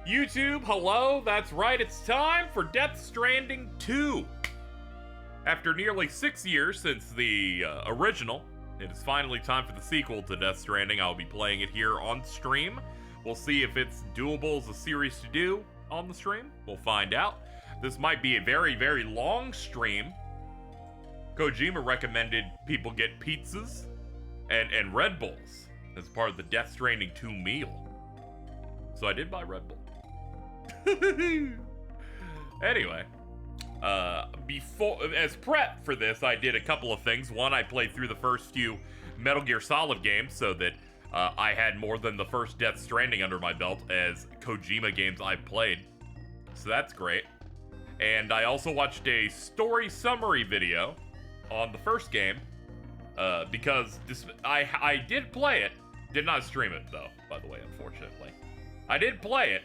YouTube, hello, that's right, it's time for Death Stranding 2. After nearly 6 years since the original, it is finally time for the sequel to Death Stranding. I'll be playing it here on stream. We'll see if it's doable as a series to do on the stream. We'll find out. This might be a very, very long stream. Kojima recommended people get pizzas and Red Bulls as part of the Death Stranding 2 meal. So I did buy Red Bull. Anyway, as prep for this, I did a couple of things. One, I played through the first few Metal Gear Solid games so that I had more than the first Death Stranding under my belt as Kojima games I've played. So that's great. And I also watched a story summary video on the first game because I did play it. Did not stream it, though, by the way, unfortunately. I did play it,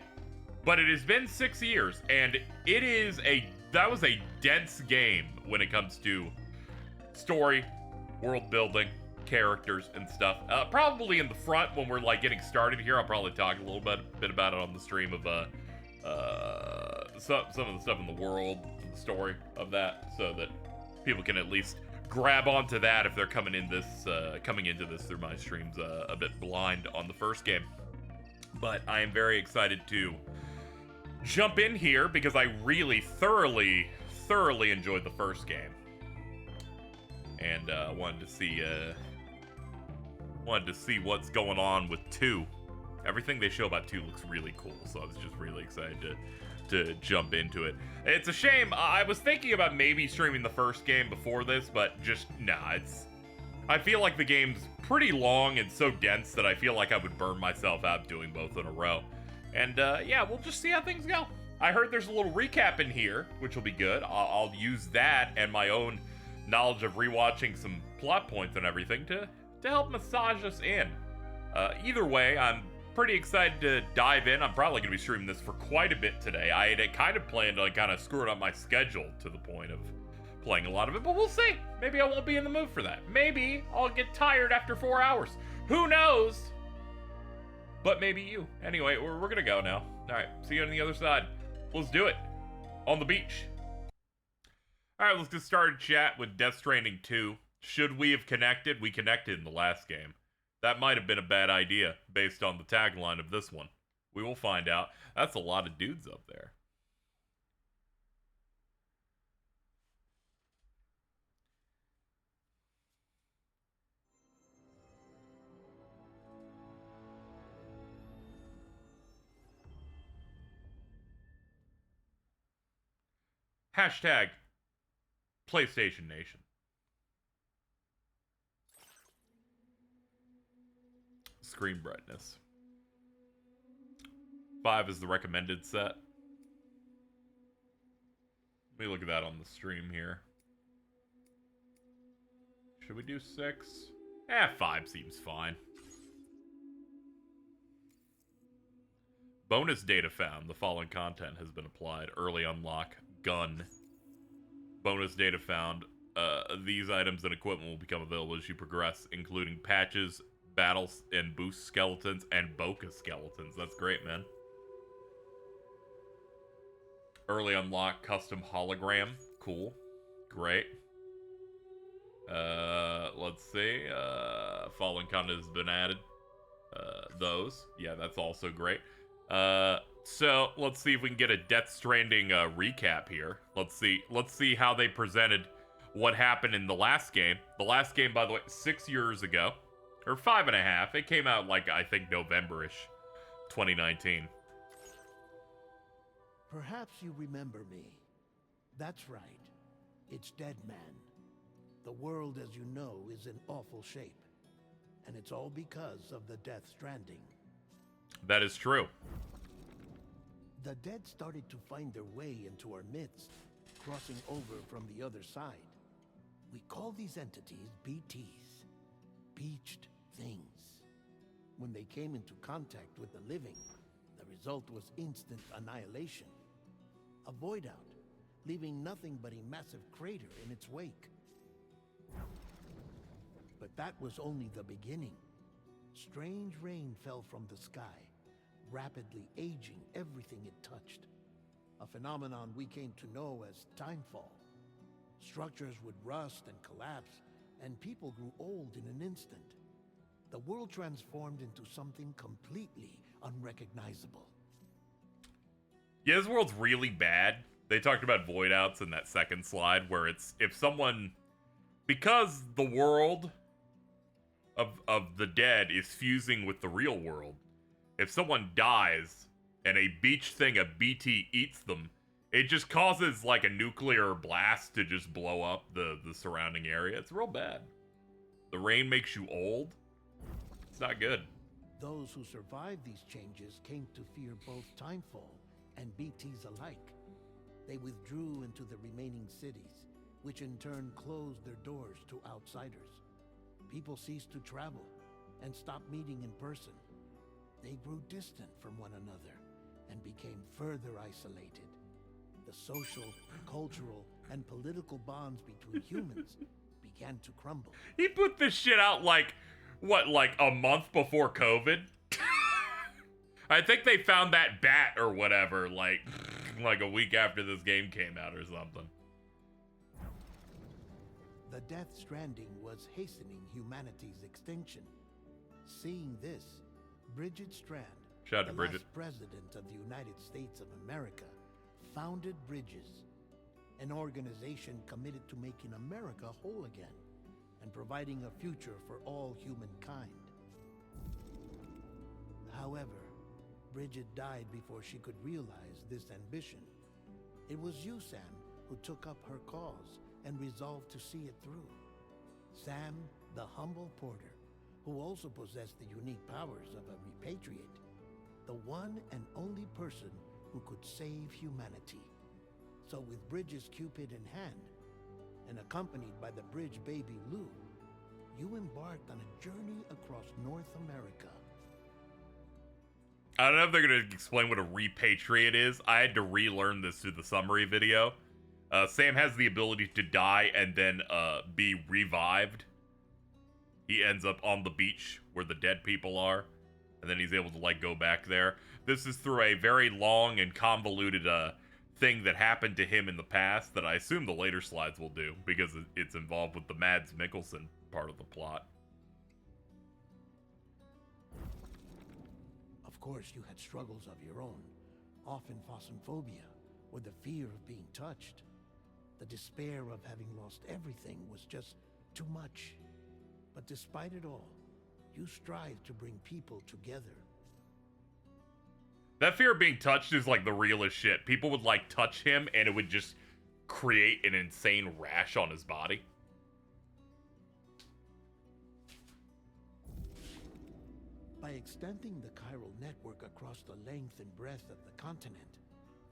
but it has been 6 years, and that was a dense game when it comes to story, world building, characters, and stuff. Probably in the front when we're like getting started here, I'll probably talk a little bit about it on the stream of some of the stuff in the world, the story of that, so that people can at least grab onto that if they're coming into this through my streams a bit blind on the first game. But I am very excited to jump in here because I really thoroughly enjoyed the first game, and wanted to see what's going on with 2. Everything they show about 2 looks really cool, so I was just really excited to jump into it. It's a shame. I was thinking about maybe streaming the first game before this, but just nah. I feel like the game's pretty long and so dense that I feel like I would burn myself out doing both in a row. And yeah, we'll just see how things go. I heard there's a little recap in here, which will be good. I'll use that and my own knowledge of rewatching some plot points and everything to help massage us in. Either way, I'm pretty excited to dive in. I'm probably going to be streaming this for quite a bit today. I had kind of planned on kind of screwing up my schedule to the point of playing a lot of it, but we'll see. Maybe I won't be in the mood for that. Maybe I'll get tired after 4 hours. Who knows? But maybe you. Anyway, we're going to go now. All right, see you on the other side. Let's do it. On the beach. All right, let's get started, chat, with Death Stranding 2. Should we have connected? We connected in the last game. That might have been a bad idea based on the tagline of this one. We will find out. That's a lot of dudes up there. Hashtag PlayStation Nation. Screen brightness. 5 is the recommended set. Let me look at that on the stream here. Should we do 6? 5 seems fine. Bonus data found. The following content has been applied. Early unlock. Gun. Bonus data found. These items and equipment will become available as you progress, including patches, battles, and boost skeletons, and bokeh skeletons. That's great, man. Early unlock. Custom hologram. Cool. Great. Let's see. Following content has been added. Those. Yeah, that's also great. So let's see if we can get a Death Stranding recap here. Let's see how they presented what happened in the last game. The last game, by the way, 6 years ago, or 5.5. It came out like I think November-ish, 2019. Perhaps you remember me. That's right. It's Dead Man. The world, as you know, is in awful shape. And it's all because of the Death Stranding. That is true. The dead started to find their way into our midst, crossing over from the other side. We call these entities BTs, Beached Things. When they came into contact with the living, the result was instant annihilation. A void out, leaving nothing but a massive crater in its wake. But that was only the beginning. Strange rain fell from the sky, rapidly aging everything it touched. A phenomenon we came to know as timefall. Structures would rust and collapse, and people grew old in an instant. The world transformed into something completely unrecognizable. Yeah, this world's really bad. They talked about void outs in that second slide, where it's if someone, because the world of the dead is fusing with the real world, if someone dies and a beach thing, a BT, eats them, it just causes like a nuclear blast to just blow up the surrounding area. It's real bad. The rain makes you old. It's not good. Those who survived these changes came to fear both timefall and BTs alike. They withdrew into the remaining cities, which in turn closed their doors to outsiders. People ceased to travel and stopped meeting in person. They grew distant from one another and became further isolated. The social, cultural, and political bonds between humans began to crumble. He put this shit out like, what, like a month before COVID? I think they found that bat or whatever, like a week after this game came out or something. The Death Stranding was hastening humanity's extinction. Seeing this, Bridget Strand, Shout out to the Bridget. last president of the United States of America, founded Bridges, an organization committed to making America whole again and providing a future for all humankind. However, Bridget died before she could realize this ambition. It was you, Sam, who took up her cause and resolved to see it through. Sam, the humble porter, who also possessed the unique powers of a repatriate, the one and only person who could save humanity. So with Bridges' Cupid in hand, and accompanied by the bridge baby Lou, you embarked on a journey across North America. I don't know if they're going to explain what a repatriate is. I had to relearn this through the summary video. Sam has the ability to die and then be revived. He ends up on the beach where the dead people are, and then he's able to like go back there. This is through a very long and convoluted thing that happened to him in the past that I assume the later slides will do, because it's involved with the Mads Mikkelsen part of the plot. Of course, you had struggles of your own, often phosmophobia, or the fear of being touched. The despair of having lost everything was just too much. But despite it all, you strive to bring people together. That fear of being touched is like the realest shit. People would like touch him and it would just create an insane rash on his body. By extending the chiral network across the length and breadth of the continent,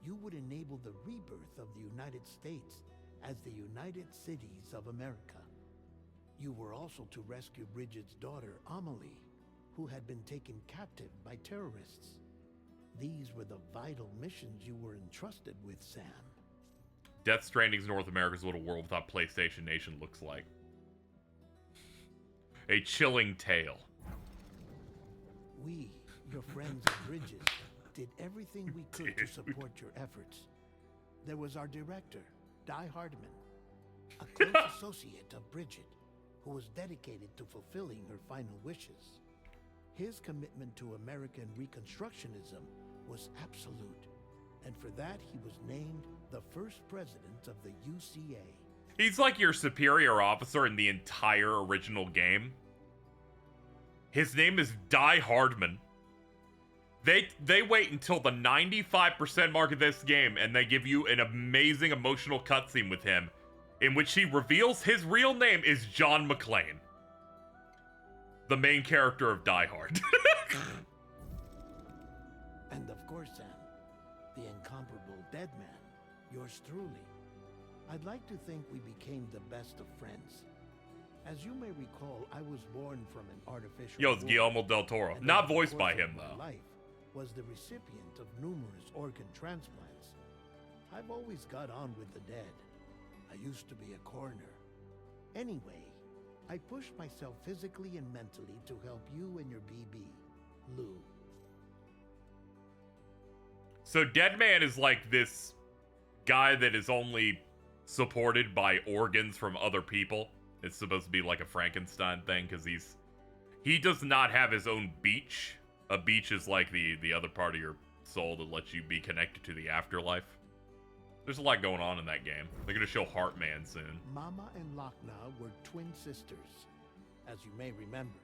you would enable the rebirth of the United States as the United Cities of America. You were also to rescue Bridget's daughter, Amelie, who had been taken captive by terrorists. These were the vital missions you were entrusted with, Sam. Death Stranding's North America's what a world without PlayStation Nation looks like. A chilling tale. We, your friends at Bridges, did everything we could to support your efforts. There was our director, Di Hardman, a close associate of Bridget, who was dedicated to fulfilling her final wishes. His commitment to American Reconstructionism was absolute, and for that he was named the first president of the UCA. He's like your superior officer in the entire original game. His name is Di Hardman. They wait until the 95% mark of this game and they give you an amazing emotional cutscene with him in which he reveals his real name is John McClane, the main character of Die Hard. And of course, Sam, the incomparable Dead Man, yours truly. I'd like to think we became the best of friends. As you may recall, I was born from an artificial Yo, it's womb, Guillermo del Toro. and Not over the voiced by course him, of my though. Life was the recipient of numerous organ transplants. I've always got on with the dead. I used to be a coroner. Anyway, I pushed myself physically and mentally to help you and your BB, Lou. So Deadman is like this guy that is only supported by organs from other people. It's supposed to be like a Frankenstein thing because he does not have his own beach. A beach is like the other part of your soul that lets you be connected to the afterlife. There's a lot going on in that game. They're gonna show Heartman soon. Mama and Lochna were twin sisters, as you may remember.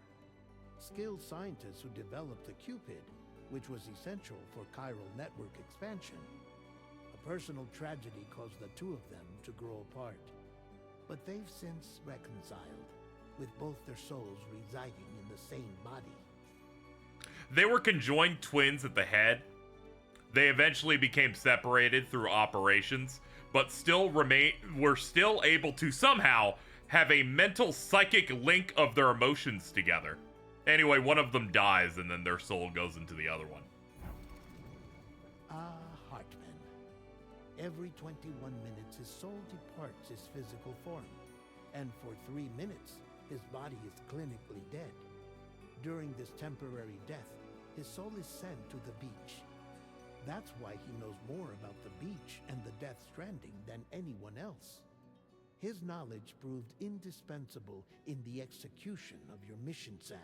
Skilled scientists who developed the Cupid, which was essential for chiral network expansion. A personal tragedy caused the two of them to grow apart. But they've since reconciled, with both their souls residing in the same body. They were conjoined twins at the head. They eventually became separated through operations, but were still able to somehow have a mental psychic link of their emotions together. Anyway, one of them dies and then their soul goes into the other one. Hartman. Every 21 minutes his soul departs his physical form, and for 3 minutes his body is clinically dead. During this temporary death, his soul is sent to the beach. That's why he knows more about the beach and the Death Stranding than anyone else. His knowledge proved indispensable in the execution of your mission, Sam.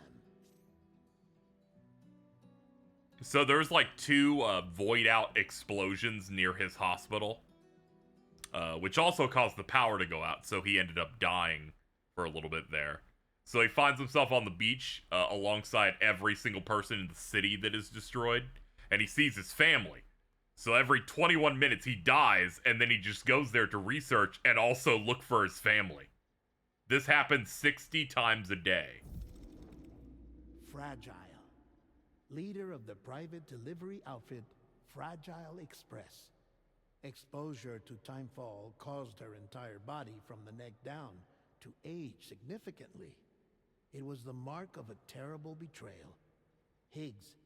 So there's like 2 void out explosions near his hospital, which also caused the power to go out, so he ended up dying for a little bit there. So he finds himself on the beach alongside every single person in the city that is destroyed, and he sees his family. So every 21 minutes he dies, and then he just goes there to research and also look for his family. This happens 60 times a day. Fragile. Leader of the private delivery outfit, Fragile Express. Exposure to timefall caused her entire body from the neck down to age significantly. It was the mark of a terrible betrayal. Higgs,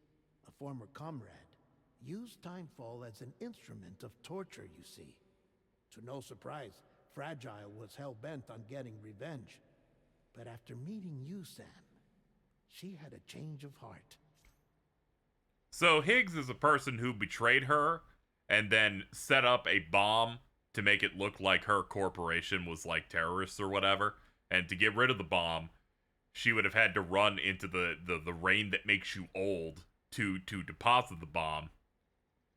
a former comrade, used timefall as an instrument of torture, you see. To no surprise, Fragile was hell-bent on getting revenge. But after meeting you, Sam, she had a change of heart. So Higgs is a person who betrayed her and then set up a bomb to make it look like her corporation was like terrorists or whatever. And to get rid of the bomb, she would have had to run into the rain that makes you old to deposit the bomb.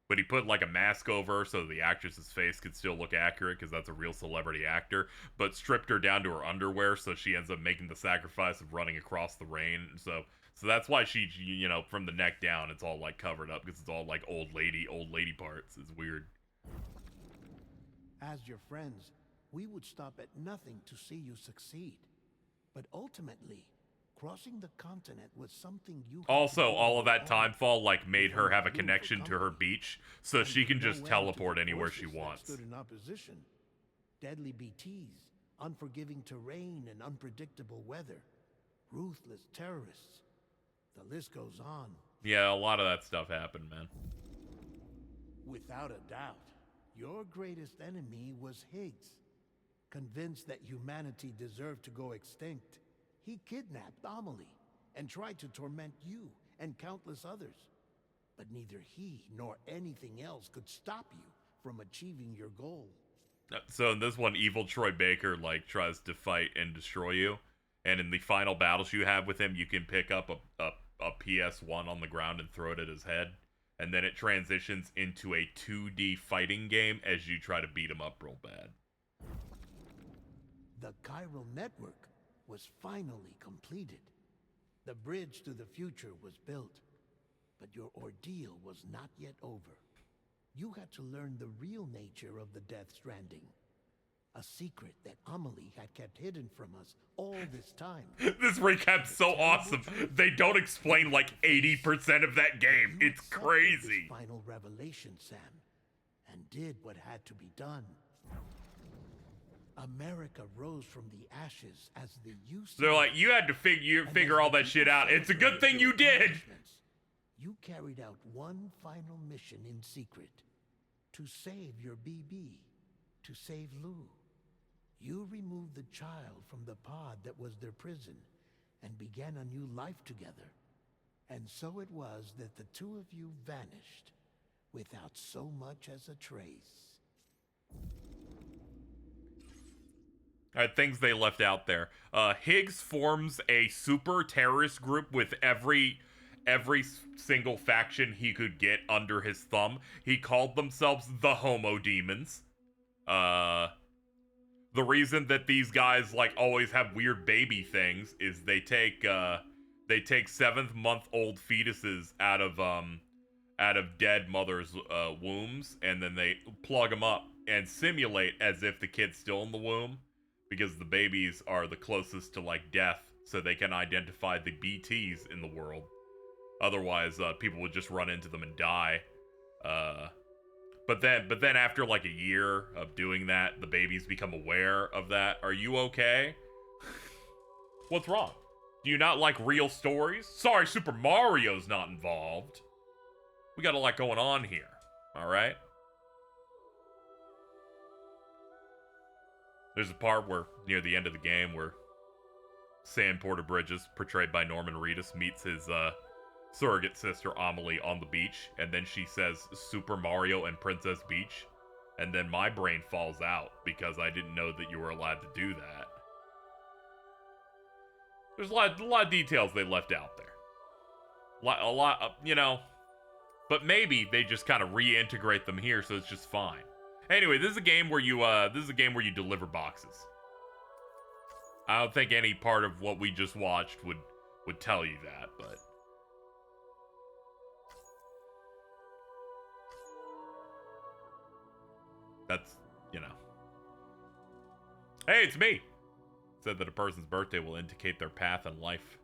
But he put like a mask over her so the actress's face could still look accurate because that's a real celebrity actor, but stripped her down to her underwear, so she ends up making the sacrifice of running across the rain. So that's why she, you know, from the neck down, it's all like covered up because it's all like old lady parts. It's weird. As your friends, we would stop at nothing to see you succeed. But ultimately, crossing the continent was something you... Also, all of that timefall like made her have a connection to her beach, so she can just teleport anywhere she wants. Stood in opposition. Deadly BTs, unforgiving terrain and unpredictable weather, ruthless terrorists. The list goes on. Yeah, a lot of that stuff happened, man. Without a doubt, your greatest enemy was Higgs. Convinced that humanity deserved to go extinct, he kidnapped Amelie and tried to torment you and countless others. But neither he nor anything else could stop you from achieving your goal. So in this one, evil Troy Baker like tries to fight and destroy you, and in the final battles you have with him, you can pick up a PS1 on the ground and throw it at his head, and then it transitions into a 2D fighting game as you try to beat him up real bad. The chiral network was finally completed. The bridge to the future was built, but your ordeal was not yet over. You had to learn the real nature of the Death Stranding. A secret that Amelie had kept hidden from us all this time. This recap's so awesome. They don't explain like 80% of that game. It's crazy. Final revelation, Sam, and did what had to be done. America rose from the ashes as the use. They're like, you had to figure all that shit out. It's a good thing you did. You carried out one final mission in secret. To save your BB. To save Lou. You removed the child from the pod that was their prison and began a new life together. And so it was that the two of you vanished. without so much as a trace. All right, things they left out there. Higgs forms a super terrorist group with every single faction he could get under his thumb. He called themselves the Homo Demons. The reason that these guys like always have weird baby things is they take 7th-month-old fetuses out of dead mothers' wombs, and then they plug them up and simulate as if the kid's still in the womb, because the babies are the closest to like death, so they can identify the BTs in the world. Otherwise, people would just run into them and die. But then after like a year of doing that, the babies become aware of that. Are you okay? What's wrong? Do you not like real stories? Sorry, Super Mario's not involved. We got a lot going on here. All right? There's a part where, near the end of the game, where Sam Porter Bridges, portrayed by Norman Reedus, meets his surrogate sister Amelie on the beach, and then she says Super Mario and Princess Peach, and then my brain falls out because I didn't know that you were allowed to do that. There's a lot of details they left out there. A lot, you know, but maybe they just kind of reintegrate them here, so it's just fine. Anyway, this is a game where you deliver boxes. I don't think any part of what we just watched would tell you that, but that's, you know. Hey, it's me! It said that a person's birthday will indicate their path in life.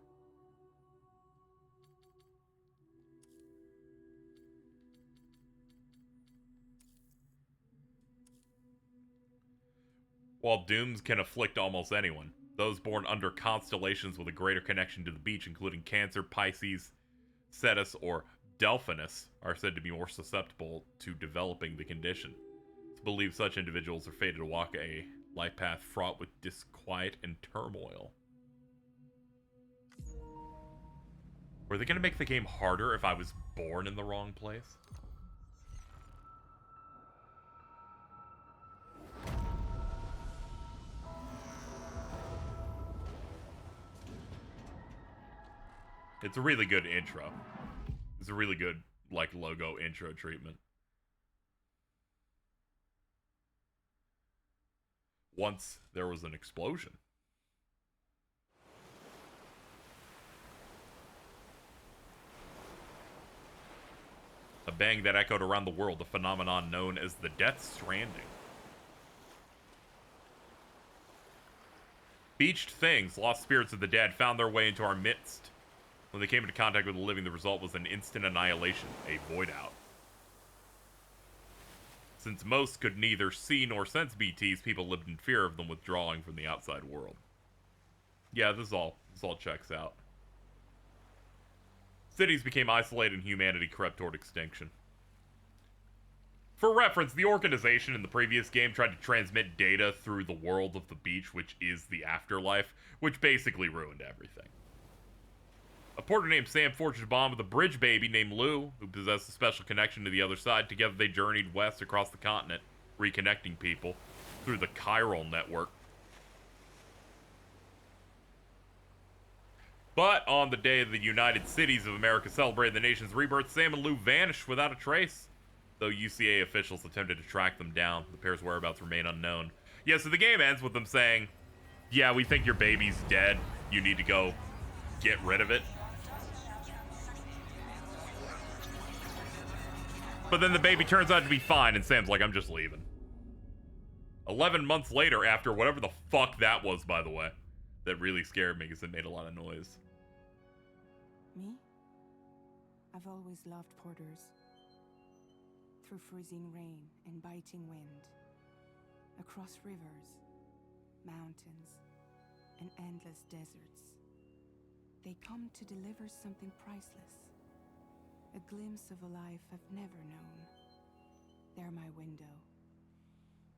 While dooms can afflict almost anyone, those born under constellations with a greater connection to the beach, including Cancer, Pisces, Cetus, or Delphinus, are said to be more susceptible to developing the condition. It's believed such individuals are fated to walk a life path fraught with disquiet and turmoil. Were they going to make the game harder if I was born in the wrong place? It's a really good intro. It's a really good, like, logo intro treatment. Once there was an explosion. A bang that echoed around the world, a phenomenon known as the Death Stranding. Beached things, lost spirits of the dead, found their way into our midst. When they came into contact with the living, the result was an instant annihilation, a void out. Since most could neither see nor sense BTs, people lived in fear of them withdrawing from the outside world. Yeah, this all checks out. Cities became isolated and humanity crept toward extinction. For reference, the organization in the previous game tried to transmit data through the world of the beach, which is the afterlife, which basically ruined everything. A porter named Sam forged a bond with a bridge baby named Lou, who possessed a special connection to the other side. Together they journeyed west across the continent, reconnecting people through the chiral network. But on the day the United Cities of America celebrated the nation's rebirth, Sam and Lou vanished without a trace. Though UCA officials attempted to track them down, the pair's whereabouts remain unknown. Yeah, so the game ends with them saying, yeah, we think your baby's dead. You need to go get rid of it. But then the baby turns out to be fine, and Sam's like, I'm just leaving. 11 months later, after whatever the fuck that was, by the way, that really scared me because it made a lot of noise. Me? I've always loved porters. Through freezing rain and biting wind, across rivers, mountains, and endless deserts, they come to deliver something priceless. A glimpse of a life I've never known. They're my window,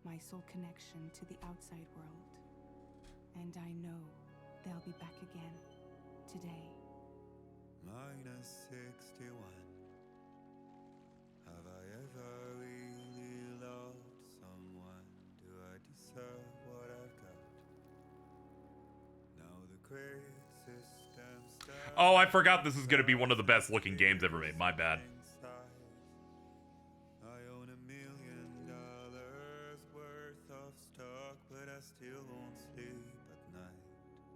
my sole connection to the outside world. And I know they'll be back again, today. -61. Have I Oh, I forgot this is gonna be one of the best looking games ever made. My bad. I own $1 million worth of stock, but I still won't sleep at night.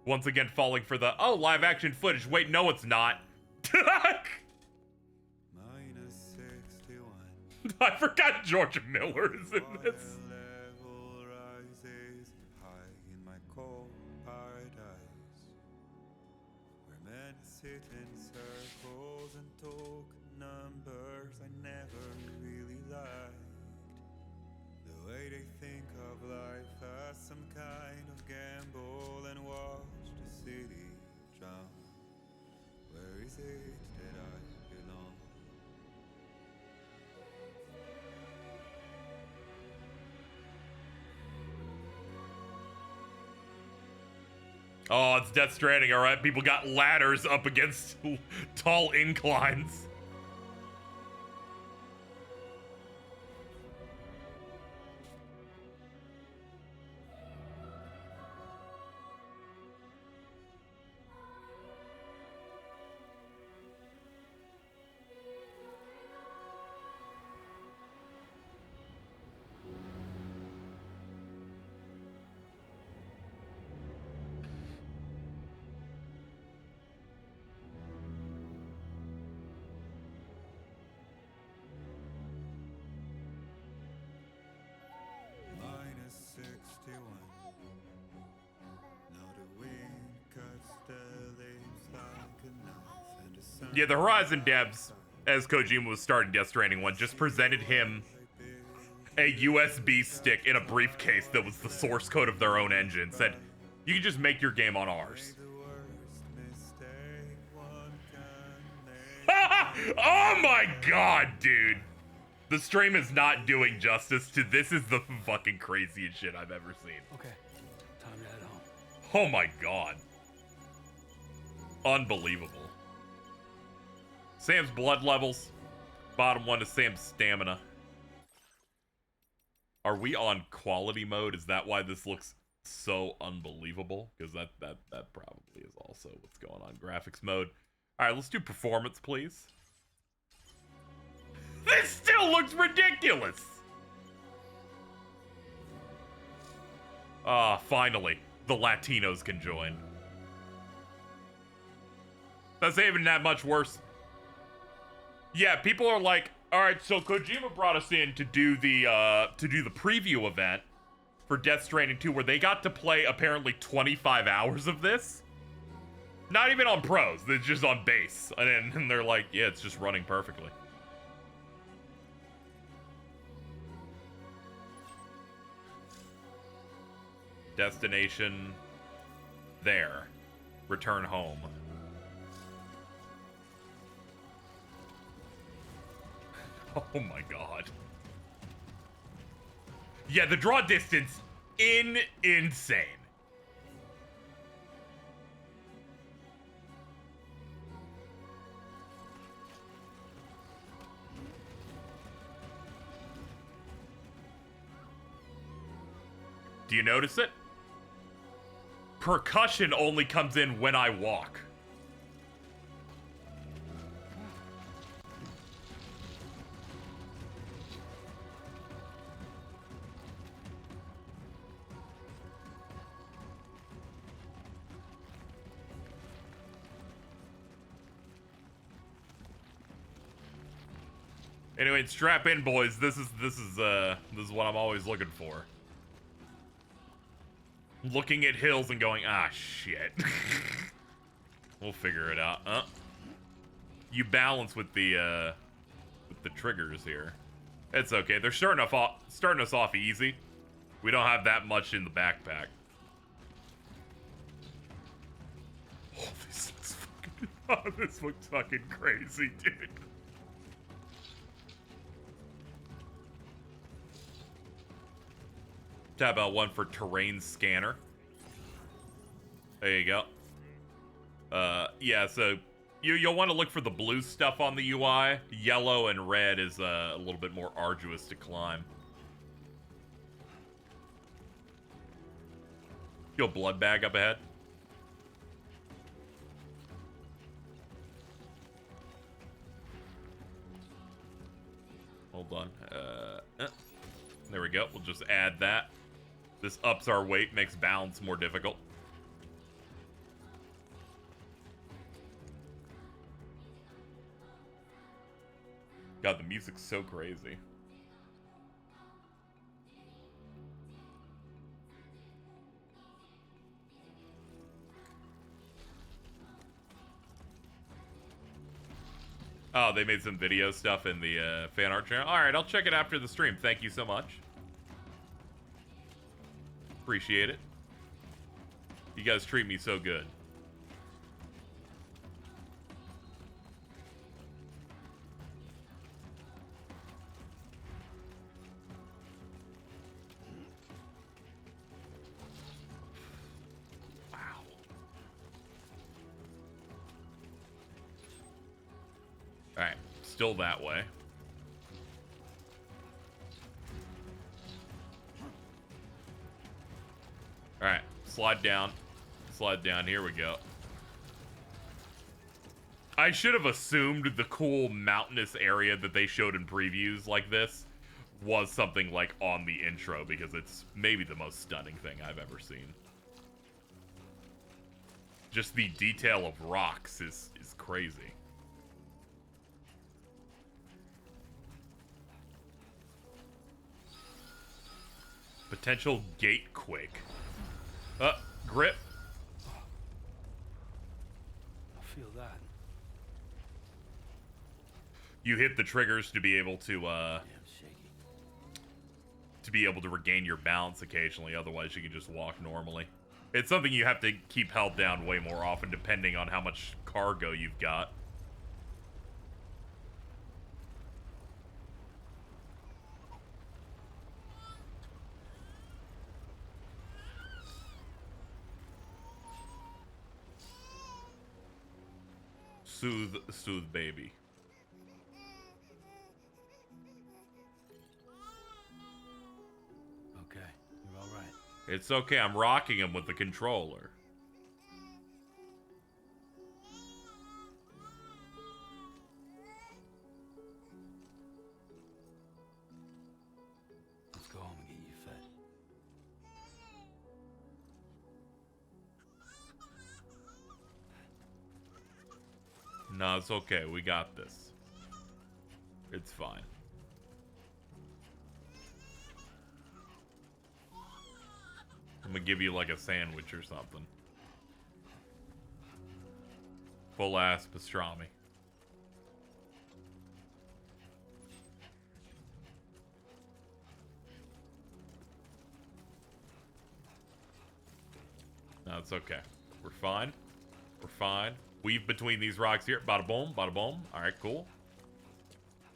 Once again, falling for the, oh, live action footage. Wait, no, it's not. Minus 61. I forgot George Miller is in this. Level rises high in my cold paradise, where men sit in circles and talk numbers I never really liked. The way they think of life as some kind of gamble and watch the city drown. Where is it that I belong? Oh, it's Death Stranding, alright? People got ladders up against tall inclines. Minus 61. Now the wind cuts the leaves like a knife, and the sun Yeah, the Horizon devs, as Kojima was starting Death Stranding 1, just presented him a USB stick in a briefcase that was the source code of their own engine. Said, you can just make your game on ours. the worst mistake one can make. Oh my god, dude. The stream is not doing justice to this is the fucking craziest shit I've ever seen. Okay, time to head home. Oh my god. Unbelievable. Sam's blood levels. Bottom one is Sam's stamina. Are we on quality mode? Is that why this looks so unbelievable? Because that probably is also what's going on. Graphics mode. Alright, let's do performance, please. This still looks ridiculous! Ah, finally. The Latinos can join. That's not even that much worse. Yeah, people are like, alright, so Kojima brought us in to do the preview event for Death Stranding 2, where they got to play apparently 25 hours of this. Not even on pros, it's just on base. And they're like, yeah, it's just running perfectly. Destination there. Return home. Oh my god. Yeah, the draw distance insane. Do you notice it? Percussion only comes in when I walk. Anyway, strap in, boys. This is what I'm always looking for. Looking at hills and going, ah, shit. We'll figure it out. You balance with the triggers here. It's okay. They're starting us off easy. We don't have that much in the backpack. Oh, this looks fucking. Oh, this looks fucking crazy, dude. Tab L1 for terrain scanner. There you go. Yeah, so you'll want to look for the blue stuff on the UI. Yellow and red is a little bit more arduous to climb. Yo, blood bag up ahead. Hold on. There we go. We'll just add that. This ups our weight, makes balance more difficult. God, the music's so crazy. Oh, they made some video stuff in the fan art channel. All right, I'll check it after the stream. Thank you so much. Appreciate it. You guys treat me so good. Wow. All right, still that way. All right, slide down. Slide down. Here we go. I should have assumed the cool mountainous area that they showed in previews like this was something like on the intro, because it's maybe the most stunning thing I've ever seen. Just the detail of rocks is crazy. Potential gate quake. Grip. I feel that. You hit the triggers to be able to Damn shaky. regain your balance occasionally. Otherwise, you can just walk normally. It's something you have to keep held down way more often, depending on how much cargo you've got. Soothe baby. Okay, you're all right. It's okay, I'm rocking him with the controller. Let's go home and get you fed. No, it's okay. We got this. It's fine. I'm gonna give you like a sandwich or something. Full ass pastrami. No, it's okay. We're fine. We're fine. Weave between these rocks here. Bada boom, bada boom. Alright, cool.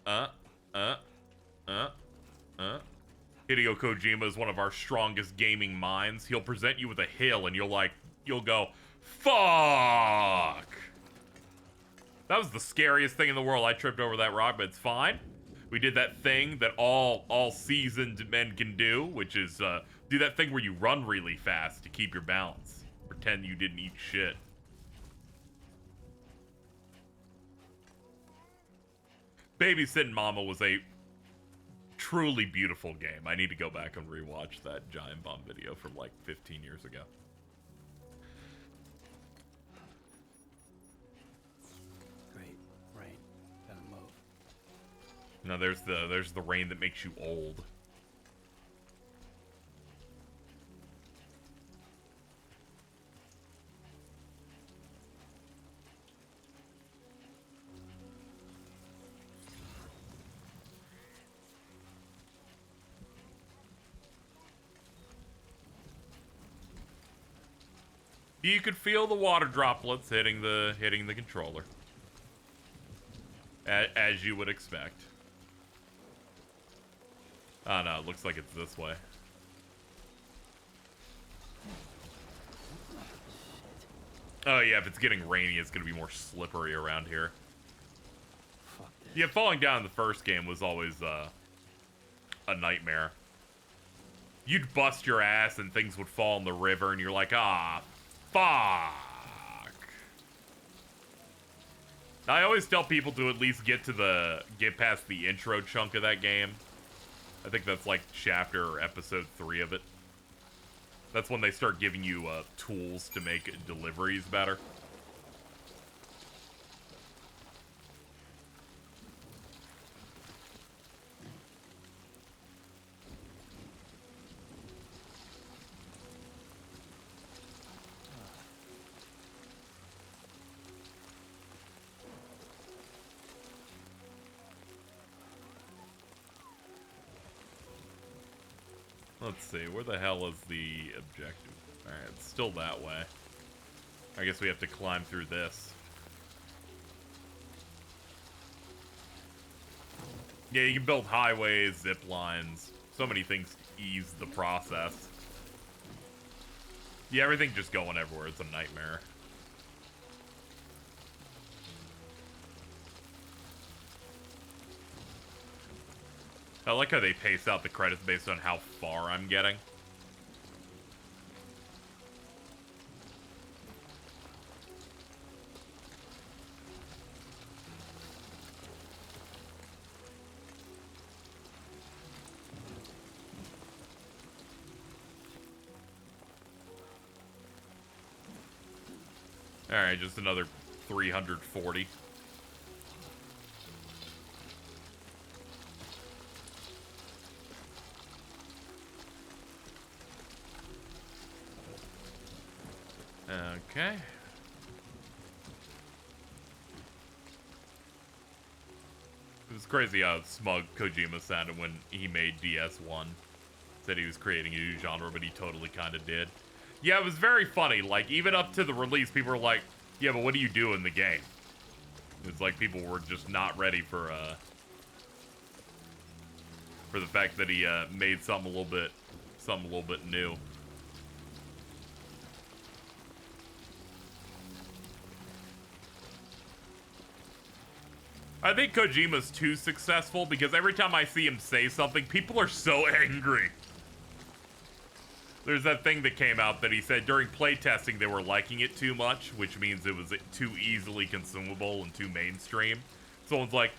Hideo Kojima is one of our strongest gaming minds. He'll present you with a hill and you'll go, fuck! That was the scariest thing in the world. I tripped over that rock, but it's fine. We did that thing that all seasoned men can do, which is do that thing where you run really fast to keep your balance. Pretend you didn't eat shit. Babysitting Mama was a truly beautiful game. I need to go back and rewatch that Giant Bomb video from like 15 years ago. Great. Rain. Gotta move. Now there's the rain that makes you old. You could feel the water droplets hitting the controller, as you would expect. Oh no, it looks like it's this way. Oh yeah, if it's getting rainy, it's gonna be more slippery around here. Fuck this. Yeah, falling down in the first game was always a nightmare. You'd bust your ass and things would fall in the river, and you're like, ah. Fuck. I always tell people to at least get past the intro chunk of that game. I think that's like chapter or episode 3 of it. That's when they start giving you tools to make deliveries better. Let's see, where the hell is the objective? Alright, it's still that way. I guess we have to climb through this. Yeah, you can build highways, zip lines, so many things to ease the process. Yeah, everything just going everywhere, it's a nightmare. I like how they pace out the credits based on how far I'm getting. Alright, just another 340. Okay. It was crazy how smug Kojima sounded when he made DS1. Said he was creating a new genre, but he totally kind of did. Yeah, it was very funny. Like, even up to the release, people were like, yeah, but what do you do in the game? It's like people were just not ready for the fact that he made something a little bit new. I think Kojima's too successful because every time I see him say something, people are so angry. There's that thing that came out that he said during playtesting they were liking it too much, which means it was too easily consumable and too mainstream. Someone's like,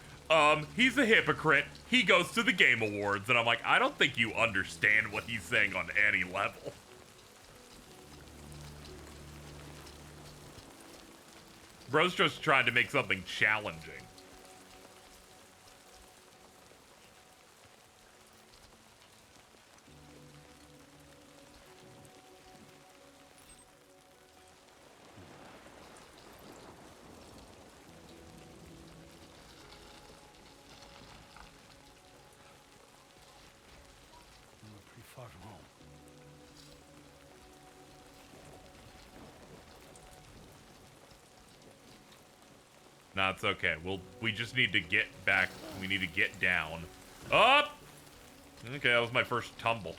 he's a hypocrite. He goes to the Game Awards. And I'm like, I don't think you understand what he's saying on any level. Bro's just trying to make something challenging. Nah, it's okay. We just need to get back. We need to get down. Up! Okay, that was my first tumble.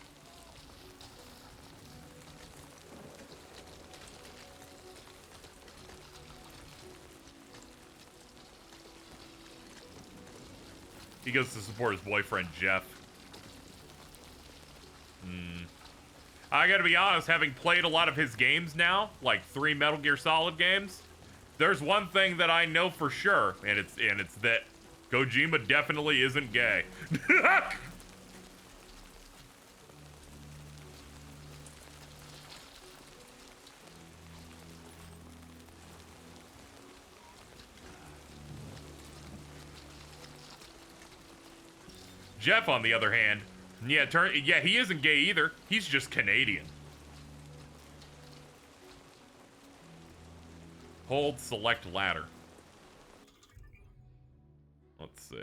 He goes to support his boyfriend, Jeff. I gotta be honest, having played a lot of his games now, like 3 Metal Gear Solid games, there's one thing that I know for sure, and it's that Kojima definitely isn't gay. Jeff, on the other hand, yeah, he isn't gay either. He's just Canadian. Hold, select ladder. Let's see.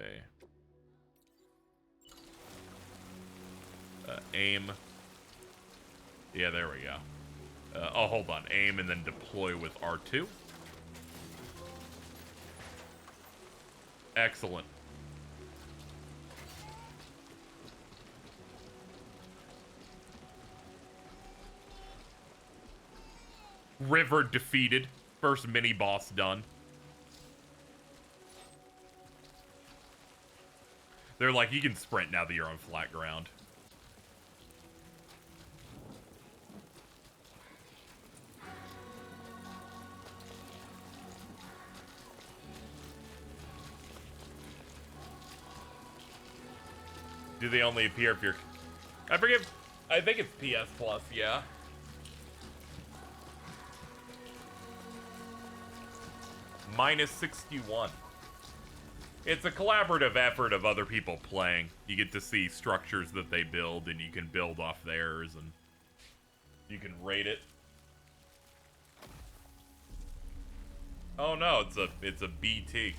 Aim. Yeah, there we go. Oh, hold on. Aim and then deploy with R2. Excellent. River defeated. First mini-boss done. They're like, you can sprint now that you're on flat ground. Do they only appear if you're... I forget. I think it's PS Plus, yeah. Minus 61. It's a collaborative effort of other people playing. You get to see structures that they build, and you can build off theirs, and you can rate it. Oh no, it's a BT.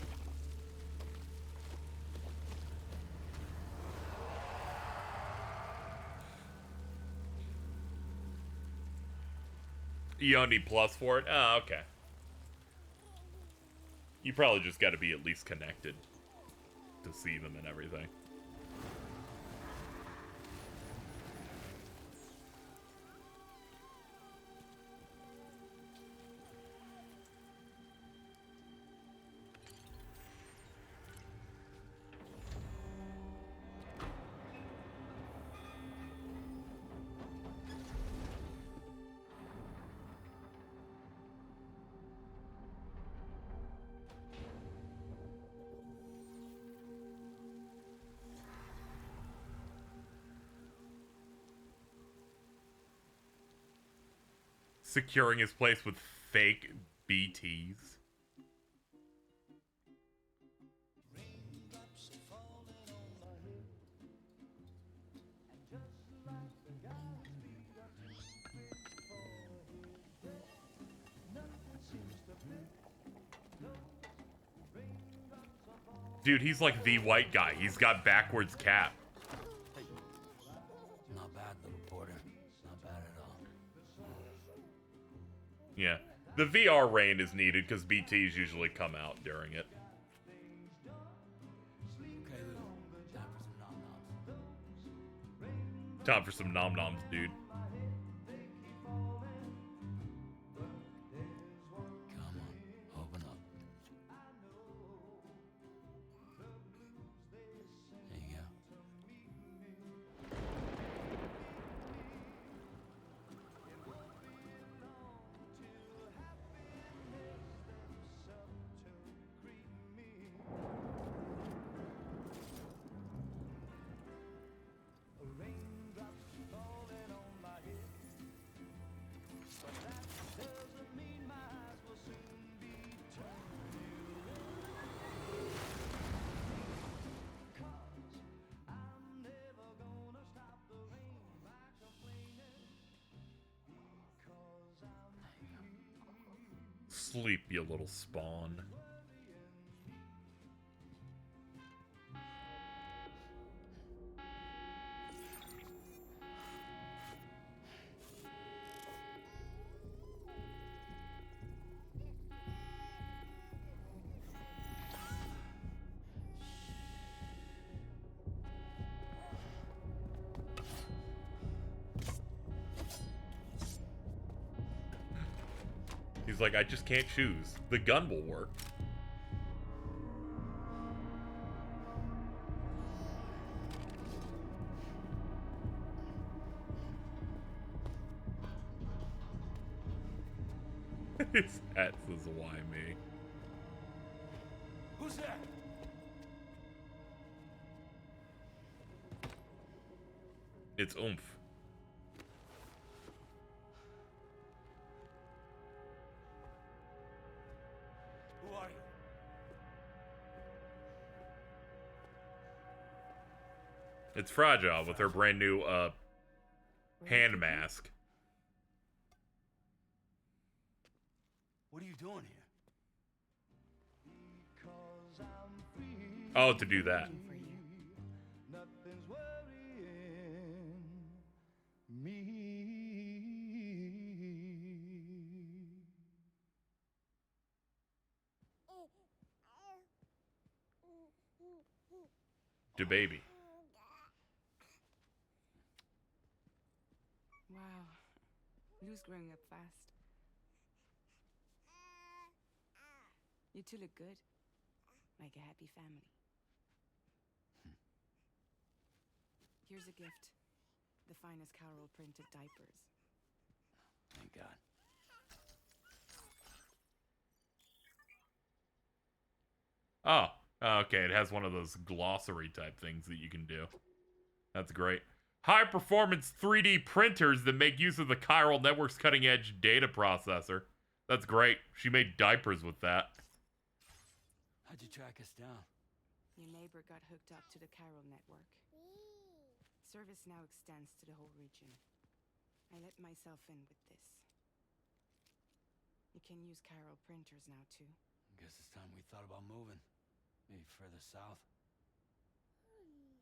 You don't need Plus for it? Oh, okay. You probably just got to be at least connected to see them and everything. Securing his place with fake BTs. Dude, he's like the white guy. He's got backwards cap. Not bad, little porter. Not bad at all. Yeah. The VR rain is needed because BTs usually come out during it. Okay, Lou. Time for some nom-noms, dude. Come on, open up. There you go. Sleep, you little spawn. He's like, I just can't choose. The gun will work. His hat says, why me? Who's there? It's oomph. Who are you? It's Fragile with her brand new hand mask. What are you doing here? Oh, to do that. For you. Nothing's worrying me. To baby. Wow. Lou's growing up fast. You two look good. Like a happy family. Here's a gift. The finest Carol printed diapers. Thank God. Oh, okay. It has one of those glossary type things that you can do. That's great. High-performance 3D printers that make use of the chiral network's cutting-edge data processor. That's great. She made diapers with that. How'd you track us down? Your neighbor got hooked up to the chiral network. Service now extends to the whole region. I let myself in with this. You can use chiral printers now too. Guess it's time we thought about moving. Maybe further south.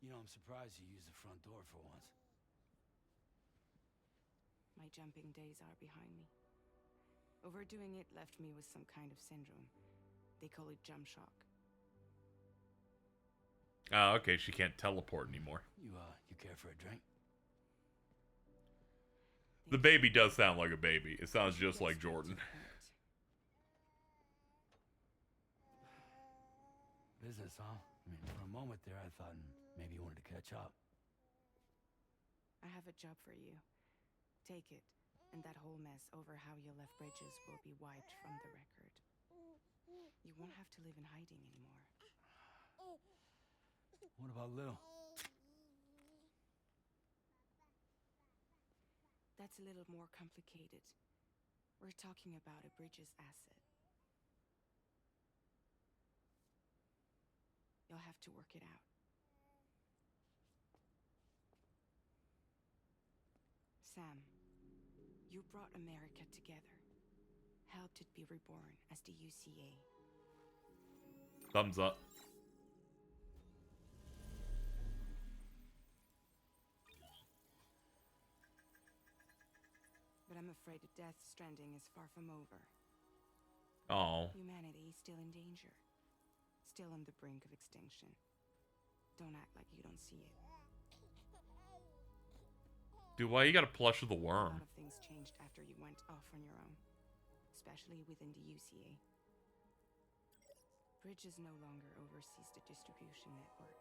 You know, I'm surprised you used the front door for once. My jumping days are behind me. Overdoing it left me with some kind of syndrome. They call it jump shock. Oh, okay, she can't teleport anymore. You care for a drink? The baby does sound like a baby. It sounds just like Jordan. Business, huh? I mean, for a moment there, I thought maybe you wanted to catch up. I have a job for you. Take it, and that whole mess over how you left bridges will be wiped from the record. You won't have to live in hiding anymore. What about Lou? That's a little more complicated. We're talking about a bridges asset. You'll have to work it out. Sam, you brought America together. Helped it be reborn as the UCA. Thumbs up. But I'm afraid the Death Stranding is far from over. Oh. Humanity is still in danger. Still on the brink of extinction. Don't act like you don't see it. Dude, why you gotta plush of the A worm? lot of things changed after you went off on your own. Especially within the UCA. Bridges no longer oversees the distribution network.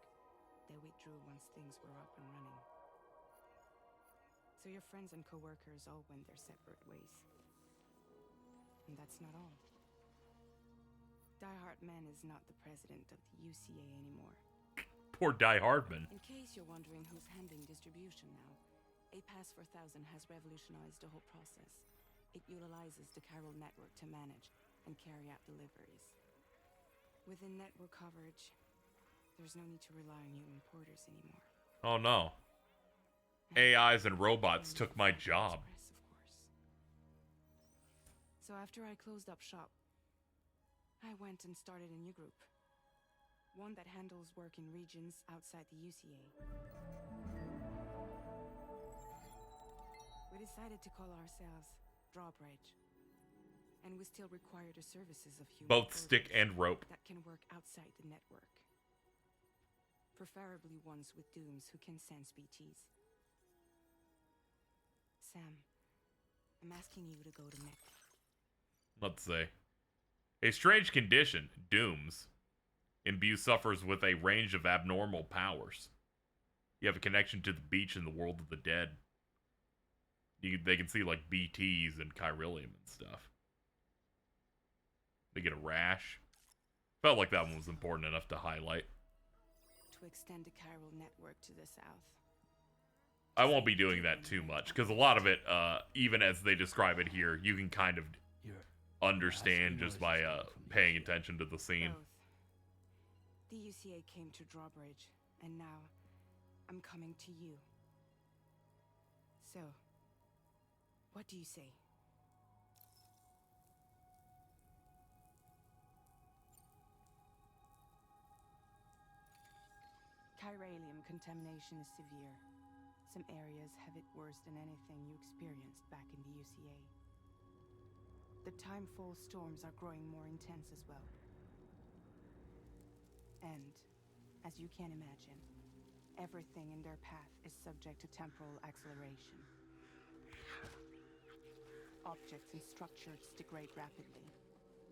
They withdrew once things were up and running. So your friends and co-workers all went their separate ways. And that's not all. Die Hardman is not the president of the UCA anymore. Poor Die Hardman. In case you're wondering who's handling distribution now, a Pass for 1,000 has revolutionized the whole process. It utilizes the chiral network to manage and carry out deliveries. Within network coverage, there's no need to rely on human porters anymore. Oh no. AIs and robots took my job. Express, of course. So after I closed up shop, I went and started a new group. One that handles work in regions outside the UCA. We decided to call ourselves Drawbridge. And we still require the services of human Both stick porters and rope. that can work outside the network. Preferably ones with dooms who can sense BTs. Sam, I'm asking you to go to Mecca. Let's see. A strange condition, dooms, imbue sufferers with a range of abnormal powers. You have a connection to the beach in the world of the dead. They can see like BTs and chiralium and stuff. They get a rash. Felt like that one was important enough to highlight. To extend the chiral network to the south. I won't be doing that too much, because a lot of it, even as they describe it here, you can kind of understand just by paying attention to the scene. Both. The UCA came to Drawbridge, and now I'm coming to you. So, what do you say? Chiralium contamination is severe. Some areas have it worse than anything you experienced back in the UCA. The timefall storms are growing more intense as well. And, as you can imagine, everything in their path is subject to temporal acceleration. Objects and structures degrade rapidly,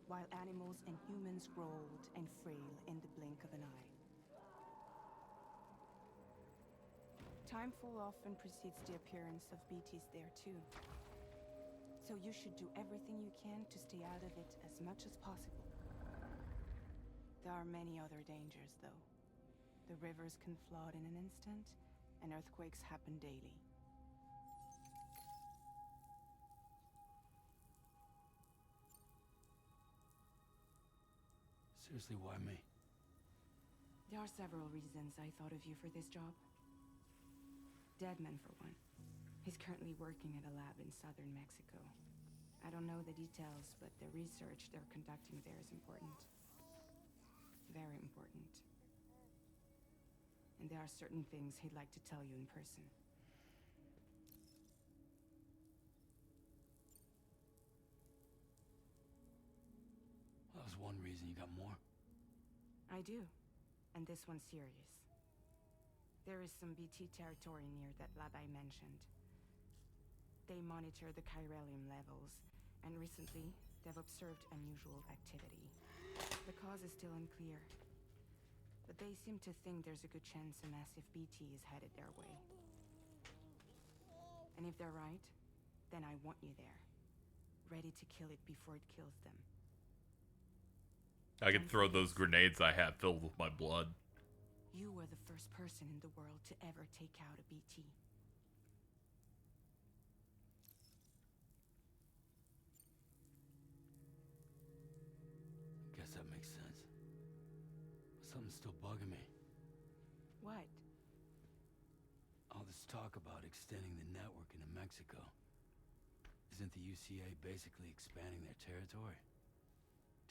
while animals and humans grow old and frail in the blink of an eye. Timefall often precedes the appearance of BTs there too. So you should do everything you can to stay out of it as much as possible. There are many other dangers though. The rivers can flood in an instant, and earthquakes happen daily. Seriously, why me? There are several reasons I thought of you for this job. Deadman, for one. He's currently working at a lab in southern Mexico. I don't know the details, but the research they're conducting there is important. Very important. And there are certain things he'd like to tell you in person. That was one reason. You got more? I do. And this one's serious. There is some BT territory near that lab I mentioned. They monitor the chiralium levels, and recently, they've observed unusual activity. The cause is still unclear, but they seem to think there's a good chance a massive BT is headed their way. And if they're right, then I want you there, ready to kill it before it kills them. I could throw those grenades I have filled with my blood. You were the first person in the world to ever take out a BT. Guess that makes sense. But something's still bugging me. What? All this talk about extending the network into Mexico. Isn't the UCA basically expanding their territory?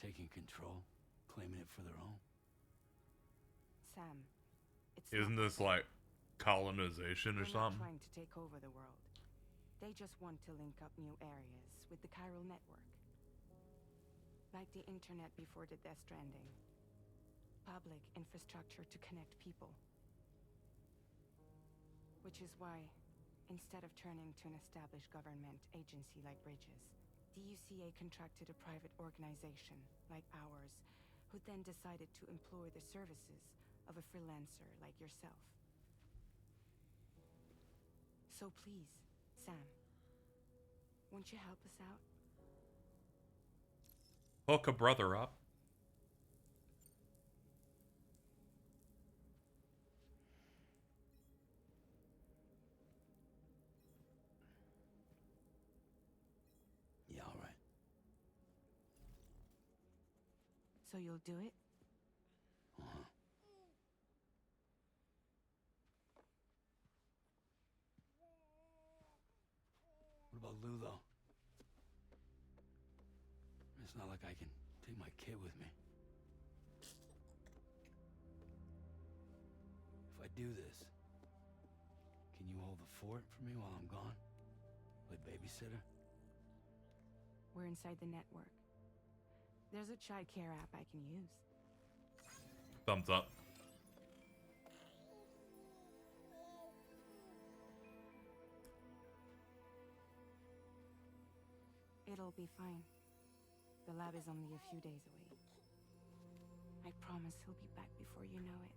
Taking control? Claiming it for their own? Sam, it's Isn't not this like colonization or They're something? not trying to take over the world. They just want to link up new areas with the chiral network. Like the internet before the Death Stranding. Public infrastructure to connect people. Which is why, instead of turning to an established government agency like Bridges, the UCA contracted a private organization, like ours, who then decided to employ the services of a freelancer like yourself. So please, Sam, won't you help us out? Hook a brother up. Yeah, all right. So you'll do it? Uh-huh. What about Lou, though? It's not like I can take my kid with me. If I do this, can you hold the fort for me while I'm gone? Play babysitter? We're inside the network. There's a child care app I can use. Thumbs up. It'll be fine. The lab is only a few days away. I promise he'll be back before you know it.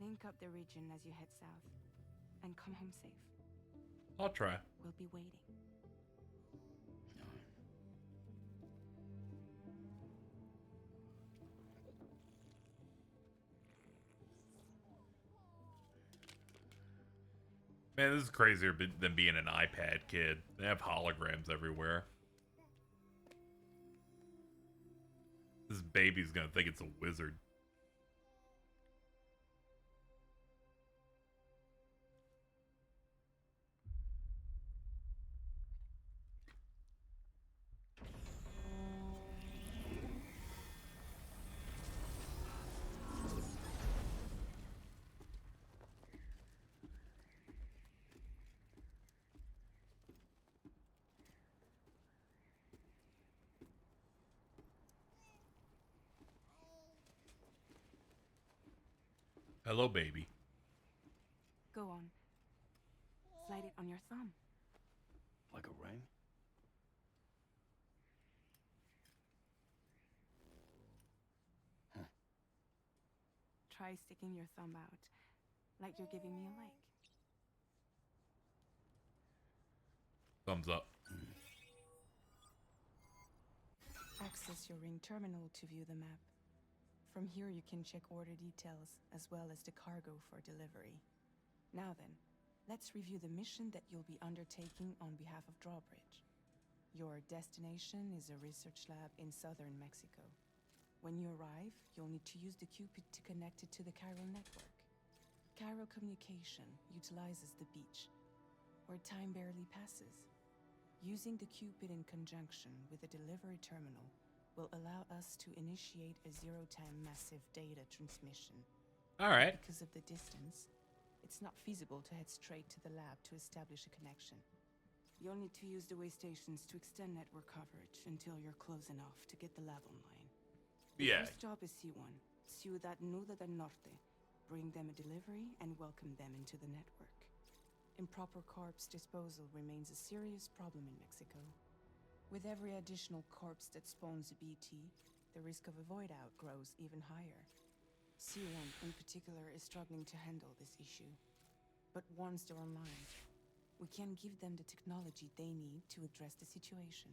Link up the region as you head south, and come home safe. I'll try. We'll be waiting. All right. Man, this is crazier than being an iPad kid. They have holograms everywhere. This baby's gonna think it's a wizard. Hello, baby. Go on. Slide it on your thumb. Like a ring? Try sticking your thumb out, like you're giving me a like. Thumbs up. Access your ring terminal to view the map. From here you can check order details, as well as the cargo for delivery. Now then, let's review the mission that you'll be undertaking on behalf of Drawbridge. Your destination is a research lab in southern Mexico. When you arrive, you'll need to use the Cupid to connect it to the chiral network. Chiral communication utilizes the beach, where time barely passes. Using the Cupid in conjunction with the delivery terminal will allow us to initiate a zero-time massive data transmission. Alright. Because of the distance, it's not feasible to head straight to the lab to establish a connection. You'll need to use the way stations to extend network coverage until you're close enough to get the lab online. The first job is C1, Ciudad Nuda del Norte. Bring them a delivery and welcome them into the network. Improper corpse disposal remains a serious problem in Mexico. With every additional corpse that spawns a BT, the risk of a void out grows even higher. C1 in particular is struggling to handle this issue. But once they're online, we can give them the technology they need to address the situation.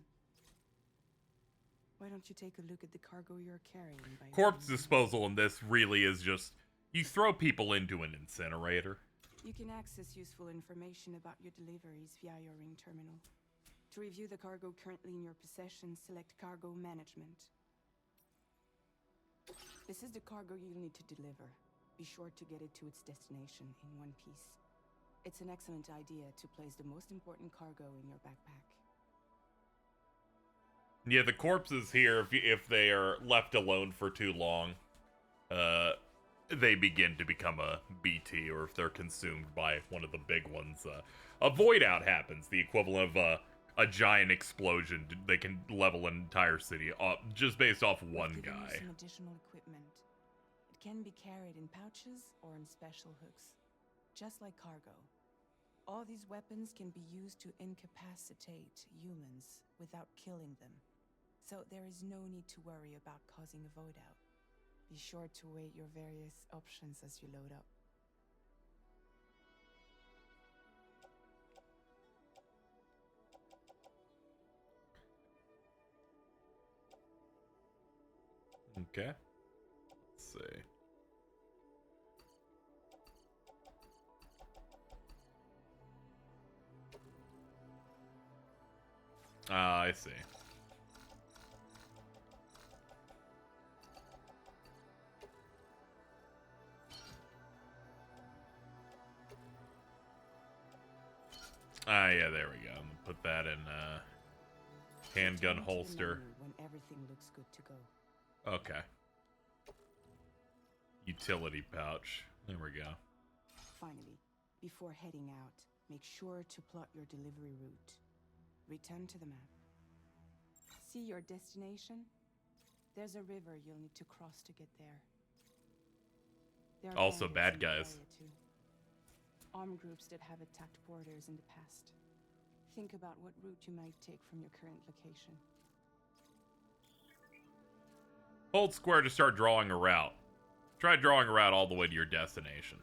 Why don't you take a look at the cargo you're carrying? Corpse disposal in this really is just, you throw people into an incinerator. You can access useful information about your deliveries via your ring terminal. To review the cargo currently in your possession, select Cargo Management. This is the cargo you'll need to deliver. Be sure to get it to its destination in one piece. It's an excellent idea to place the most important cargo in your backpack. Yeah, the corpses here, if they are left alone for too long, they begin to become a BT, or if they're consumed by one of the big ones, a void out happens, the equivalent of a giant explosion. They can level an entire city up just based off one We've given you guy. some additional equipment. It can be carried in pouches or in special hooks, just like cargo. All these weapons can be used to incapacitate humans without killing them, so there is no need to worry about causing a void out. Be sure to weigh your various options as you load up. Okay. Let's see. I see. Yeah, there we go. Put that in handgun Return to the holster. menu when everything looks good to go. Okay. Utility pouch. There we go. Finally, before heading out, make sure to plot your delivery route. Return to the map. See your destination? There's a river you'll need to cross to get there. There are Also bandits bad in the guys. area too. Armed groups that have attacked borders in the past. Think about what route you might take from your current location. Hold square to start drawing a route. Try drawing a route all the way to your destination.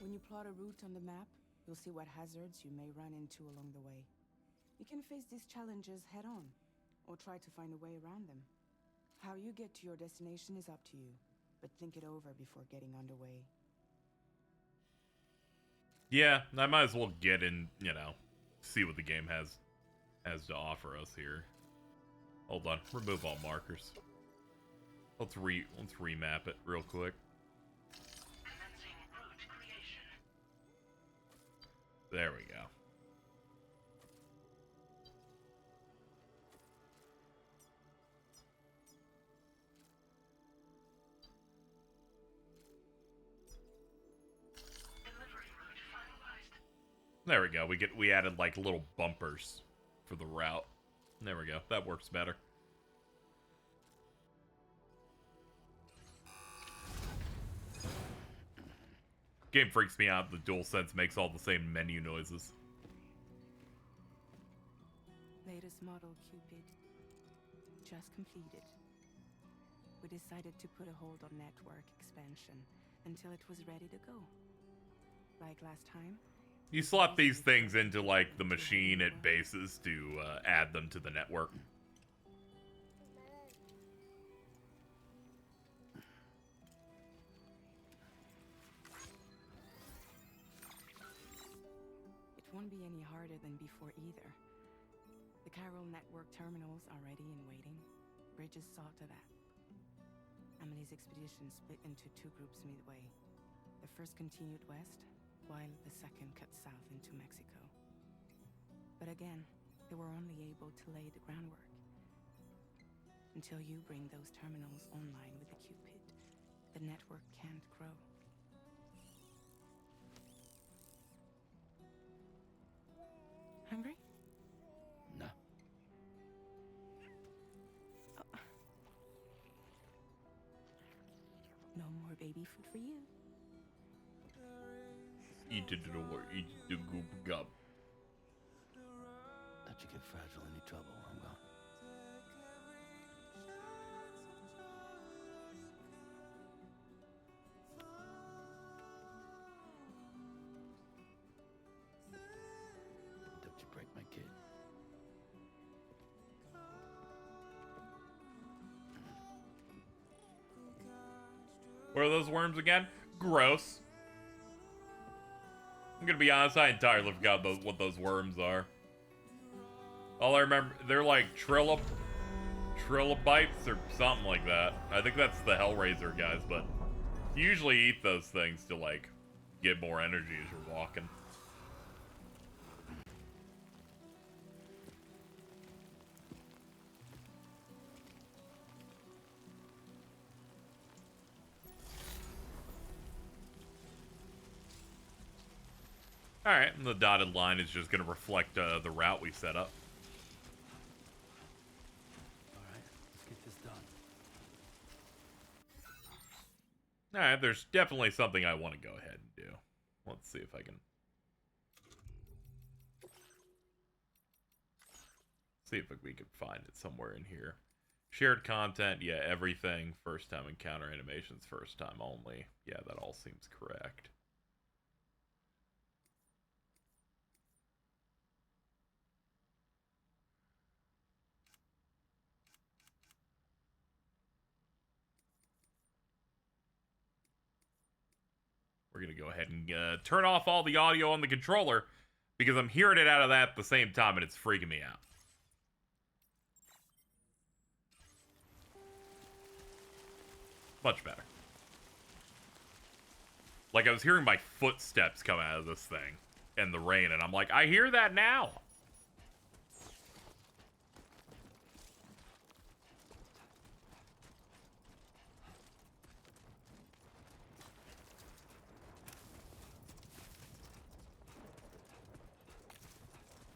When you plot a route on the map, you'll see what hazards you may run into along the way. You can face these challenges head-on, or try to find a way around them. How you get to your destination is up to you, but think it over before getting underway. Yeah, I might as well get in, see what the game has to offer us here. Hold on, remove all markers. Let's remap it real quick. There we go. There we go. We added like little bumpers for the route. There we go. That works better. Game freaks me out. The DualSense makes all the same menu noises. Latest model Cupid. just completed. We decided to put a hold on network expansion until it was ready to go. Like last time, You slot these things into, like, the machine at bases to add them to the network. it won't be any harder than before either. The Chiral network terminals are ready and waiting. Bridges saw to that. Amelie's expedition split into two groups midway. The first continued west, while the second cut south into Mexico. But again, they were only able to lay the groundwork. Until you bring those terminals online with the Cupid, the network can't grow. Hungry? No. No more baby food for you. Eat it or eat the goop gub. Let you get fragile any trouble, I'm gone. Don't you break my kid. What are those worms again? Gross. I'm gonna be honest, I entirely forgot what those worms are. All I remember, they're like trilobites or something like that. I think that's the Hellraiser guys, but you usually eat those things to, like, get more energy as you're walking. Alright, and the dotted line is just going to reflect the route we set up. Alright, let's get this done. Alright, there's definitely something I want to go ahead and do. Let's see if I can... see if we can find it somewhere in here. Shared content, yeah, everything. First time encounter animations, first time only. Yeah, that all seems correct. We're going to go ahead and turn off all the audio on the controller because I'm hearing it out of that at the same time and it's freaking me out. Much better. Like, I was hearing my footsteps come out of this thing and the rain, and I'm like, I hear that now.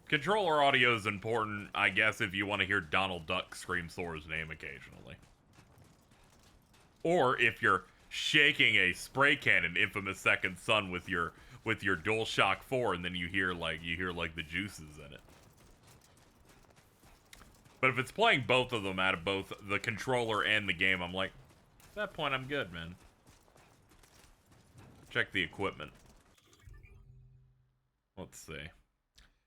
Controller audio is important, I guess, if you want to hear Donald Duck scream Thor's name occasionally. Or if you're shaking a spray can in Infamous Second Son with your DualShock 4 and then you hear like the juices in it. But if it's playing both of them out of both the controller and the game, I'm like, at that point I'm good, man. Check the equipment. Let's see.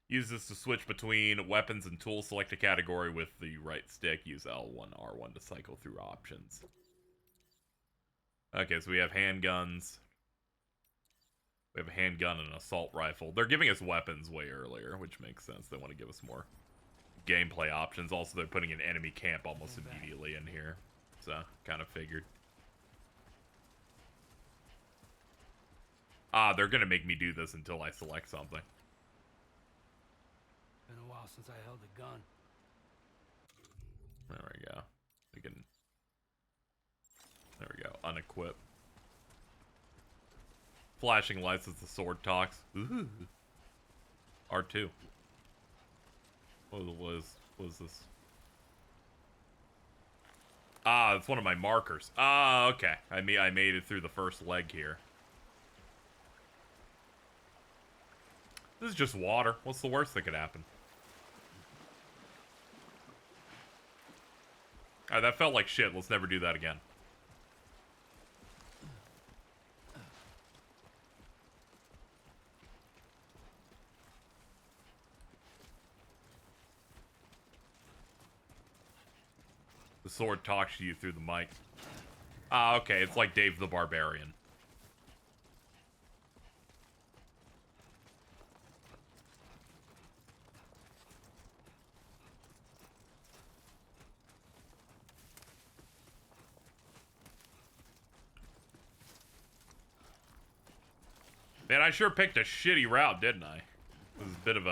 Use this to switch between weapons and tools. Select a category with the right stick. Use L1, R1 to cycle through options. Okay, so we have handguns. We have a handgun and an assault rifle. They're giving us weapons way earlier, which makes sense. They want to give us more gameplay options. Also, they're putting an enemy camp almost immediately in here. So, kind of figured. Ah, they're going to make me do this until I select something. Been a while since I held a gun. There we go. We can... there we go. Unequip. Flashing lights as the sword talks. Ooh. R2. What was this? Ah, it's one of my markers. Ah, okay. I made it through the first leg here. This is just water. What's the worst that could happen? Alright, that felt like shit. Let's never do that again. The sword talks to you through the mic. Ah, okay. It's like Dave the Barbarian. Man, I sure picked a shitty route, didn't I? This is a bit of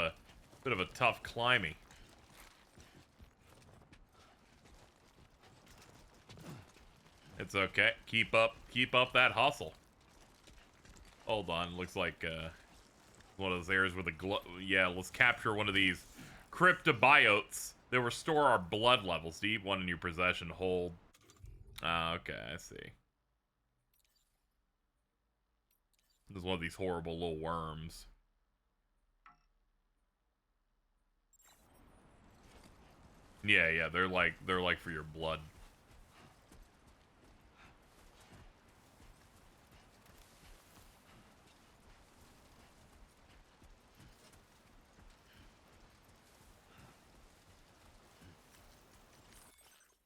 a tough climbing. It's okay. Keep up that hustle. Hold on, looks like one of those areas where the yeah, let's capture one of these cryptobiotes that restore our blood levels. Deep one in your possession. Hold. Okay, I see. This is one of these horrible little worms. Yeah, they're like for your blood.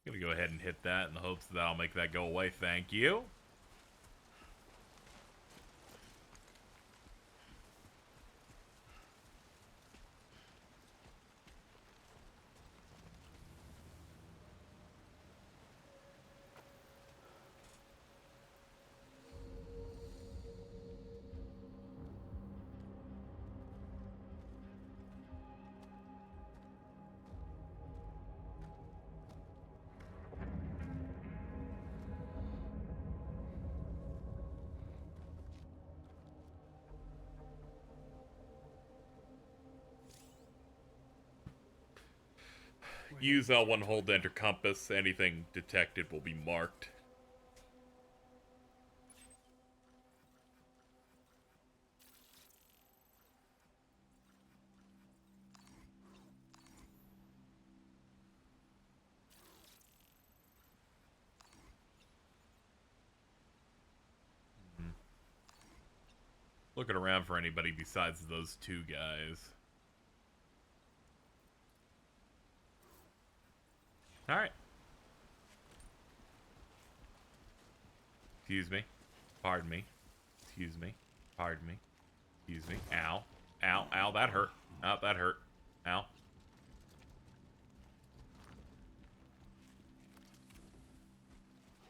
Gonna go ahead and hit that in the hopes that I'll make that go away. Thank you. Use L1 hold to enter compass. Anything detected will be marked. Looking around for anybody besides those two guys. Alright. Excuse me. Pardon me. Excuse me. Pardon me. Excuse me. Ow. Ow. Ow. That hurt. Ow. That hurt. Ow.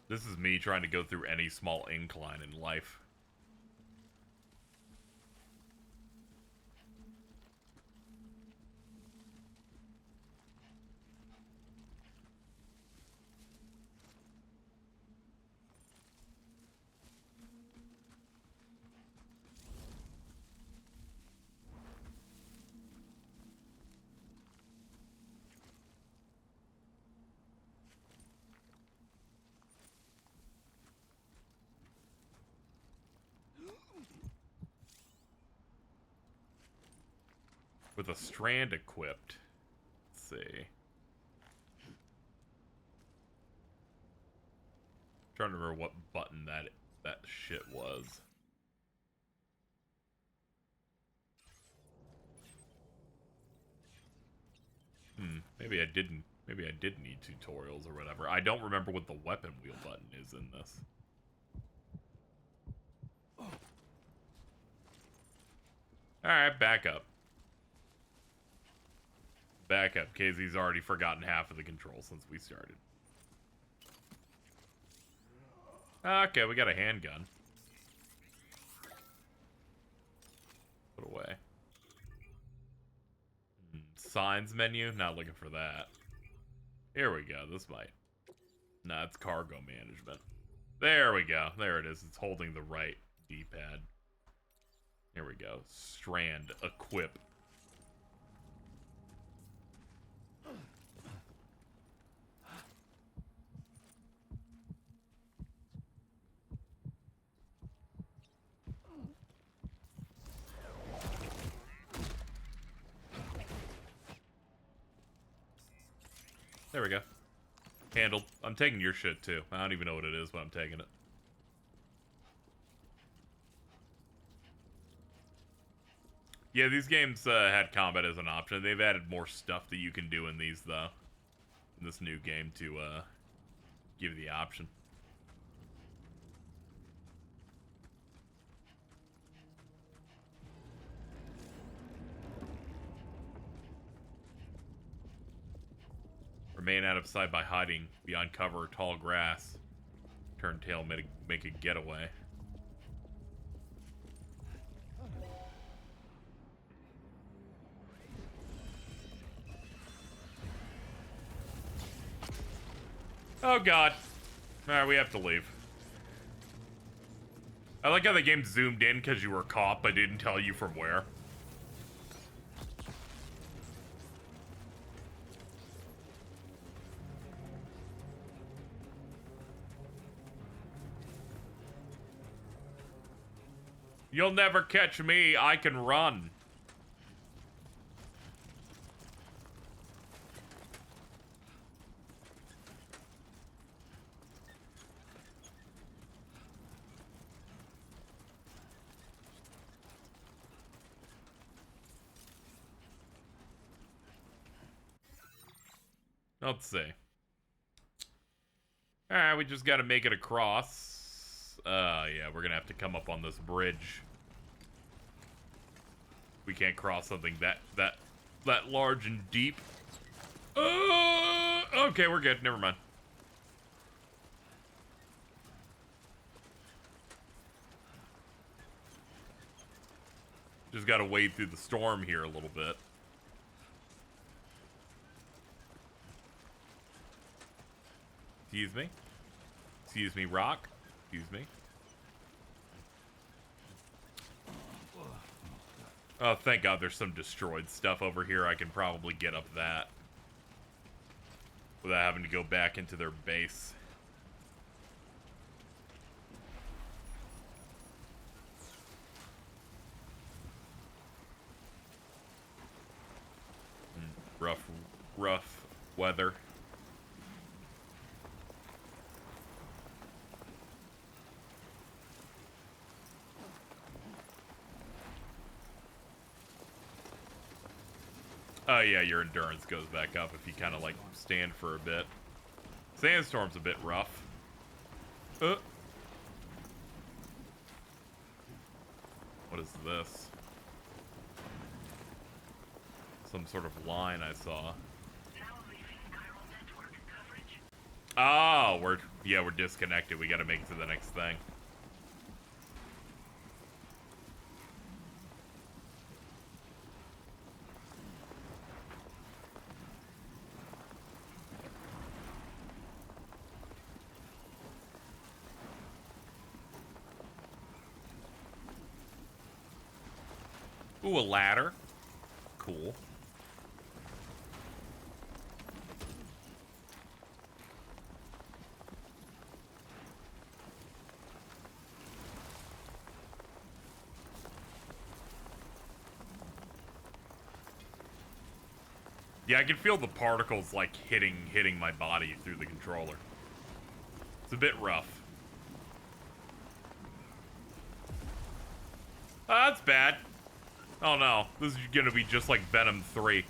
This is me trying to go through any small incline in life. With a strand equipped. Let's see. Trying to remember what button that shit was. Maybe I didn't. Maybe I did need tutorials or whatever. I don't remember what the weapon wheel button is in this. Alright, back up. Back up. KZ's already forgotten half of the controls since we started. Okay, we got a handgun. Put away. Signs menu? Not looking for that. Here we go. This might. Nah, it's cargo management. There we go. There it is. It's holding the right D-pad. Here we go. Strand equip. There we go. Handled. I'm taking your shit, too. I don't even know what it is, but I'm taking it. Yeah, these games had combat as an option. They've added more stuff that you can do in these, though. In this new game to give you the option. Remain out of sight by hiding behind cover or tall grass. Turn tail, make a getaway. Oh god. Alright, we have to leave. I like how the game zoomed in because you were caught but didn't tell you from where. You'll never catch me, I can run. Let's see. Alright, we just gotta make it across. Yeah, we're gonna have to come up on this bridge. We can't cross something that large and deep. Okay, we're good. Never mind. Just gotta wade through the storm here a little bit. Excuse me? Excuse me, rock? Excuse me? Oh, thank God there's some destroyed stuff over here. I can probably get up that without having to go back into their base. Rough weather. Oh yeah, your endurance goes back up if you kind of like stand for a bit. Sandstorm's a bit rough. What is this? Some sort of line I saw. Oh, we're disconnected. We gotta make it to the next thing. Ooh, a ladder. Cool. Yeah, I can feel the particles like hitting my body through the controller. It's a bit rough. Oh, that's bad. Oh no, this is gonna be just like Venom 3.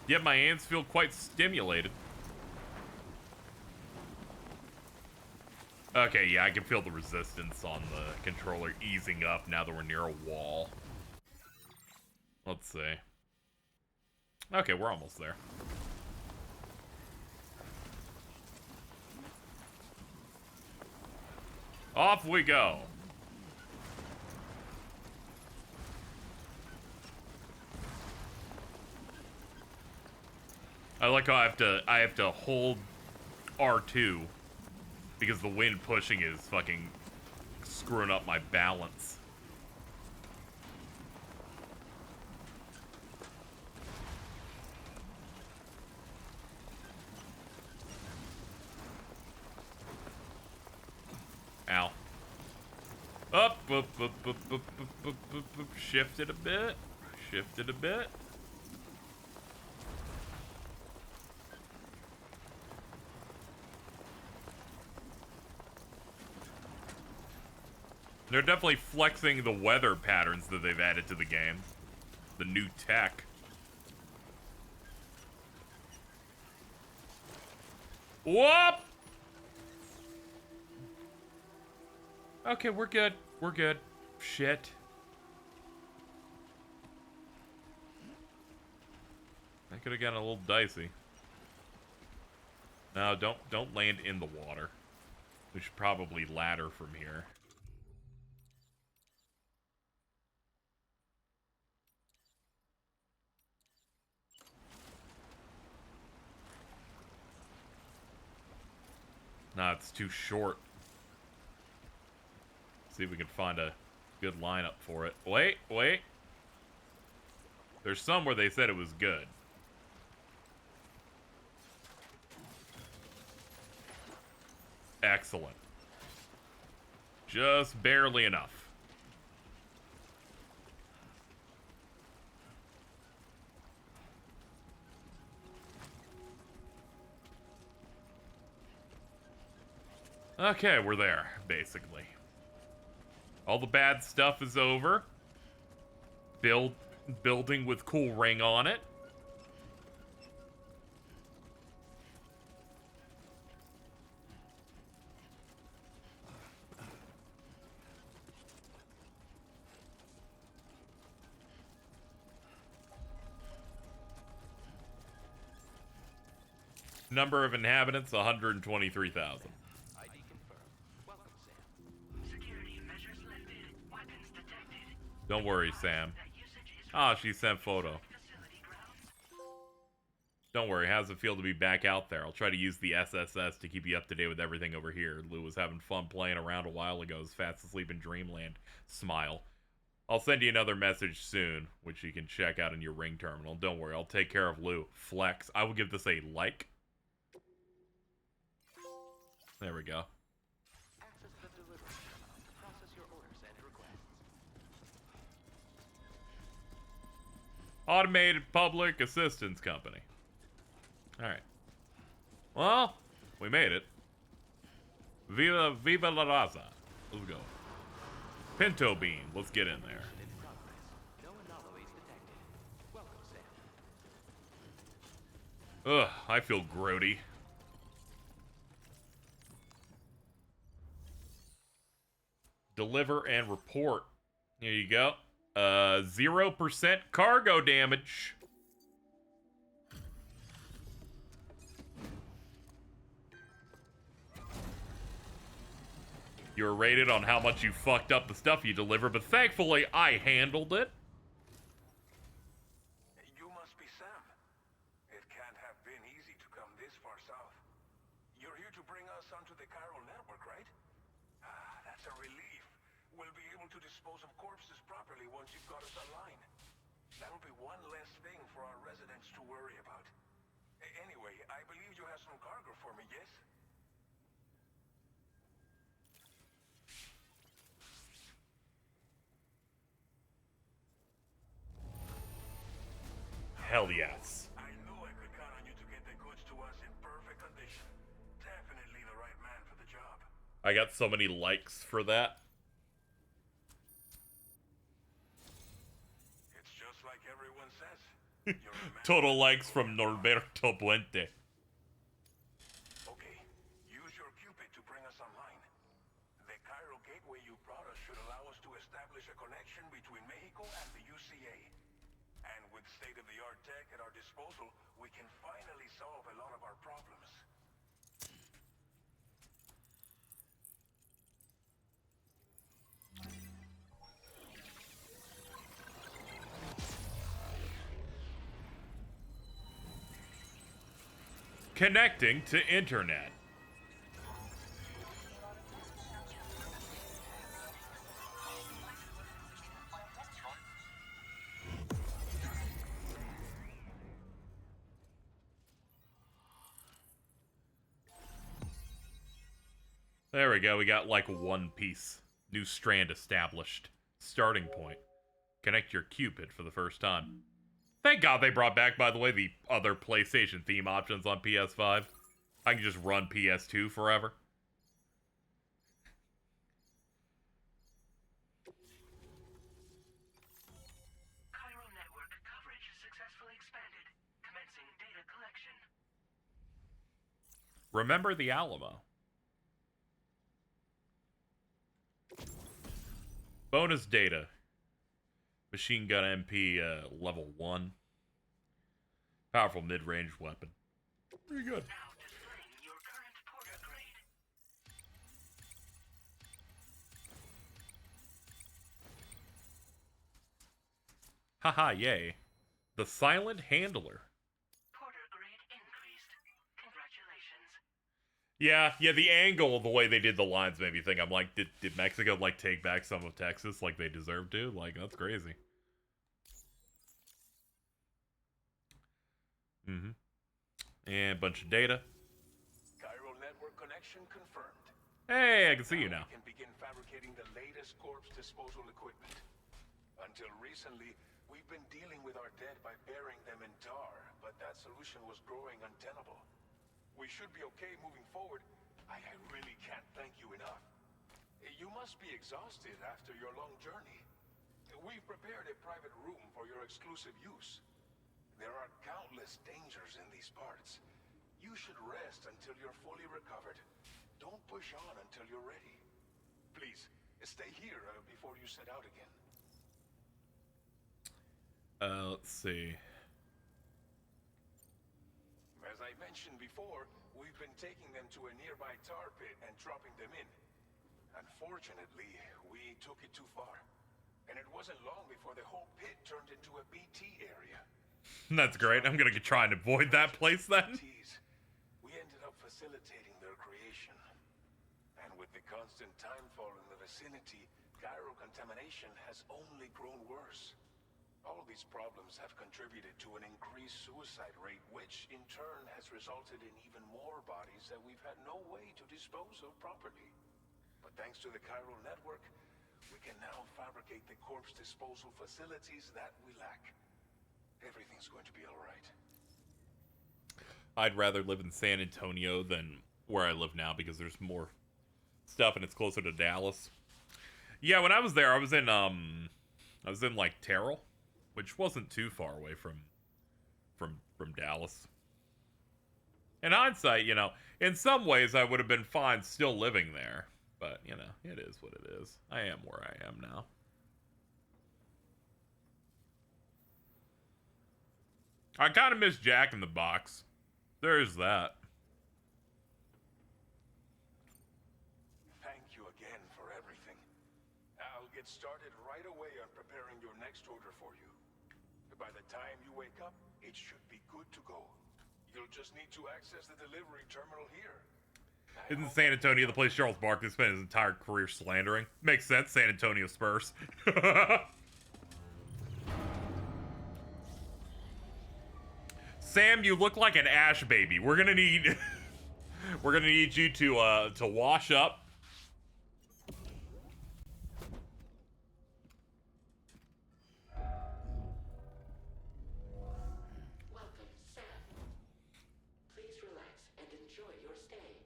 Yet my hands feel quite stimulated. Okay, yeah, I can feel the resistance on the controller easing up now that we're near a wall. Let's see. Okay, we're almost there. Off we go. I like how I have to hold R2 because the wind pushing is fucking screwing up my balance. Ow. Up, up, up, up, up, up, up, up, up. Shifted a bit. Shifted a bit. They're definitely flexing the weather patterns that they've added to the game. The new tech. Whoop! Okay, we're good. We're good. Shit. That could have gotten a little dicey. No, don't land in the water. We should probably ladder from here. Nah, it's too short. See if we can find a good lineup for it. Wait, wait. There's some where they said it was good. Excellent. Just barely enough. Okay, we're there, basically. All the bad stuff is over. Building with cool ring on it. Number of inhabitants, 123,000. Don't worry, Sam. Ah, she sent photo. Don't worry, how's it feel to be back out there? I'll try to use the SSS to keep you up to date with everything over here. Lou was having fun playing around a while ago, is fast asleep in dreamland. Smile. I'll send you another message soon, which you can check out in your ring terminal. Don't worry, I'll take care of Lou. Flex. I will give this a like. There we go. Access the delivery terminal to process your orders and requests. Automated Public Assistance Company. Alright. Well, we made it. Viva la raza. Let's go. Pinto bean. Let's get in there. In progress. No anomalies detected. Welcome, Sam. Ugh, I feel grody. Deliver and report. Here you go. 0% cargo damage. You were rated on how much you fucked up the stuff you deliver, but thankfully I handled it. You must be Sam. It can't have been easy to come this far south. You're here to bring us onto the chiral network, right? Ah, that's a relief. We'll be able to dispose of corpses properly once you've got us online. That'll be one less thing for our residents to worry about. Anyway, I believe you have some cargo for me, yes? Hell yes. I knew I could count on you to get the goods to us in perfect condition. Definitely the right man for the job. I got so many likes for that. It's just like everyone says. You're a man. Total likes from Norberto Puente. Okay, use your Cupid to bring us online. The Cairo gateway you brought us should allow us to establish a connection between Mexico and the UCA. And with state-of-the-art tech at our disposal, we can finally solve a lot of our problems. Connecting to internet. There we go. We got like one piece. New strand established. Starting point. Connect your Cupid for the first time. Thank God they brought back, by the way, the other PlayStation theme options on PS5. I can just run PS2 forever. Chiral network coverage successfully expanded. Commencing data collection. Remember the Alamo. Bonus data. Machine gun MP level 1. Powerful mid-range weapon. Pretty good. Now displaying your current porter grade. Haha, yay. The Silent Handler. Porter grade increased. Congratulations. Yeah, the angle, the way they did the lines made me think, I'm like, did Mexico, like, take back some of Texas like they deserve to? Like, that's crazy. Mm-hmm. And a bunch of data. Chiral network connection confirmed. Hey, I can see you now. We can begin fabricating the latest corpse disposal equipment. Until recently, we've been dealing with our dead by burying them in tar, but that solution was growing untenable. We should be okay moving forward. I really can't thank you enough. You must be exhausted after your long journey. We've prepared a private room for your exclusive use. There are countless dangers in these parts. You should rest until you're fully recovered. Don't push on until you're ready. Please, stay here before you set out again. Let's see. As I mentioned before, we've been taking them to a nearby tar pit and dropping them in. Unfortunately, we took it too far. And it wasn't long before the whole pit turned into a BT area. That's great. I'm gonna try and avoid that place then. We ended up facilitating their creation. And with the constant timefall in the vicinity, chiral contamination has only grown worse. All these problems have contributed to an increased suicide rate, which in turn has resulted in even more bodies that we've had no way to dispose of properly. But thanks to the chiral network, we can now fabricate the corpse disposal facilities that we lack. Everything's going to be all right. I'd rather live in San Antonio than where I live now because there's more stuff and it's closer to Dallas. Yeah, when I was there, I was in like Terrell, which wasn't too far away from Dallas. In hindsight, you know, in some ways I would have been fine still living there, but you know, it is what it is. I am where I am now. I kind of miss Jack in the Box. There's that. Thank you again for everything. I'll get started right away on preparing your next order for you. By the time you wake up, it should be good to go. You'll just need to access the delivery terminal here. Isn't San Antonio the place Charles Barkley spent his entire career slandering? Makes sense, San Antonio Spurs. Sam, you look like an ash baby. We're gonna need you to wash up. Welcome, Sam. Please relax and enjoy your stay.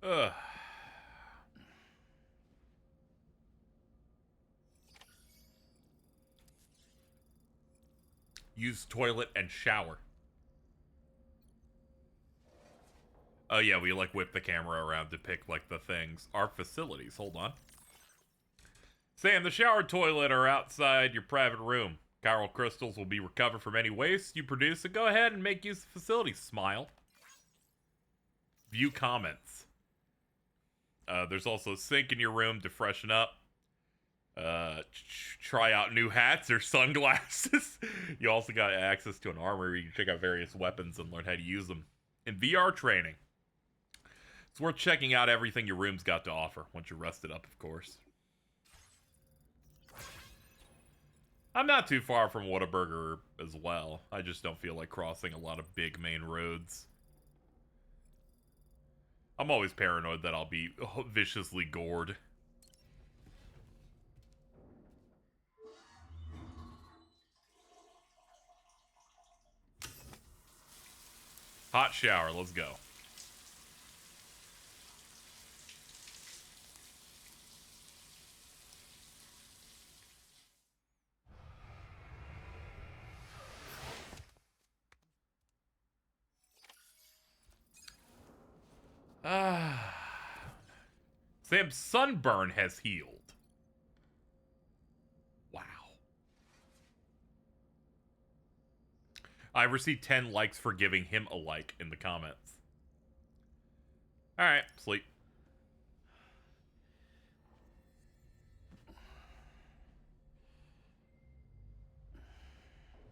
Ugh. Use toilet and shower. Oh yeah, we like whip the camera around to pick like the things. Our facilities, hold on. Sam, the shower toilet are outside your private room. Chiral crystals will be recovered from any waste you produce, so go ahead and make use of the facility. Smile. View comments. There's also a sink in your room to freshen up. Try out new hats or sunglasses. You also got access to an armory where you can check out various weapons and learn how to use them. In VR training. It's worth checking out everything your room's got to offer, once you're rested up, of course. I'm not too far from Whataburger as well. I just don't feel like crossing a lot of big main roads. I'm always paranoid that I'll be viciously gored. Hot shower, let's go. Sam's sunburn has healed. Wow. I received 10 likes for giving him a like in the comments. Alright, sleep.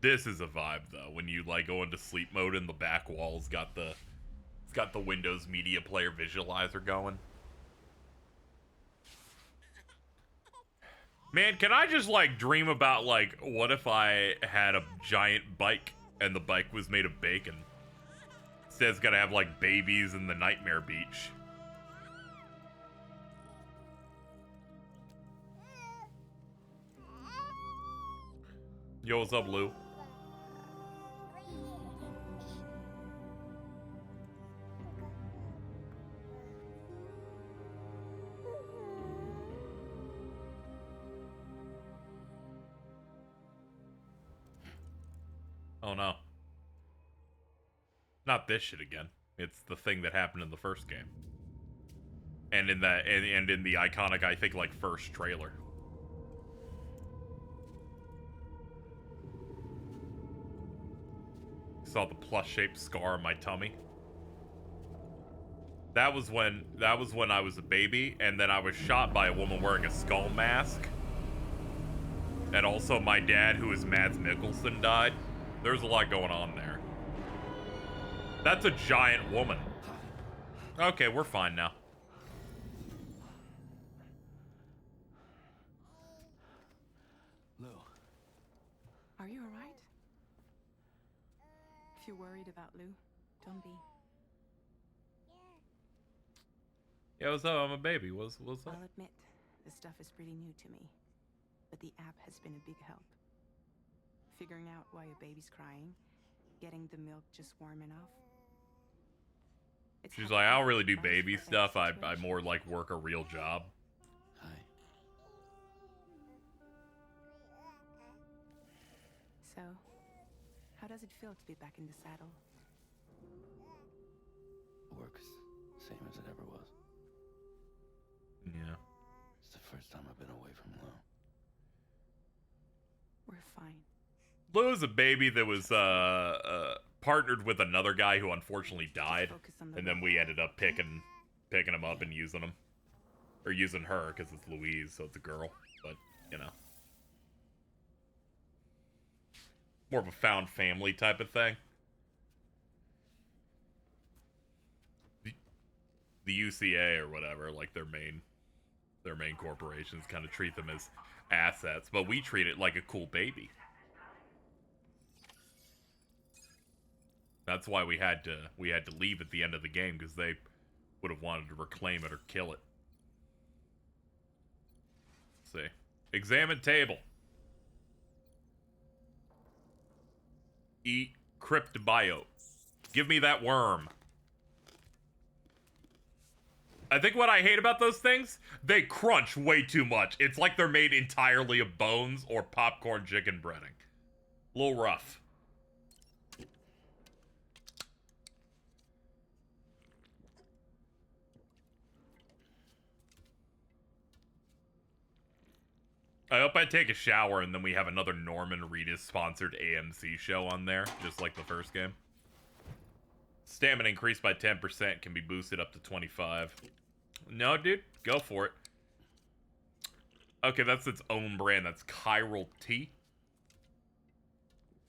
This is a vibe though, when you like go into sleep mode and the back wall's got the Windows Media Player visualizer going. Man, can I just like dream about like what if I had a giant bike and the bike was made of bacon? Instead it's gotta have like babies in the Nightmare Beach. Yo, what's up, Lou? Oh no. Not this shit again. It's the thing that happened in the first game. And in that and in the iconic, I think, like, first trailer. Saw the plus-shaped scar on my tummy. That was when I was a baby, and then I was shot by a woman wearing a skull mask. And also my dad, who is Mads Mikkelsen, died. There's a lot going on there. That's a giant woman. Okay, we're fine now. Lou. Are you alright? If you're worried about Lou, don't be. Yeah, what's up? I'm a baby. What's up? I'll admit, the stuff is pretty new to me. But the app has been a big help. Figuring out why a baby's crying, getting the milk just warm enough. She's like, I don't really do baby stuff. I more like work a real job. Hi. So, how does it feel to be back in the saddle? Work's same as it ever was. Yeah. It's the first time I've been away from Lou. We're fine. Lou's a baby that was partnered with another guy who unfortunately died, and then we ended up picking him up and using him, or using her because it's Louise, so it's a girl. But you know, more of a found family type of thing. The UCA or whatever, like their main corporations, kind of treat them as assets, but we treat it like a cool baby. That's why we had to leave at the end of the game, because they would have wanted to reclaim it or kill it. Let's see. Examine table. Eat cryptobiote. Give me that worm. I think what I hate about those things, they crunch way too much. It's like they're made entirely of bones or popcorn chicken breading. A little rough. I hope I take a shower and then we have another Norman Reedus sponsored AMC show on there, just like the first game. Stamina increased by 10%, can be boosted up to 25. No, dude, go for it. Okay, that's its own brand. That's Chiral Tea.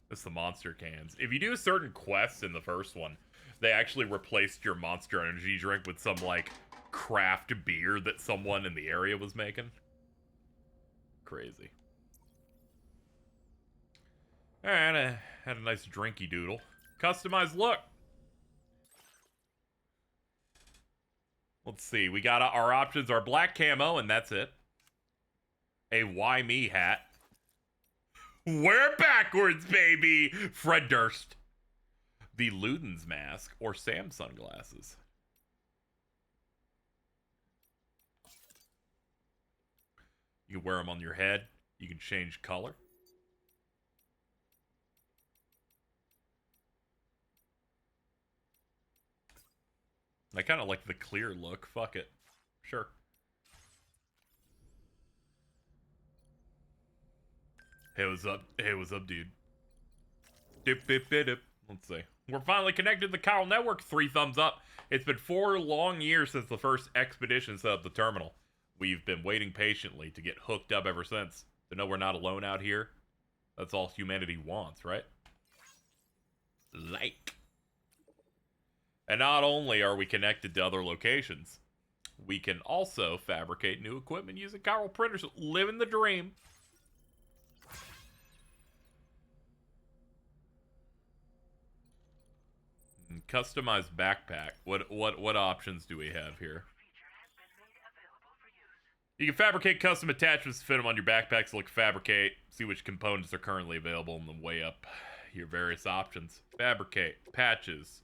That's the monster cans. If you do certain quests in the first one, they actually replaced your Monster Energy drink with some, like, craft beer that someone in the area was making. Crazy. Alright, I had a nice drinky doodle. Customized look. Let's see. We got our options are black camo, and that's it. A Why Me hat. Wear backwards, baby! Fred Durst. The Luden's mask, or Sam sunglasses. You can wear them on your head. You can change color. I kind of like the clear look. Fuck it. Sure. Hey, what's up? Hey, what's up, dude? Dip, dip, dip, dip. Let's see. We're finally connected to the Chiral Network. 3 thumbs up. It's been 4 long years since the first expedition set up the terminal. We've been waiting patiently to get hooked up ever since. To know we're not alone out here. That's all humanity wants, right? Like. And not only are we connected to other locations, we can also fabricate new equipment using chiral printers. Living the dream. Customized backpack. What options do we have here? You can fabricate custom attachments to fit them on your backpack. So look, fabricate, see which components are currently available, and then weigh up your various options. Fabricate, patches.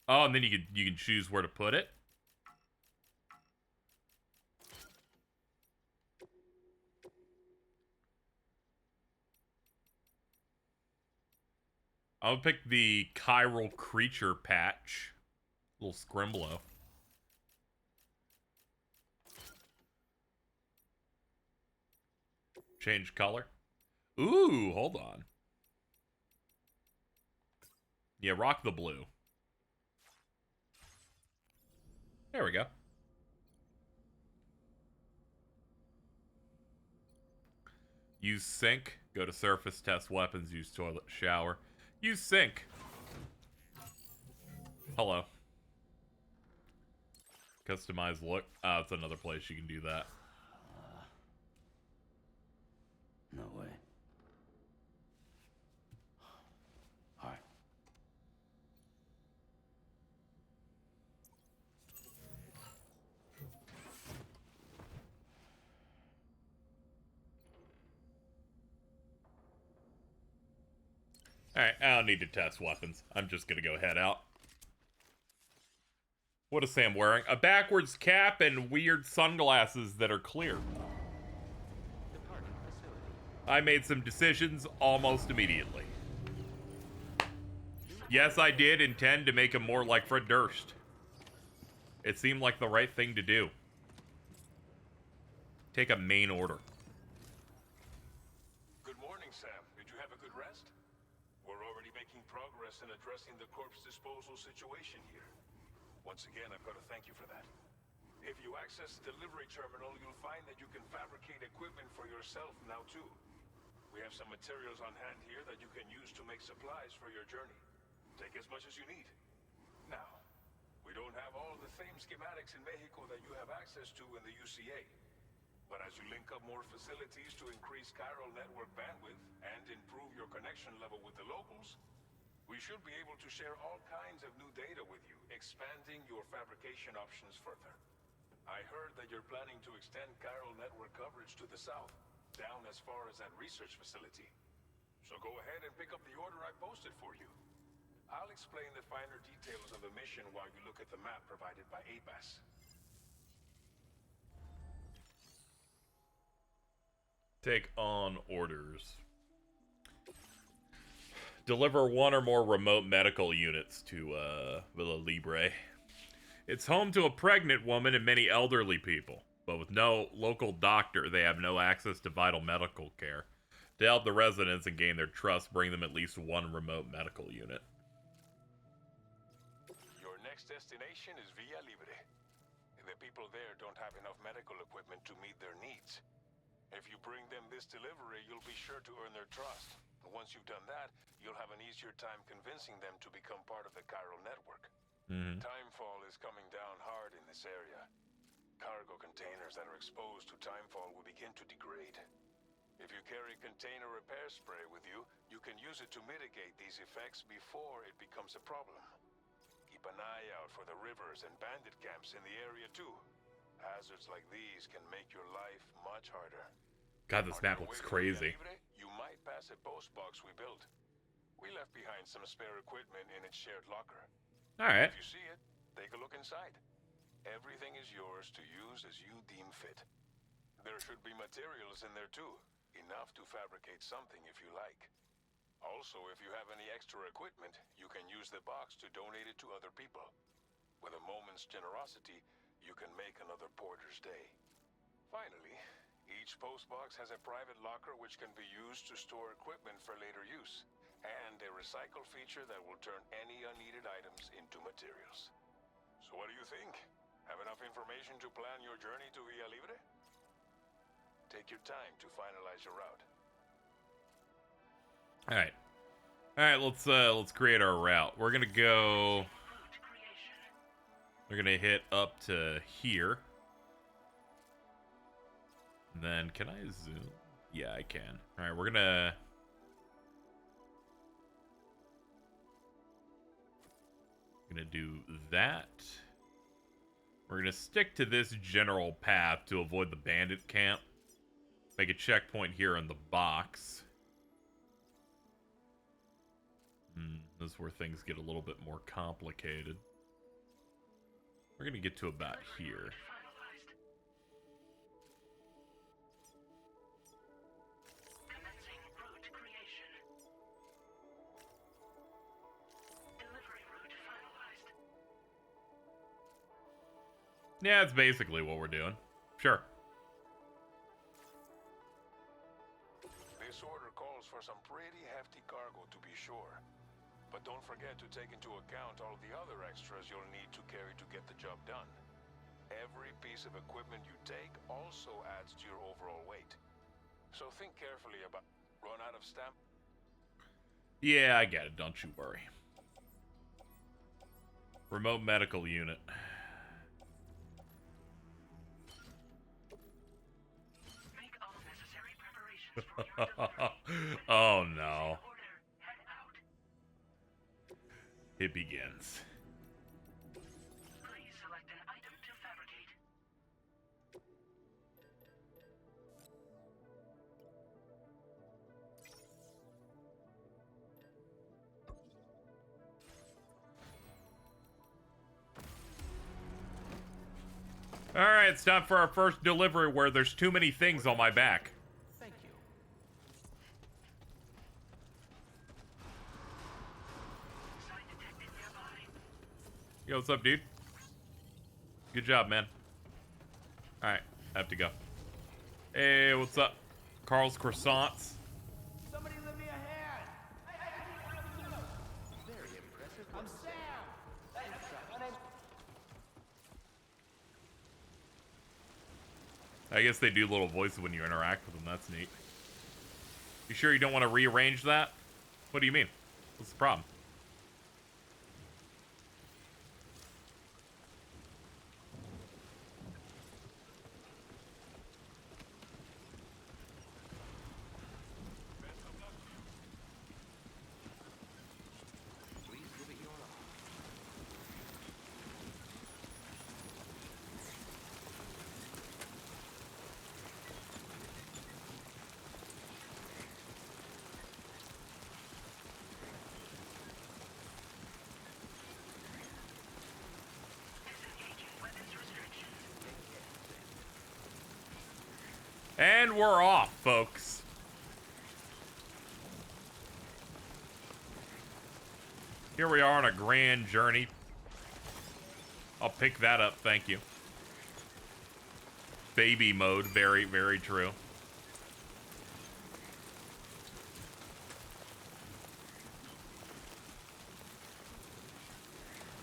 Oh, and then you can choose where to put it. I'll pick the chiral creature patch. Little scrimblow. Change color. Ooh, hold on. Yeah, rock the blue. There we go. Use sink. Go to surface, test weapons, use toilet, shower. Use sink. Hello. Customize look. Oh, it's another place you can do that. No way. All right. Alright, I don't need to test weapons. I'm just gonna go head out. What is Sam wearing? A backwards cap and weird sunglasses that are clear. I made some decisions almost immediately. Yes, I did intend to make him more like Fred Durst. It seemed like the right thing to do. Take a main order. Good morning, Sam. Did you have a good rest? We're already making progress in addressing the corpse disposal situation here. Once again, I've got to thank you for that. If you access the delivery terminal, you'll find that you can fabricate equipment for yourself now too. We have some materials on hand here that you can use to make supplies for your journey. Take as much as you need. Now, we don't have all the same schematics in Mexico that you have access to in the UCA. But as you link up more facilities to increase chiral network bandwidth and improve your connection level with the locals, we should be able to share all kinds of new data with you, expanding your fabrication options further. I heard that you're planning to extend chiral network coverage to the south, down as far as that research facility. So go ahead and pick up the order I posted for you. I'll explain the finer details of the mission while you look at the map provided by ABAS. Take on orders. Deliver 1 or more remote medical units to Villa Libre. It's home to a pregnant woman and many elderly people, but with no local doctor, they have no access to vital medical care. To help the residents and gain their trust, bring them at least 1 remote medical unit. Your next destination is Villa Libre. The people there don't have enough medical equipment to meet their needs. If you bring them this delivery, you'll be sure to earn their trust. Once you've done that, you'll have an easier time convincing them to become part of the chiral network. Timefall is coming down hard in this area. Cargo containers that are exposed to timefall will begin to degrade. If you carry container repair spray with you, you can use it to mitigate these effects before it becomes a problem. Keep an eye out for the rivers and bandit camps in the area too. Hazards like these can make your life much harder. God, this map looks crazy. You might pass a post box we built. We left behind some spare equipment in its shared locker. Alright. If you see it, take a look inside. Everything is yours to use as you deem fit. There should be materials in there too. Enough to fabricate something if you like. Also, if you have any extra equipment, you can use the box to donate it to other people. With a moment's generosity, you can make another porter's day. Finally, each postbox has a private locker which can be used to store equipment for later use, and a recycle feature that will turn any unneeded items into materials. So what do you think? Have enough information to plan your journey to Villa Libre? Take your time to finalize your route. Alright, let's create our route. We're gonna go. We're gonna hit up to here. And then can I zoom? Yeah, I can. Alright, we're gonna do that. We're gonna stick to this general path to avoid the bandit camp. Make a checkpoint here in the box. This is where things get a little bit more complicated. We're gonna get to about here. Commencing route creation. Delivery route finalized. Yeah, that's basically what we're doing. Sure. This order calls for some pretty hefty cargo to be sure. But don't forget to take into account all the other extras you'll need to carry to get the job done. Every piece of equipment you take also adds to your overall weight. So think carefully about run out of stamp. Yeah, I get it. Don't you worry. Remote medical unit. Make all necessary preparations for your delivery. Oh no. Order, head out. It begins. Please select an item to fabricate. Alright, it's time for our first delivery where there's too many things on my back. Thank you. Sign detected nearby. Yo, what's up, dude? Good job, man. Alright, I have to go. Hey, what's up? Carl's Croissants. Somebody lend me a hand. Very impressive. I'm Sam. My name's I guess they do little voices when you interact with them. That's neat. You sure you don't want to rearrange that? What do you mean? What's the problem? Please give it your all. Disengaging weapons restrictions. And we're off, folks. Here we are on a grand journey. I'll pick that up, thank you. Baby mode, very, very true.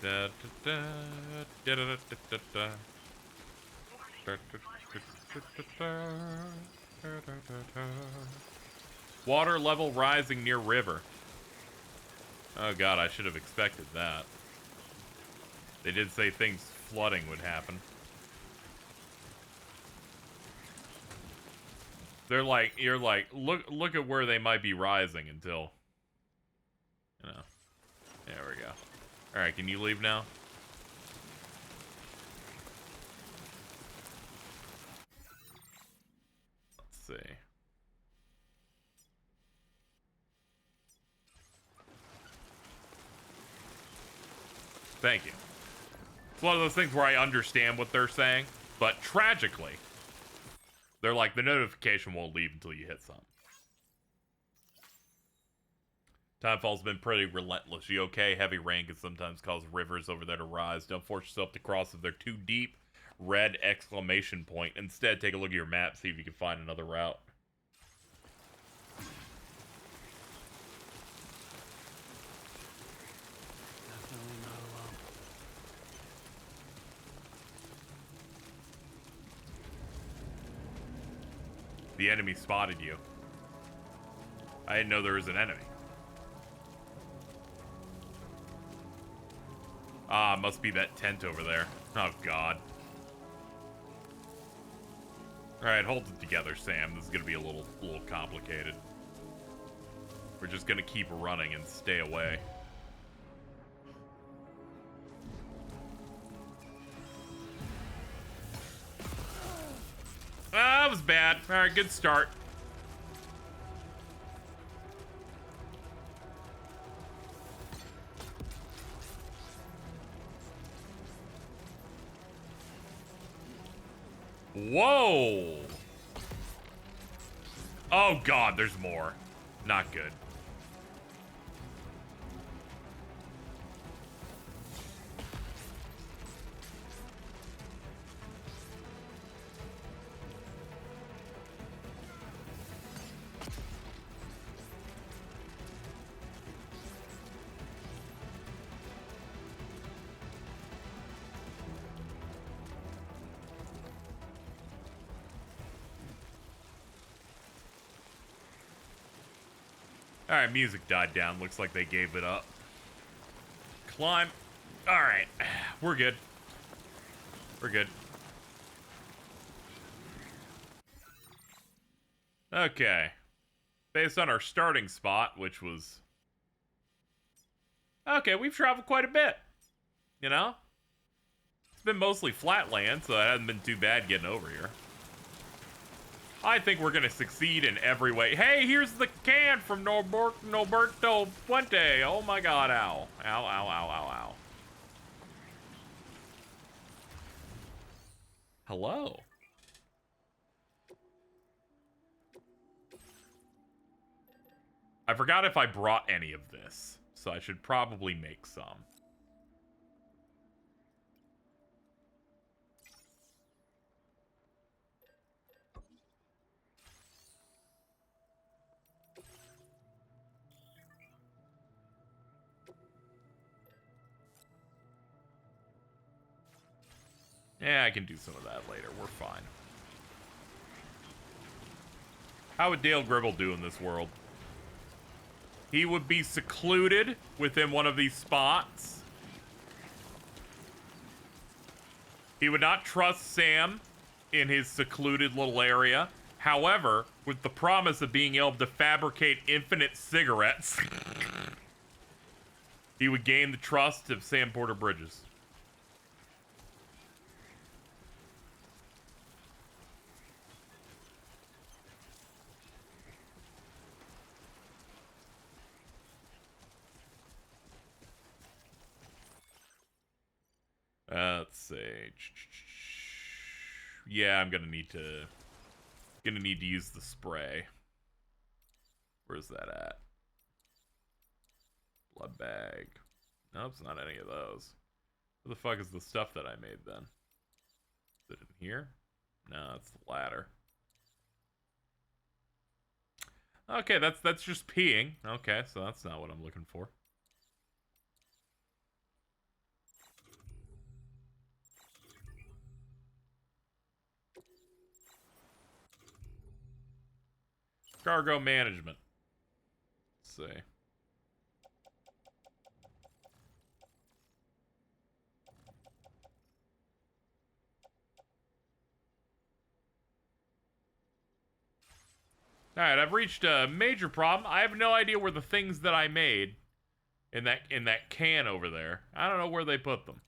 Da, da, da, da, da, da, da, da. Water level rising near river. Oh god, I should have expected that. They did say things flooding would happen. They're like, you're like, look at where they might be rising until, you know. There we go. All right, can you leave now? Let's see. Thank you. It's one of those things where I understand what they're saying, but tragically, they're like, the notification won't leave until you hit something. Timefall's been pretty relentless. You okay? Heavy rain can sometimes cause rivers over there to rise. Don't force yourself to cross if they're too deep. Red exclamation point. Instead, take a look at your map, see if you can find another route. Definitely not alone. The enemy spotted you. I didn't know there was an enemy. Ah, must be that tent over there. Oh, God. Alright, hold it together, Sam. This is gonna be a little complicated. We're just gonna keep running and stay away. Ah, that was bad. Alright, good start. Whoa! Oh God, there's more. Not good. Alright, music died down. Looks like they gave it up. Climb. Alright. We're good. We're good. Okay. Based on our starting spot, which was... Okay, we've traveled quite a bit. You know? It's been mostly flat land, so it hasn't been too bad getting over here. I think we're gonna succeed in every way. Hey, here's the can from Norberto Puente. Oh my God, ow. Ow, ow, ow, ow, ow. Hello. I forgot if I brought any of this, so I should probably make some. Yeah, I can do some of that later. We're fine. How would Dale Gribble do in this world? He would be secluded within one of these spots. He would not trust Sam in his secluded little area. However, with the promise of being able to fabricate infinite cigarettes, he would gain the trust of Sam Porter Bridges. Let's see. Yeah, I'm gonna need to use the spray. Where's that at? Blood bag. Nope, it's not any of those. What the fuck is the stuff that I made then? Is it in here? No, it's the ladder. Okay, that's just peeing. Okay, so that's not what I'm looking for. Cargo management. Let's see. Alright, I've reached a major problem. I have no idea where the things that I made in that can over there. I don't know where they put them.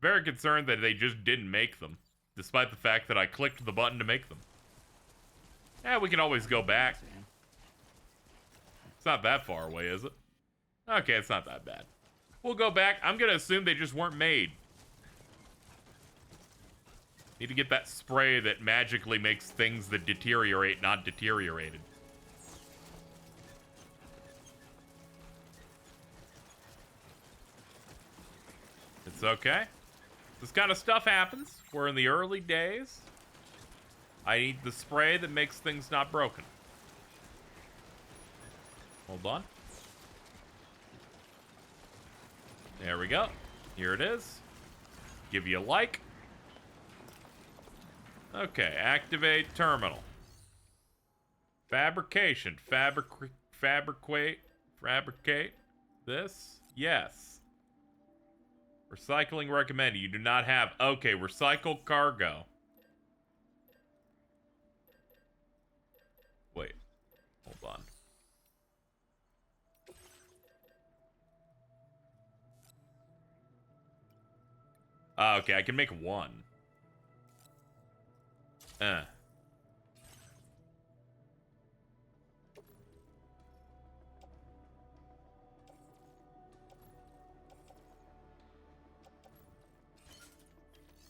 Very concerned that they just didn't make them, despite the fact that I clicked the button to make them. Yeah, we can always go back. It's not that far away, is it? Okay, it's not that bad. We'll go back. I'm gonna assume they just weren't made. Need to get that spray that magically makes things that deteriorate not deteriorated. It's okay. This kind of stuff happens. We're in the early days. I need the spray that makes things not broken. Hold on. There we go. Here it is. Give you a like. Okay, activate terminal. Fabrication. Fabricate this? Yes. Recycling recommended. You do not have... Okay, recycle cargo. Wait. Hold on. Okay, I can make one.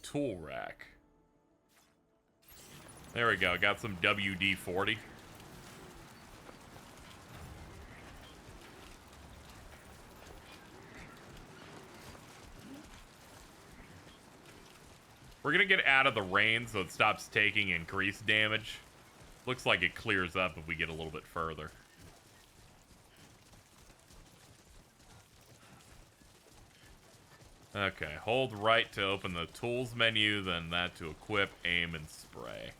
Tool rack. There we go. Got some WD-40. We're gonna get out of the rain so it stops taking increased damage. Looks like it clears up if we get a little bit further. Okay, hold right to open the tools menu, then that to equip, aim, and spray.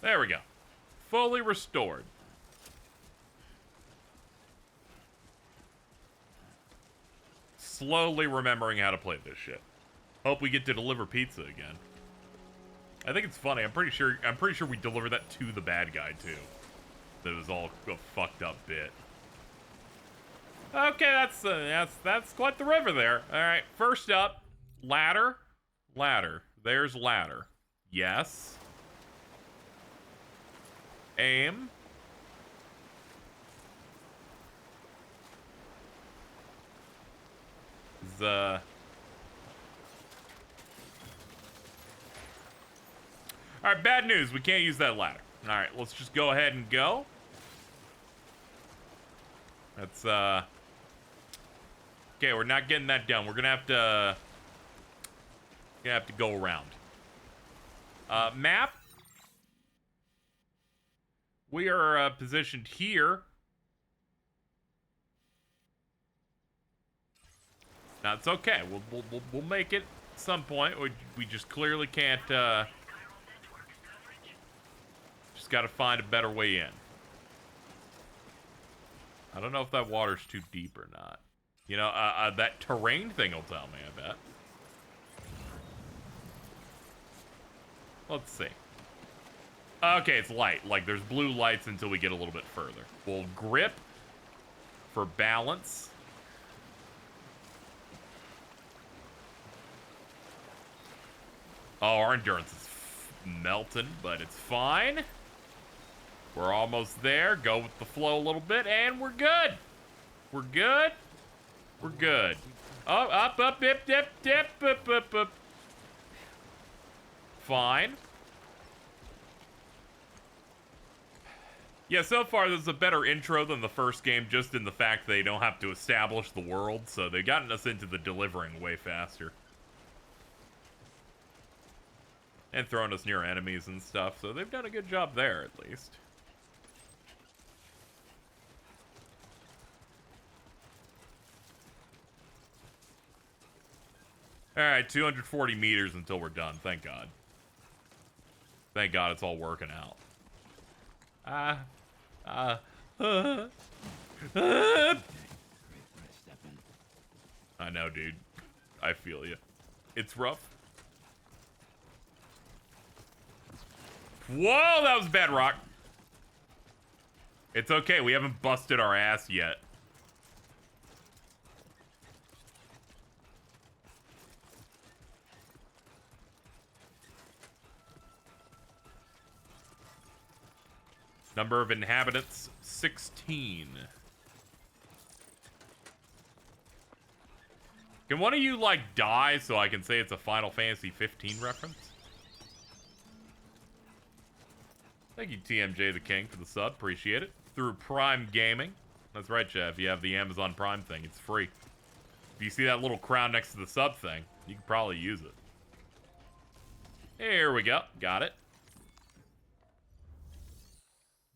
There we go. Fully restored. Slowly remembering how to play this shit. Hope we get to deliver pizza again. I think it's funny. I'm pretty sure we delivered that to the bad guy too. That was all a fucked up bit. Okay, that's quite the river there. All right, first up, ladder. There's ladder. Yes. Aim. Alright, bad news. We can't use that ladder. Alright, let's just go ahead and go. That's, okay, we're not getting that done. We're gonna have to go around. Map. We are positioned here. Now it's okay. We'll make it at some point. We just clearly can't. Just got to find a better way in. I don't know if that water's too deep or not. You know, that terrain thing will tell me. I bet. Let's see. Okay, it's light. Like, there's blue lights until we get a little bit further. We'll grip for balance. Oh, our endurance is melting, but it's fine. We're almost there. Go with the flow a little bit, and we're good. We're good. We're good. Oh, up, dip, up. Fine. Yeah, so far this is a better intro than the first game, just in the fact they don't have to establish the world, so they've gotten us into the delivering way faster. And throwing us near enemies and stuff, so they've done a good job there, at least. Alright, 240 meters until we're done, thank God. Thank God it's all working out. I know, dude. I feel you. It's rough. Whoa, that was bedrock. It's okay. We haven't busted our ass yet. Number of inhabitants, 16. Can one of you, like, die so I can say it's a Final Fantasy 15 reference? Thank you, TMJ the King, for the sub. Appreciate it. Through Prime Gaming. That's right, Chef. You have the Amazon Prime thing. It's free. If you see that little crown next to the sub thing, you can probably use it. Here we go. Got it.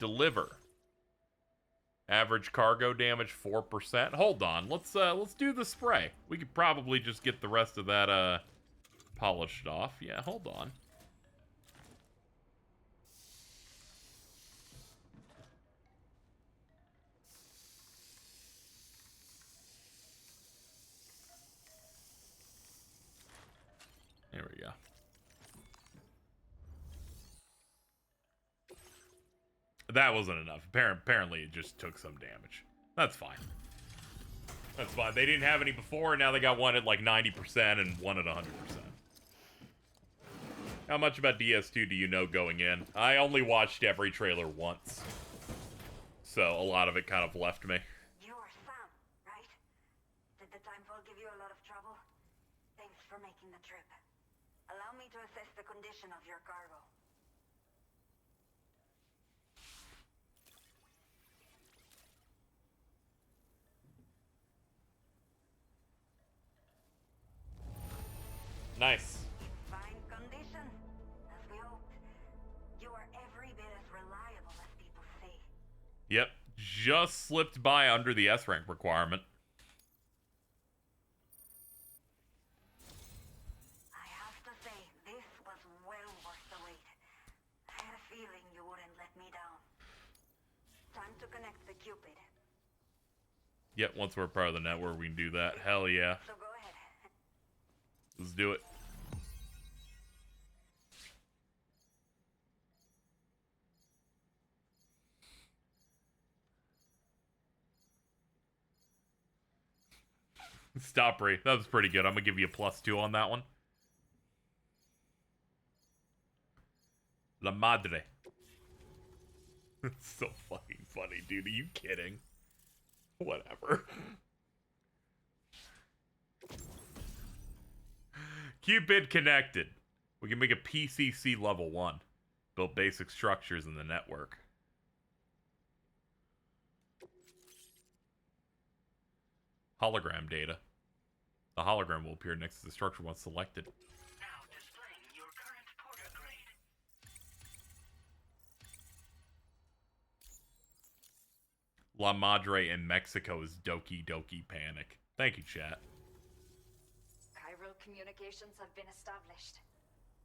Deliver. Average cargo damage 4%. Hold on. Let's do the spray. We could probably just get the rest of that polished off. Yeah, hold on. There we go. That wasn't enough. Apparently, it just took some damage. That's fine. That's fine. They didn't have any before, and now they got one at like 90% and one at 100%. How much about DS2 do you know going in? I only watched every trailer once. So a lot of it kind of left me. You are Sam, right? Did the timefall give you a lot of trouble? Thanks for making the trip. Allow me to assess the condition of your cargo. Nice. Fine condition, as we hoped. You are every bit as reliable as people say. Yep. Just slipped by under the S rank requirement. I have to say, this was well worth the wait. I had a feeling you wouldn't let me down. Time to connect the Cupid. Yep, once we're part of the network, we can do that. Hell yeah. So go ahead. Let's do it. Stop, Ray. That was pretty good. I'm gonna give you a +2 on that one. La Madre. It's so fucking funny, dude. Are you kidding? Whatever. Cupid connected. We can make a PCC level 1. Build basic structures in the network. Hologram data. The hologram will appear next to the structure once selected. Now displaying your current porter grade. La Madre in Mexico is Doki Doki Panic. Thank you, chat. Chiral communications have been established.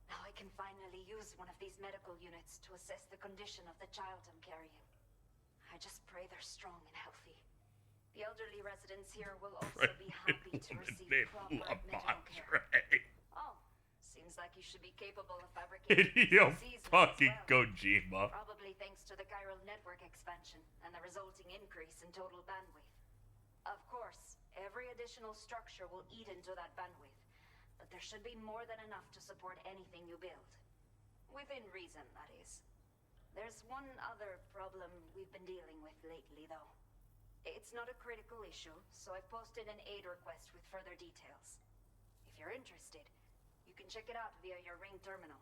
Now I can finally use one of these medical units to assess the condition of the child I'm carrying. I just pray they're strong and healthy. The elderly residents here will also be happy to receive proper medical care. Oh, seems like you should be capable of fabricating Hideo PCCs fucking as well. Kojima. Probably thanks to the chiral network expansion and the resulting increase in total bandwidth. Of course, every additional structure will eat into that bandwidth, but there should be more than enough to support anything you build. Within reason, that is. There's one other problem we've been dealing with lately, though. It's not a critical issue, so I've posted an aid request with further details. If you're interested, you can check it out via your Ring terminal.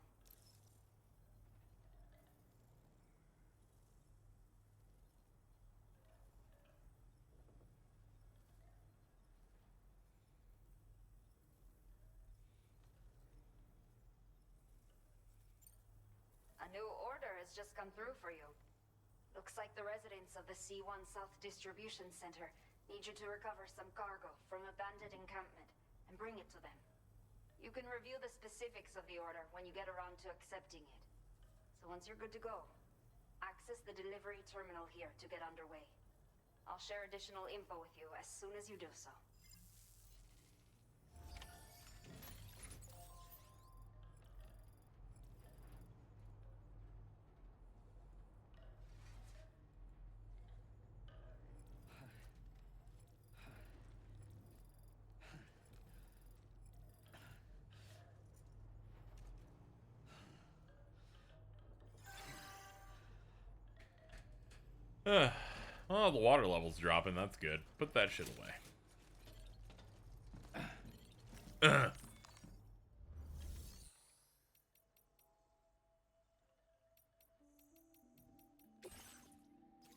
A new order has just come through for you. Looks like the residents of the C1 South Distribution Center need you to recover some cargo from a bandit encampment and bring it to them. You can review the specifics of the order when you get around to accepting it. So once you're good to go, access the delivery terminal here to get underway. I'll share additional info with you as soon as you do so. Well, the water level's dropping. That's good. Put that shit away.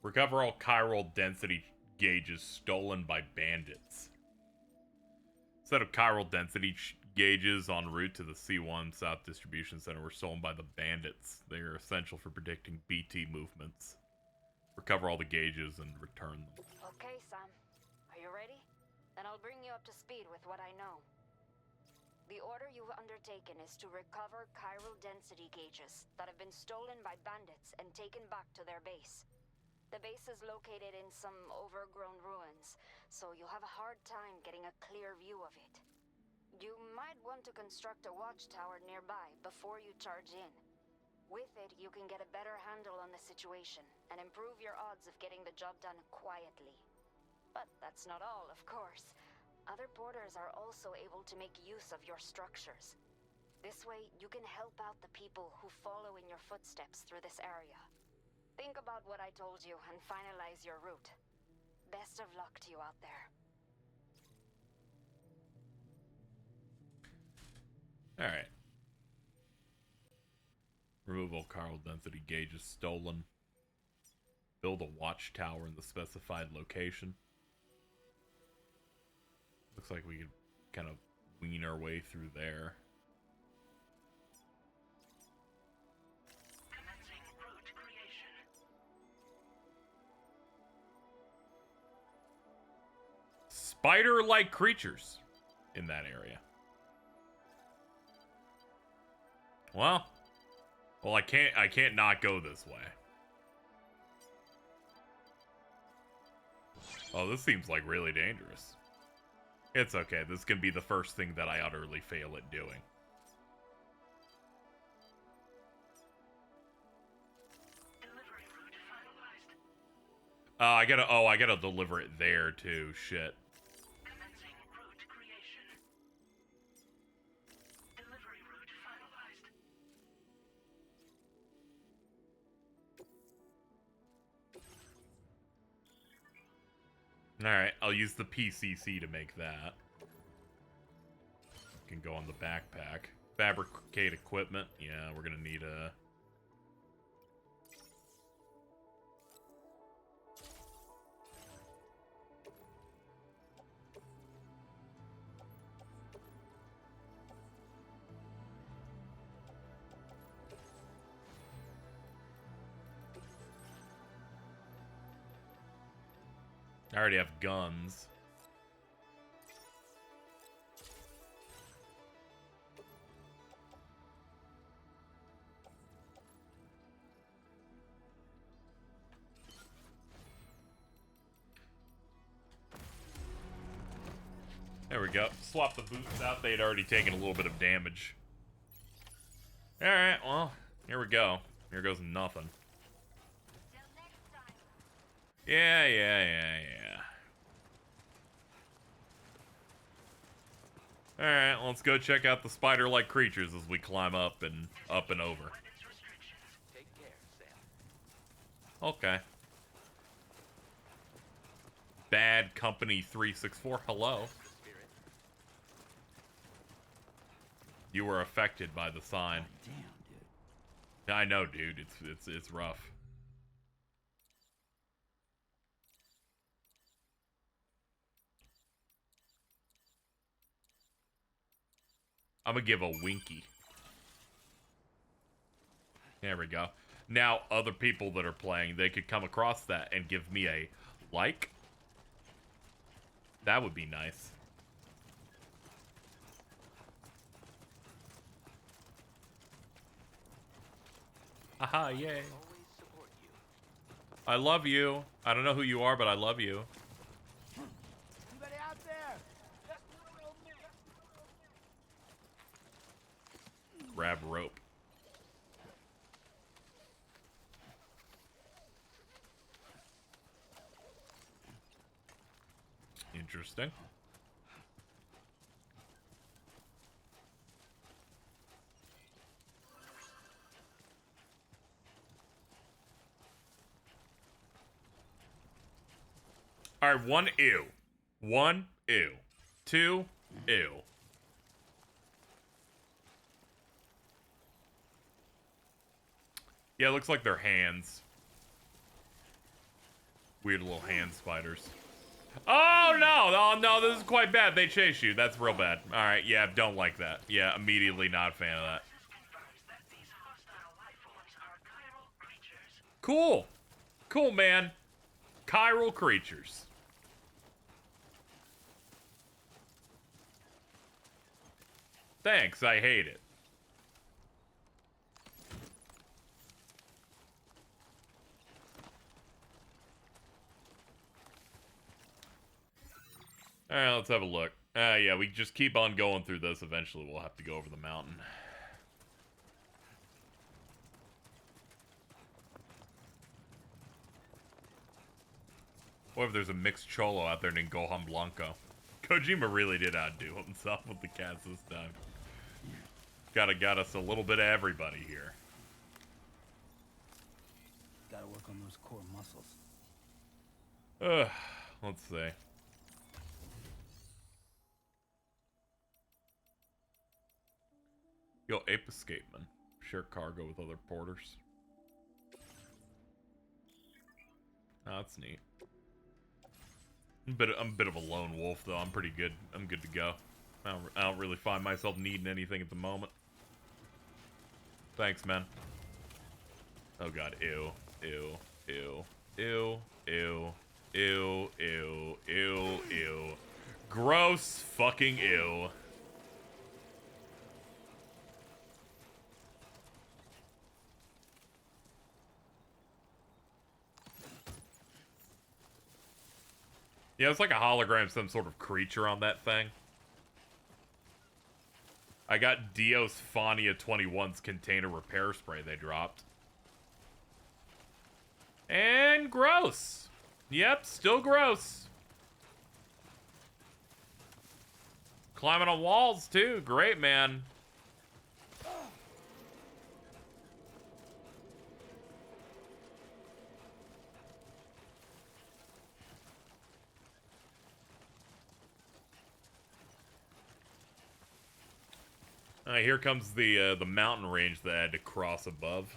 Recover all chiral density gauges stolen by bandits. Set of chiral density gauges en route to the C1 South Distribution Center were stolen by the bandits. They are essential for predicting BT movements. Recover all the gauges and return them. Okay, Sam. Are you ready? Then I'll bring you up to speed with what I know. The order you've undertaken is to recover chiral density gauges that have been stolen by bandits and taken back to their base. The base is located in some overgrown ruins, so you'll have a hard time getting a clear view of it. You might want to construct a watchtower nearby before you charge in. With it, you can get a better handle on the situation and improve your odds of getting the job done quietly. But that's not all, of course. Other porters are also able to make use of your structures. This way, you can help out the people who follow in your footsteps through this area. Think about what I told you and finalize your route. Best of luck to you out there. Alright. Remove all chiral density gauges stolen. Build a watchtower in the specified location. Looks like we could kind of wean our way through there. Commencing route creation. Spider-like creatures in that area. Well, I can't not go this way. Oh, this seems like really dangerous. It's okay. This can be the first thing that I utterly fail at doing. Delivery route finalized. I gotta deliver it there too. Shit. Commencing route creation. Delivery route finalized. Alright, I'll use the PCC to make that. Can go on the backpack. Fabricate equipment. Yeah, we're gonna need a... I already have guns. There we go. Swap the boots out. They'd already taken a little bit of damage. Alright, well, here we go. Here goes nothing. Yeah. Alright, let's go check out the spider-like creatures as we climb up and over. Weapons restrictions. Take care, Sam. Okay. Bad Company 364, hello. Spirit. You were affected by the sign. Damn, dude. I know, dude. It's rough. I'm gonna give a winky. There we go. Now, other people that are playing, they could come across that and give me a like. That would be nice. Haha, yay. Always support you. I love you. I don't know who you are, but I love you. Anybody out there? Grab rope. Interesting. All right, 1 ew. 1 ew. 2 ew. Yeah, it looks like they're hands. Weird little hand spiders. Oh, no! Oh, no, this is quite bad. They chase you. That's real bad. All right, yeah, don't like that. Yeah, immediately not a fan of that. Cool. Cool, man. Chiral creatures. Thanks, I hate it. Alright, let's have a look. Yeah, we just keep on going through this. Eventually, we'll have to go over the mountain. What if there's a mixed cholo out there named Gohan Blanco? Kojima really did outdo himself with the cats this time. Got us a little bit of everybody here. Gotta work on those core muscles. Let's see. Yo, ape escapeman. Share cargo with other porters. Oh, that's neat. I'm a bit of a lone wolf, though. I'm pretty good. I'm good to go. I don't really find myself needing anything at the moment. Thanks, man. Oh god, ew, ew, ew, ew, ew, ew, ew, ew, ew. Gross fucking ew. Yeah, it's like a hologram, some sort of creature on that thing. I got Dios Fania 21's container repair spray they dropped. And gross. Yep, still gross. Climbing on walls, too. Great, man. Here comes the mountain range that I had to cross above.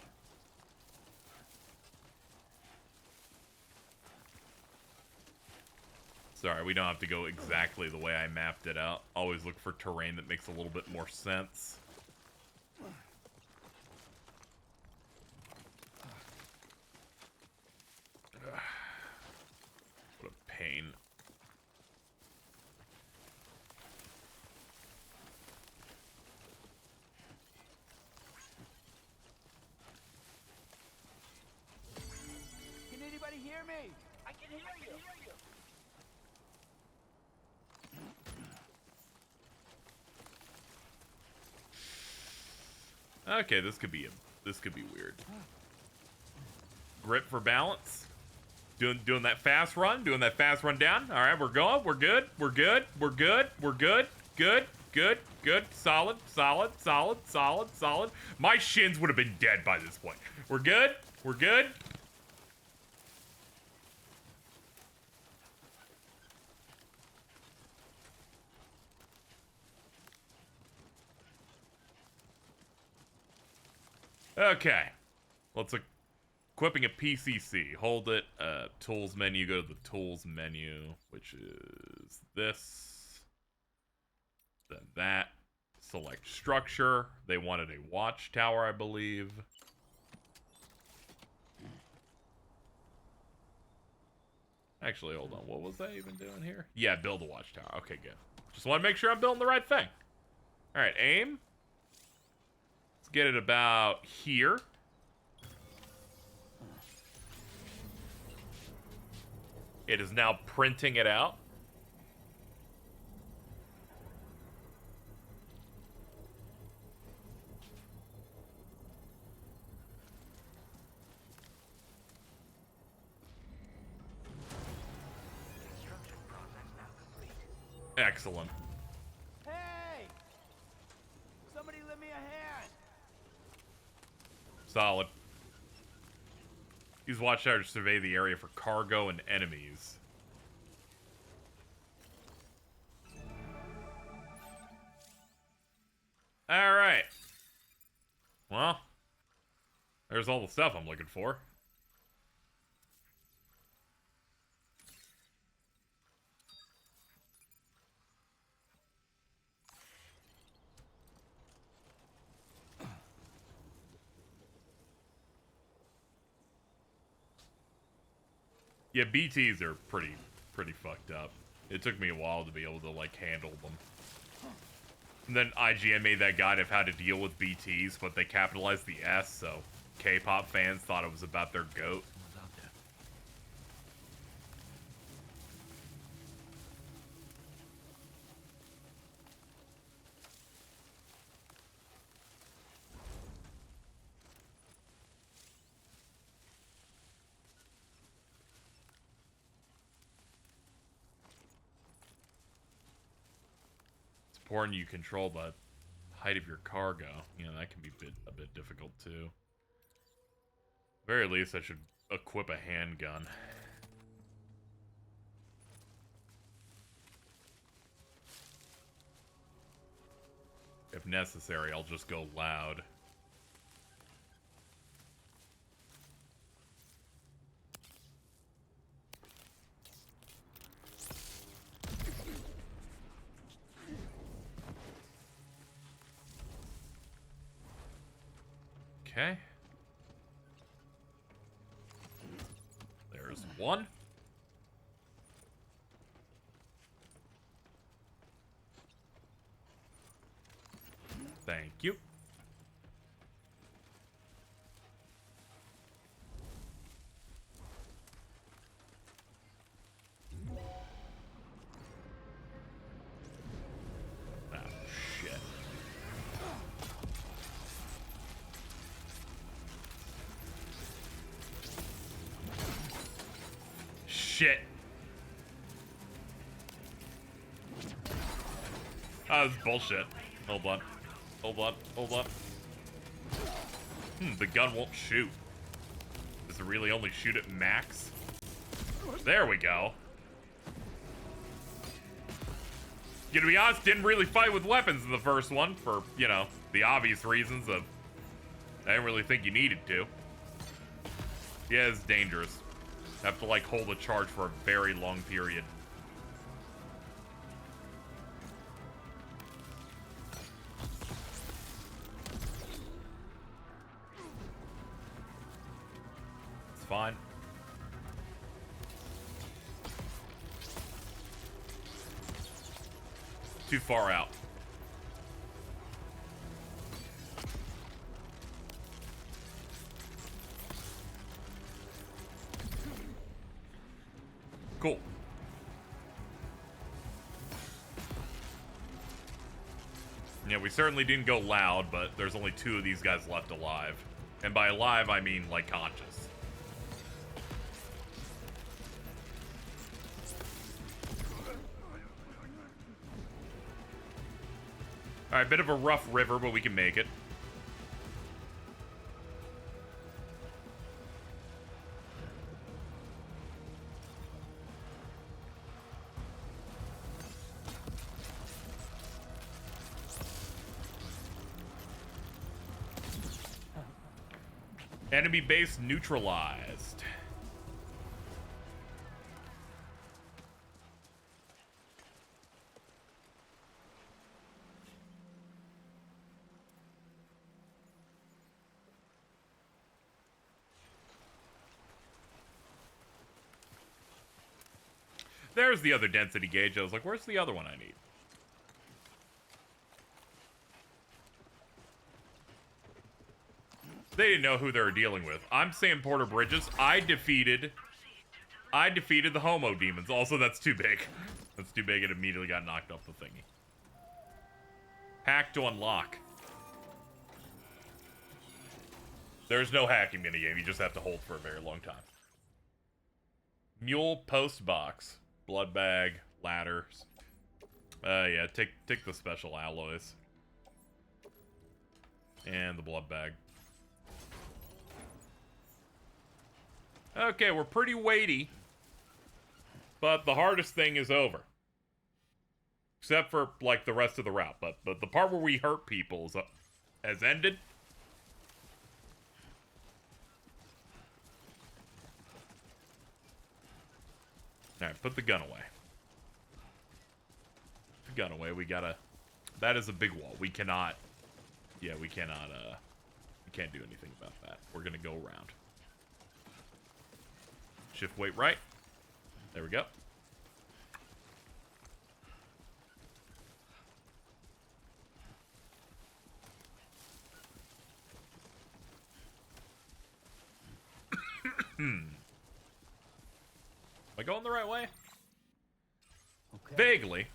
Sorry, we don't have to go exactly the way I mapped it out. Always look for terrain that makes a little bit more sense. What a pain. Can anybody hear me? I can hear you. Okay, this could be weird. Grip for balance. Doing that fast run, down. All right, we're going. We're good. We're good. We're good. We're good. Good. Good. Good. Solid. Solid. Solid. Solid. Solid. My shins would have been dead by this point. We're good. We're good. Okay. Let's equipping a PCC. Hold it. Tools menu. Go to the tools menu, which is this. Then that. Select structure. They wanted a watchtower, I believe. Actually, hold on. What was I even doing here? Yeah, build a watchtower. Okay, good. Just want to make sure I'm building the right thing. All right, aim. Let's get it about here. It is now printing it out. Construction process now complete. Excellent. Hey! Somebody lend me a hand! Solid. Use Watchtower to survey the area for cargo and enemies. Alright. Well, there's all the stuff I'm looking for. Yeah, BTs are pretty fucked up. It took me a while to be able to, like, handle them. And then IGN made that guide of how to deal with BTs, but they capitalized the S, so K-pop fans thought it was about their goat. It's important you control the height of your cargo. You know, that can be a bit difficult too. Very least, I should equip a handgun. If necessary, I'll just go loud. Okay. There's one. Thank you. Oh, shit. Shit. Oh, this is bullshit. Hold on. Hold on. Hold on. The gun won't shoot. Does it really only shoot at max? There we go. To be honest, didn't really fight with weapons in the first one for, you know, the obvious reasons of I didn't really think you needed to. Yeah, it's dangerous. Have to, like, hold a charge for a very long period. It's fine. Too far out. Cool. Yeah, we certainly didn't go loud, but there's only 2 of these guys left alive. And by alive, I mean, like, conscious. Alright, bit of a rough river, but we can make it. Enemy base neutralized. There's the other density gauge. I was like, where's the other one I need? They didn't know who they were dealing with. I'm Sam Porter Bridges. I defeated I defeated the homo demons. Also, that's too big. That's too big. It immediately got knocked off the thingy. Hack to unlock. There's no hacking minigame. You just have to hold for a very long time. Mule post box. Blood bag. Ladders. Yeah, take the special alloys. And the blood bag. Okay, we're pretty weighty. But the hardest thing is over. Except for, like, the rest of the route. But the part where we hurt people has ended. Alright, put the gun away. Put the gun away. We gotta... That is a big wall. We cannot... Yeah, we cannot, we can't do anything about that. We're gonna go around. Shift weight right. There we go. Am I going the right way? Okay. Vaguely.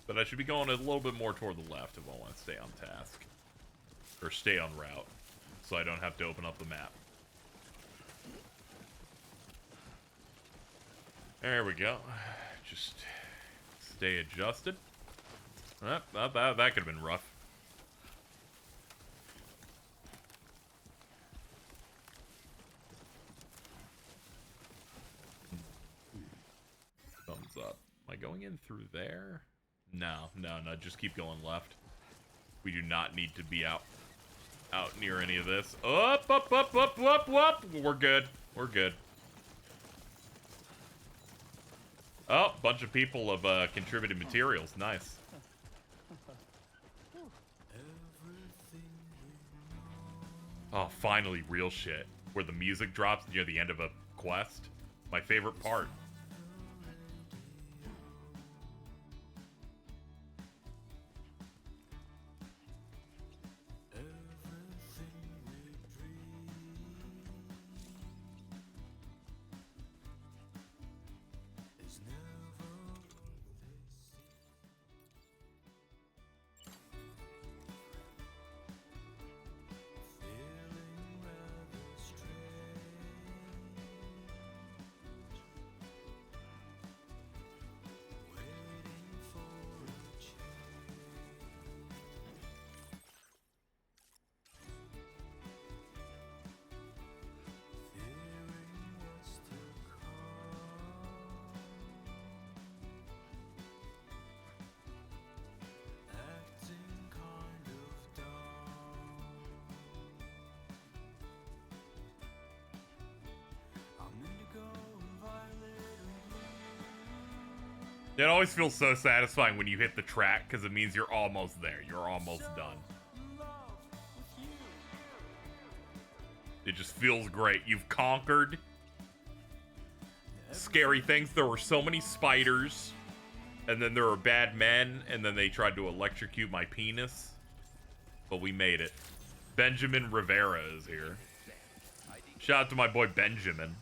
But I should be going a little bit more toward the left if I want to stay on task. Or stay on route. So I don't have to open up the map. There we go. Just stay adjusted. That could have been rough. Thumbs up. Am I going in through there? No, just keep going left. We do not need to be out near any of this. Up. We're good. We're good. Oh, bunch of people have contributed materials. Nice. Oh, finally real shit. Where the music drops near the end of a quest. My favorite part. It always feels so satisfying when you hit the track, because it means you're almost there. You're almost done. It just feels great. You've conquered scary things. There were so many spiders, and then there were bad men, and then they tried to electrocute my penis. But we made it. Benjamin Rivera is here. Shout out to my boy Benjamin.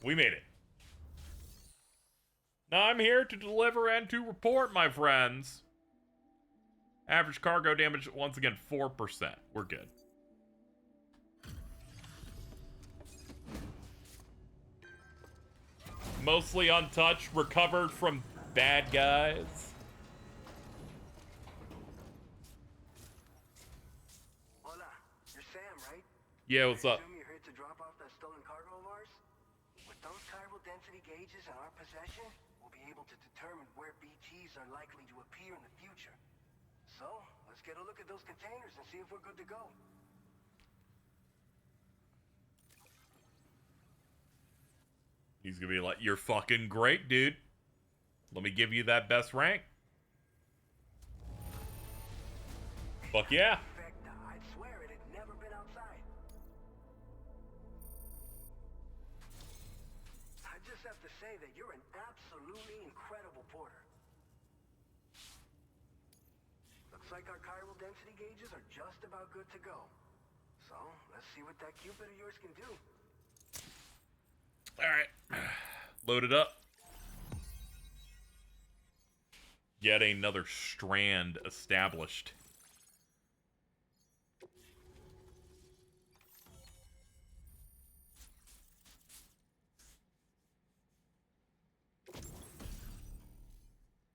We made it. Now I'm here to deliver and to report, my friends. Average cargo damage, once again, 4%. We're good. Mostly untouched, recovered from bad guys. Hola, you're Sam, right? Yeah, what's up? You're here to drop off that stolen cargo of ours? With those chiral density gauges in our possession, we'll be able to determine where BTs are likely to appear in the future. So, let's get a look at those containers and see if we're good to go. He's gonna be like, you're fucking great, dude. Let me give you that best rank. Fuck yeah. I'd swear it had never been outside. say that you're an absolutely incredible porter. Looks like our chiral density gauges are just about good to go. So, let's see what that Cupid of yours can do. Alright. Load it up. Yet another strand established.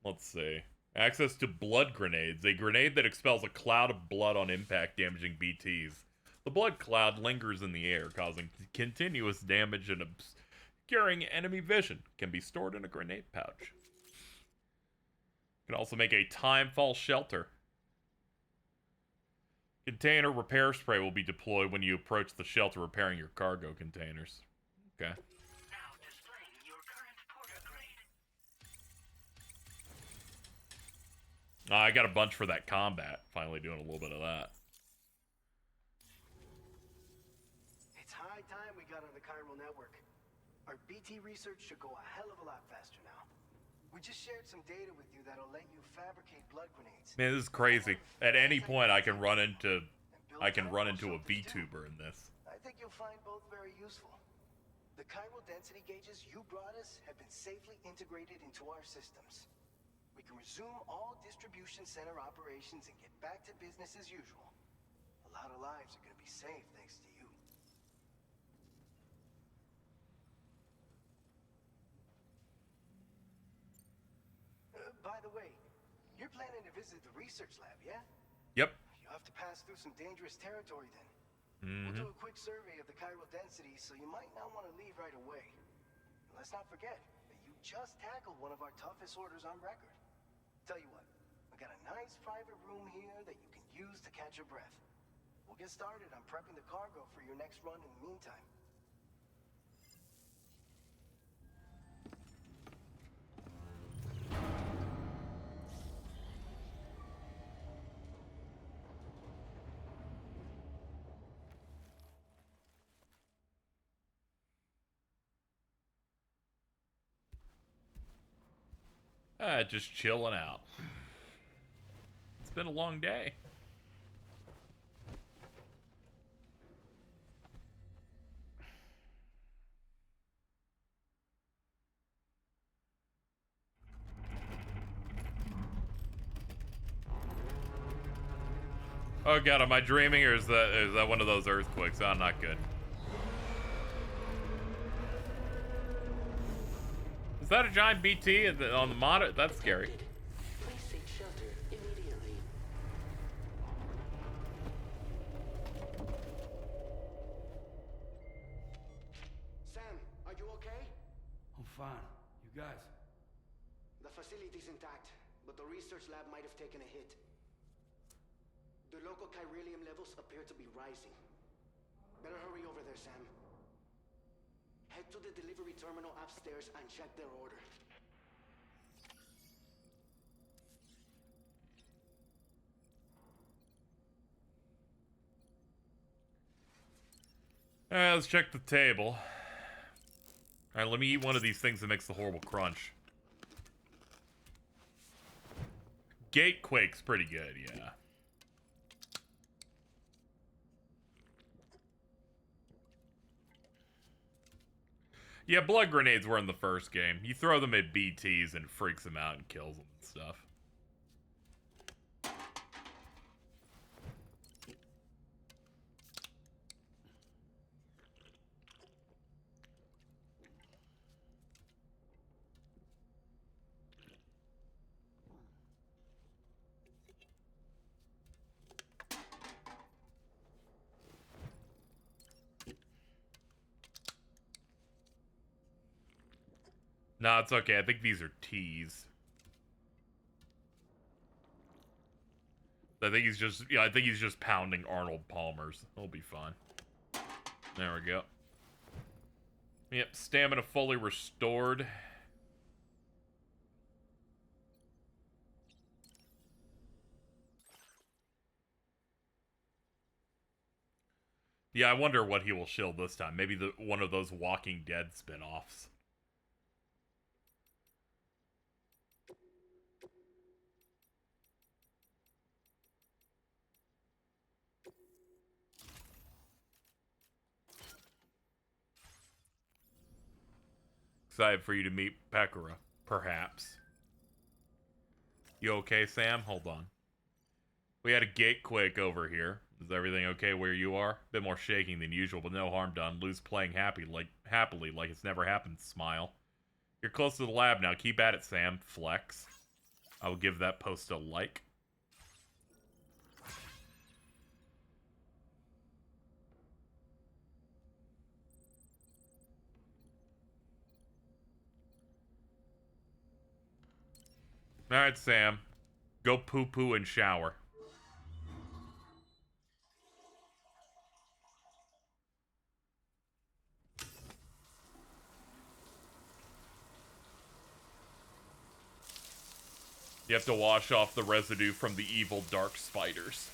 Let's see. Access to blood grenades. A grenade that expels a cloud of blood on impact, damaging BTs. The blood cloud lingers in the air, causing continuous damage and obscuring enemy vision. Can be stored in a grenade pouch. Can also make a timefall shelter. Container repair spray will be deployed when you approach the shelter repairing your cargo containers. Okay. Now displaying your current porter grade. I got a bunch for that combat. Finally doing a little bit of that. It's high time we got on the chiral network. Our BT research should go a hell of a lot faster now. We just shared some data with you that'll let you fabricate blood grenades. Man, this is crazy. At any point I can run into a VTuber in this. I think you'll find both very useful. The chiral density gauges you brought us have been safely integrated into our systems. We can resume all distribution center operations and get back to business as usual. A lot of lives are gonna be saved thanks to you. By the way, you're planning to visit the research lab, yeah? Yep. You have to pass through some dangerous territory then. Mm-hmm. We'll do a quick survey of the chiral density, so you might not want to leave right away. And let's not forget that you just tackled one of our toughest orders on record. Tell you what, we got a nice private room here that you can use to catch your breath. We'll get started on prepping the cargo for your next run in the meantime. Just chilling out. It's been a long day. Oh god, am I dreaming or is that one of those earthquakes? Oh, not good. Is that a giant BT on the monitor? That's scary. Please seek shelter immediately. Sam, are you okay? I'm fine. You guys? The facility's intact, but the research lab might have taken a hit. The local chiralium levels appear to be rising. Better hurry over there, Sam. Head to the delivery terminal upstairs and check their order. Alright, let's check the table. Alright, let me eat one of these things that makes the horrible crunch. Gatequake's pretty good, yeah. Yeah, blood grenades were in the first game. You throw them at BTs and it freaks them out and kills them and stuff. No, it's okay. I think these are T's. I think he's just pounding Arnold Palmer's. It'll be fine. There we go. Yep, stamina fully restored. Yeah, I wonder what he will shield this time. Maybe one of those Walking Dead spin-offs. Excited for you to meet Pekora, perhaps. You okay, Sam? Hold on. We had a gate quake over here. Is everything okay where you are? Bit more shaking than usual, but no harm done. Lou's playing happily like it's never happened. Smile. You're close to the lab now. Keep at it, Sam. Flex. I will give that post a like. Alright, Sam. Go poo-poo and shower. You have to wash off the residue from the evil dark spiders.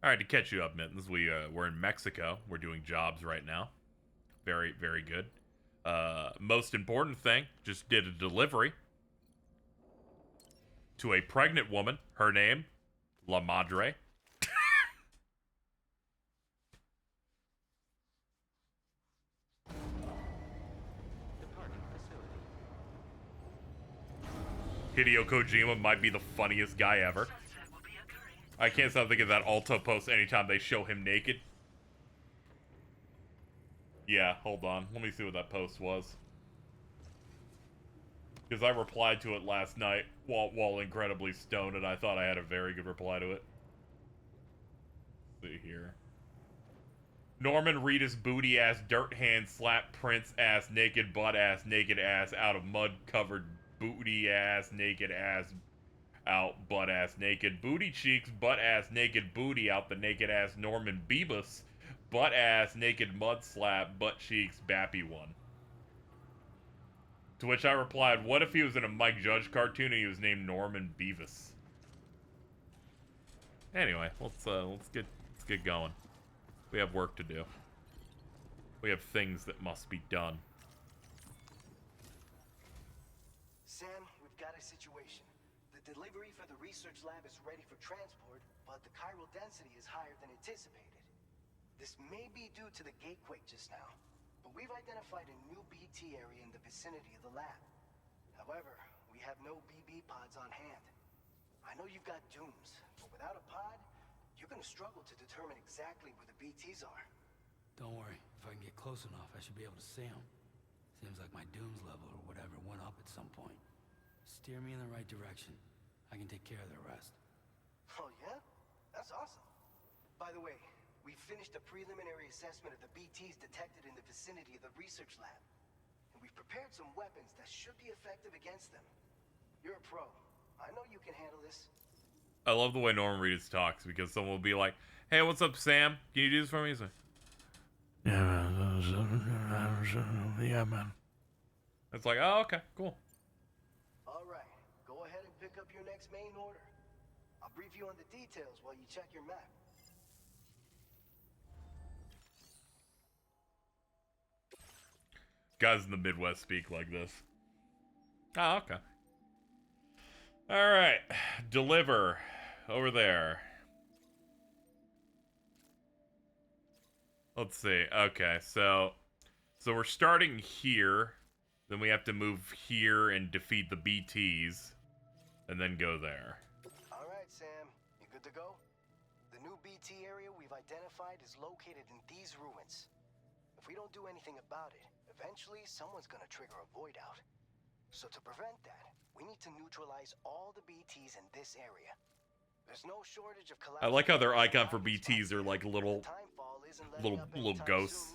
Alright, to catch you up, Mittens, we're in Mexico. We're doing jobs right now. Very, very good. Most important thing, just did a delivery to a pregnant woman. Her name, La Madre. Hideo Kojima might be the funniest guy ever. I can't stop thinking of that Alto post anytime they show him naked. Yeah, hold on. Let me see what that post was. Because I replied to it last night while incredibly stoned, and I thought I had a very good reply to it. Let's see here. Norman Reedus booty ass dirt hand slap Prince ass naked butt ass naked ass out of mud covered booty ass naked ass out butt ass naked booty cheeks butt ass naked booty out the naked ass Norman Beebus butt ass naked mud slap butt cheeks bappy one. To which I replied, what if he was in a Mike Judge cartoon and he was named Norman Beavis? Anyway, let's get going. We have work to do. We have things that must be done. Sam, we've got a situation. The delivery for the research lab is ready for transport, but the chiral density is higher than anticipated. This may be due to the gatequake just now, but we've identified a new BT area in the vicinity of the lab. However, we have no BB pods on hand. I know you've got dooms, but without a pod, you're gonna struggle to determine exactly where the BTs are. Don't worry. If I can get close enough, I should be able to see them. Seems like my dooms level or whatever went up at some point. Steer me in the right direction. I can take care of the rest. Oh yeah? That's awesome. By the way, we finished a preliminary assessment of the BTs detected in the vicinity of the research lab. And we've prepared some weapons that should be effective against them. You're a pro. I know you can handle this. I love the way Norman Reedus talks, because someone will be like, hey, what's up, Sam? Can you do this for me? He's like, yeah, man. It's like, oh, okay, cool. All right, go ahead and pick up your next main order. I'll brief you on the details while you check your map. Guys in the Midwest speak like this. Oh, okay. All right, deliver over there. Let's see. Okay, so we're starting here. Then we have to move here and defeat the BTs, and then go there. All right, Sam, you good to go? The new BT area we've identified is located in these ruins. If we don't do anything about it, eventually someone's gonna trigger a void out. So to prevent that, we need to neutralize all the BTs in this area. There's no shortage of I like how their icon for BTs are like little ghosts,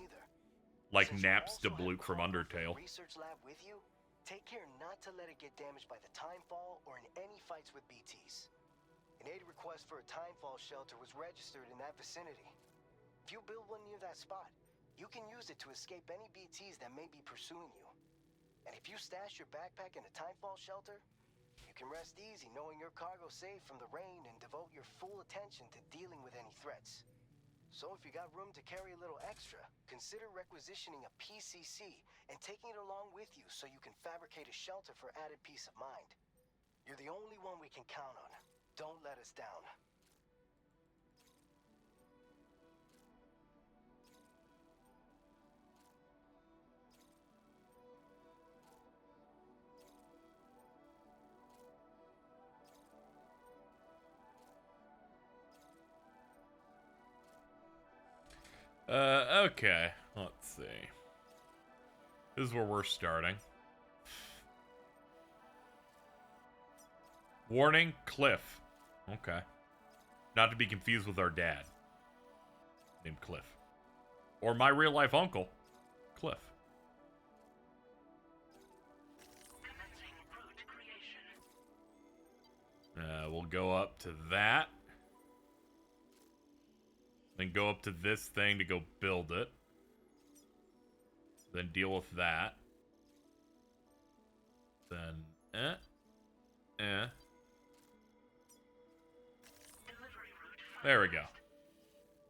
like Naps de Bluke from Undertale. Research lab with you, take care not to let it get damaged by the timefall or in any fights with BTs. An aid request for a timefall shelter was registered in that vicinity. If you build one near that spot, you can use it to escape any BTs that may be pursuing you. And if you stash your backpack in a timefall shelter, you can rest easy knowing your cargo's safe from the rain and devote your full attention to dealing with any threats. So if you got room to carry a little extra, consider requisitioning a PCC and taking it along with you so you can fabricate a shelter for added peace of mind. You're the only one we can count on. Don't let us down. Okay. Let's see. This is where we're starting. Warning, Cliff. Okay. Not to be confused with our dad. Named Cliff. Or my real-life uncle, Cliff. We'll go up to that. Then go up to this thing to go build it. Then deal with that. Then, There we go.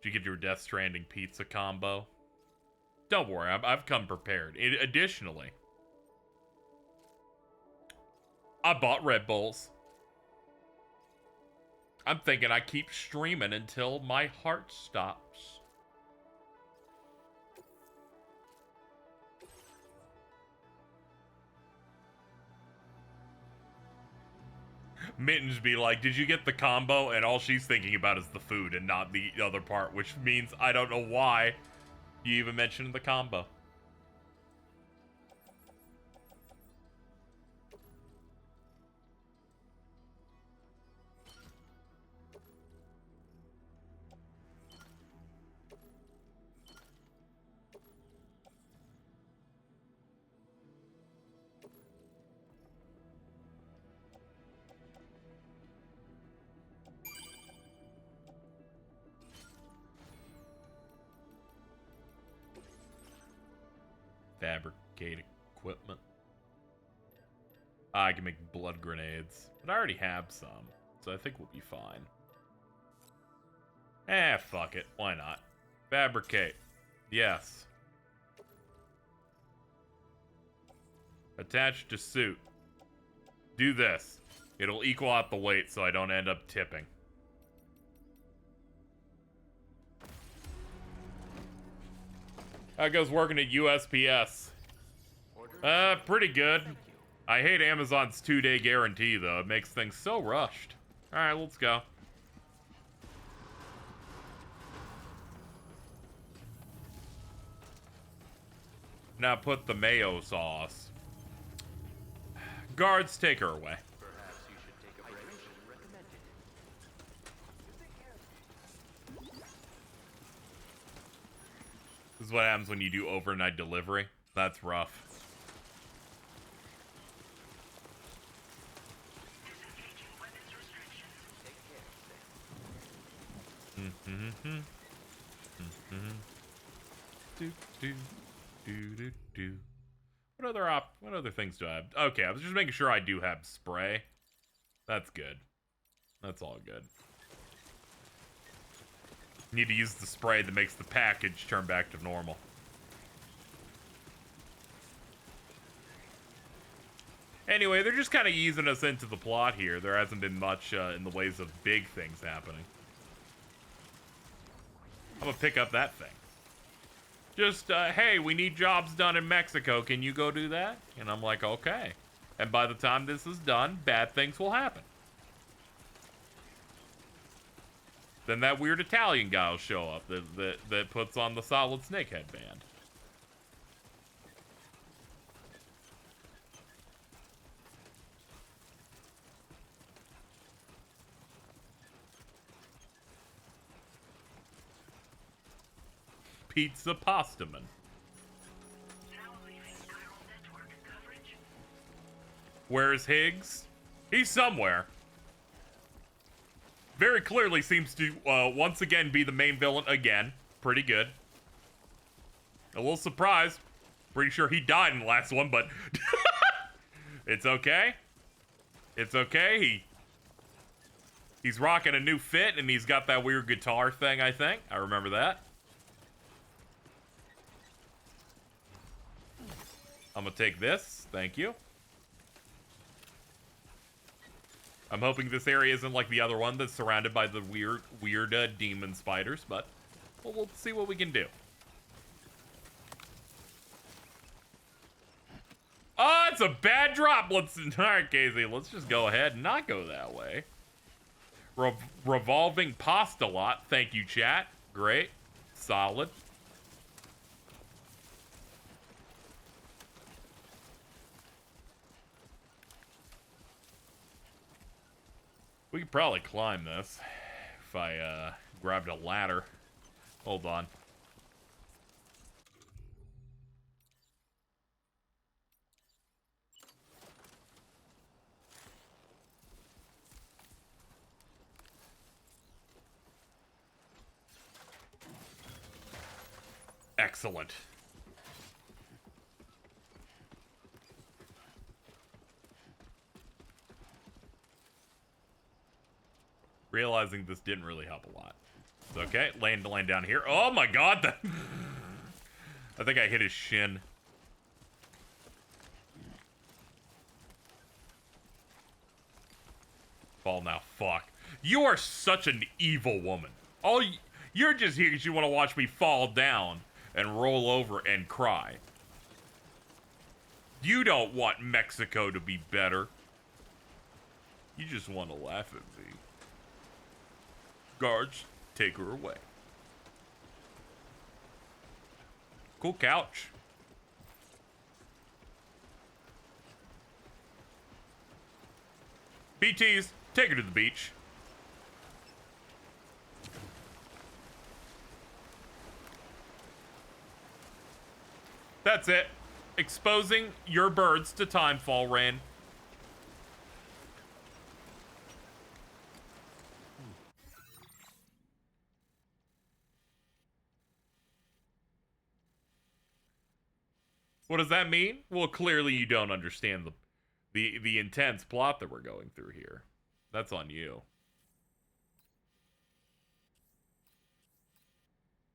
Did you get your Death Stranding pizza combo? Don't worry, I've come prepared. Additionally, I bought Red Bulls. I'm thinking I keep streaming until my heart stops. Mittens be like, did you get the combo? And all she's thinking about is the food and not the other part, which means I don't know why you even mentioned the combo. Fabricate equipment. I can make blood grenades, but I already have some, so I think we'll be fine. Fuck it. Why not? Fabricate. Yes. Attach to suit. Do this. It'll equal out the weight so I don't end up tipping. How goes working at USPS? Pretty good. I hate Amazon's 2-day guarantee, though. It makes things so rushed. Alright, let's go. Now put the mayo sauce. Guards, take her away. Perhaps you should take a break. This is what happens when you do overnight delivery. That's rough. What other things do I have? Okay, I was just making sure I do have spray. That's good. That's all good. Need to use the spray that makes the package turn back to normal. Anyway, they're just kind of easing us into the plot here. There hasn't been much in the ways of big things happening. I'm gonna pick up that thing. Just, hey, we need jobs done in Mexico. Can you go do that? And I'm like, okay. And by the time this is done, bad things will happen. Then that weird Italian guy will show up that puts on the Solid Snake headband. Pizza Pastaman. Where's Higgs? He's somewhere. Very clearly seems to once again be the main villain again. Pretty good. A little surprised. Pretty sure he died in the last one, but it's okay. It's okay. He's rocking a new fit and he's got that weird guitar thing, I think. I remember that. I'm gonna take this. Thank you. I'm hoping this area isn't like the other one that's surrounded by the weird demon spiders, but we'll see what we can do. Oh, it's a bad drop. Alright, Casey, let's just go ahead and not go that way. Revolving pasta lot. Thank you, chat. Great. Solid. We could probably climb this if I grabbed a ladder. Hold on. Excellent. Realizing this didn't really help a lot. It's okay. Land down here. Oh my god! I think I hit his shin. Fall now. Fuck. You are such an evil woman. You're just here because you want to watch me fall down and roll over and cry. You don't want Mexico to be better. You just want to laugh at me. Guards, take her away. Cool couch. BTs, take her to the beach. That's it. Exposing your birds to timefall, Rain. What does that mean? Well, clearly you don't understand the intense plot that we're going through here. That's on you.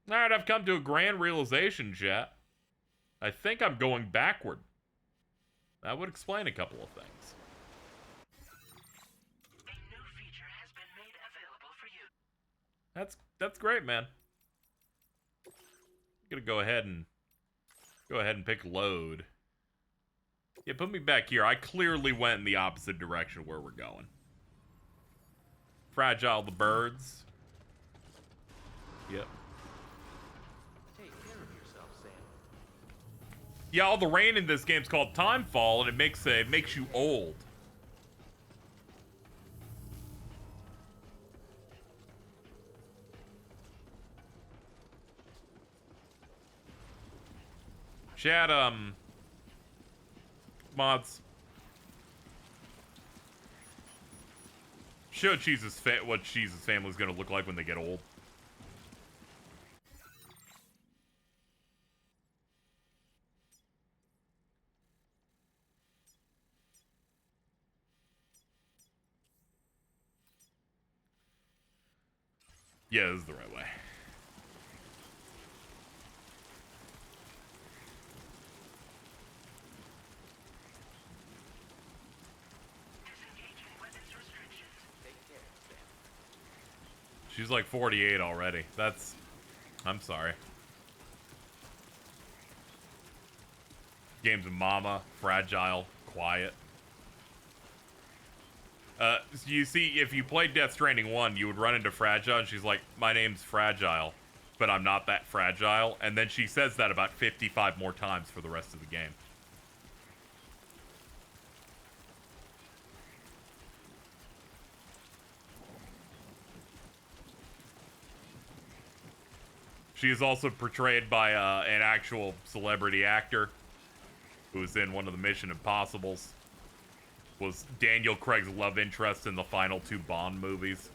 Alright, I've come to a grand realization, chat. I think I'm going backward. That would explain a couple of things. A new feature has been made available for you. That's great, man. I'm gonna go ahead and pick load. Yeah, put me back here. I clearly went in the opposite direction of where we're going. Fragile the birds. Yep. Take care of yourself, Sam. Yeah, all the rain in this game's called Timefall, and it makes you old. Chat, mods. Show Cheese's what Cheese's family's gonna look like when they get old. Yeah, this is the right way. She's like 48 already. I'm sorry. Game's a mama, fragile, quiet. You see, if you played Death Stranding 1, you would run into Fragile, and she's like, my name's Fragile, but I'm not that fragile. And then she says that about 55 more times for the rest of the game. She is also portrayed by an actual celebrity actor who was in one of the Mission Impossibles. Was Daniel Craig's love interest in the final 2 Bond movies.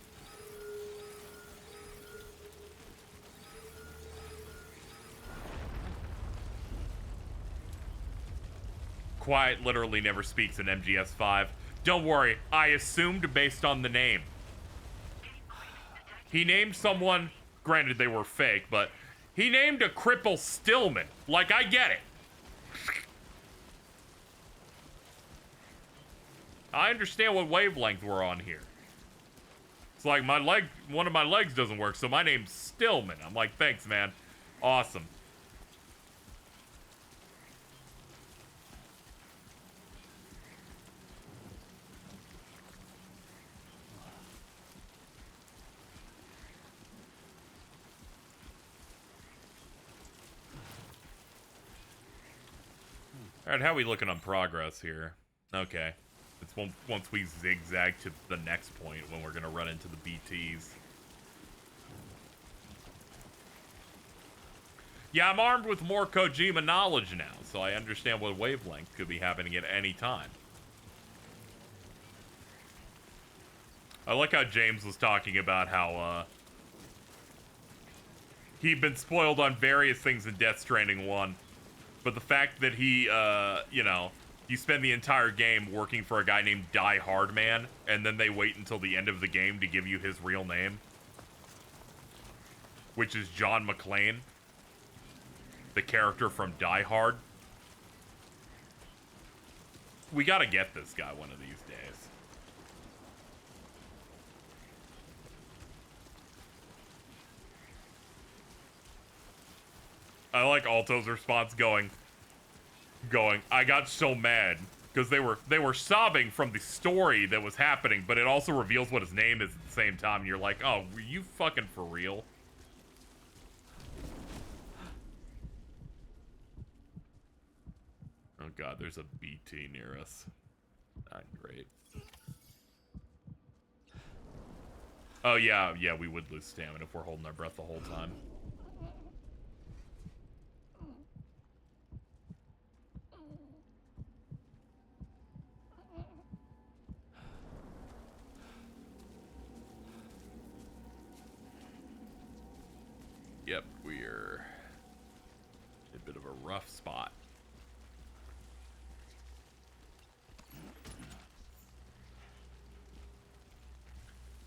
Quiet literally never speaks in MGS5. Don't worry, I assumed based on the name. He named someone, granted they were fake, but he named a cripple Stillman. Like, I get it. I understand what wavelength we're on here. It's like my leg, one of my legs doesn't work, so my name's Stillman. I'm like, thanks, man. Awesome. All right, how are we looking on progress here? Okay. It's once we zigzag to the next point when we're going to run into the BTs. Yeah, I'm armed with more Kojima knowledge now, so I understand what wavelength could be happening at any time. I like how James was talking about how, he'd been spoiled on various things in Death Stranding 1. But the fact that he, you know, you spend the entire game working for a guy named Die Hard Man, and then they wait until the end of the game to give you his real name, which is John McClane, the character from Die Hard. We gotta get this guy one of these days. I like Alto's response going, I got so mad because they were sobbing from the story that was happening, but it also reveals what his name is at the same time, and you're like, oh, were you fucking for real? Oh god, there's a BT near us. Not great. Oh yeah, we would lose stamina if we're holding our breath the whole time. Yep, we're in a bit of a rough spot.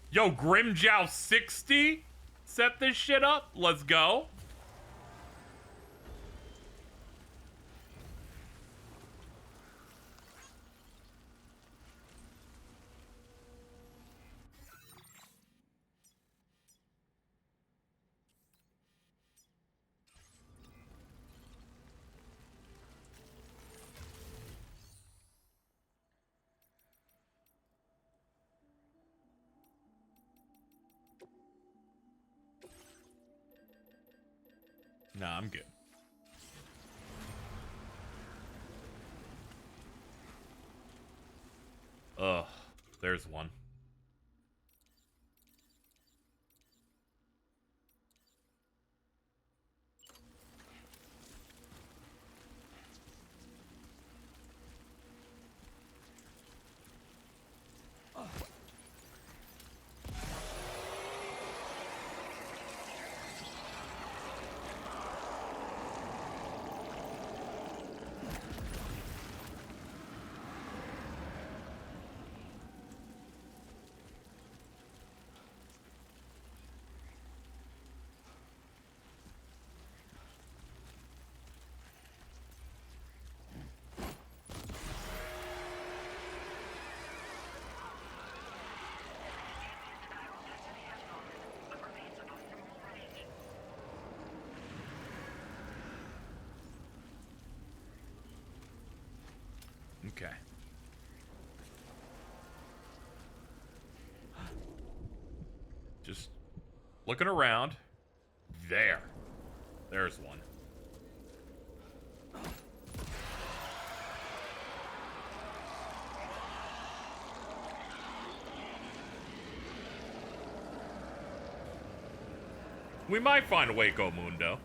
Yo, Grimjow 60? Set this shit up? Let's go. Nah, I'm good. Ugh, there's one. Okay. Just looking around. There's one. We might find Waco Mundo.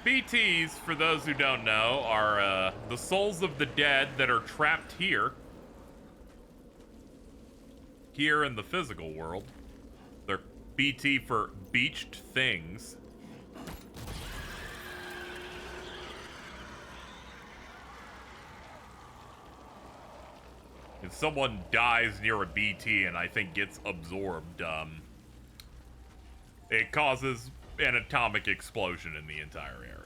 BTs, for those who don't know, are the souls of the dead that are trapped here. Here in the physical world. They're BT for beached things. If someone dies near a BT and I think gets absorbed, it causes an atomic explosion in the entire area.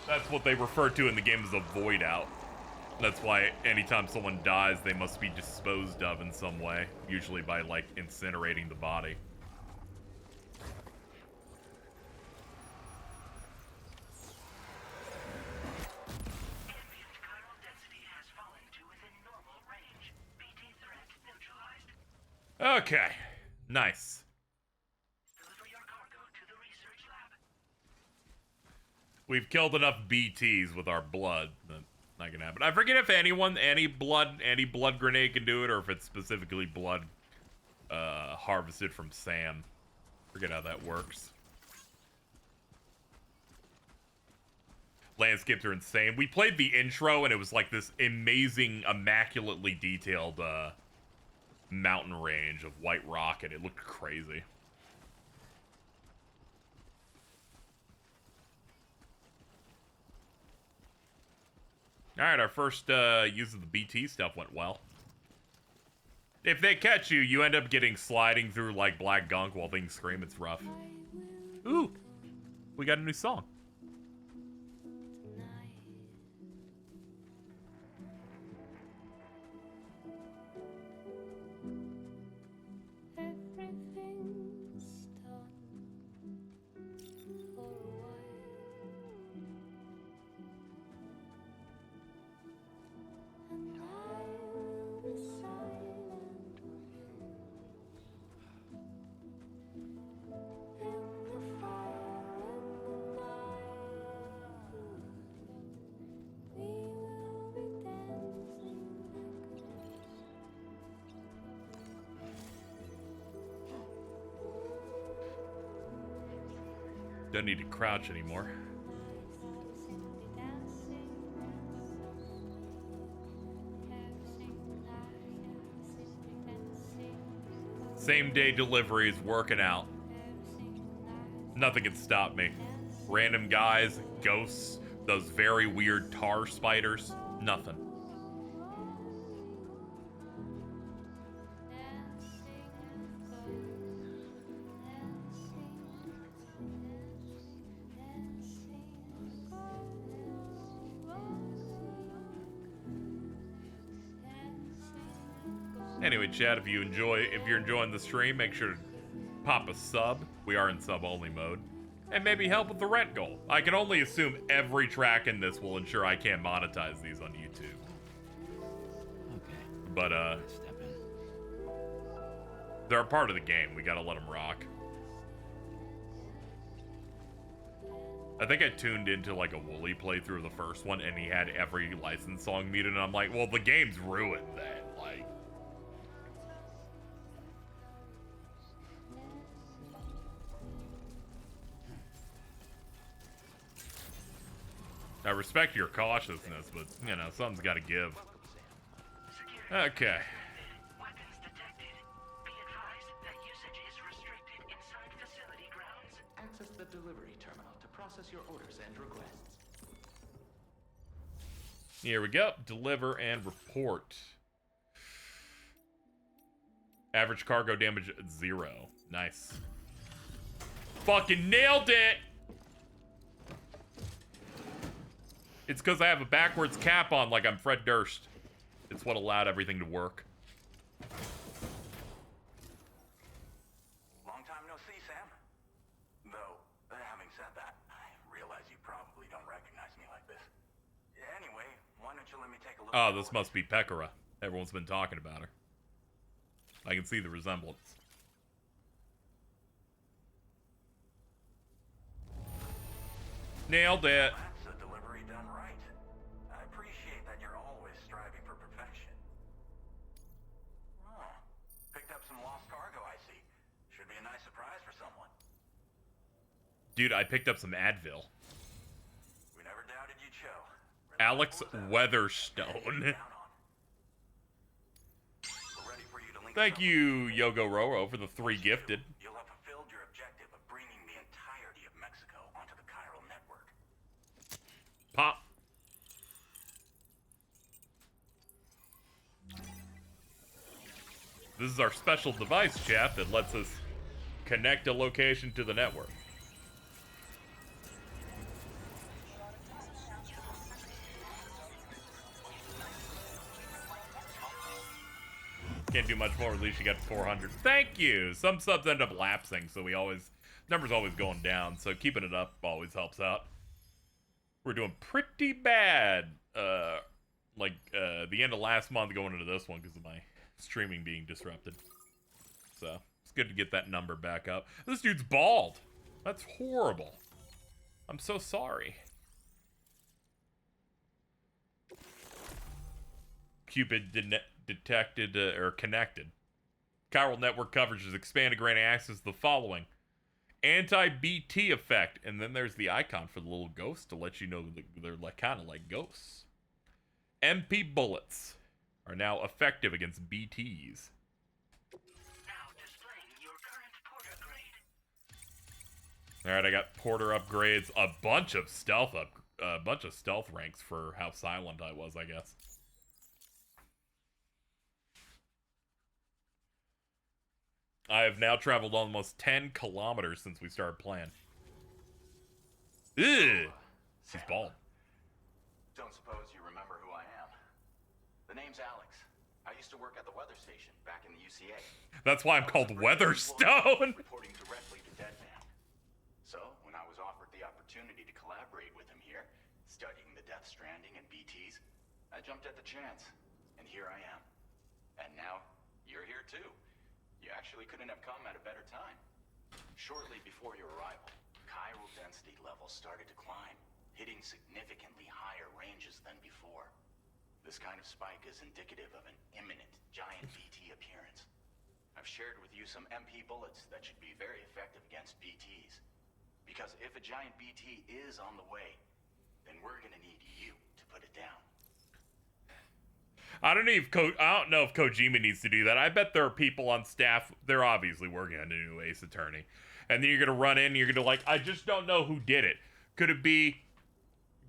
That's what they refer to in the game as a void out. That's why anytime someone dies, they must be disposed of in some way, usually by, like, incinerating the body. Okay, nice. We've killed enough BTs with our blood. That's not gonna happen. I forget if any blood grenade can do it, or if it's specifically blood harvested from Sam. Forget how that works. Landscapes are insane. We played the intro, and it was like this amazing, immaculately detailed mountain range of white rock, and it looked crazy. Alright, our first use of the BT stuff went well. If they catch you, you end up getting sliding through like black gunk while things scream. It's rough. Ooh, we got a new song. Don't need to crouch anymore. Same day deliveries, working out. Nothing can stop me. Random guys, ghosts, those very weird tar spiders, nothing. Anyway, chat, if you're enjoying the stream, make sure to pop a sub. We are in sub-only mode. And maybe help with the rent goal. I can only assume every track in this will ensure I can't monetize these on YouTube. Okay. But, Step in. they're a part of the game. We gotta let them rock. I think I tuned into, like, a Wooly playthrough of the first one, and he had every licensed song muted, and I'm like, well, the game's ruined then. Like, I respect your cautiousness, but, you know, something's got to give. Okay. Weapons detected. Be advised that usage is restricted inside facility grounds. Access the delivery terminal to process your orders and requests. Here we go. Deliver and report. Average cargo damage 0. Nice. Fucking nailed it! It's because I have a backwards cap on like I'm Fred Durst. It's what allowed everything to work. Long time no see, Sam. Though, having said that, I realize you probably don't recognize me like this. Anyway, why don't you let me take a look? Oh, this must be Pekora. Everyone's been talking about her. I can see the resemblance. Nailed it. That's a delivery done right. Dude, I picked up some Advil. We never doubted you'd show. Alex Weatherstone. Thank you, Yogo Roro, for the 3 gifted. You'll have fulfilled your objective of bringing the entirety of Mexico onto the chiral network. Pop. This is our special device, chat, that lets us connect a location to the network. Can't do much more, at least you got 400. Thank you! Some subs end up lapsing, so numbers always going down, so keeping it up always helps out. We're doing pretty bad, the end of last month going into this one because of my streaming being disrupted. So, it's good to get that number back up. This dude's bald! That's horrible. I'm so sorry. Cupid detected or connected. Chiral network coverage is expanded, granting access to the following: anti-BT effect, and then there's the icon for the little ghost to let you know that they're kind of like ghosts. MP bullets are now effective against BTs. Now displaying your current Porter grade. All right, I got Porter upgrades, a bunch of stealth ranks for how silent I was, I guess. I have now traveled almost 10 kilometers since we started playing. Ew! He's bald. Don't suppose you remember who I am. The name's Alex. I used to work at the weather station back in the UCA. That's why I'm called Weatherstone! Reporting directly to Deadman. So, when I was offered the opportunity to collaborate with him here, studying the Death Stranding and BTs, I jumped at the chance. And here I am. And now, you're here too. You actually couldn't have come at a better time. Shortly before your arrival, chiral density levels started to climb, hitting significantly higher ranges than before. This kind of spike is indicative of an imminent giant BT appearance. I've shared with you some MP bullets that should be very effective against BTs. Because if a giant BT is on the way, then we're gonna need you to put it down. I don't know if Kojima needs to do that. I bet there are people on staff, they're obviously working on a new Ace Attorney. And then you're going to run in and you're going to I just don't know who did it. Could it be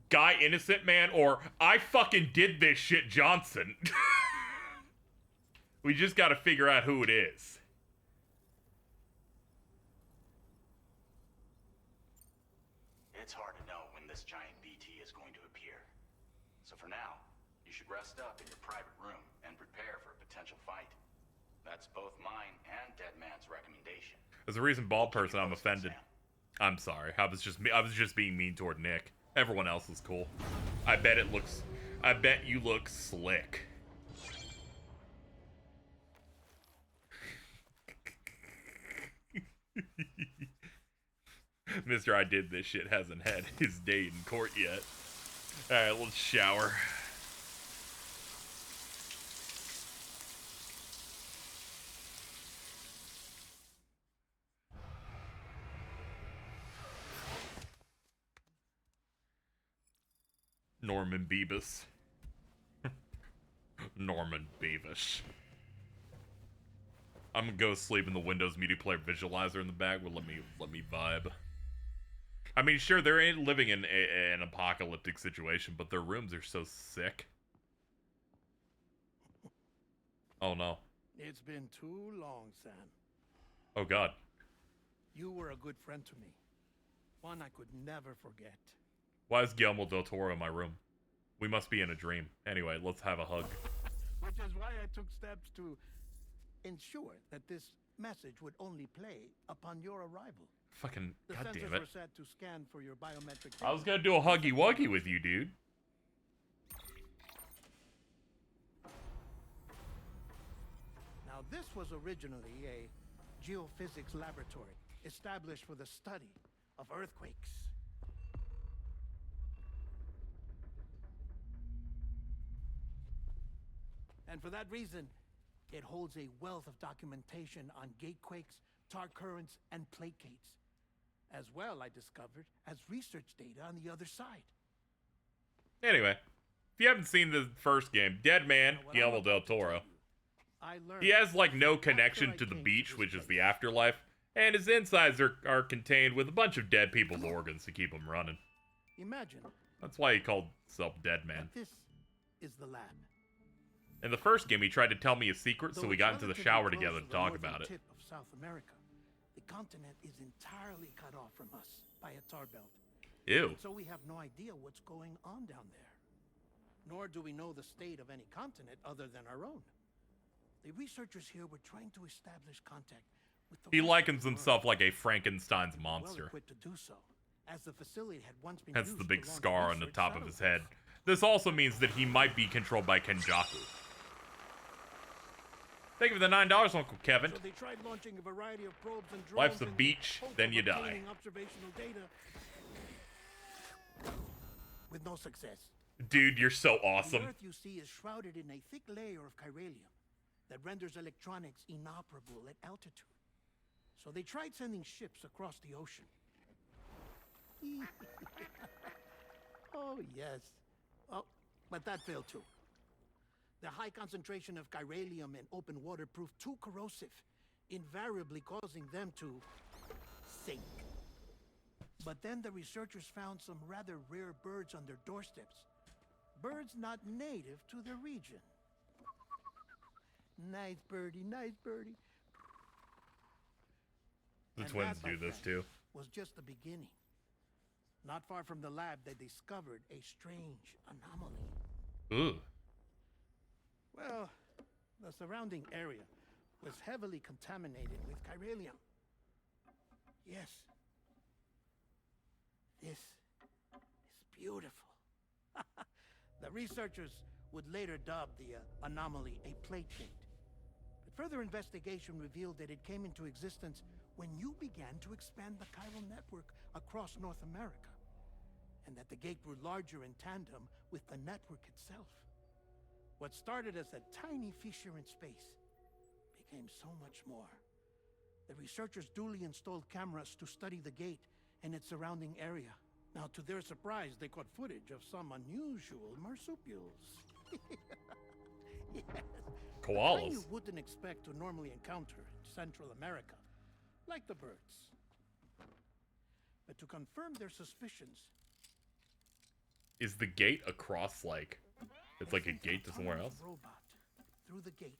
Guy Innocent Man or I fucking did this shit Johnson? We just got to figure out who it is. It's hard to know when this giant BT is going to appear. So for now, you should rest up in your private room and prepare for a potential fight. That's both mine and Deadman's recommendation. As a reason bald person, I'm offended. I'm sorry. I was just being mean toward Nick. Everyone else is cool. I bet you look slick. Mr. I did this shit hasn't had his day in court yet. Alright, let's shower. Norman Beavis. Norman Beavis. I'm gonna go sleep in the Windows Media Player visualizer in the back. Will let me vibe. I mean, sure, they're living in an apocalyptic situation, but their rooms are so sick. Oh no. It's been too long, Sam. Oh God. You were a good friend to me. One I could never forget. Why is Guillermo del Toro in my room? We must be in a dream. Anyway, let's have a hug. Which is why I took steps to ensure that this message would only play upon your arrival. Fucking goddamn The it. sensors were set to scan for your biometric I was gonna do a huggy wuggy with you, dude. Now, this was originally a geophysics laboratory established for the study of earthquakes. And for that reason, it holds a wealth of documentation on gatequakes, tar currents, and placates. As well, I discovered, as research data on the other side. Anyway, if you haven't seen the first game, Dead Man, Guillermo del Toro. He has, like, no connection to the beach, which is the afterlife, and his insides are contained with a bunch of dead people's organs to keep him running. Imagine. That's why he called himself Dead Man. This is the lab. In the first game, he tried to tell me a secret, so we got into the shower together to talk about it. Tip of South America. The continent is entirely cut off from us by a tar belt. Ew. So we have no idea what's going on down there. Nor do we know the state of any continent other than our own. The researchers here were trying to establish contact with the He likens himself like a Frankenstein's monster. well equipped to do so, as the facility had once been Hence used the to big launch scar on the research top of his satellites. head. This also means that he might be controlled by Kenjaku. Thank you for the $9, Uncle Kevin. So they tried launching a variety of probes and drones Life's a in the beach, hope then of you die. obtaining observational data with no success. Dude, you're so The awesome. Earth you see is shrouded in a thick layer of chiralium that renders electronics inoperable at altitude. So they tried sending ships across the ocean. Oh, yes. Oh, but that failed too. The high concentration of chiralium in open water proved too corrosive, invariably causing them to sink. But then the researchers found some rather rare birds on their doorsteps. Birds not native to the region. Nice birdie, nice birdie. The And twins that, my do this friend, too. was just the beginning. Not far from the lab, they discovered a strange anomaly. Ooh. Well, the surrounding area was heavily contaminated with chiralium. Yes. This is beautiful. The researchers would later dub the anomaly a plate gate. But further investigation revealed that it came into existence when you began to expand the chiral network across North America, and that the gate grew larger in tandem with the network itself. What started as a tiny fissure in space became so much more. The researchers duly installed cameras to study the gate and its surrounding area. Now, to their surprise, they caught footage of some unusual marsupials. Yes. Koalas. The kind you wouldn't expect to normally encounter in Central America, like the birds. But to confirm their suspicions, Is the gate across, like, it's like a gate to somewhere else? robot through the gate.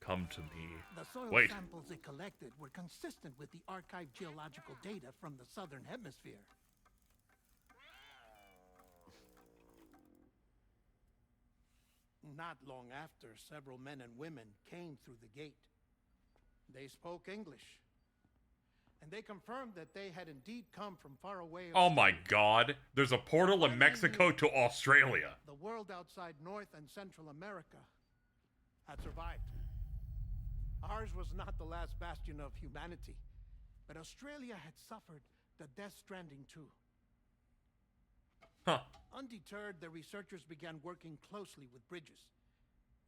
Come to me. The soil Wait. samples it collected were consistent with the archived geological data from the southern hemisphere. Not long after, several men and women came through the gate. They spoke English. And they confirmed that they had indeed come from far away. Oh my god. There's a portal in Mexico to Australia. The world outside North and Central America had survived. Ours was not the last bastion of humanity, but Australia had suffered the Death Stranding too. Huh. Undeterred, the researchers began working closely with Bridges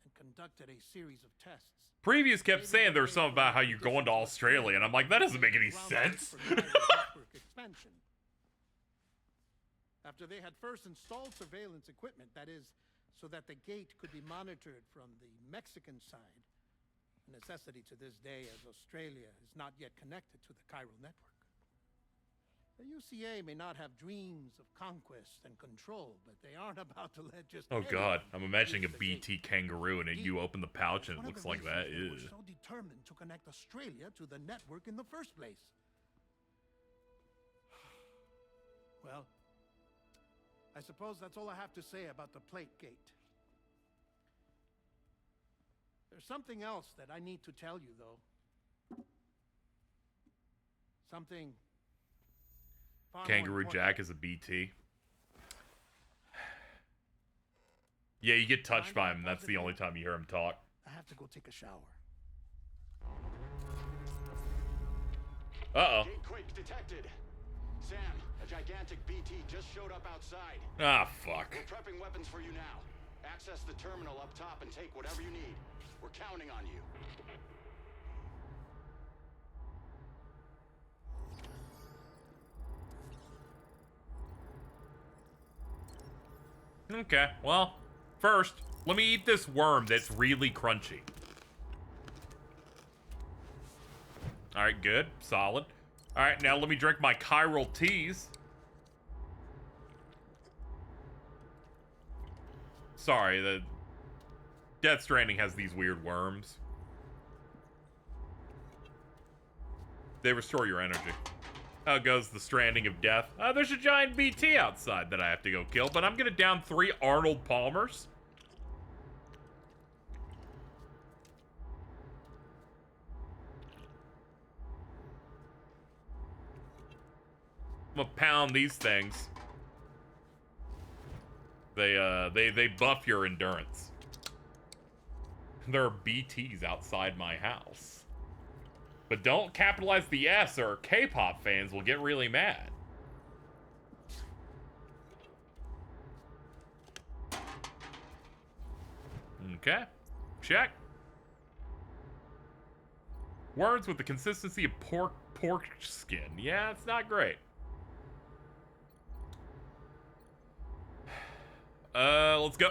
and conducted a series of tests. Previous kept saying there was something about how you go into Australia, and I'm like, that doesn't make any sense. Expansion. After they had first installed surveillance equipment, that is, so that the gate could be monitored from the Mexican side, a necessity to this day as Australia is not yet connected to the chiral network. The UCA may not have dreams of conquest and control, but they aren't about to let just Oh god, I'm imagining a use the gate. BT kangaroo and you open the pouch and it One of looks the like that. reasons they Ew. were so determined to connect Australia to the network in the first place. Well, I suppose that's all I have to say about the plate gate. There's something else that I need to tell you, though. Something far more Kangaroo important. Jack is a BT. Yeah, you get touched by him. That's the only time you hear him talk. I have to go take a shower. Uh-oh. Gate quake detected. Sam, a gigantic BT just showed up outside. Ah, fuck. We're prepping weapons for you now. Access the terminal up top and take whatever you need. We're counting on you. Okay, well, first, let me eat this worm that's really crunchy. Alright, good. Solid. Alright, now let me drink my chiral teas. Sorry, the Death Stranding has these weird worms. They restore your energy. How goes the Stranding of Death? There's a giant BT outside that I have to go kill, but I'm gonna down 3 Arnold Palmers. I'm gonna pound these things. They buff your endurance. There are BTs outside my house. But don't capitalize the S or K-pop fans will get really mad. Okay. Check. Worms with the consistency of pork skin. Yeah, it's not great. Let's go.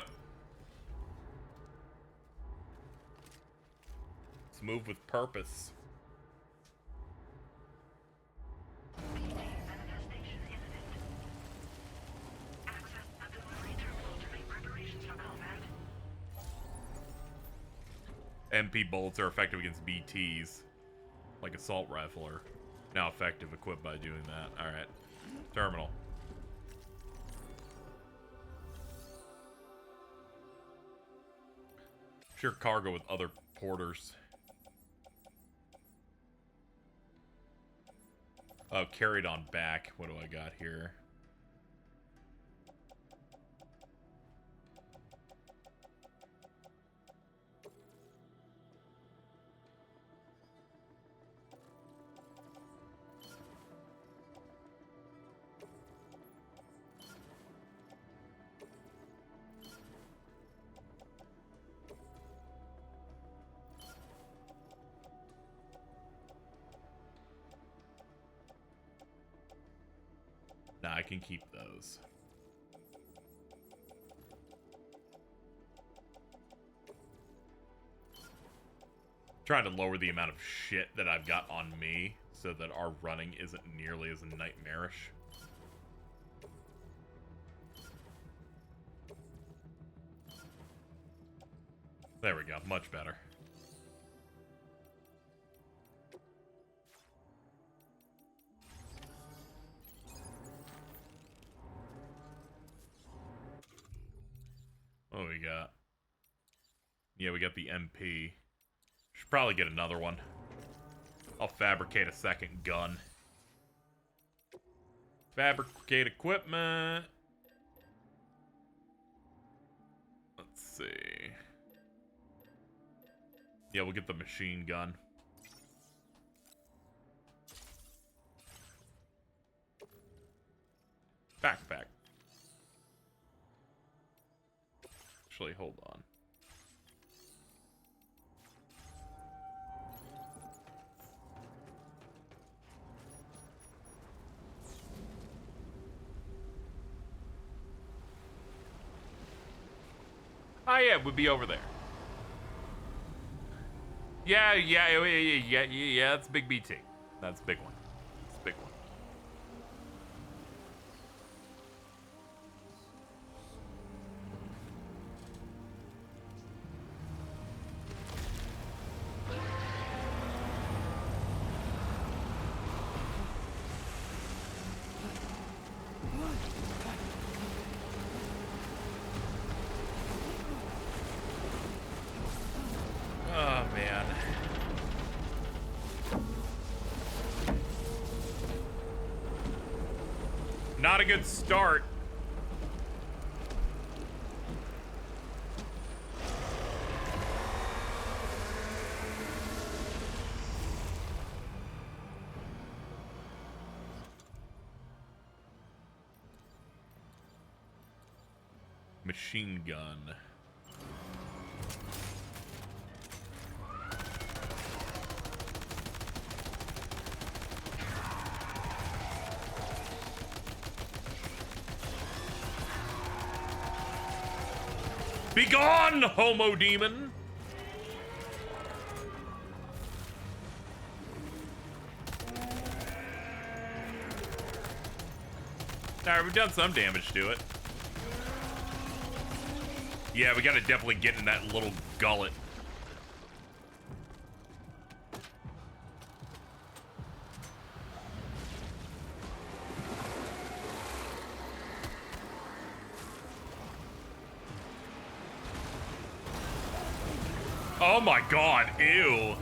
Let's move with purpose. Manifestation imminent. Access the delivery terminal to make preparations for combat. MP bullets are effective against BTs. Like assault rifle are now effective equipped by doing that. Alright. Terminal. Share cargo with other porters. Oh, carried on back. What do I got here? Nah, I can keep those. Trying to lower the amount of shit that I've got on me so that our running isn't nearly as nightmarish. There we go, much better. What do we got? Yeah, we got the MP. Should probably get another one. I'll fabricate a second gun. Fabricate equipment. Let's see. Yeah, we'll get the machine gun. Backpack. Actually, hold on. Oh yeah, it would be over there. Yeah, that's big BT. That's a big one. It's a big one. Oh, man. Not a good start. Machine gun. Be gone, homo demon! Alright, we've done some damage to it. Yeah, we gotta definitely get in that little gullet. Oh my god, ew.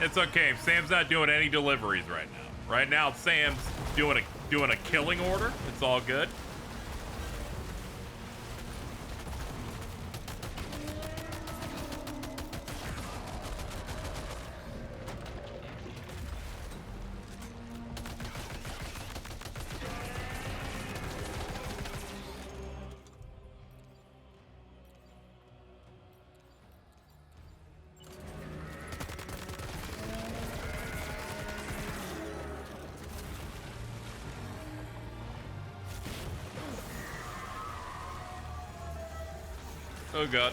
It's okay. Sam's not doing any deliveries right now. Right now, Sam's doing a killing order. It's all good. Oh god.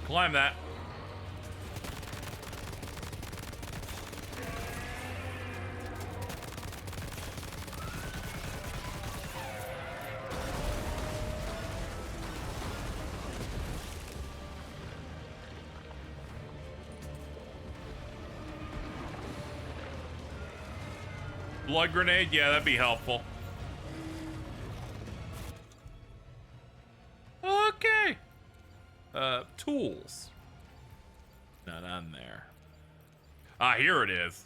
Climb that. Blood grenade? Yeah, that'd be helpful. Okay. Tools. Not on there. Ah, here it is.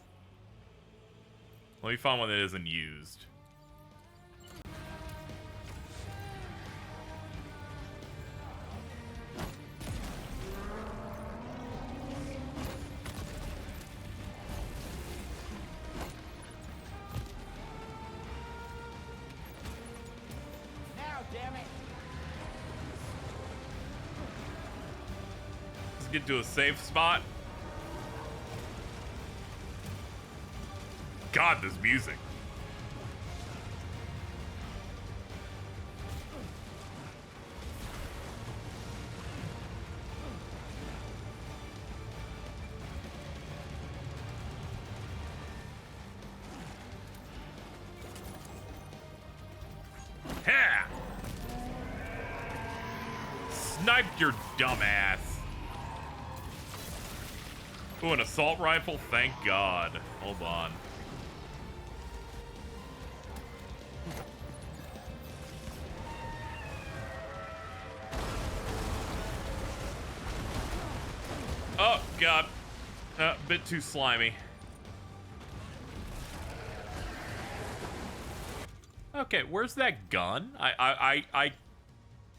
Let me find one that isn't used. Get to a safe spot. God, this music. Ha! Sniped your dumb ass. Ooh, an assault rifle? Thank God. Hold on. Oh, God. A bit too slimy. Okay, where's that gun? I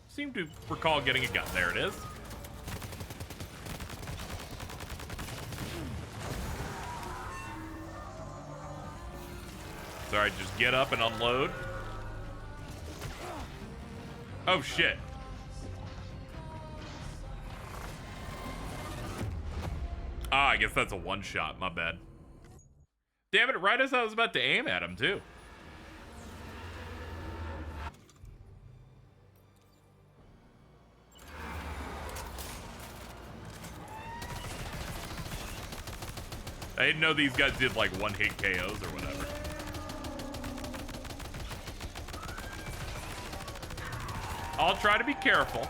seem to recall getting a gun. There it is. Sorry, just get up and unload. Oh, shit. Ah, I guess that's a one-shot. My bad. Damn it, right as I was about to aim at him, too. I didn't know these guys did, like, one-hit KOs or whatever. I'll try to be careful.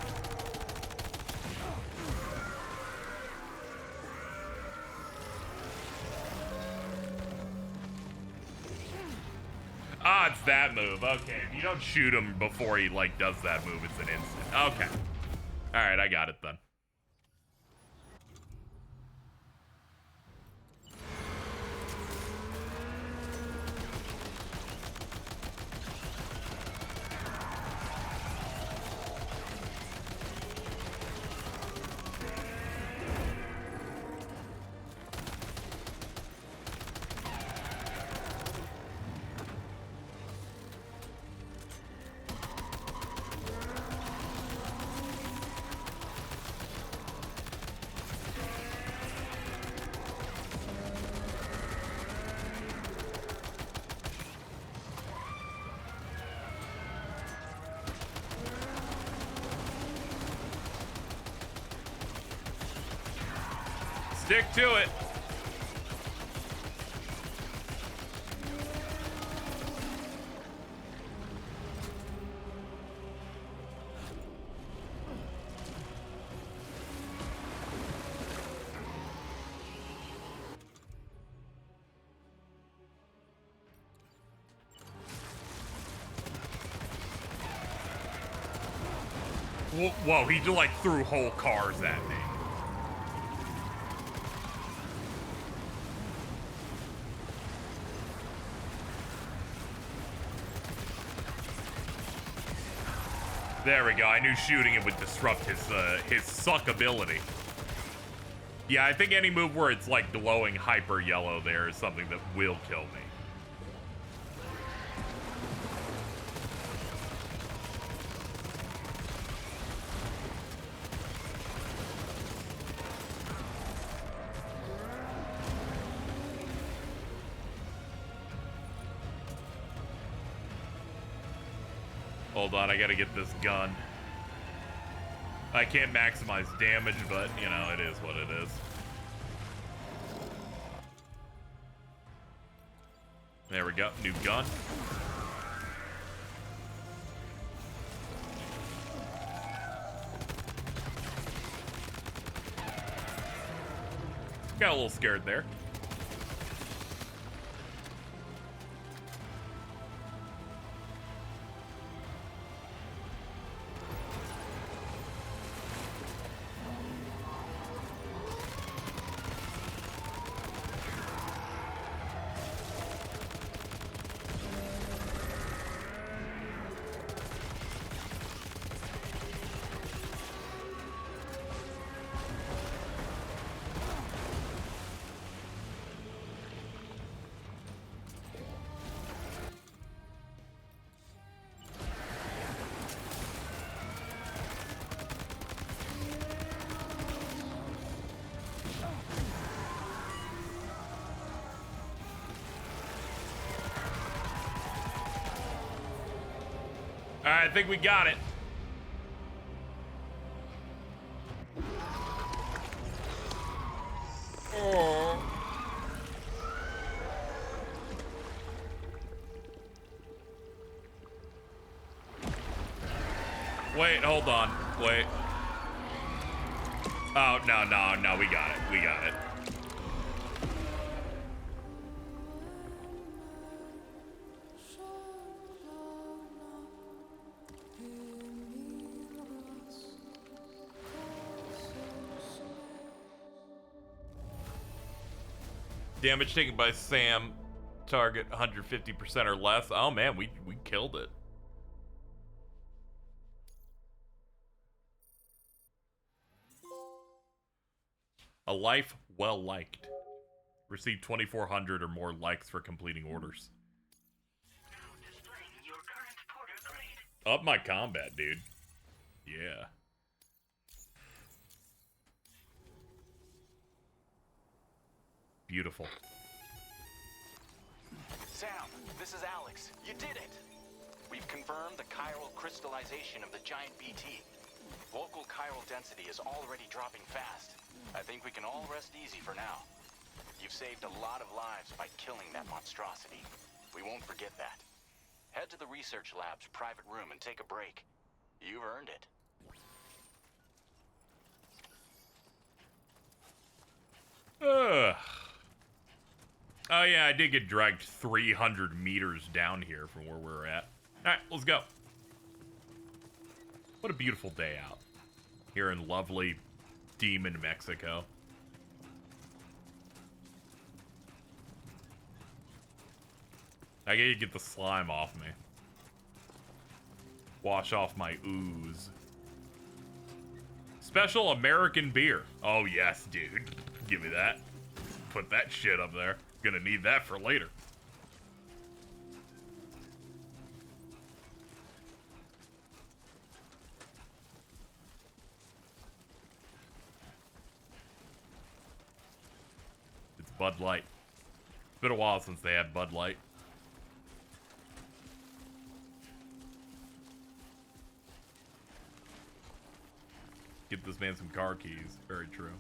Ah, it's that move. Okay, if you don't shoot him before he, like, does that move, it's an instant. Okay. Alright, I got it then. Stick to it. Whoa, he just like threw whole cars at me. There we go. I knew shooting it would disrupt his suck ability. Yeah, I think any move where it's like glowing hyper yellow there is something that will kill me. Hold on, I gotta get this gun. I can't maximize damage, but, you know, it is what it is. There we go, new gun. Got a little scared there. I think we got it. Oh. Wait, hold on. Wait. Oh, no, we got it. We got it. Damage taken by Sam, target 150% or less. Oh man, we killed it. A life well liked. Received 2,400 or more likes for completing orders. Up my combat, dude. Yeah. Beautiful. Sam, this is Alex. You did it! We've confirmed the chiral crystallization of the giant BT. Local chiral density is already dropping fast. I think we can all rest easy for now. You've saved a lot of lives by killing that monstrosity. We won't forget that. Head to the research lab's private room and take a break. You've earned it. Ugh. Oh yeah, I did get dragged 300 meters down here from where we're at. Alright, let's go. What a beautiful day out. Here in lovely Demon, Mexico. I gotta get the slime off me. Wash off my ooze. Special American beer. Oh yes, dude. Give me that. Put that shit up there. Gonna need that for later. It's Bud Light. It's been a while since they had Bud Light. Get this man some car keys. Very true.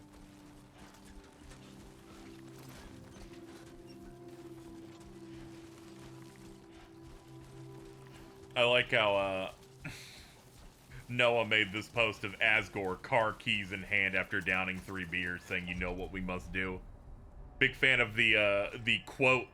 I like how Noah made this post of Asgore, car keys in hand after downing 3 beers, saying, "You know what we must do." Big fan of the quote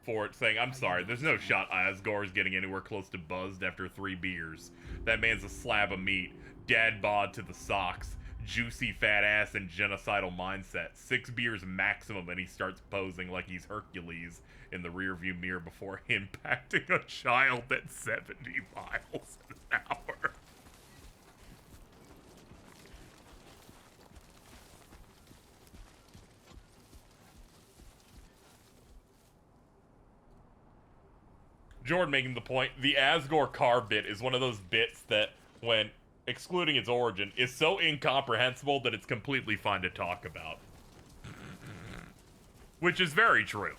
for it, saying, "I'm sorry, there's no shot Asgore is getting anywhere close to buzzed after 3 beers. That man's a slab of meat, dad bod to the socks, juicy fat ass and genocidal mindset. 6 beers maximum and he starts posing like he's Hercules in the rearview mirror before impacting a child at 70 miles an hour." Jordan making the point, the Asgore car bit is one of those bits that, when excluding its origin, is so incomprehensible that it's completely fine to talk about. Which is very true.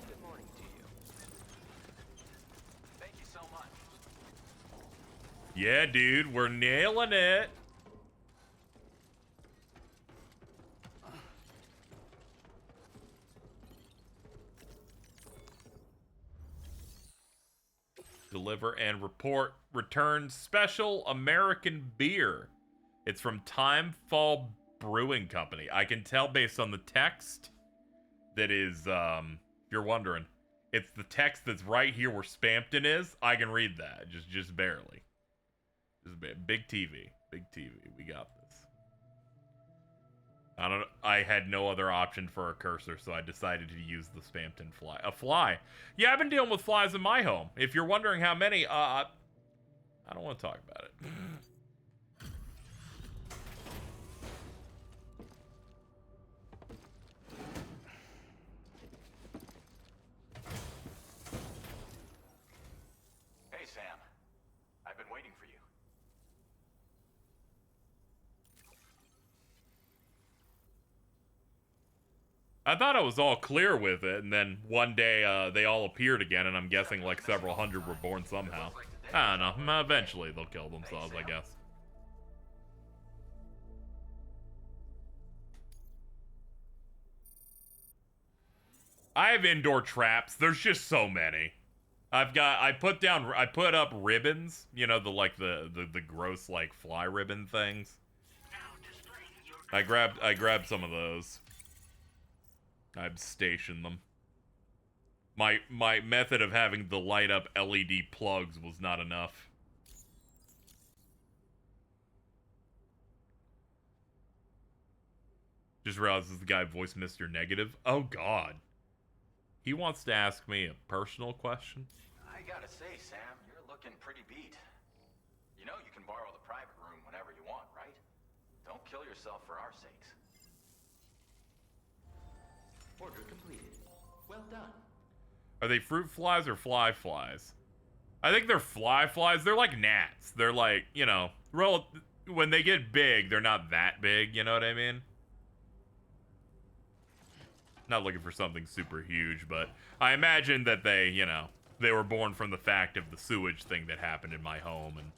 Good morning to you. Thank you so much. Yeah, dude, we're nailing it. Deliver and report returns special American beer. It's from Timefall Brewing Company. I can tell based on the text that is, if you're wondering, it's the text that's right here where Spampton is. I can read that, just barely. Big TV, we got this. I had no other option for a cursor, so I decided to use the Spampton fly. A fly. Yeah, I've been dealing with flies in my home. If you're wondering how many, I don't want to talk about it. Hey, Sam. I've been waiting for you. I thought I was all clear with it, and then one day they all appeared again, and I'm guessing like several hundred were born somehow. I don't know. Eventually they'll kill themselves, I guess. I have indoor traps. There's just so many. I put up ribbons, you know, the gross like fly ribbon things. I grabbed some of those. I've stationed them. My method of having the light up LED plugs was not enough. Just realized this is the guy voiced Mr. Negative. Oh God. He wants to ask me a personal question. I gotta say, Sam, you're looking pretty beat. You know you can borrow the private room whenever you want, right? Don't kill yourself for our sakes. Order completed. Well done. Are they fruit flies or fly flies? I think they're fly flies. They're like gnats. They're like, you know, when they get big, they're not that big, you know what I mean? Not looking for something super huge, but I imagine that they, you know, they were born from the fact of the sewage thing that happened in my home and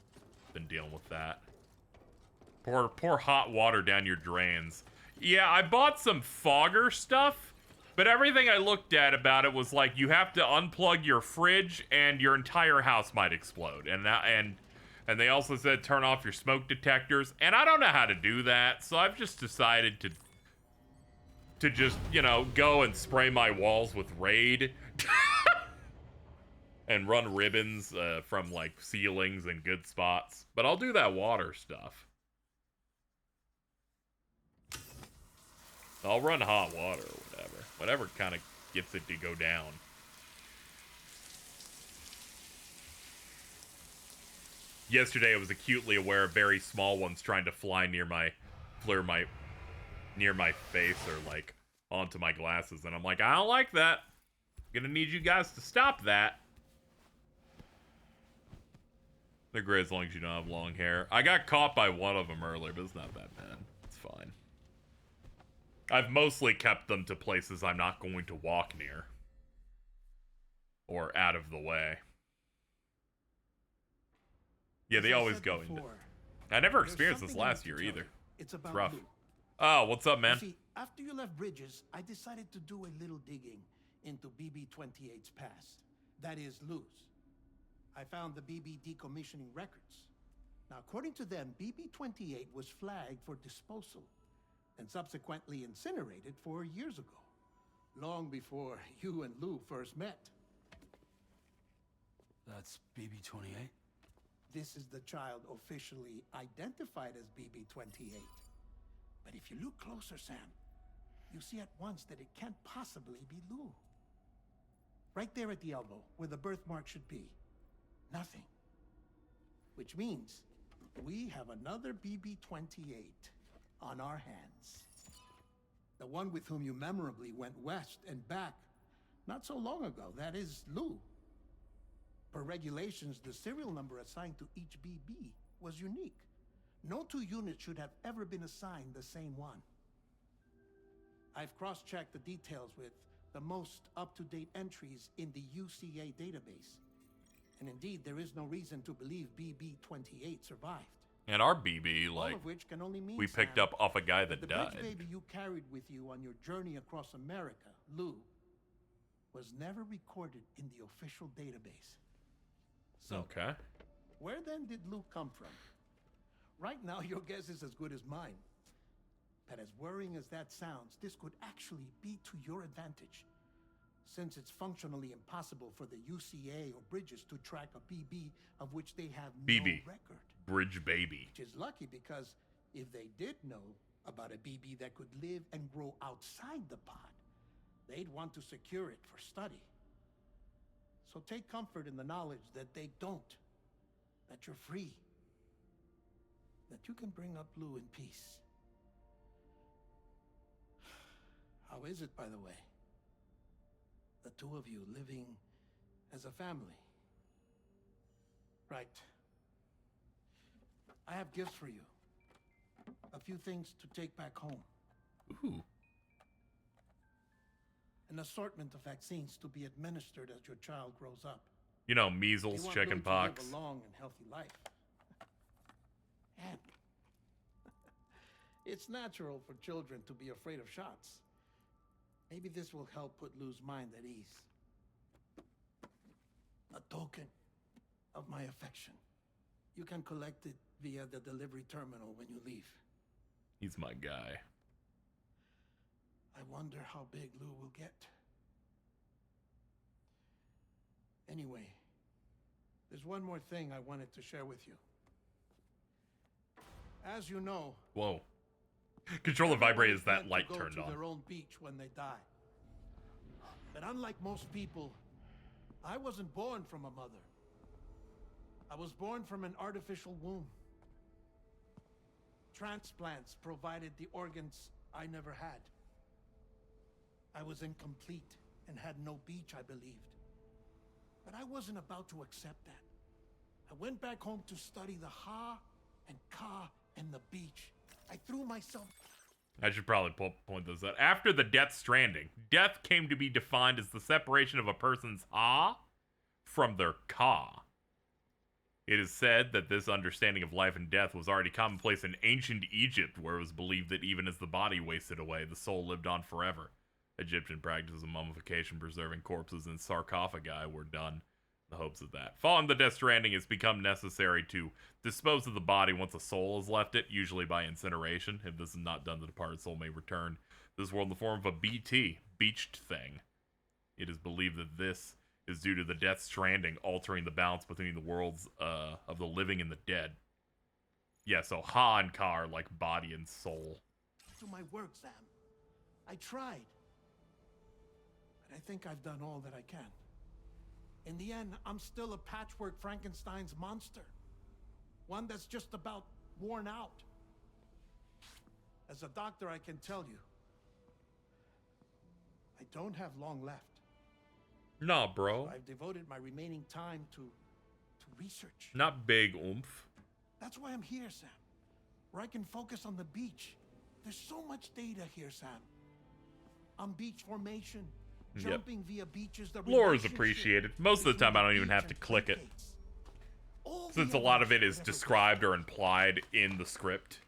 been dealing with that. Pour hot water down your drains. Yeah, I bought some fogger stuff, but everything I looked at about it was like you have to unplug your fridge and your entire house might explode. And they also said turn off your smoke detectors, and I don't know how to do that, so I've just decided to just, you know, go and spray my walls with Raid and run ribbons from like ceilings and good spots. But I'll do that water stuff. I'll run hot water or whatever. Whatever kind of gets it to go down. Yesterday I was acutely aware of very small ones trying to fly near my face or like onto my glasses, and I'm like, I don't like that. I'm gonna need you guys to stop that. They're great as long as you don't have long hair. I got caught by one of them earlier, but it's not that bad. It's fine. I've mostly kept them to places I'm not going to walk near or out of the way. Yeah, they always go into. I never experienced this last year either. It's about rough. Luke. Oh, what's up, man? You see, after you left Bridges, I decided to do a little digging into BB-28's past. That is, Lou's. I found the BB decommissioning records. Now, according to them, BB-28 was flagged for disposal and subsequently incinerated 4 years ago, long before you and Lou first met. That's BB-28? This is the child officially identified as BB-28. But if you look closer, Sam, you see at once that it can't possibly be Lou. Right there at the elbow, where the birthmark should be. Nothing. Which means we have another BB-28 on our hands. The one with whom you memorably went west and back not so long ago. That is Lou. Per regulations, the serial number assigned to each BB was unique. No two units should have ever been assigned the same one. I've cross-checked the details with the most up-to-date entries in the UCA database. And indeed, there is no reason to believe BB-28 survived. And our BB, like, all of which can only mean, we picked Sam, up off a guy that the died. bridge baby you carried with you on your journey across America, Lou, was never recorded in the official database. So, okay. Where then did Lou come from? Right now, your guess is as good as mine. But as worrying as that sounds, this could actually be to your advantage, since it's functionally impossible for the UCA or Bridges to track a BB of which they have BB. no record. Bridge baby. Which is lucky, because if they did know about a BB that could live and grow outside the pod, they'd want to secure it for study. So take comfort in the knowledge that they don't, that you're free, that you can bring up Lou in peace. How is it, by the way? The two of you living as a family. Right. I have gifts for you. A few things to take back home. Ooh. An assortment of vaccines to be administered as your child grows up. You know, measles, chicken pox. Live a long and healthy life. And it's natural for children to be afraid of shots. Maybe this will help put Lou's mind at ease. A token of my affection. You can collect it via the delivery terminal when you leave. He's my guy. I wonder how big Lou will get. Anyway, there's one more thing I wanted to share with you. As you know... Whoa. Controller vibrate as that light go turned to on. Their own beach when they die. But unlike most people, I wasn't born from a mother. I was born from an artificial womb. Transplants provided the organs I never had. I was incomplete and had no beach, I believed. But I wasn't about to accept that. I went back home to study the Ha and Ka and the beach. I threw myself... I should probably point this out. After the Death Stranding, death came to be defined as the separation of a person's Ha from their Ka. It is said that this understanding of life and death was already commonplace in ancient Egypt, where it was believed that even as the body wasted away, the soul lived on forever. Egyptian practices of mummification, preserving corpses in sarcophagi, were done in the hopes of that. Following the Death Stranding, it's become necessary to dispose of the body once a soul has left it, usually by incineration. If this is not done, the departed soul may return to this world in the form of a BT, beached thing. It is believed that this is due to the Death Stranding altering the balance between the worlds of the living and the dead. Yeah, so Ha and Ka are like body and soul. Do my work, Sam. I tried. But I think I've done all that I can. In the end, I'm still a patchwork Frankenstein's monster. One that's just about worn out. As a doctor, I can tell you, I don't have long left. Nah, bro. So I've devoted my remaining time to research. Not big oomph. That's why I'm here, Sam. Where I can focus on the beach. There's so much data here, Sam. On beach formation, jumping via beaches, the lore is appreciated. Most of the time, I don't even have to click it, since a lot of it is described or implied in the script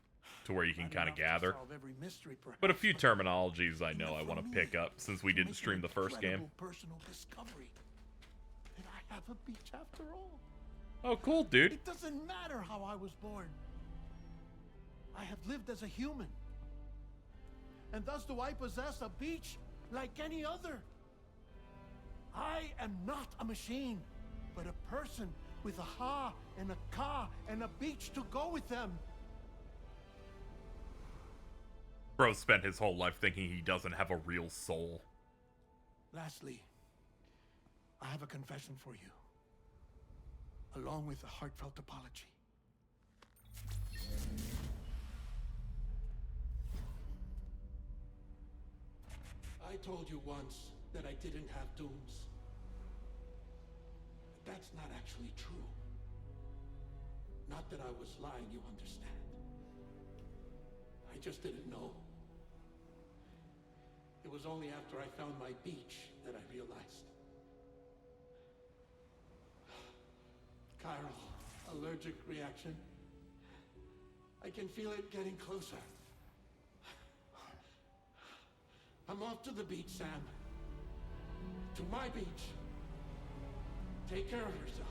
to where you can kind of enough to gather. solve every mystery, But a perhaps, few terminologies I know I want to enough pick up since we to didn't make stream an the first game. incredible personal discovery. And I have a beach after all. Oh, cool, dude. It doesn't matter how I was born. I have lived as a human. And thus do I possess a beach like any other. I am not a machine, but a person with a ha and a ka and a beach to go with them. Bro spent his whole life thinking he doesn't have a real soul. Lastly, I have a confession for you, along with a heartfelt apology. I told you once that I didn't have dooms. But that's not actually true. Not that I was lying, you understand. I just didn't know. It was only after I found my beach that I realized. Chiral, allergic reaction. I can feel it getting closer. I'm off to the beach, Sam. To my beach. Take care of yourself.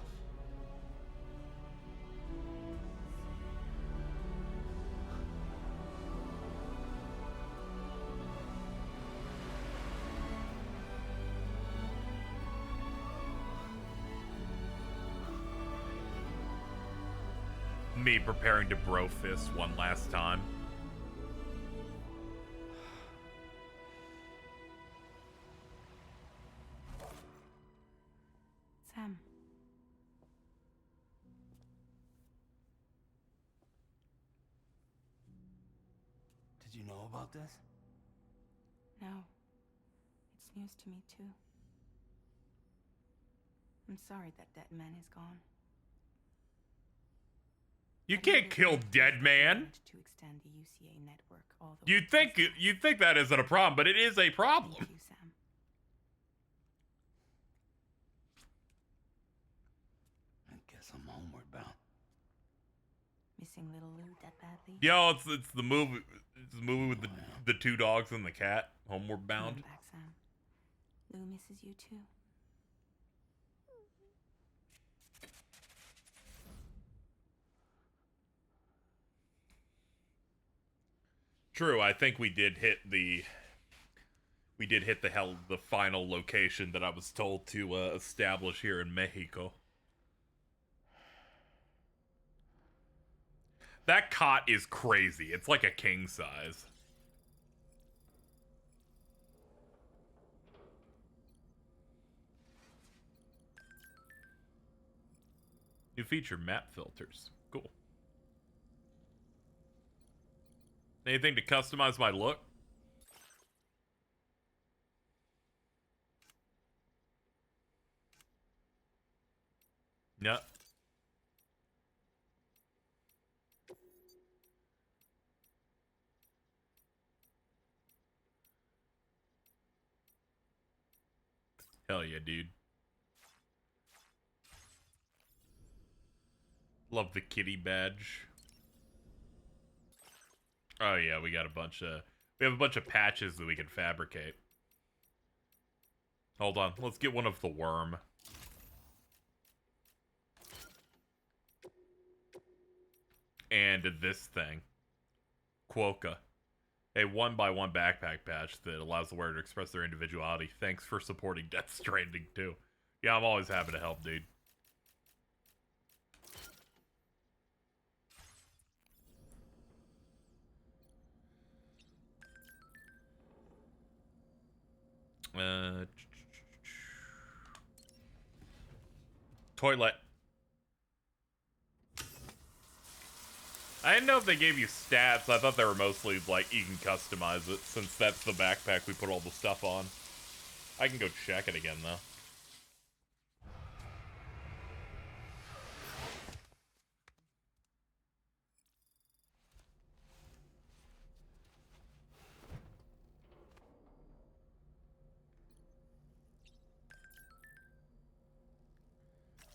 Me preparing to bro fist one last time. Sam. Did you know about this? No. It's news to me, too. I'm sorry that Dead Man is gone. You can't kill Dead Man. To extend the UCA network all the way You'd think that isn't a problem, but it is a problem. Thank you, Sam. I guess I'm homeward bound. Missing little Lou that badly? Yo, it's the movie. It's the movie with the two dogs and the cat. Homeward Bound. Come back, Sam. Lou misses you too. True, I think we did hit the final location that I was told to establish here in Mexico. That cot is crazy. It's like a king size. New feature, map filters. Cool. Anything to customize my look? No. Hell yeah, dude. Love the kitty badge. Oh yeah, we have a bunch of patches that we can fabricate. Hold on, let's get one of the worm. And this thing. Quokka. A 1x1 backpack patch that allows the wearer to express their individuality. Thanks for supporting Death Stranding too. Yeah, I'm always happy to help, dude. Toilet. I didn't know if they gave you stats. I thought they were mostly like you can customize it since that's the backpack we put all the stuff on. I can go check it again though.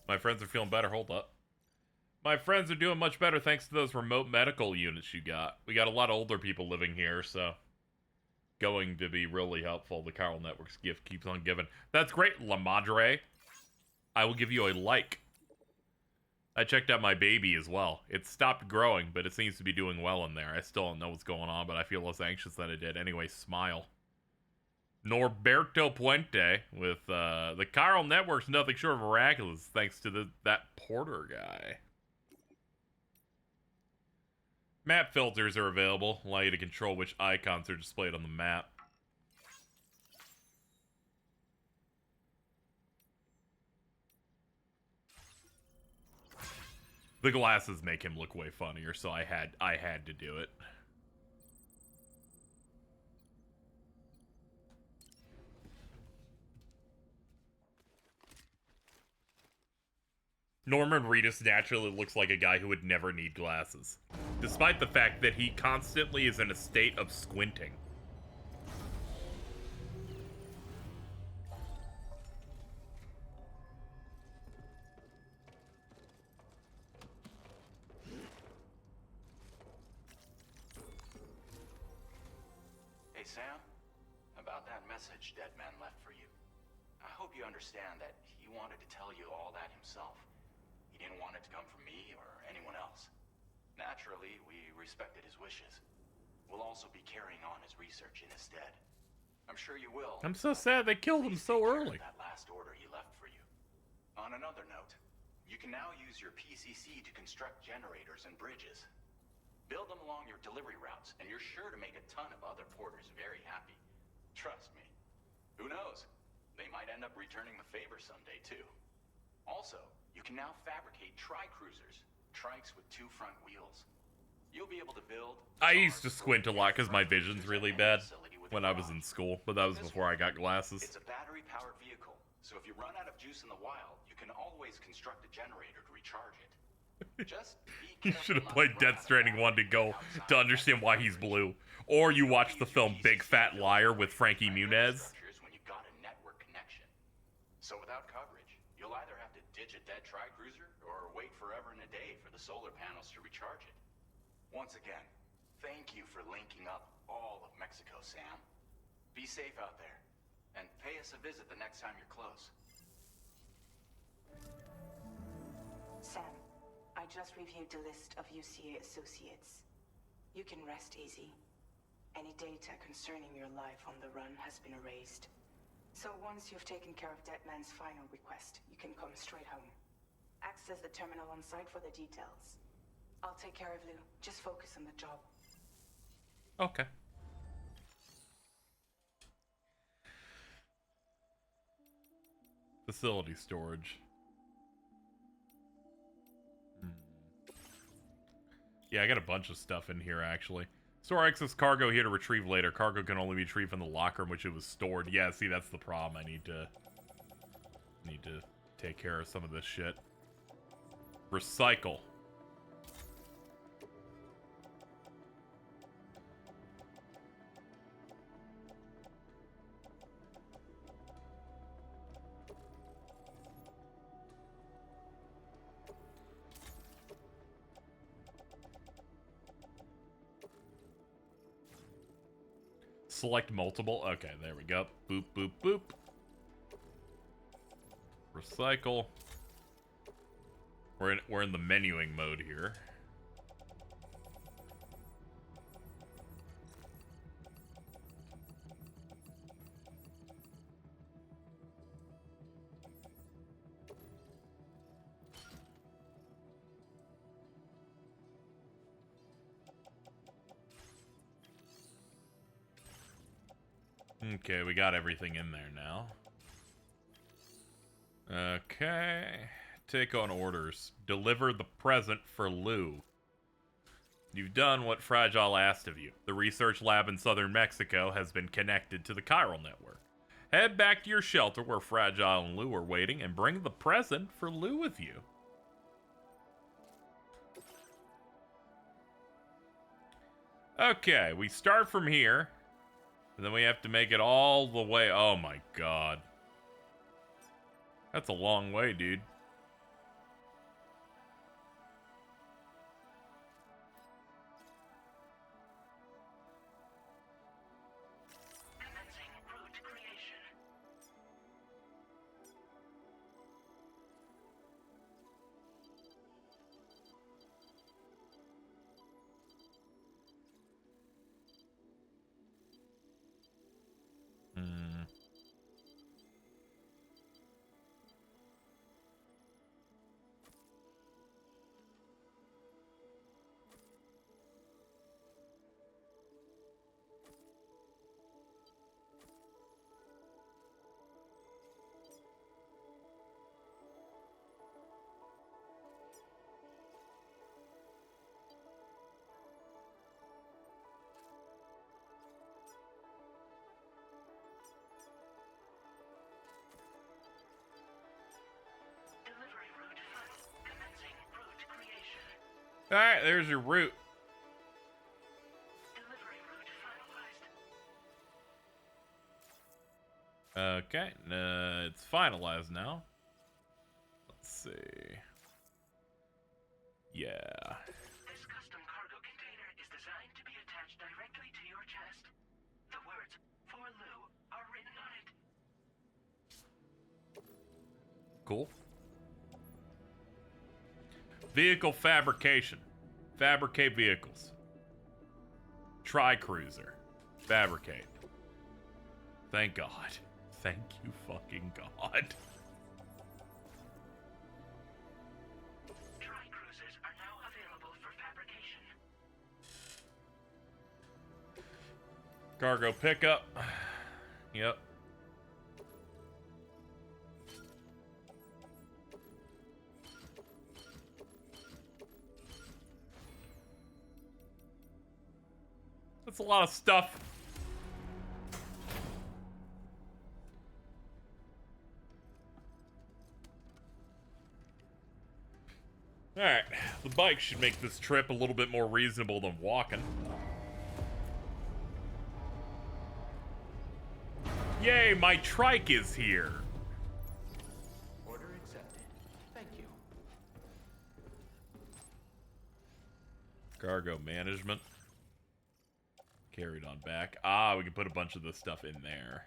My friends are feeling better. Hold up. My friends are doing much better thanks to those remote medical units you got. We got a lot of older people living here, so going to be really helpful. The Chiral Network's gift keeps on giving. That's great, La Madre. I will give you a like. I checked out my baby as well. It stopped growing, but it seems to be doing well in there. I still don't know what's going on, but I feel less anxious than it did. Anyway, smile. Norberto Puente with the Chiral Network's nothing short of miraculous thanks to that Porter guy. Map filters are available, allow you to control which icons are displayed on the map. The glasses make him look way funnier, so I had to do it. Norman Reedus naturally looks like a guy who would never need glasses, despite the fact that he constantly is in a state of squinting. Hey, Sam. About that message Deadman left for you. I hope you understand that he wanted to tell you all that himself. He didn't want it to come from me or anyone else. Naturally, we respected his wishes. We'll also be carrying on his research in his stead. I'm sure you will. I'm so sad they killed him so early. That last order he left for you. On another note, you can now use your PCC to construct generators and bridges. Build them along your delivery routes, and you're sure to make a ton of other porters very happy. Trust me. Who knows? They might end up returning the favor someday, too. Also, you can now fabricate tri-cruisers, trikes with 2 front wheels. You'll be able to build... I used to squint a lot because my vision's really bad when I was in school, but that was before I got glasses. It's a battery-powered vehicle, so if you run out of juice in the wild, you can always construct a generator to recharge it. Just be You should have played Death Stranding 1 to understand why he's blue. Or you watch the film Big Fat Liar with Frankie Muniz. when you got a network connection. So without coverage, you'll either have to ditch a dead tri-cruiser or wait forever and a day for the solar panels to recharge it. Once again, thank you for linking up all of Mexico, Sam. Be safe out there, and pay us a visit the next time you're close. Sam, I just reviewed the list of UCA associates. You can rest easy. Any data concerning your life on the run has been erased. So once you've taken care of Deadman's final request, you can come straight home. Access the terminal on site for the details. I'll take care of Lou. Just focus on the job. Okay. Facility storage. Yeah, I got a bunch of stuff in here, actually. Store excess cargo here to retrieve later. Cargo can only be retrieved from the locker in which it was stored. Yeah, see, that's the problem. I need to take care of some of this shit. Recycle. Select multiple. Okay, there we go. Boop, boop, boop. Recycle. We're in the menuing mode here. Okay, we got everything in there now. Okay. Take on orders. Deliver the present for Lou. You've done what Fragile asked of you. The research lab in southern Mexico has been connected to the Chiral Network. Head back to your shelter where Fragile and Lou are waiting and bring the present for Lou with you. Okay, we start from here. And then we have to make it all the way. Oh my god. That's a long way, dude. Alright, there's your route. Delivery route finalized. Okay, it's finalized now. Let's see. Yeah. This custom cargo container is designed to be attached directly to your chest. The words "For Lou" are written on it. Cool. Vehicle fabrication. Fabricate vehicles. Tri-cruiser. Fabricate. Thank God. Thank you fucking God. Tri-cruisers are now available for fabrication. Cargo pickup. Yep. That's a lot of stuff. Alright, the bike should make this trip a little bit more reasonable than walking. Yay, my trike is here. Order accepted. Thank you. Cargo management. Carried on back. Ah, we can put a bunch of this stuff in there.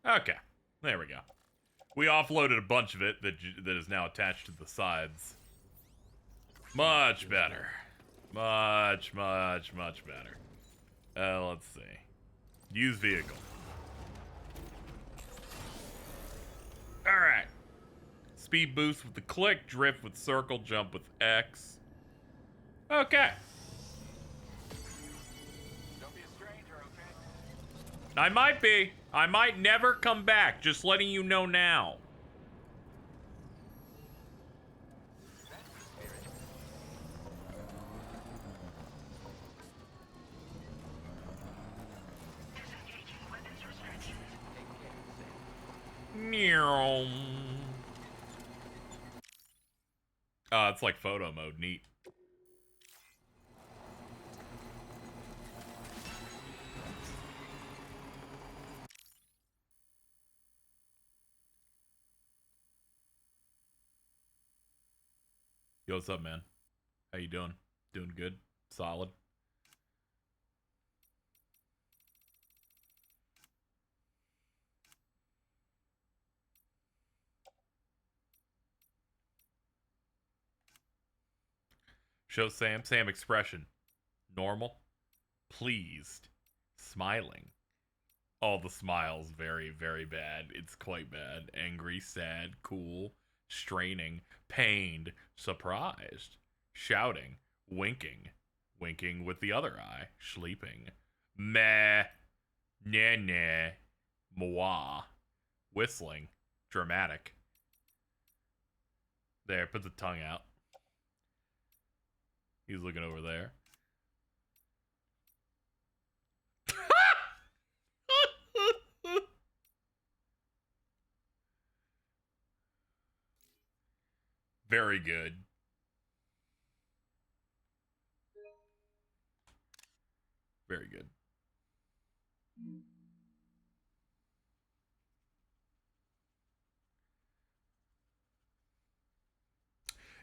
Okay, there we go. We offloaded a bunch of it that is now attached to the sides. Much better. Much better. Let's see. Use vehicle. Alright. Speed boost with the click, drift with circle, jump with X. Okay. Don't be a stranger, okay? I might be. I might never come back. Just letting you know now. Disengaging weapons restrictions. Meow. It's like photo mode. Neat. Yo, what's up, man? How you doing? Doing good? Solid? Show Sam. Sam expression. Normal. Pleased. Smiling. All the smiles very, very bad. It's quite bad. Angry, sad, cool, straining, pained, surprised, shouting, winking, winking with the other eye, sleeping, meh, nah nah, moi, whistling, dramatic. There, put the tongue out. He's looking over there. Very good. Very good.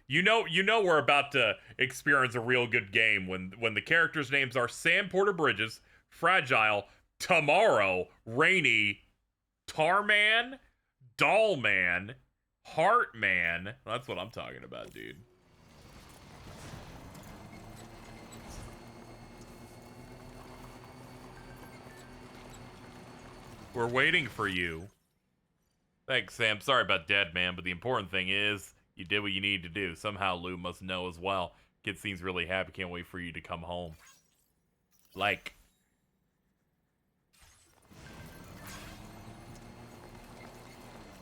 You know we're about to experience a real good game when the characters' names are Sam Porter Bridges, Fragile, Tomorrow, Rainy, Tarman, Dollman, Heartman. That's what I'm talking about, dude. We're waiting for you. Thanks, Sam. Sorry about Dead Man, but the important thing is you did what you needed to do. Somehow Lou must know as well. Kid seems really happy. Can't wait for you to come home. Like.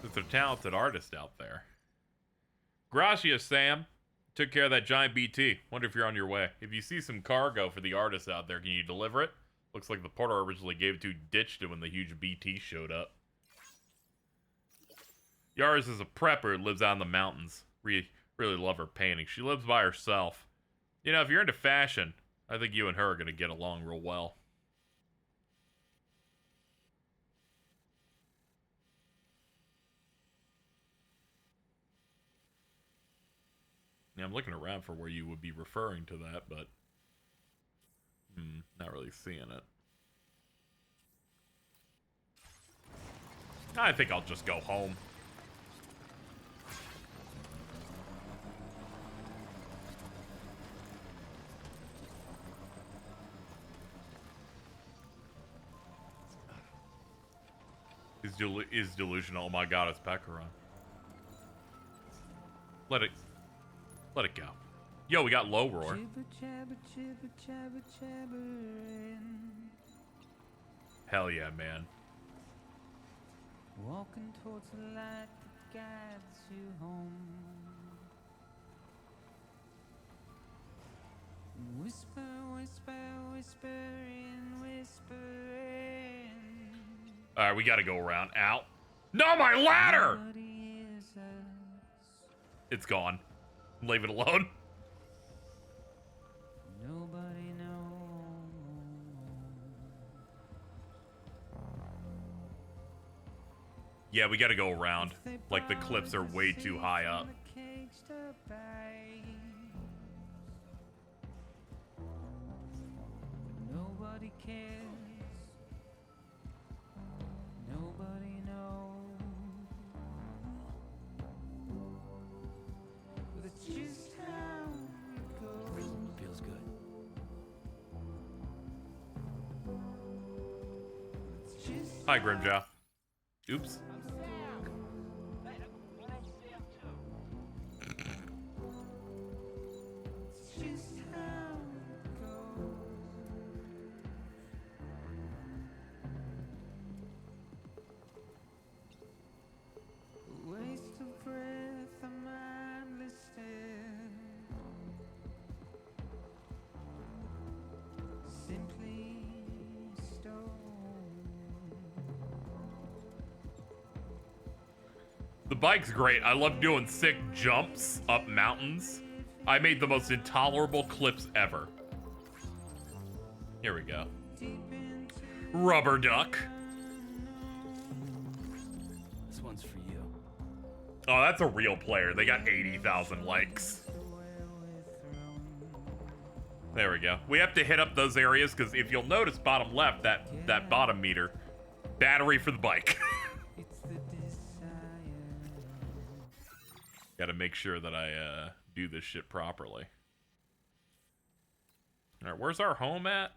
There's a talented artist out there. Gracias, Sam. Took care of that giant BT. Wonder if you're on your way. If you see some cargo for the artist out there, can you deliver it? Looks like the porter originally gave it to ditched it when the huge BT showed up. Yaris is a prepper who lives out in the mountains. Really love her painting. She lives by herself. You know, if you're into fashion, I think you and her are going to get along real well. Yeah, I'm looking around for where you would be referring to that, but not really seeing it. I think I'll just go home. Is delusional. Oh my god, it's Patron. Let it go. Yo, we got low roar. Hell yeah, man. Walking towards the light that guides you home. Whisper, whisper, whispering, whispering. Alright, we gotta go around. Ow. No, my ladder! It's gone. Leave it alone. Nobody knows. Yeah, we gotta go around. Like, the cliffs are way too high up. Nobody cares. Nobody knows. But it's just how it goes. Feels good. Hi, Grimjaw. Oops. The bike's great. I love doing sick jumps up mountains. I made the most intolerable clips ever. Here we go. Rubber duck. This one's for you. Oh, that's a real player. They got 80,000 likes. There we go. We have to hit up those areas because if you'll notice bottom left, that bottom meter, battery for the bike. Got to make sure that I do this shit properly. All right, where's our home at?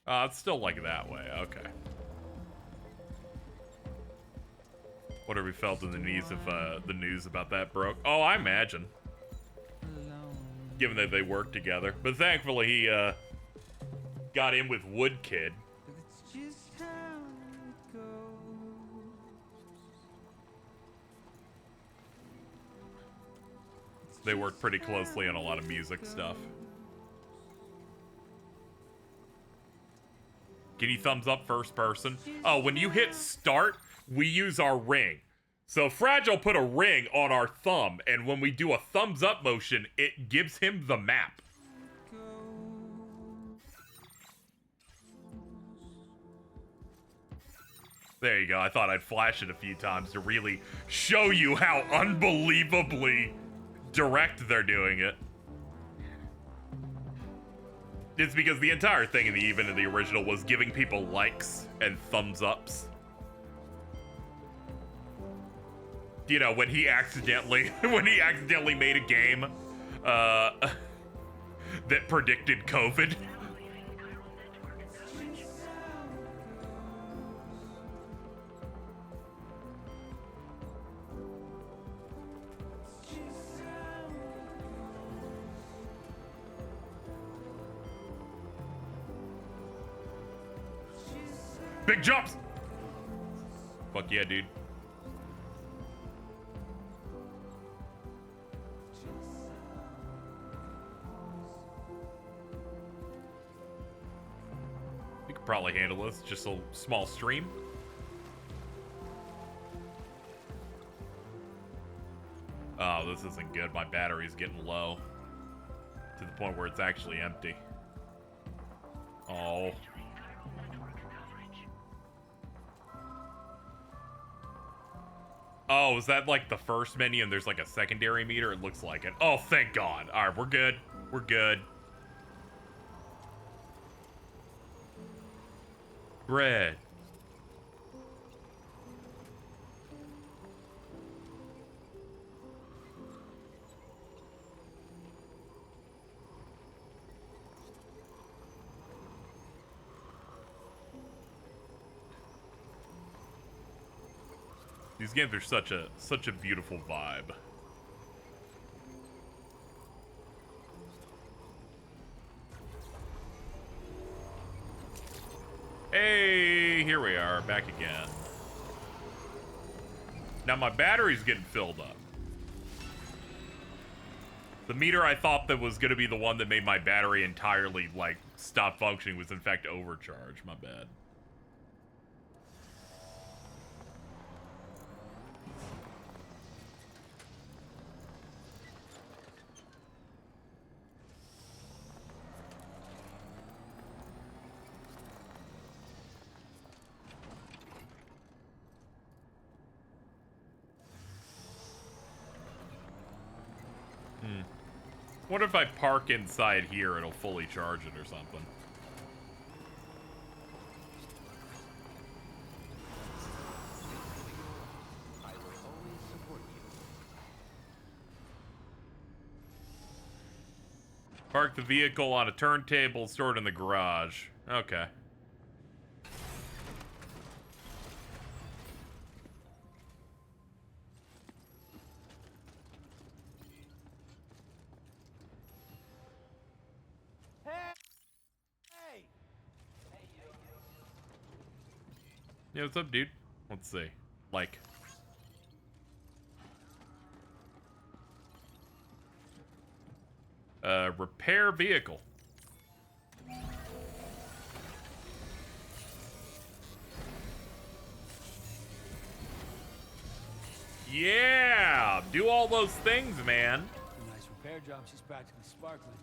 It's still like that way. Okay. What have we felt in the knees if the news about that broke? Oh, I imagine. Given that they work together, but thankfully he got in with Wood Kid. They work pretty closely on a lot of music stuff. Can you thumbs up first person? Oh, when you hit start, we use our ring. So Fragile put a ring on our thumb, and when we do a thumbs up motion, it gives him the map. There you go. I thought I'd flash it a few times to really show you how unbelievably direct they're doing it. It's because the entire thing in the original was giving people likes and thumbs ups. You know, when he accidentally made a game that predicted COVID. Big jumps! Fuck yeah, dude. probably handle this. Just a small stream. Oh, this isn't good. My battery's getting low. To the point where it's actually empty. Oh. Oh, is that like the first menu and there's like a secondary meter? It looks like it. Oh, thank God. Alright, we're good. We're good. Bread. These games are such a beautiful vibe. Hey, here we are, back again. Now my battery's getting filled up. The meter I thought that was gonna be the one that made my battery entirely, like, stop functioning was in fact overcharged. My bad. What if I park inside here, it'll fully charge it or something? I will always support you. Park the vehicle on a turntable stored in the garage. Okay. Yeah, what's up, dude? Let's see. Like. Repair vehicle. Yeah! Do all those things, man. A nice repair job. She's practically sparkling.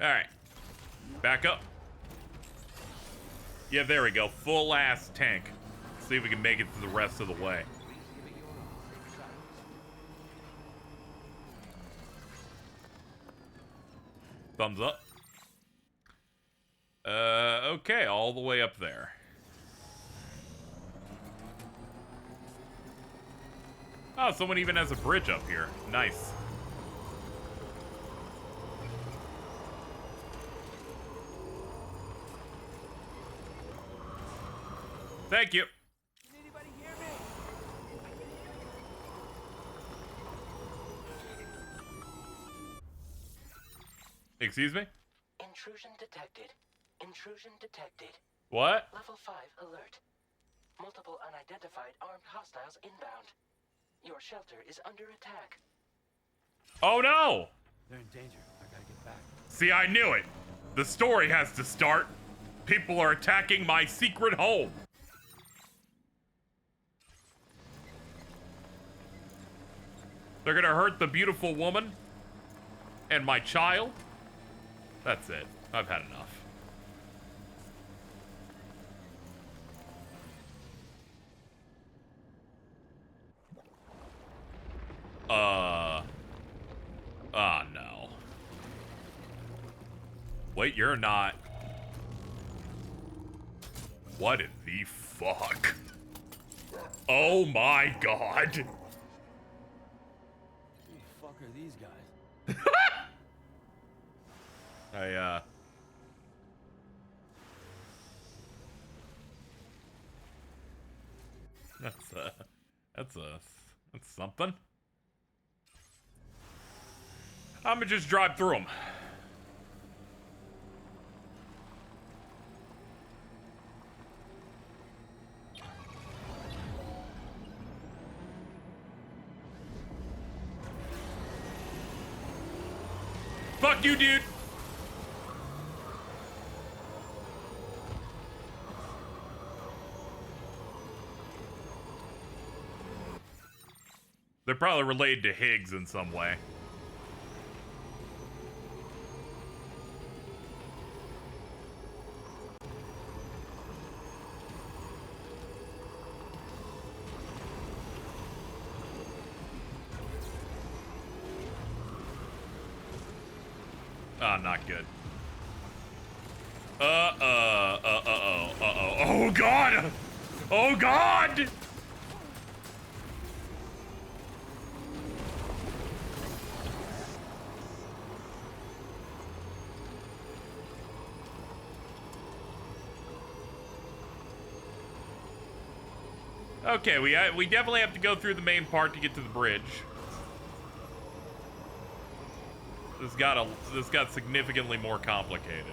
Alright. Back up. Yeah, there we go. Full ass tank. See if we can make it to the rest of the way. Thumbs up. Okay, all the way up there. Oh, someone even has a bridge up here. Nice. Thank you. Can anybody hear me? Excuse me? Intrusion detected. Intrusion detected. What? Level 5 alert. Multiple unidentified armed hostiles inbound. Your shelter is under attack. Oh no! They're in danger. I gotta get back. See, I knew it. The story has to start. People are attacking my secret home. They're gonna hurt the beautiful woman and my child. That's it. I've had enough. Oh no. Wait, you're not. What in the fuck? Oh my god. Who the fuck are these guys? That's something. I'm gonna just drive through them. Fuck you, dude. They're probably related to Higgs in some way. Ah, not good. Oh, God! Oh, God! Okay, we definitely have to go through the main part to get to the bridge. This got significantly more complicated.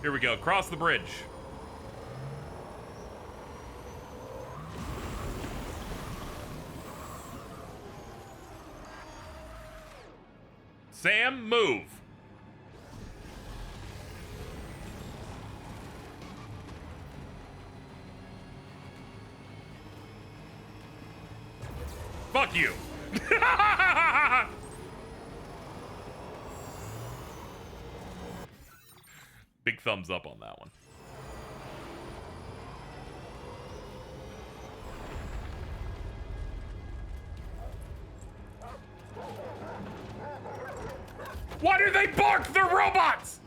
Here we go, cross the bridge. Sam, move. Fuck you. Big thumbs up on that one. Why do they bark? They're robots!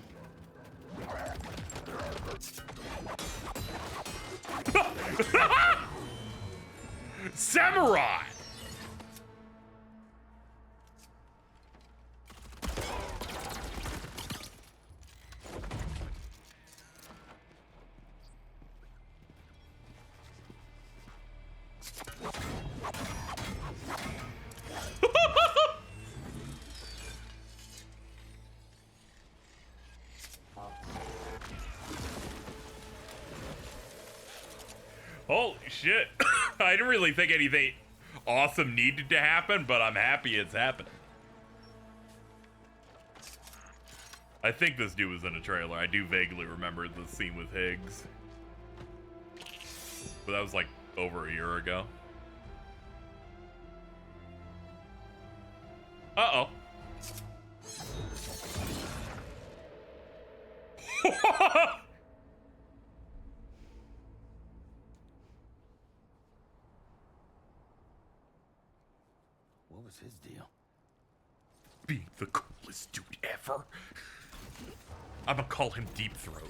Samurai! Holy shit. I didn't really think anything awesome needed to happen, but I'm happy it's happening. I think this dude was in a trailer. I do vaguely remember the scene with Higgs. But that was like over a year ago. Uh-oh. What was his deal? Being the coolest dude ever. I'm gonna call him Deep Throat.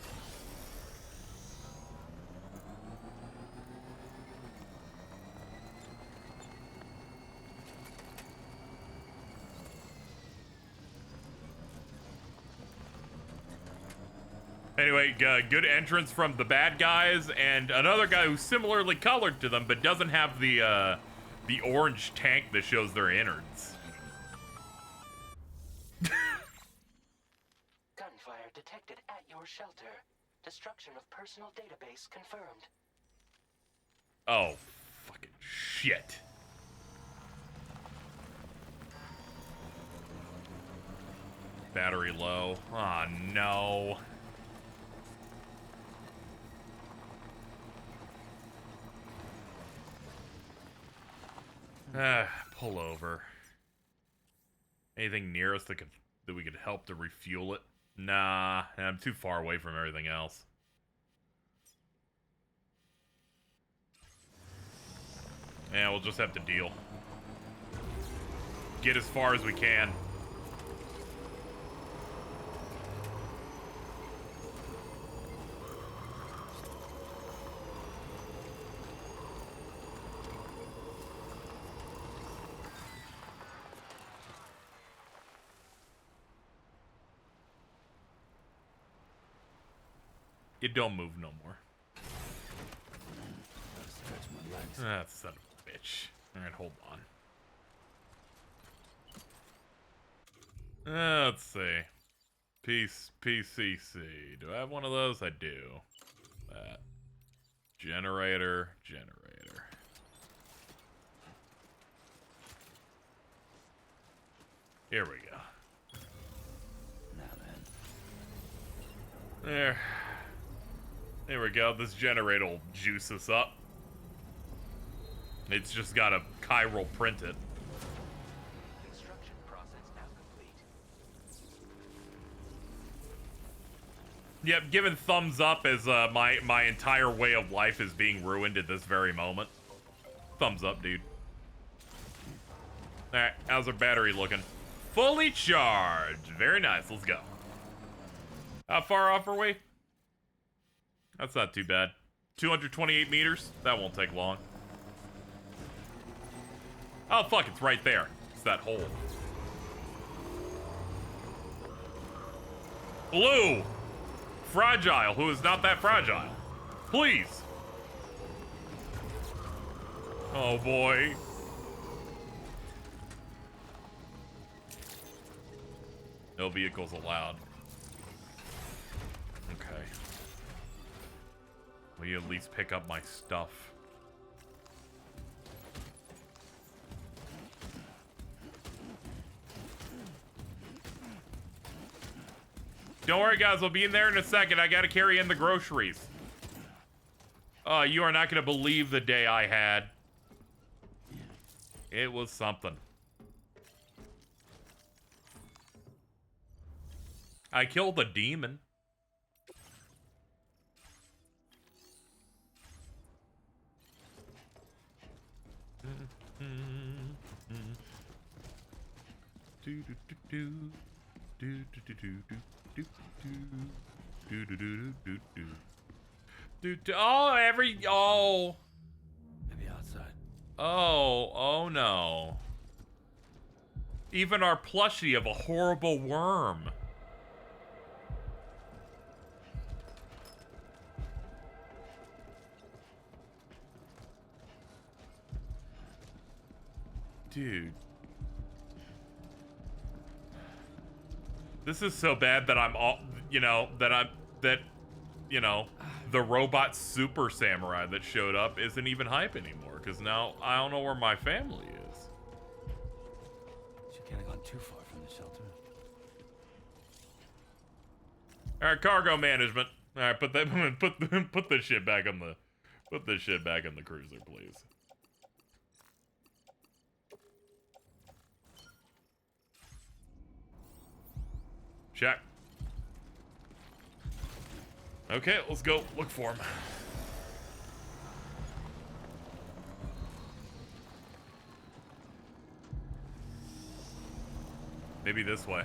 Anyway, good entrance from the bad guys, and another guy who's similarly colored to them, but doesn't have the orange tank that shows their innards. Gunfire detected at your shelter. Destruction of personal database confirmed. Oh, fucking shit. Battery low. Aw, no. Pull over. Anything near us that we could help to refuel it? Nah, I'm too far away from everything else. Yeah, we'll just have to deal. Get as far as we can. It don't move no more. Ah, son of a bitch. Alright, hold on. Let's see. PCC. Do I have one of those? I do. That. Generator. Here we go. Now then. There we go. This generator will juice us up. It's just got to chiral print it. Construction process now complete. Yep, giving thumbs up as my entire way of life is being ruined at this very moment. Thumbs up, dude. Alright, how's our battery looking? Fully charged. Very nice, let's go. How far off are we? That's not too bad. 228 meters? That won't take long. Oh, fuck, it's right there. It's that hole. Blue! Fragile, who is not that fragile. Please. Oh, boy. No vehicles allowed. Okay. Will you at least pick up my stuff? Don't worry, guys. I'll be in there in a second. I gotta carry in the groceries. You are not gonna believe the day I had. It was something. I killed a demon. Oh. Maybe outside. Oh no. Even our plushie of a horrible worm. Dude. This is so bad that I'm all, the robot super samurai that showed up isn't even hype anymore, because now I don't know where my family is. She can't have gone too far from the shelter. All right, cargo management. All right, put this shit back on the cruiser, please. Check. Okay, let's go look for him. Maybe this way.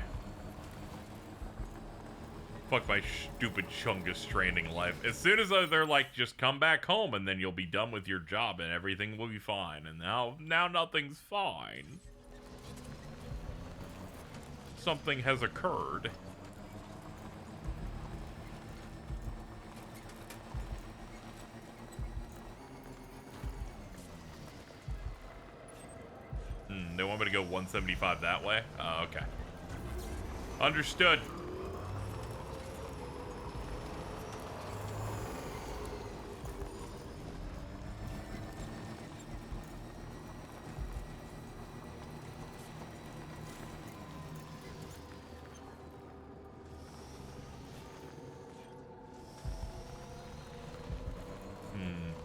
Fuck my stupid Chungus stranding life. As soon as they're like, just come back home and then you'll be done with your job and everything will be fine. And now nothing's fine. Something has occurred. They want me to go 175 that way? Okay. Understood.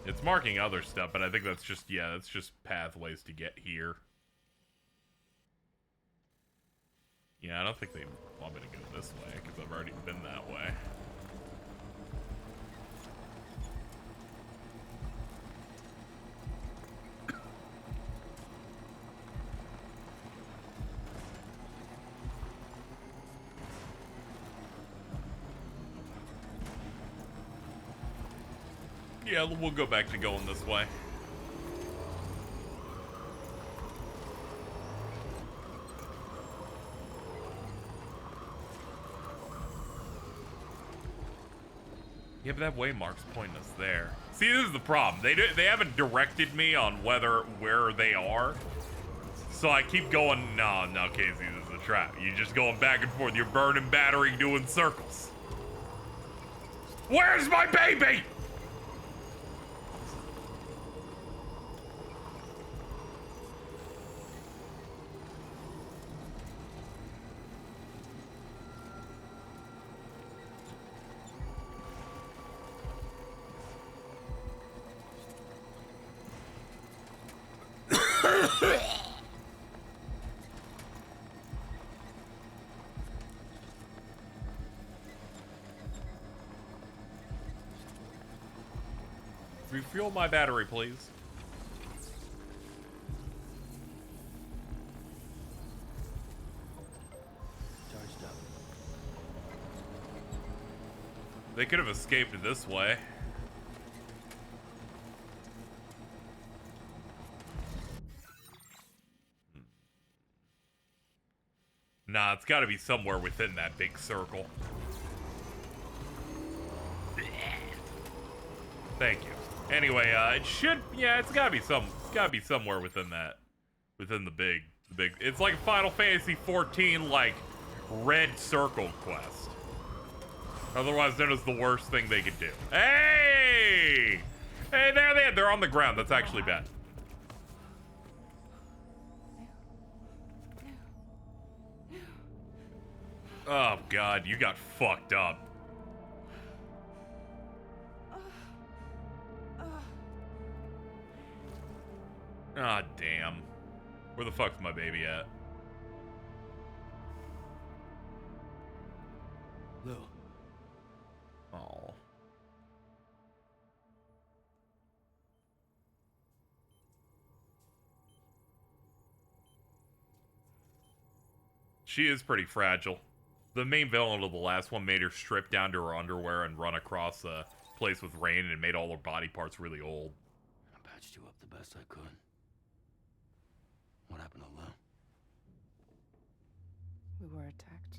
It's marking other stuff, but I think that's just, that's just pathways to get here. Yeah, I don't think they want me to go this way, because I've already been that way. Yeah, we'll go back to going this way. Yeah, but that waymark's pointing us there. See, this is the problem. They haven't directed me on where they are. So I keep going, no, Casey, this is a trap. You're just going back and forth. You're burning battery, doing circles. Where's my baby? Refuel my battery, please. Charged up. They could have escaped this way. Nah, it's gotta be somewhere within that big circle. Thank you. Anyway, it should, yeah, it's gotta be somewhere within that, within the big, it's like Final Fantasy 14, like, red circle quest. Otherwise, that is the worst thing they could do. Hey! Hey, they're on the ground. That's actually bad. Oh, God, you got fucked up. Ah, damn. Where the fuck's my baby at? Lou. Oh. She is pretty fragile. The main villain of the last one made her strip down to her underwear and run across a place with rain and made all her body parts really old. I patched you up the best I could. What happened to Lou? We were attacked.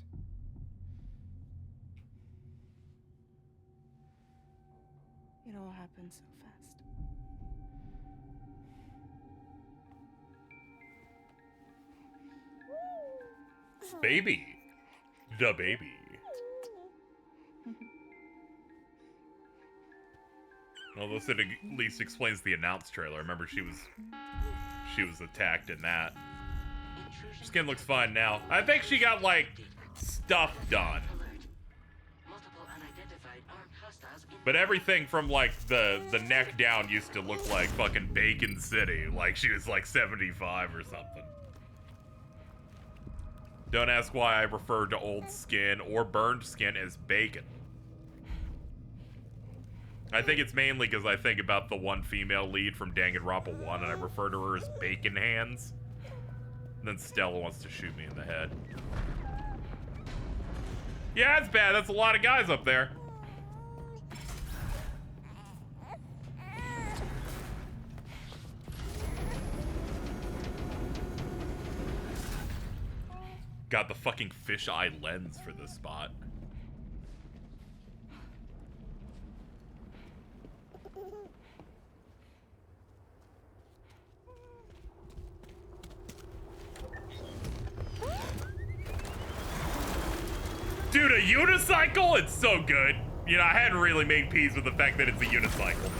It all happened so fast. Baby. The baby. Well, this at least explains the announce trailer. I remember she was attacked in that. Skin looks fine now. I think she got, like, stuff done. But everything from, like, the neck down used to look like fucking Bacon City. Like, she was, like, 75 or something. Don't ask why I referred to old skin or burned skin as bacon. I think it's mainly because I think about the one female lead from Danganronpa 1 and I refer to her as Bacon Hands. And then Stella wants to shoot me in the head. Yeah, that's bad. That's a lot of guys up there. Got the fucking fisheye lens for this spot. Dude, a unicycle? It's so good. You know, I hadn't really made peace with the fact that it's a unicycle.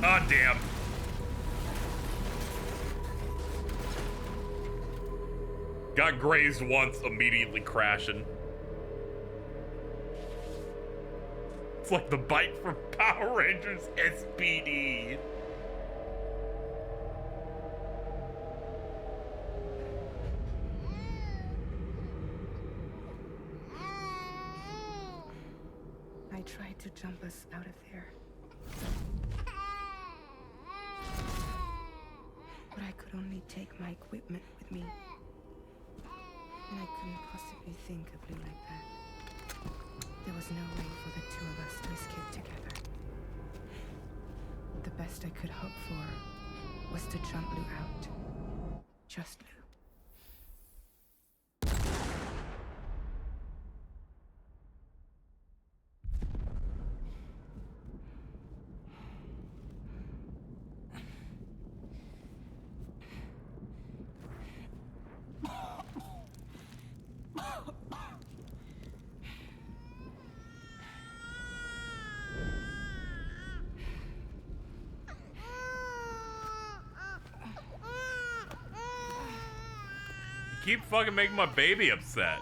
Ah, damn. Got grazed once, immediately crashing. It's like the bite from Power Rangers SPD. I tried to jump us out of there. But I could only take my equipment with me. And I couldn't possibly think of Lou like that. There was no way for the two of us to escape together. The best I could hope for was to jump Lou out. Just Lou. Keep fucking making my baby upset.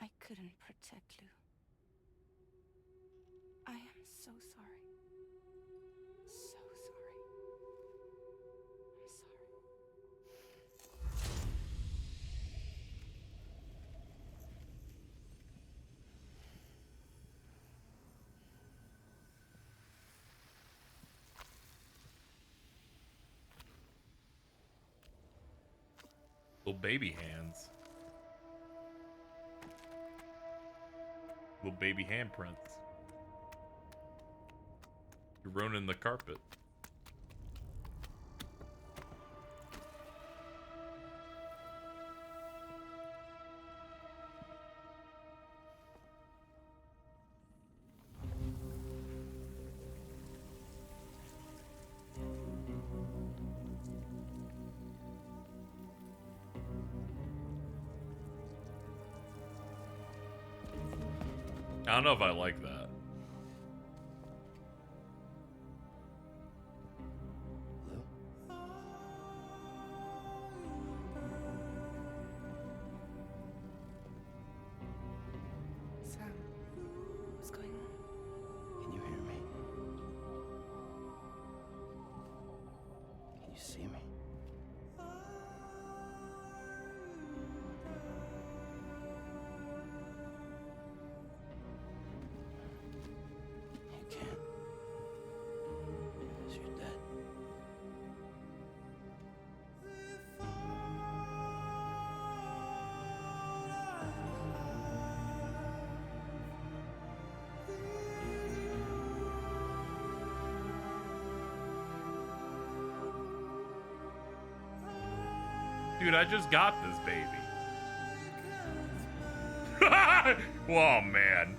I couldn't protect Lou. I am so sorry. So sorry. I'm sorry. Little baby hands. Little baby handprints. You're ruining the carpet. I don't know if I like that. Sam, what's going on? Can you hear me? Can you see me? You can't. Because you're dead. Dude, I just got this baby. Oh, man.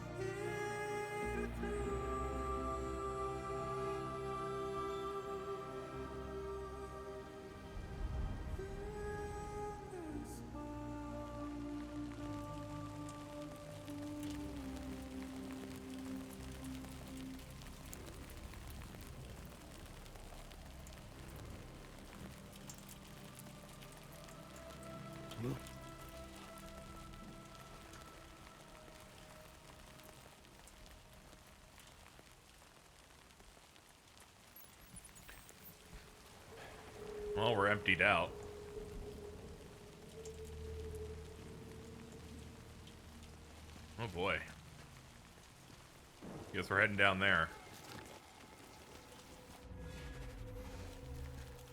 You? Well, we're emptied out. Oh boy. Guess we're heading down there.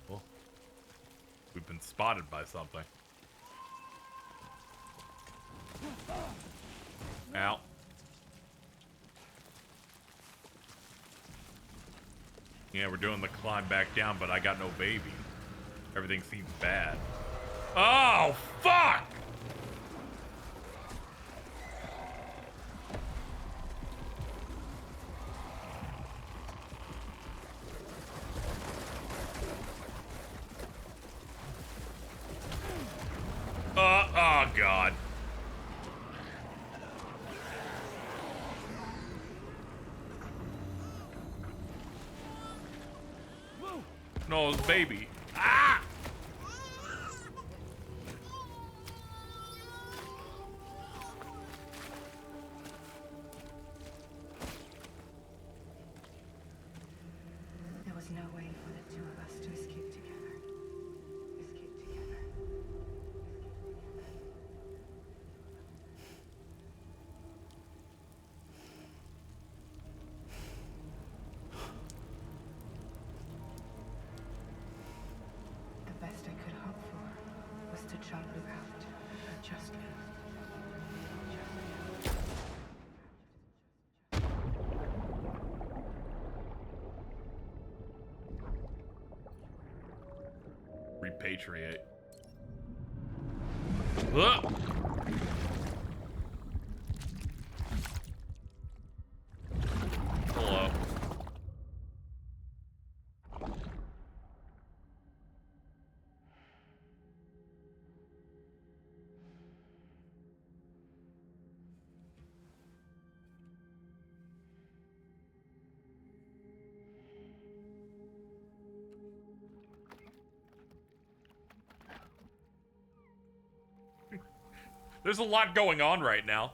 Well, we've been spotted by something. Ow. Yeah, we're doing the climb back down, but I got no baby. Everything seems bad. Oh, fuck! Oh, God. No, it's baby. Ah! There was no way for the two of us to escape together. Escape together. The best I could hope for was to jump Lou out. Just Lou. Repatriate. Ugh. Hello. There's a lot going on right now.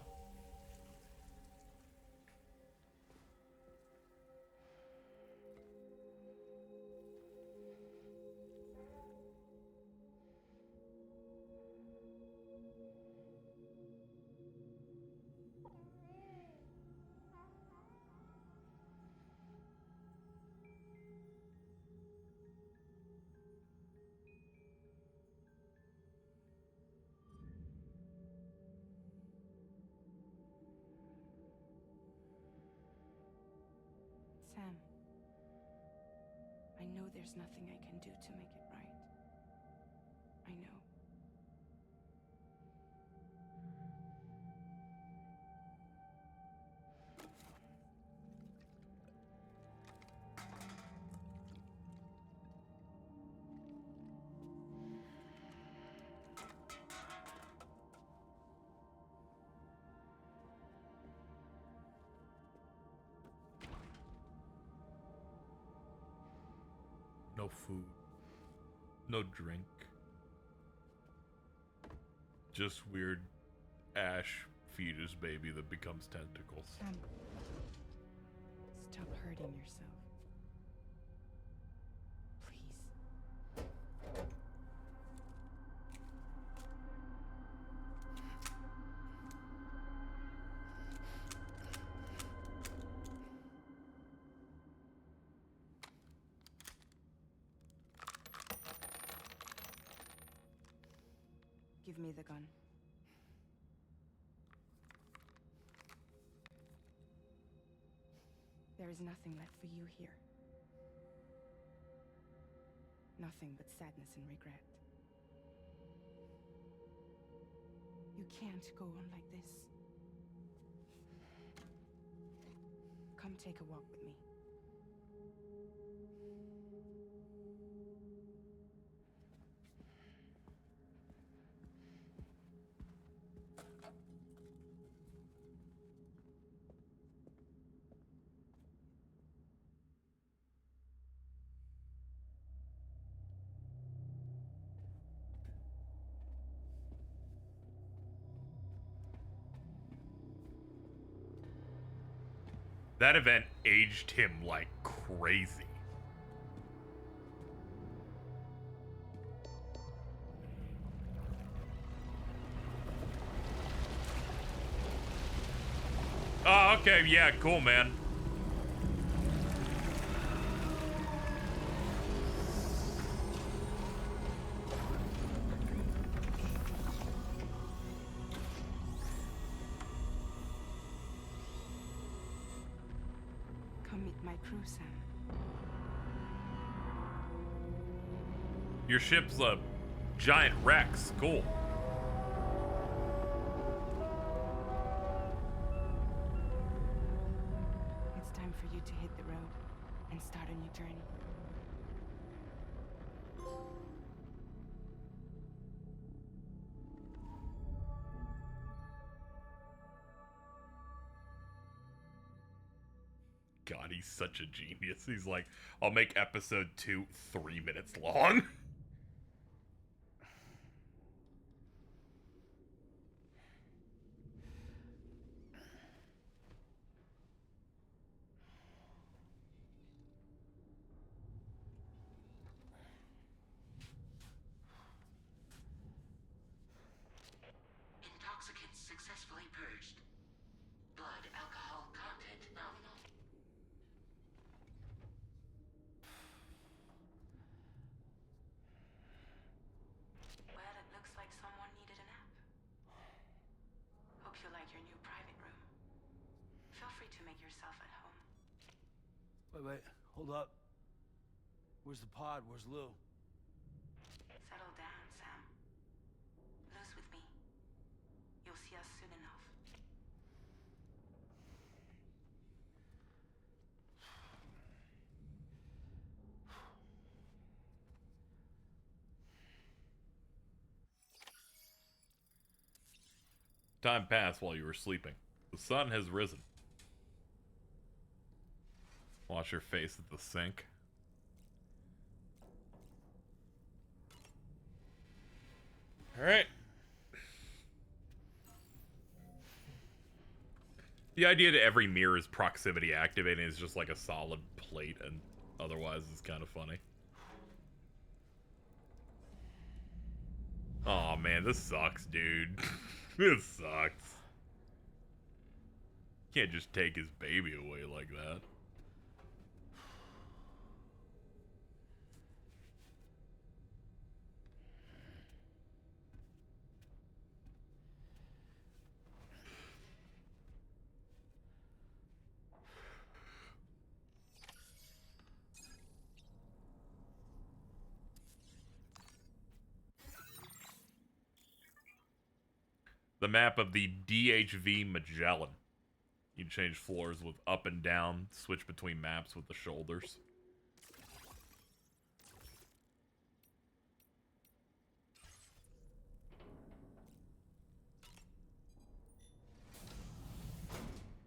there's nothing I can do to make it right. I know. No food. No drink. Just weird ash fetus baby that becomes tentacles. Stop hurting yourself. Please. Give me the gun. There is nothing left for you here. Nothing but sadness and regret. You can't go on like this. Come take a walk with me. That event aged him like crazy. Oh, okay, yeah, cool, man. Come meet my crew, Sam. Your ship's a giant Rex. Cool. It's time for you to hit the road and start a new journey. God, he's such a genius. He's like, I'll make episode 2 3 minutes long. Intoxicants successfully purged. Blood alcohol content nominal. Well, it looks like someone needed a nap. Hope you like your new private room. Feel free to make yourself at home. Wait, hold up. Where's the pod? Where's Lou? Settle down, Sam. Lou's with me. You'll see us soon enough. Time passed while you were sleeping. The sun has risen. Wash your face at the sink. Alright. The idea that every mirror is proximity activating is just like a solid plate, and otherwise it's kind of funny. Oh man, this sucks, dude. This sucks. Can't just take his baby away like that. The map of the DHV Magellan. You can change floors with up and down, switch between maps with the shoulders.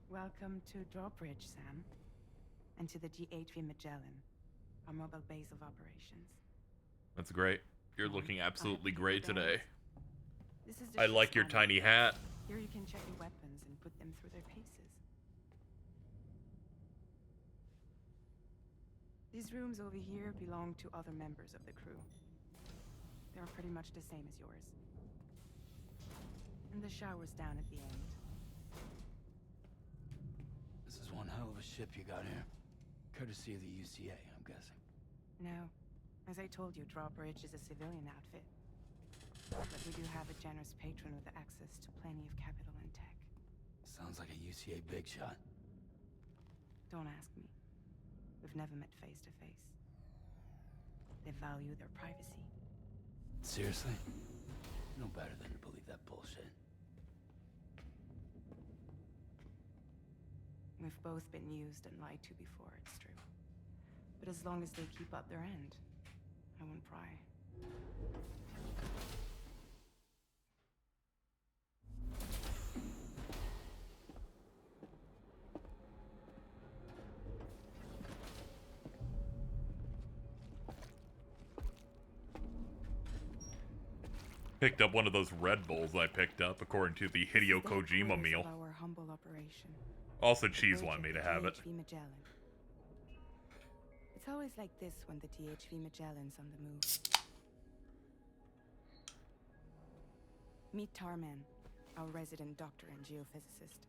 Welcome to Drawbridge, Sam. And to the DHV Magellan, our mobile base of operations. That's great. You're looking absolutely great today. This is the I like your tiny hat. Here you can check your weapons and put them through their paces. These rooms over here belong to other members of the crew. They're pretty much the same as yours. And the shower's down at the end. This is one hell of a ship you got here. Courtesy of the UCA, I'm guessing. No. As I told you, Drawbridge is a civilian outfit. But we do have a generous patron with access to plenty of capital and tech. Sounds like a UCA big shot. Don't ask me. We've never met face to face. They value their privacy. Seriously? No better than to believe that bullshit. We've both been used and lied to before, it's true. But as long as they keep up their end, I won't pry. Picked up one of those Red Bulls I picked up, according to the Hideo Kojima meal. Our humble operation. Also, Cheese wanted me to have it. DHV Magellan. It's always like this when the DHV Magellan's on the move. Meet Tarman, our resident doctor and geophysicist.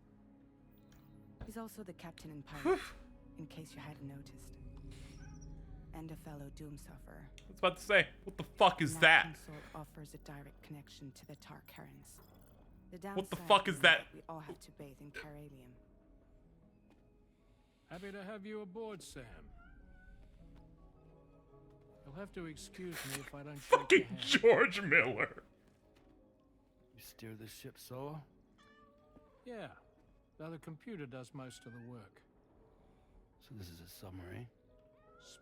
He's also the captain and pilot, in case you hadn't noticed. And a fellow doom sufferer. I was about to say, what the fuck is that? Console offers a direct connection to the Tarkarans. What the fuck is that? We all have to bathe in Caralium. Happy to have you aboard, Sam. You'll have to excuse me if I don't shake Fucking your hand. George Miller. You steer this ship solo? Yeah, though the computer does most of the work. So this is a submarine?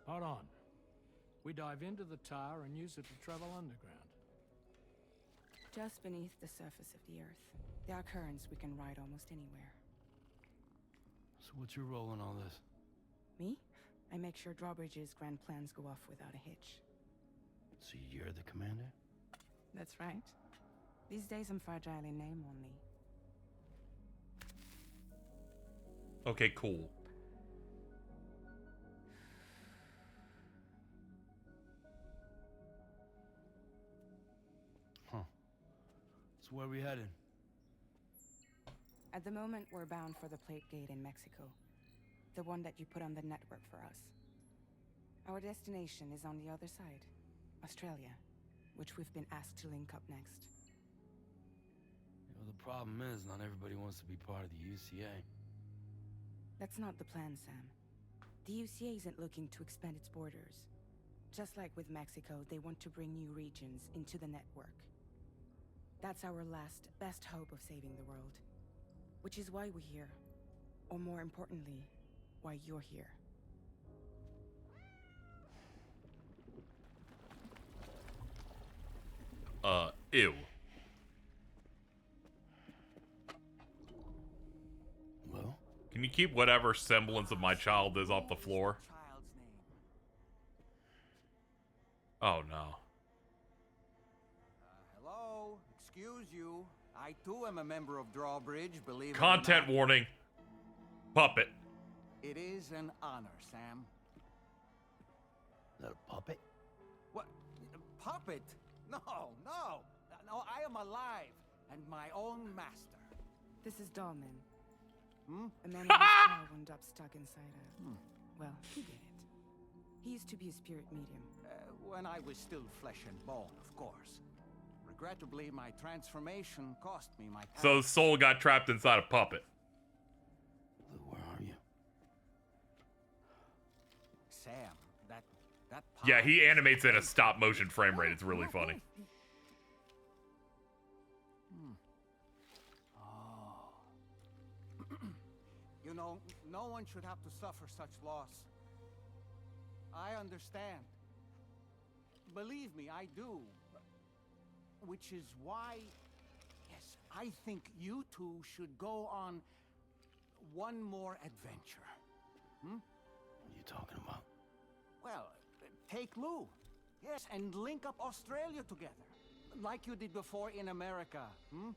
Spot on. We dive into the tar and use it to travel underground. Just beneath the surface of the Earth, there are currents we can ride almost anywhere. So what's your role in all this? Me? I make sure Drawbridge's grand plans go off without a hitch. So you're the commander? That's right. These days I'm fragile in name only. Okay, cool. Huh. So where are we headed? At the moment, we're bound for the Plate Gate in Mexico. The one that you put on the network for us. Our destination is on the other side, Australia, which we've been asked to link up next. You know, the problem is not everybody wants to be part of the UCA. That's not the plan, Sam. The UCA isn't looking to expand its borders. Just like with Mexico, they want to bring new regions into the network. That's our last, best hope of saving the world. Which is why we're here. Or more importantly, why you're here. Ew. Well? Can you keep whatever semblance of my child is off the floor? Oh no. Hello, excuse you. I too am a member of Drawbridge, believe it or Content not. warning. Puppet. It is an honor, Sam. Is that a puppet? What? A puppet? No, no. No, I am alive and my own master. This is Dahlman. Hmm? A man whose car wound up stuck inside a... Well, he did it. He used to be a spirit medium. When I was still flesh and bone, of course. Regrettably, my transformation cost me my... So his soul got trapped inside a puppet. Where are you? Sam, that Yeah, he animates in a stop motion frame rate. It's really funny. no one should have to suffer such loss. I understand. Believe me, I do. Which is why, yes, I think you two should go on one more adventure. Hmm? What are you talking about? Well, take Lou. Yes, and link up Australia together. Like you did before in America. Hmm?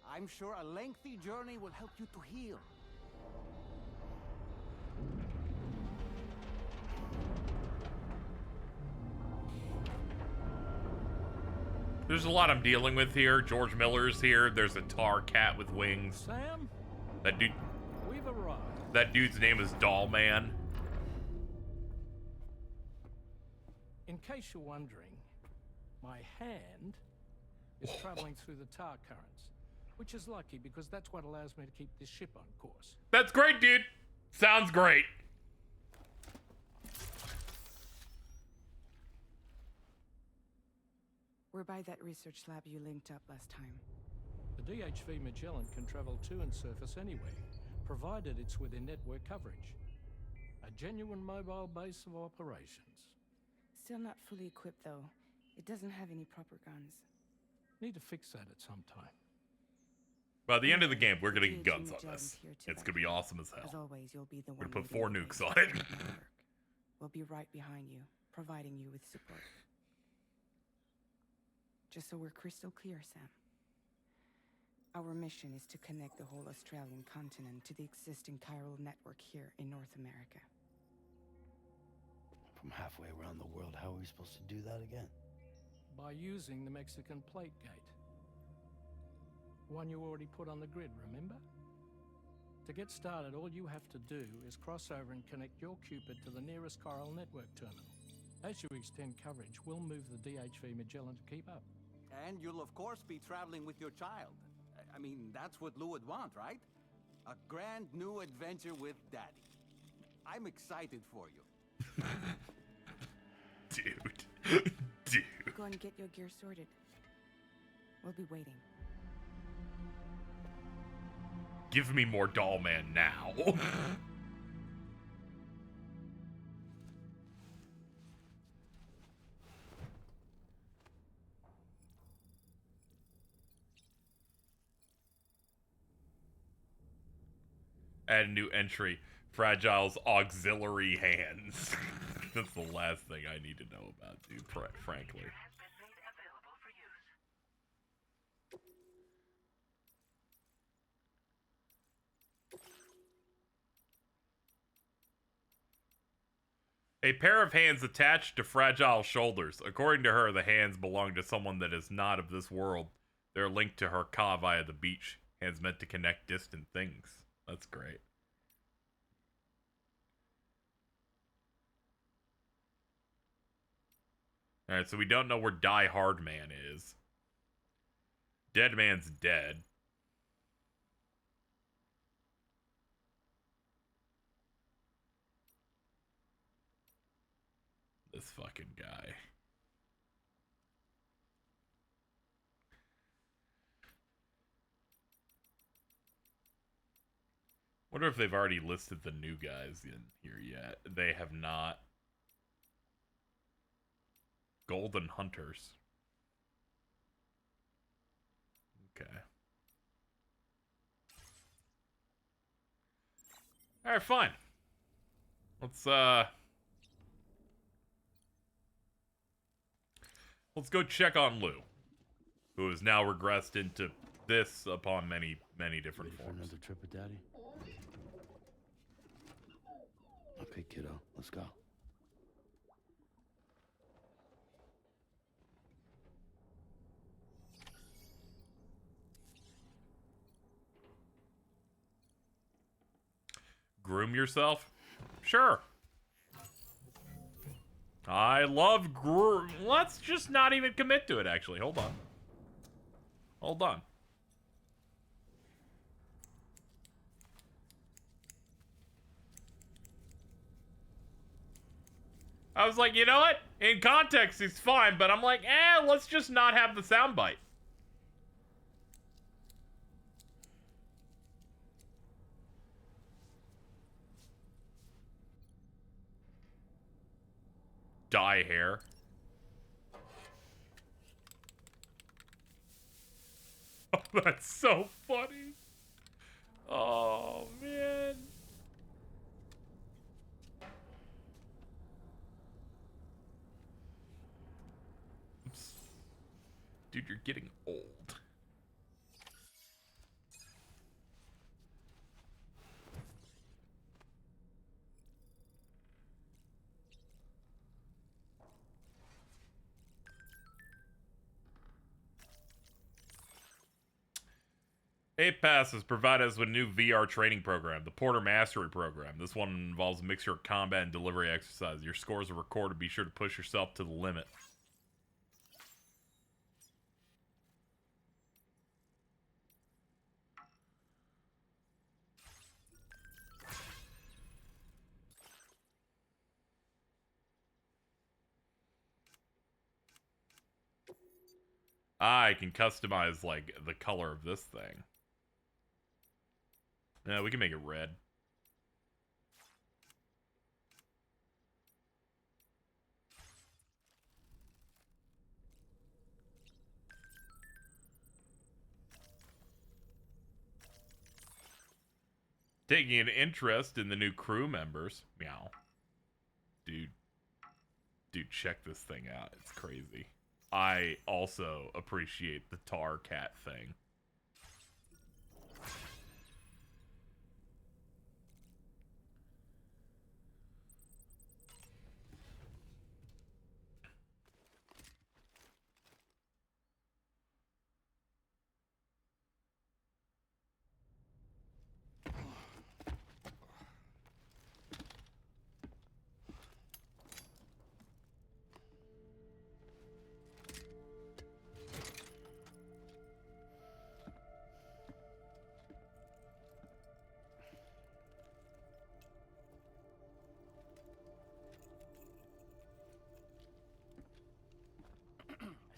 I'm sure a lengthy journey will help you to heal. There's a lot I'm dealing with here. George Miller's here. There's a tar cat with wings. Sam? That dude. We've arrived. That dude's name is Doll Man. In case you're wondering, my hand is traveling through the tar currents, which is lucky because that's what allows me to keep this ship on course. That's great, dude. Sounds great. We're by that research lab you linked up last time. The DHV Magellan can travel to and surface anywhere, provided it's within network coverage. A genuine mobile base of operations. Still not fully equipped, though. It doesn't have any proper guns. Need to fix that at some time. By the end of the game, we're gonna get guns on this. It's gonna be awesome as hell. As always, you'll be the one. We're gonna put 4 leading the nukes way on to it. the network. We'll be right behind you, providing you with support. Just so we're crystal clear, Sam. Our mission is to connect the whole Australian continent to the existing chiral network here in North America. From halfway around the world, how are we supposed to do that again? By using the Mexican plate gate. One you already put on the grid, remember? To get started, all you have to do is cross over and connect your Cupid to the nearest chiral network terminal. As you extend coverage, we'll move the DHV Magellan to keep up. And you'll of course be traveling with your child. I mean, that's what Lou would want, right? A grand new adventure with Daddy. I'm excited for you. Dude. Dude. Go and get your gear sorted. We'll be waiting. Give me more Doll Man now. Add a new entry. Fragile's auxiliary hands. That's the last thing I need to know about, dude, frankly. A pair of hands attached to fragile shoulders. According to her, the hands belong to someone that is not of this world. They're linked to her ka via the beach. Hands meant to connect distant things. That's great. Alright, so we don't know where Die Hard Man is. Dead Man's dead. This fucking guy. Wonder if they've already listed the new guys in here yet. They have not. Golden Hunters. Okay. Alright, fine. Let's go check on Lou, who has now regressed into this upon many, many different Ready forms. for another trip with Daddy? Okay, kiddo, let's go. Groom yourself? Sure. I love Let's just not even commit to it, actually. Hold on. Hold on. I was like, you know what? In context, it's fine, but I'm like, let's just not have the soundbite. dye hair. Oh, that's so funny. Oh, man. Oops. Dude, you're getting old. Eight passes provide us with a new VR training program, the Porter Mastery Program. This one involves a mixture of combat and delivery exercise. Your scores are recorded. Be sure to push yourself to the limit. I can customize, like, the color of this thing. Yeah, we can make it red. Taking an interest in the new crew members. Meow. Dude, check this thing out. It's crazy. I also appreciate the tar cat thing.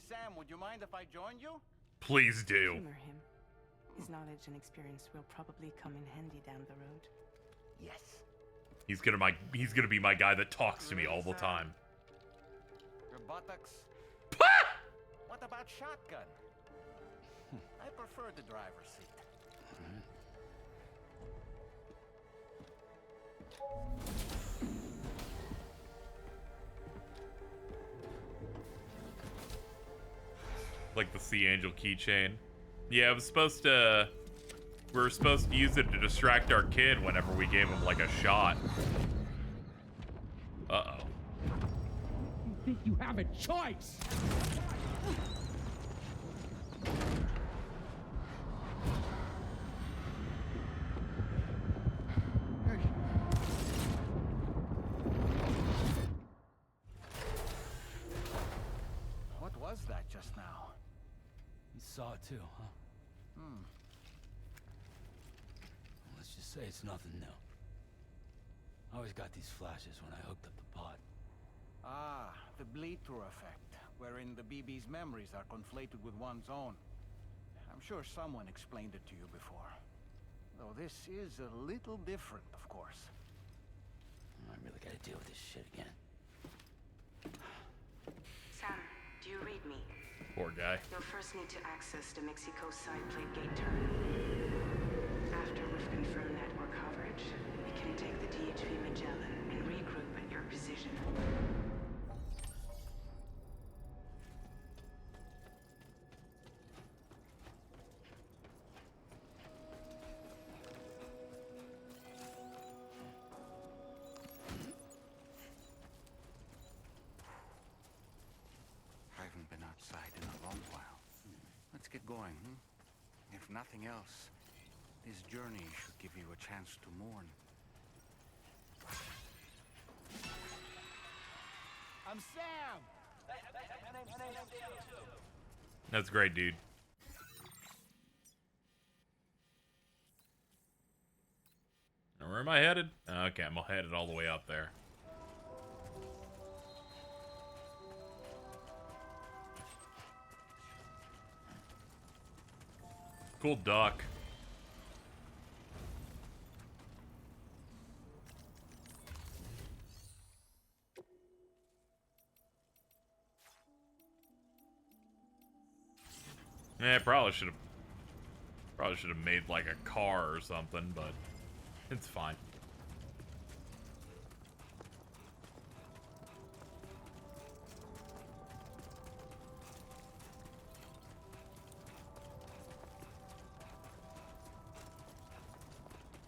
Sam, would you mind if I joined you? Please do. Humor him. His knowledge and experience will probably come in handy down the road. Yes. He's gonna be my guy that talks to me all the time. Your buttocks? What about shotgun? I prefer the driver's seat. Like the Sea Angel keychain. Yeah, we were supposed to use it to distract our kid whenever we gave him, like, a shot. Uh-oh. You think you have a choice? What was that just now? You saw it too, huh? Hmm. Let's just say it's nothing new. I always got these flashes when I hooked up the pod. Ah, the bleed-through effect, wherein the BB's memories are conflated with one's own. I'm sure someone explained it to you before. Though this is a little different, of course. I really gotta deal with this shit again. Sam, do you read me? Poor guy. You'll first need to access the Mexico side plate gate terminal. After we've confirmed network coverage, we can take the DHV Magellan and regroup at your position. I haven't been outside in a long while. Let's get going, hmm? If nothing else, this journey should give you a chance to mourn. I'm Sam! That's great, dude. Now, where am I headed? Okay, I'm headed all the way up there. Cool duck. Probably should have made like a car or something, but it's fine.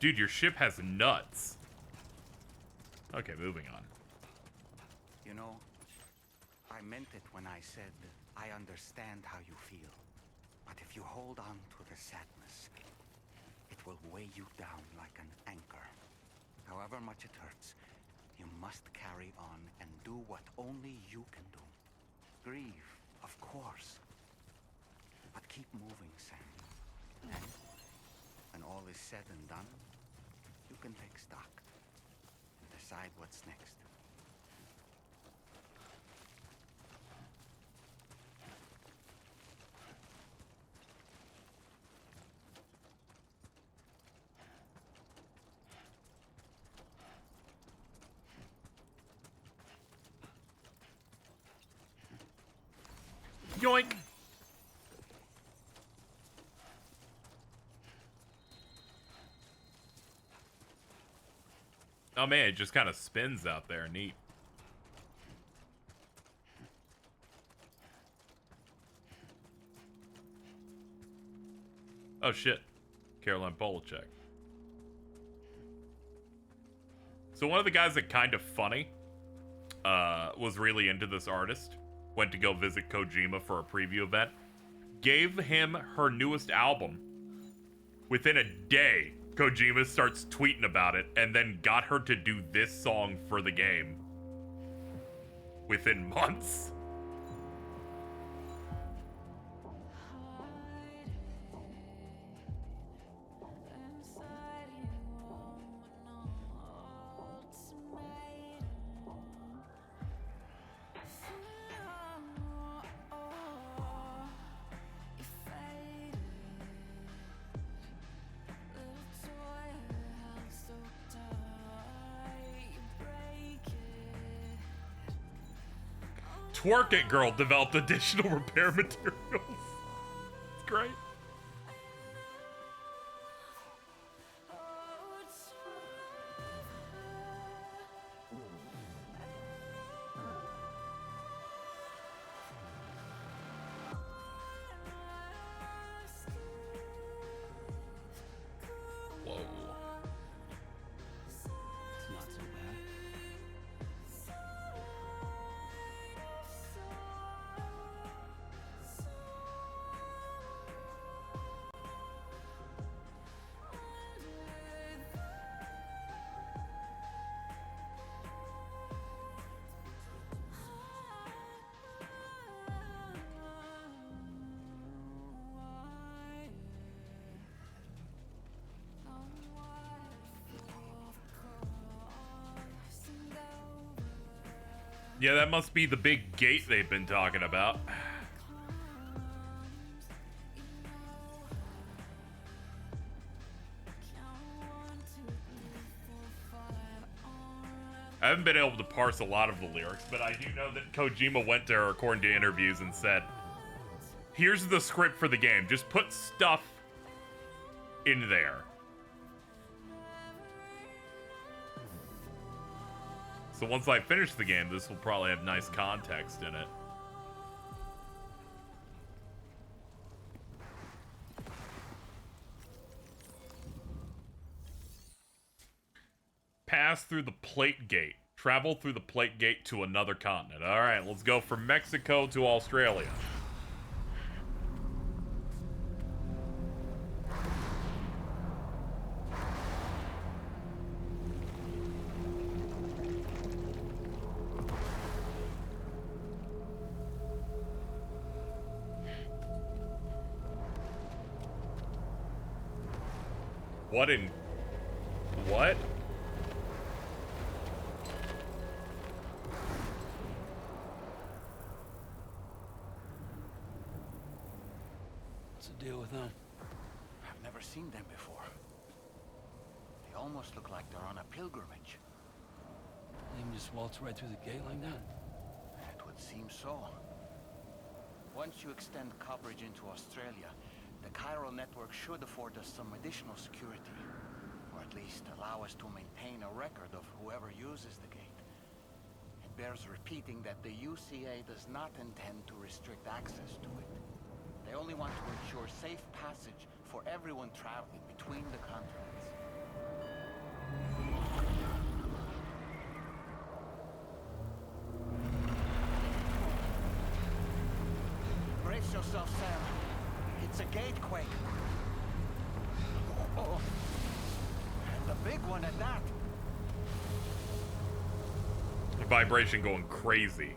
Dude, your ship has nuts. Okay, moving on. You know, I meant it when I said I understand how you feel. But if you hold on to the sadness, it will weigh you down like an anchor. However much it hurts, you must carry on and do what only you can do. Grieve, of course. But keep moving, Sam. And when all is said and done, you can take stock and decide what's next. Yoink! Oh man, it just kind of spins out there. Neat. Oh shit. Caroline Polachek. So one of the guys that Kind of Funny was really into this artist, went to go visit Kojima for a preview event, gave him her newest album. Within a day, Kojima starts tweeting about it, and then got her to do this song for the game. Within months. Twerk It Girl developed additional repair materials. It's great. Whoa. It's not so bad. Yeah, that must be the big gate they've been talking about. I haven't been able to parse a lot of the lyrics, but I do know that Kojima went to her according to interviews and said, here's the script for the game. Just put stuff in there. So once I finish the game, this will probably have nice context in it. Pass through the plate gate. Travel through the plate gate to another continent. All right, let's go from Mexico to Australia. What in... What? What's the deal with them? I've never seen them before. They almost look like they're on a pilgrimage. They can just waltz right through the gate like that? It would seem so. Once you extend coverage into Australia, the chiral network should afford us some additional security. Or at least allow us to maintain a record of whoever uses the gate. It bears repeating that the UCA does not intend to restrict access to it. They only want to ensure safe passage for everyone traveling between the continents. Brace yourself, Sam. It's a gatequake. Oh. And a big one at that. The vibration going crazy.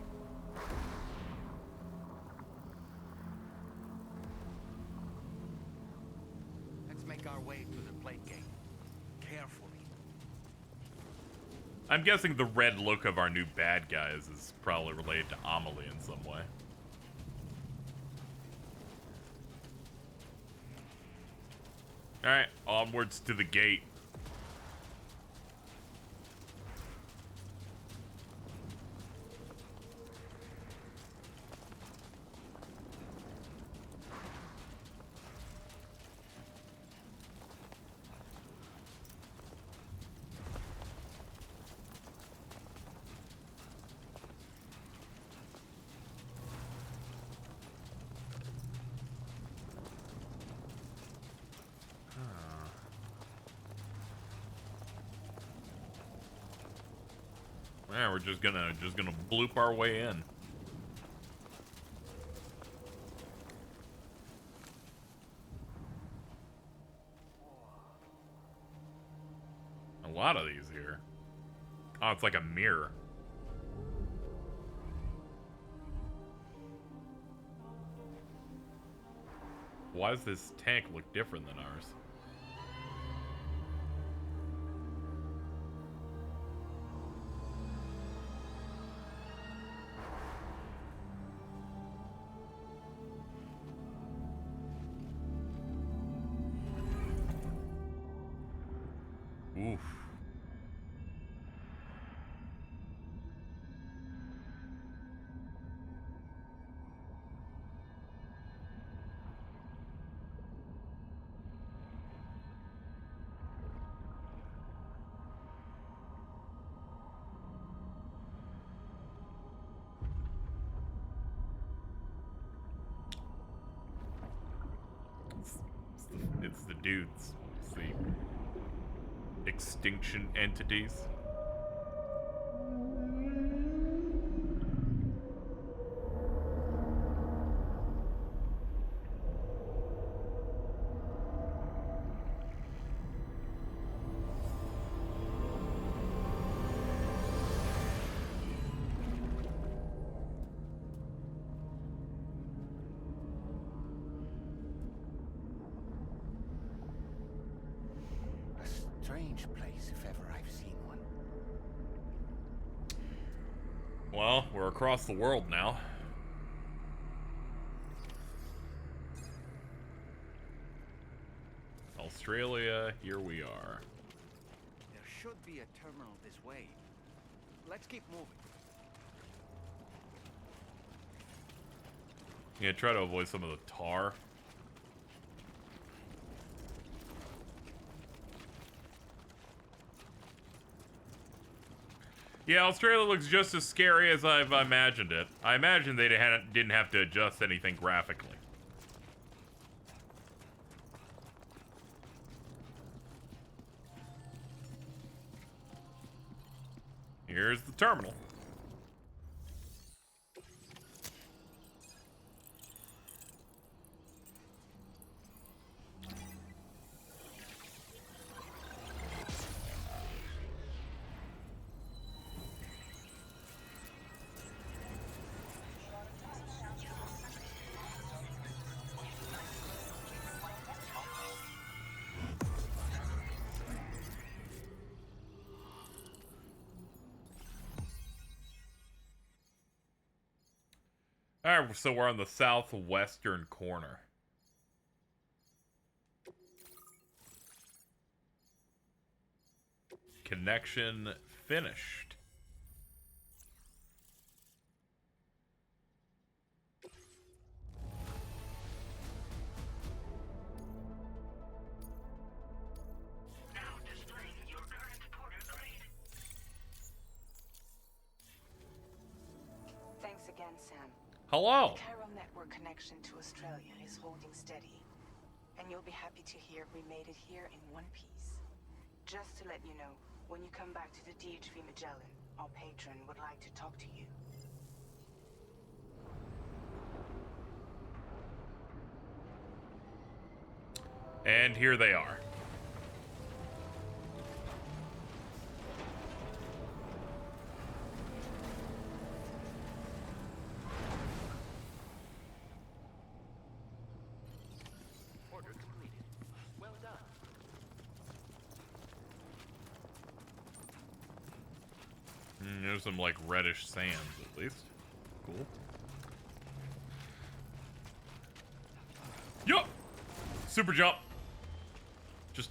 Let's make our way to the plate gate. Carefully. I'm guessing the red look of our new bad guys is probably related to Amelie in some way. Alright, onwards to the gate. Yeah, we're just gonna bloop our way in. A lot of these here. Oh, it's like a mirror. Why does this tank look different than ours? Oof. It's the dudes. It's the extinction entities. Strange place, if ever I've seen one. Well, we're across the world now. Australia, here we are. There should be a terminal this way. Let's keep moving. Yeah, try to avoid some of the tar. Yeah, Australia looks just as scary as I've imagined it. I imagine they didn't have to adjust anything graphically. Here's the terminal. Alright, so we're on the southwestern corner. Connection finished. Hello. The Chiral network connection to Australia is holding steady. And you'll be happy to hear we made it here in one piece. Just to let you know, when you come back to the DHV Magellan, our patron would like to talk to you. And here they are. Order completed. Well done. There's some like reddish sands at least. Cool. Yup. Super jump.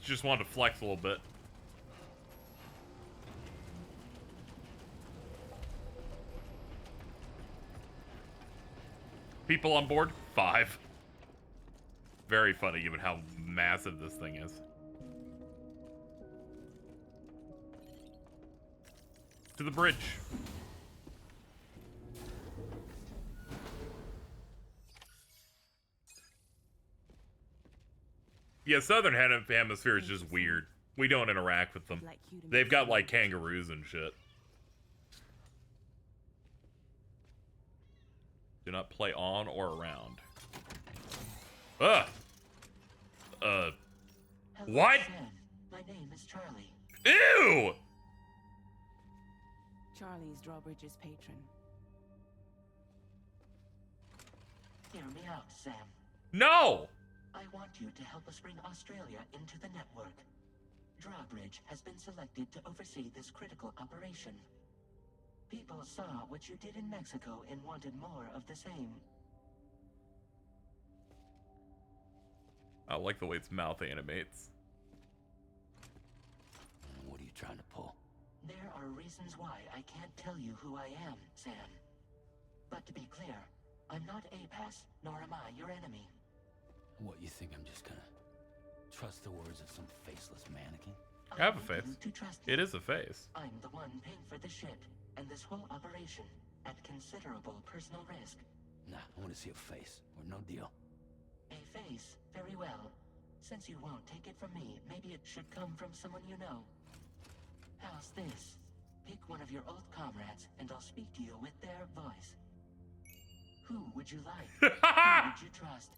Just wanted to flex a little bit. People on board? 5. Very funny given how massive this thing is. To the bridge. Yeah, Southern Hemisphere is just weird. We don't interact with them. They've got like kangaroos and shit. Do not play on or around. Ugh. What? Sam. My name is Charlie. Ew! Charlie's Drawbridge's patron. Hear me out, Sam. No! I want you to help us bring Australia into the network. Drawbridge has been selected to oversee this critical operation. People saw what you did in Mexico and wanted more of the same. I like the way its mouth animates. What are you trying to pull? There are reasons why I can't tell you who I am, Sam. But to be clear, I'm not APAS, nor am I your enemy. What, you think I'm just gonna trust the words of some faceless mannequin? I have a face. It is a face. I'm the one paying for the ship and this whole operation at considerable personal risk. Nah, I want to see a face, or no deal. A face, very well. Since you won't take it from me, maybe it should come from someone you know. How's this? Pick one of your old comrades, and I'll speak to you with their voice. Who would you like? Who would you trust?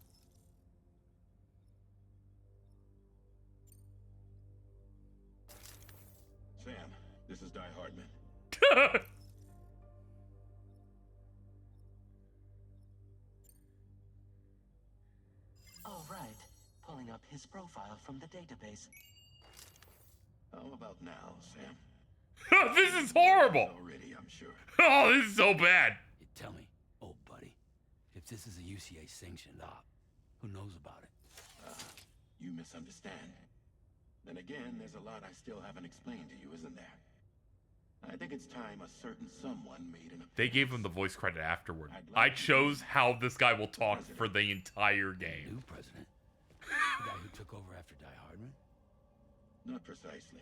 Sam, this is Die Hardman. All right. Pulling up his profile from the database. How about now, Sam? This is horrible! Already, I'm sure. Oh, this is so bad! You tell me, old buddy, if this is a UCA sanctioned op, who knows about it? You misunderstand. Then again, there's a lot I still haven't explained to you, isn't there? I think it's time a certain someone made an They gave him the voice credit afterward. I chose how this guy will talk for the entire game. New president? The guy who took over after Die Hardman? Not precisely.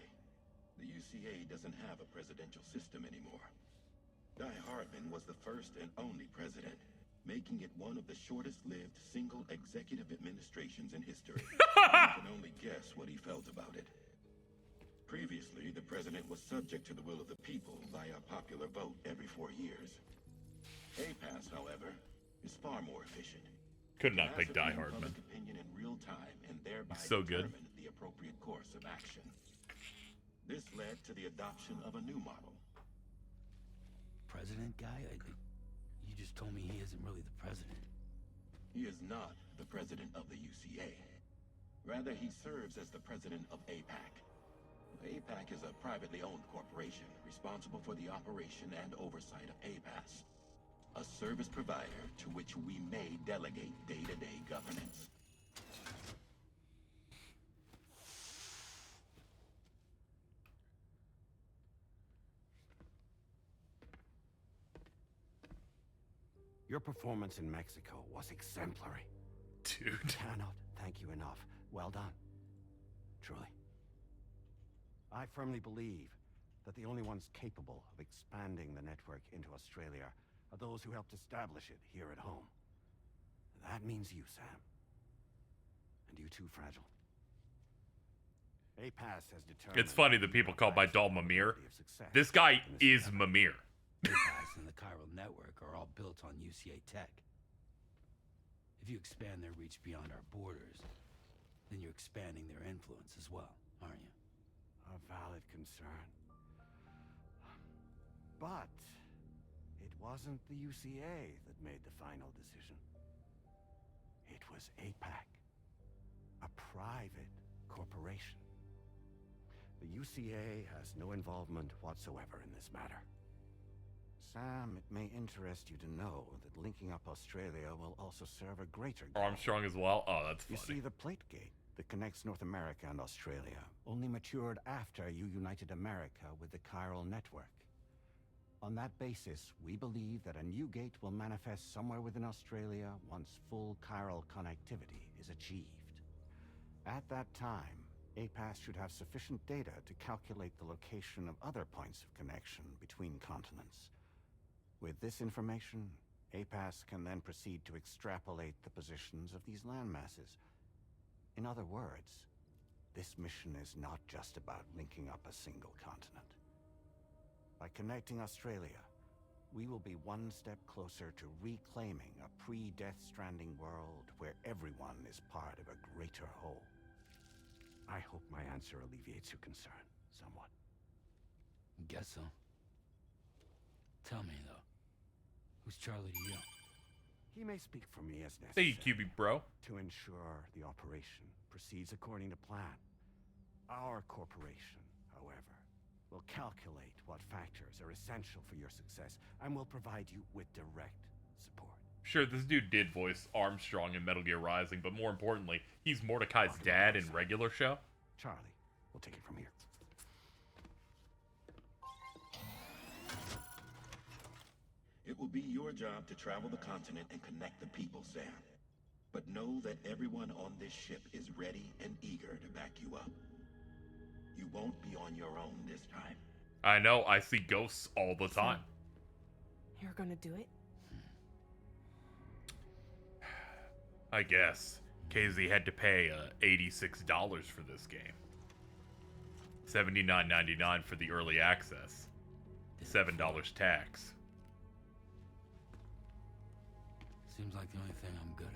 The UCA doesn't have a presidential system anymore. Die Hardman was the first and only president, making it one of the shortest-lived single executive administrations in history. You can only guess what he felt about it. Previously, the president was subject to the will of the people via popular vote every 4 years. APAS, however, is far more efficient. Could not pick Die Hardman. Opinion in real time and thereby so good. determine the appropriate course of action. This led to the adoption of a new model. President guy? You just told me he isn't really the president. He is not the president of the UCA. Rather, he serves as the president of APAC. APAC is a privately owned corporation responsible for the operation and oversight of APAS, a service provider to which we may delegate day-to-day governance. Your performance in Mexico was exemplary. Dude. Cannot thank you enough. Well done. Truly. I firmly believe that the only ones capable of expanding the network into Australia are those who helped establish it here at home. That means you, Sam. And you too, Fragile. APAS has determined... It's funny that people call my doll Mimir. This guy is Mimir. APAS and the chiral network are all built on UCA tech. If you expand their reach beyond our borders, then you're expanding their influence as well, aren't you? A valid concern. But it wasn't the UCA that made the final decision. It was APAC, a private corporation. The UCA has no involvement whatsoever in this matter. Sam, it may interest you to know that linking up Australia will also serve a greater goal. Armstrong as well? Oh, that's funny. You see, the plate gate that connects North America and Australia only matured after you united America with the chiral network. On that basis, we believe that a new gate will manifest somewhere within Australia once full chiral connectivity is achieved. At that time, APAS should have sufficient data to calculate the location of other points of connection between continents. With this information, APAS can then proceed to extrapolate the positions of these landmasses. In other words, this mission is not just about linking up a single continent. By connecting Australia, we will be one step closer to reclaiming a pre-Death Stranding world where everyone is part of a greater whole. I hope my answer alleviates your concern somewhat. Guess so. Tell me, though, who's Charlie to you? He may speak for me as necessary. Hey, QB bro. To ensure the operation proceeds according to plan. Our corporation, however, will calculate what factors are essential for your success and will provide you with direct support. Sure, this dude did voice Armstrong in Metal Gear Rising, but more importantly, he's Mordecai's dad in regular show. Charlie, we'll take it from here. It will be your job to travel the continent and connect the people, Sam. But know that everyone on this ship is ready and eager to back you up. You won't be on your own this time. I know, I see ghosts all the time. You're gonna do it? I guess. KZ had to pay $86 for this game. $79.99 for the early access. $7 tax. Seems like the only thing I'm good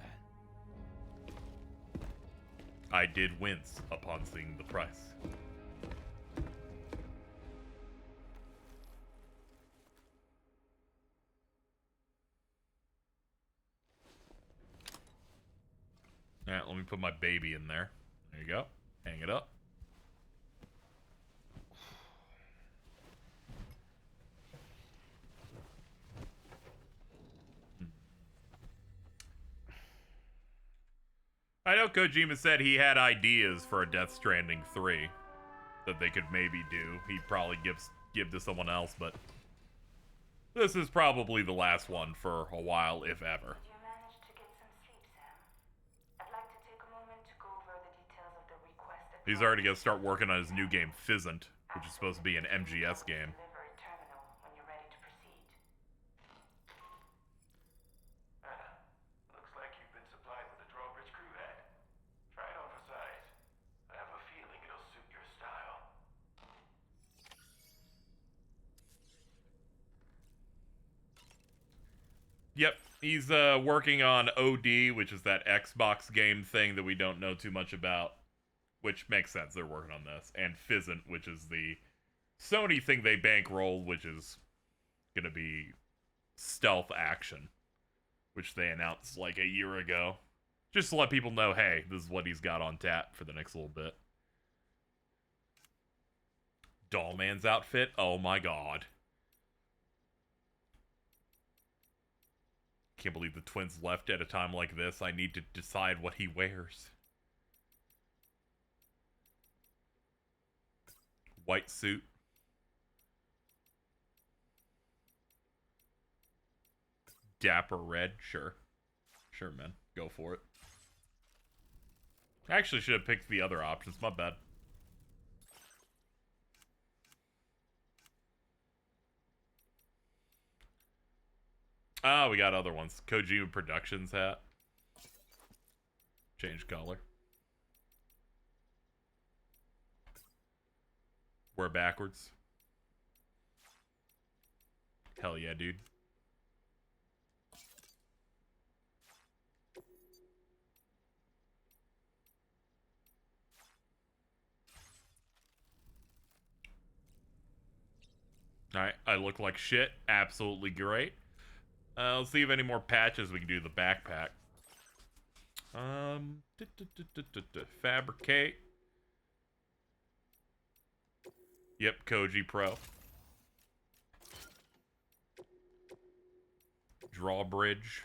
at. I did wince upon seeing the price. Alright, let me put my baby in there. There you go. Hang it up. I know Kojima said he had ideas for a Death Stranding 3 that they could maybe do. He'd probably give to someone else, but this is probably the last one for a while, if ever. He's already going to start working on his new game, Fizzant, which is supposed to be an MGS game. Looks like you've been supplied with a drawbridge crew hat. Try it on for size. I have a feeling it'll suit your style. Yep, he's working on OD, which is that Xbox game thing that we don't know too much about. Which makes sense, they're working on this. And Fizzant, which is the Sony thing they bankroll, which is gonna be stealth action. Which they announced like a year ago. Just to let people know, hey, this is what he's got on tap for the next little bit. Dollman's outfit? Oh my god. Can't believe the twins left at a time like this. I need to decide what he wears. White suit. Dapper red. Sure. Sure, man. Go for it. I actually should have picked the other options. My bad. Oh, we got other ones. Kojima Productions hat. Change color. Wear backwards. Hell yeah, dude. Alright, I look like shit. Absolutely great. Let's see if any more patches we can do the backpack. Fabricate. Yep, Koji Pro. Drawbridge.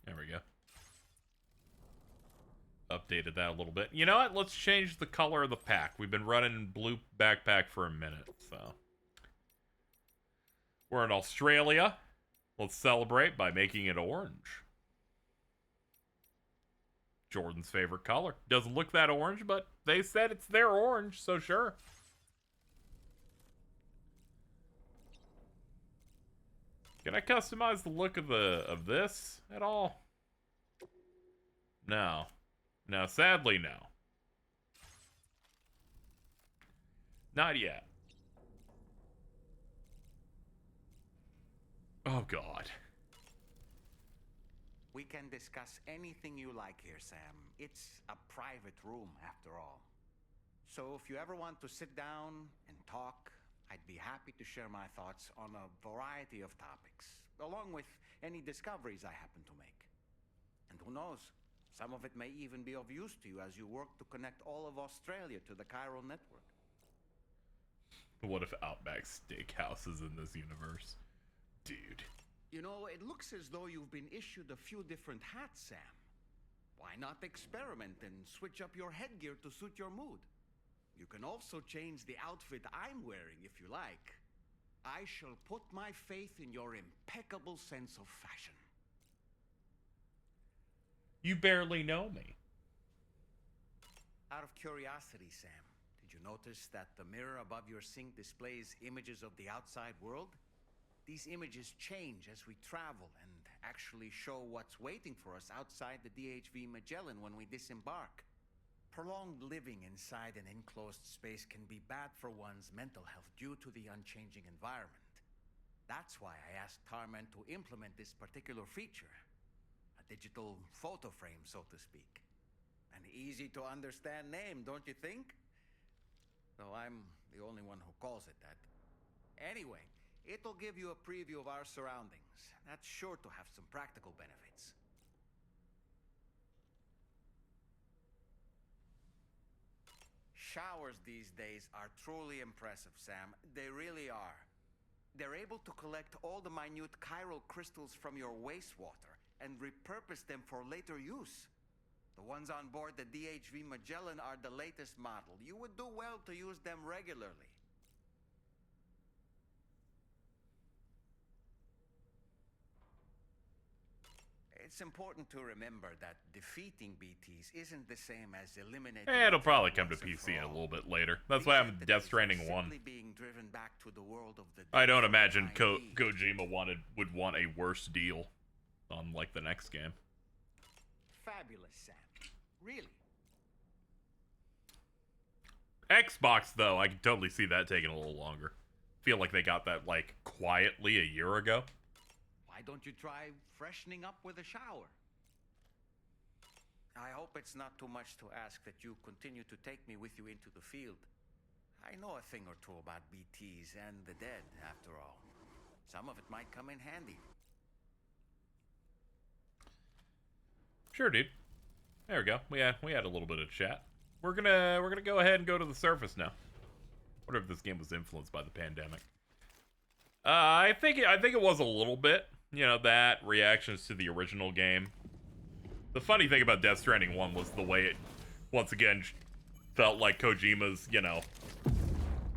There we go. Updated that a little bit. You know what? Let's change the color of the pack. We've been running blue backpack for a minute, so. We're in Australia. Let's celebrate by making it orange. Jordan's favorite color. Doesn't look that orange, but they said it's their orange, so sure. Can I customize the look of this at all? No. No, sadly, no. Not yet. Oh, God. We can discuss anything you like here, Sam. It's a private room, after all. So if you ever want to sit down and talk, I'd be happy to share my thoughts on a variety of topics, along with any discoveries I happen to make. And who knows, some of it may even be of use to you as you work to connect all of Australia to the chiral network. What if Outback Steakhouse is in this universe? Dude. You know, it looks as though you've been issued a few different hats, Sam. Why not experiment and switch up your headgear to suit your mood? You can also change the outfit I'm wearing if you like. I shall put my faith in your impeccable sense of fashion. You barely know me. Out of curiosity, Sam, did you notice that the mirror above your sink displays images of the outside world? These images change as we travel and actually show what's waiting for us outside the DHV Magellan when we disembark. Prolonged living inside an enclosed space can be bad for one's mental health due to the unchanging environment. That's why I asked Tarman to implement this particular feature. A digital photo frame, so to speak. An easy to understand name, don't you think? Though I'm the only one who calls it that. Anyway, it'll give you a preview of our surroundings. That's sure to have some practical benefits. Showers these days are truly impressive, Sam. They really are. They're able to collect all the minute chiral crystals from your wastewater and repurpose them for later use. The ones on board the DHV Magellan are the latest model. You would do well to use them regularly. It's important to remember that defeating BTs isn't the same as eliminating... It'll probably come to PC a little bit later. That's why I'm Death Stranding 1. I don't imagine Kojima would want a worse deal on, like, the next game. Fabulous, Sam. Really? Xbox, though, I can totally see that taking a little longer. Feel like they got that, like, quietly a year ago. Why don't you try freshening up with a shower? I hope it's not too much to ask that you continue to take me with you into the field. I know a thing or two about BTs and the dead, after all. Some of it might come in handy. Sure, dude. There we go. We had a little bit of chat. We're gonna go ahead and go to the surface now. Wonder if this game was influenced by the pandemic. I think it was a little bit. You know, that reactions to the original game. The funny thing about Death Stranding 1 was the way it, once again, felt like Kojima's, you know,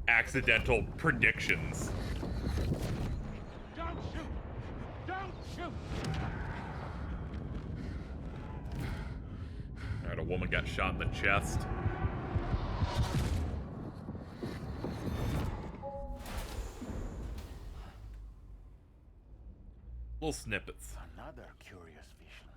accidental predictions. Don't shoot! Don't shoot! Alright, a woman got shot in the chest. Little snippets. Another curious vision.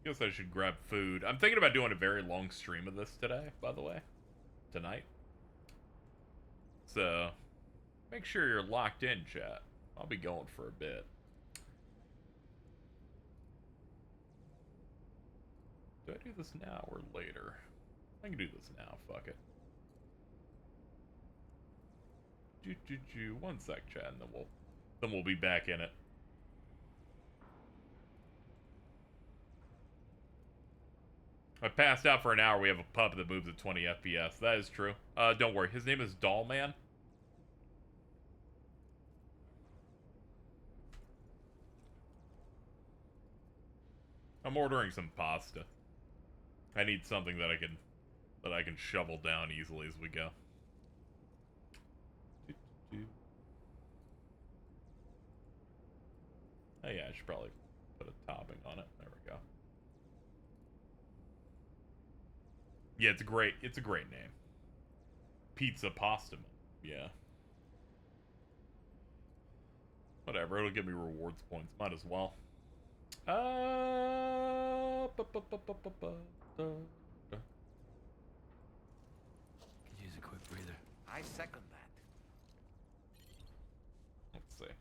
Guess I should grab food. I'm thinking about doing a very long stream of this today, by the way. Tonight. So, make sure you're locked in, chat. I'll be going for a bit. Do I do this now or later? I can do this now, fuck it. One sec, chat, and then we'll be back in it. I passed out for an hour. We have a pup that moves at 20 FPS. That is true. Don't worry. His name is Dollman. I'm ordering some pasta. I need something that I can shovel down easily as we go. Oh yeah, I should probably put a topping on it. There we go. Yeah, it's great. It's a great name. Pizza Pasta. Yeah. Whatever. It'll give me rewards points. Might as well. Could use a quick breather. I second that. Let's see.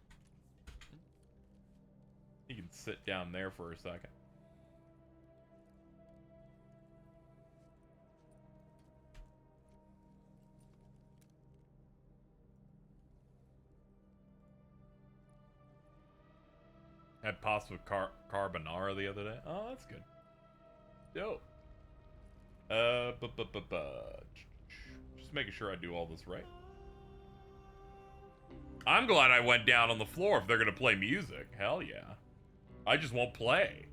You can sit down there for a second. Had pasta with carbonara the other day. Oh, that's good. Dope. Just making sure I do all this right. I'm glad I went down on the floor if they're gonna play music. Hell yeah. I just won't play.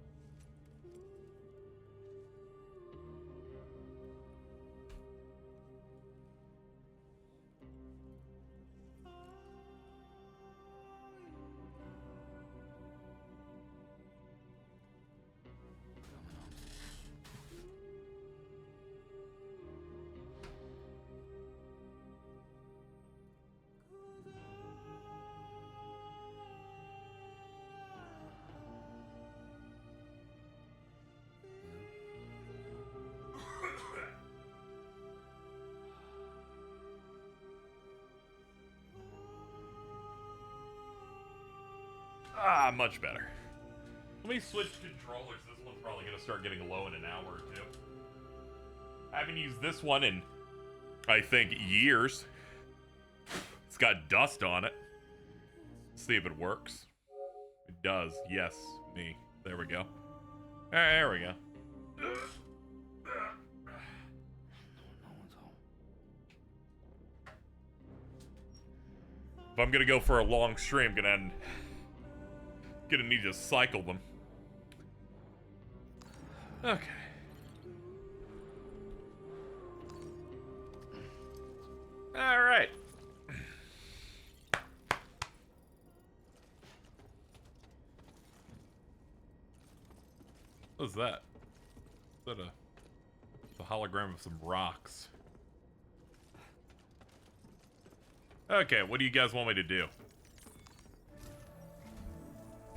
Ah, much better. Let me switch controllers. This one's probably going to start getting low in an hour or two. I haven't used this one in, I think, years. It's got dust on it. Let's see if it works. It does. Yes, me. There we go. There we go. If I'm going to go for a long stream, gonna need to cycle them. Okay. All right. What's that? Is that a hologram of some rocks? Okay, what do you guys want me to do?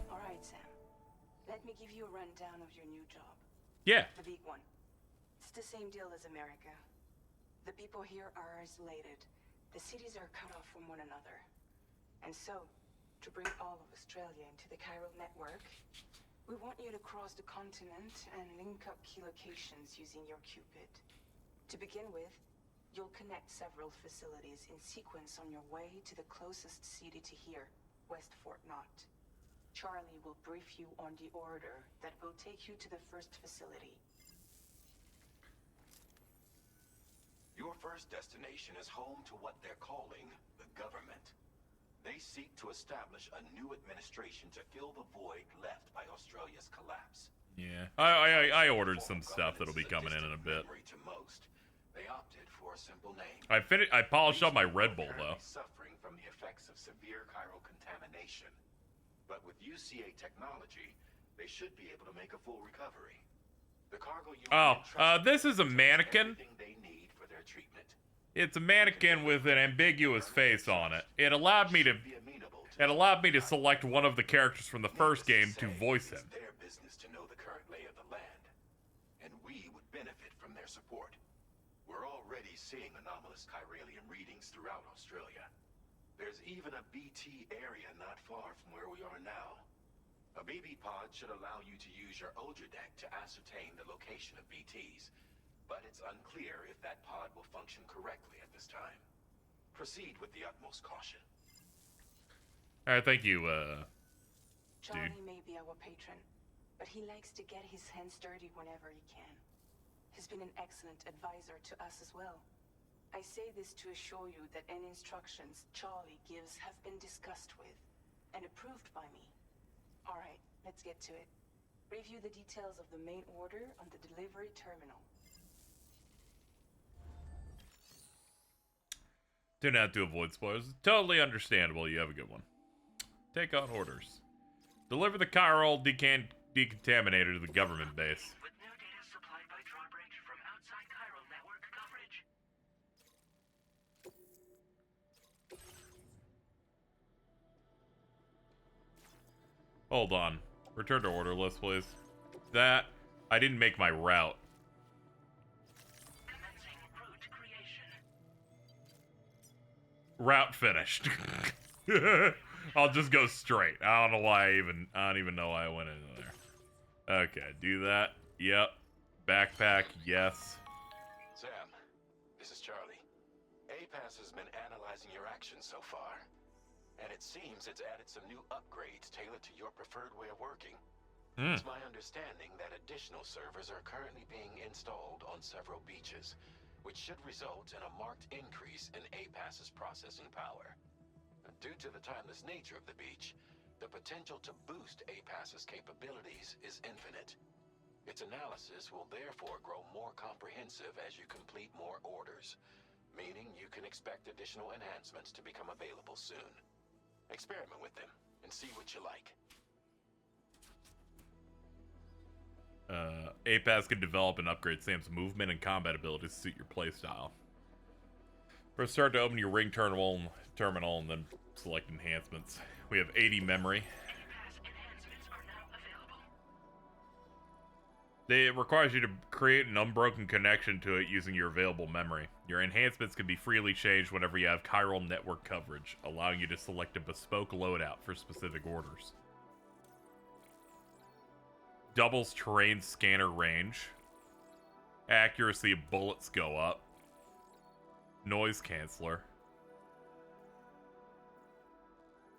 All right, Sam. Let me give you a rundown of your new job. Yeah. The big one. It's the same deal as America. The people here are isolated. The cities are cut off from one another. And so, to bring all of Australia into the chiral network, we want you to cross the continent and link up key locations using your Cupid. To begin with, you'll connect several facilities in sequence on your way to the closest city to here, West Fort Knott. Charlie will brief you on the order that will take you to the first facility. Your first destination is home to what they're calling the government. They seek to establish a new administration to fill the void left by Australia's collapse. Yeah, I ordered some stuff that'll be coming in a bit. To most, they opted for a simple name. I polished up my Red Bull though. Suffering from the effects of severe chiral contamination, but with UCA technology, they should be able to make a full recovery. The cargo you this is a mannequin. They need for their treatment. It's a mannequin with an ambiguous face on it. It allowed me to select one of the characters from the first game to voice him. Their business to know the current lay of the land, and we would benefit from their support. We're already seeing anomalous chiralium readings throughout Australia. There's even a BT area not far from where we are now. A BB pod should allow you to use your Ultra deck to ascertain the location of BTs, but it's unclear if that pod will function correctly at this time. Proceed with the utmost caution. Alright, thank you, Charlie dude. may be our patron, but he likes to get his hands dirty whenever he can. He's been an excellent advisor to us as well. I say this to assure you that any instructions Charlie gives have been discussed with and approved by me. Alright, let's get to it. Review the details of the main order on the delivery terminal. Didn't have to avoid spoilers. Totally understandable. You have a good one. Take on orders. Deliver the chiral decontaminator to the government base. With new data supplied by drawbridge from outside chiral network coverage. Hold on. Return to order list, please. That I didn't make my route. Commencing route creation. Route finished. I'll just go straight. I don't know why I don't even know why I went into there. Okay, do that. Yep. Backpack, yes. Sam, this is Charlie. APAS has been analyzing your actions so far, and it seems it's added some new upgrades tailored to your preferred way of working. It's my understanding that additional servers are currently being installed on several beaches, which should result in a marked increase in APAS's processing power. Due to the timeless nature of the beach, the potential to boost APAS's capabilities is infinite. Its analysis will therefore grow more comprehensive as you complete more orders, meaning you can expect additional enhancements to become available soon. Experiment with them and see what you like. APAS can develop and upgrade Sam's movement and combat abilities to suit your playstyle. Press start to open your ring terminal and then select enhancements. We have 80 memory. Enhancements are now available. It requires you to create an unbroken connection to it using your available memory. Your enhancements can be freely changed whenever you have chiral network coverage, allowing you to select a bespoke loadout for specific orders. Doubles terrain scanner range. Accuracy of bullets go up. Noise canceller.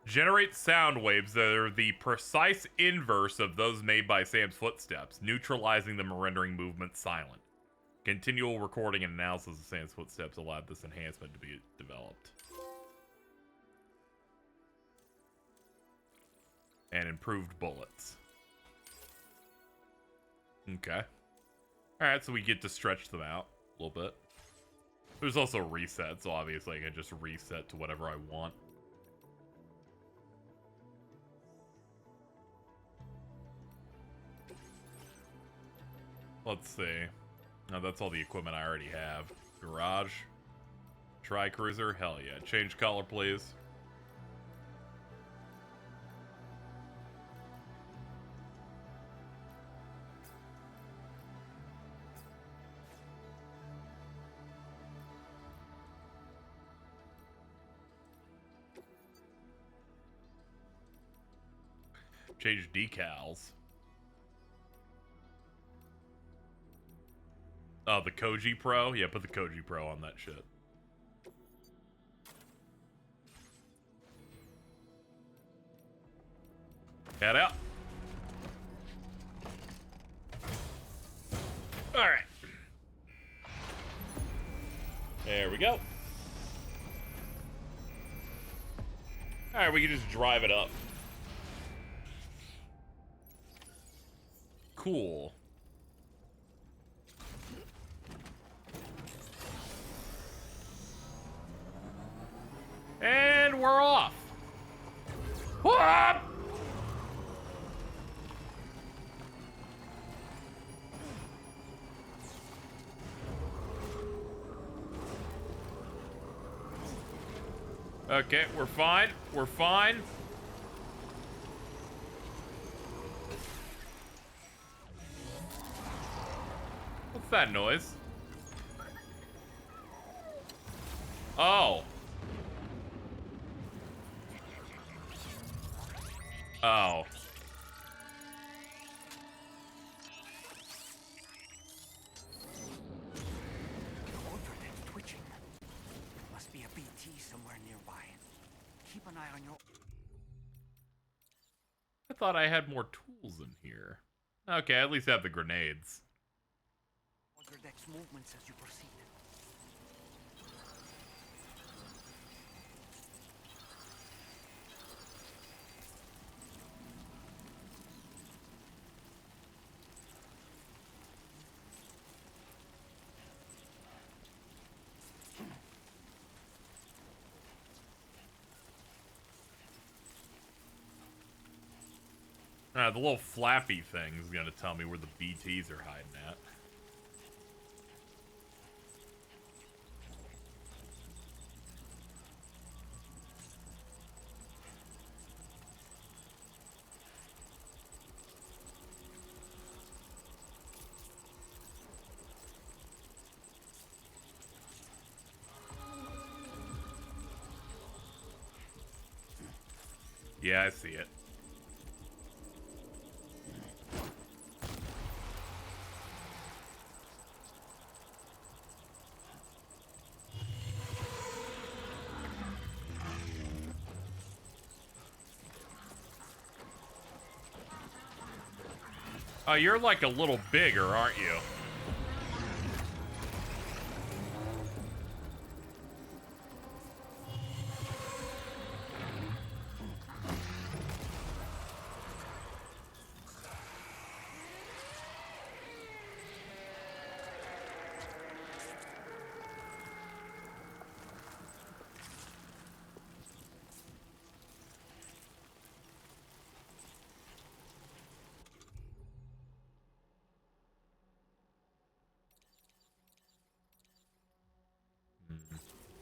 Generate sound waves that are the precise inverse of those made by Sam's footsteps, neutralizing them and rendering movement silent. Continual recording and analysis of Sam's footsteps allowed this enhancement to be developed. And improved bullets. Okay. Alright, so we get to stretch them out a little bit. There's also reset, so obviously I can just reset to whatever I want. Let's see. No, that's all the equipment I already have. Garage. Tri-cruiser. Hell yeah. Change color, please. Change decals. Oh, the Koji Pro? Yeah, put the Koji Pro on that shit. Head out. Alright. There we go. Alright, we can just drive it up. Cool. And we're off. Whoop! Okay, we're fine. We're fine. What's that noise? Oh. Oh. Twitching. Must be a BT somewhere nearby. Keep an eye on your... I thought I had more tools in here. Okay, I at least have the grenades. Your deck's movements as you proceed. The little flappy thing is gonna tell me where the BTs are hiding at. Yeah, I see it. Oh, you're like a little bigger, aren't you?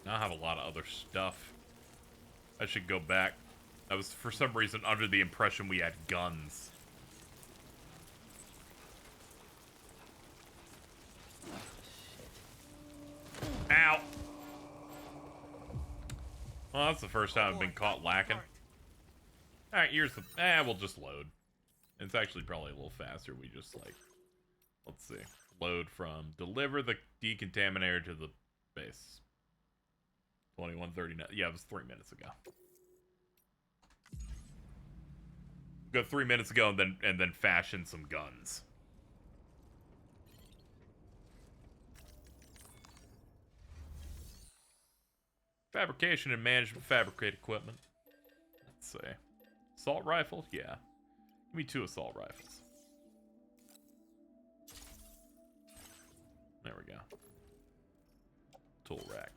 I have a lot of other stuff. I should go back. I was, for some reason, under the impression we had guns. Ow! Well, that's the first time I've been caught lacking. Alright, here's the... we'll just load. It's actually probably a little faster. We just, like... Let's see. Load from... Deliver the decontaminator to the base. 21:39. Yeah, it was 3 minutes ago. Go 3 minutes ago and then fashion some guns. Fabrication and management fabricate equipment. Let's see. Assault rifle? Yeah. Give me 2 assault rifles. There we go. Tool rack.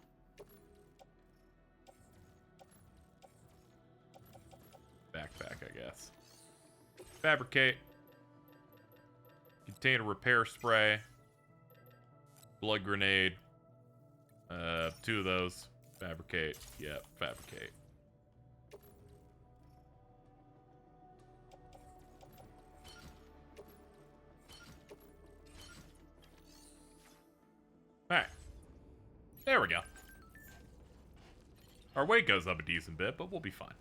Backpack, I guess. Fabricate. Container repair spray. Blood grenade. 2 of those. Fabricate. Yep, fabricate. Alright. There we go. Our weight goes up a decent bit, but we'll be fine.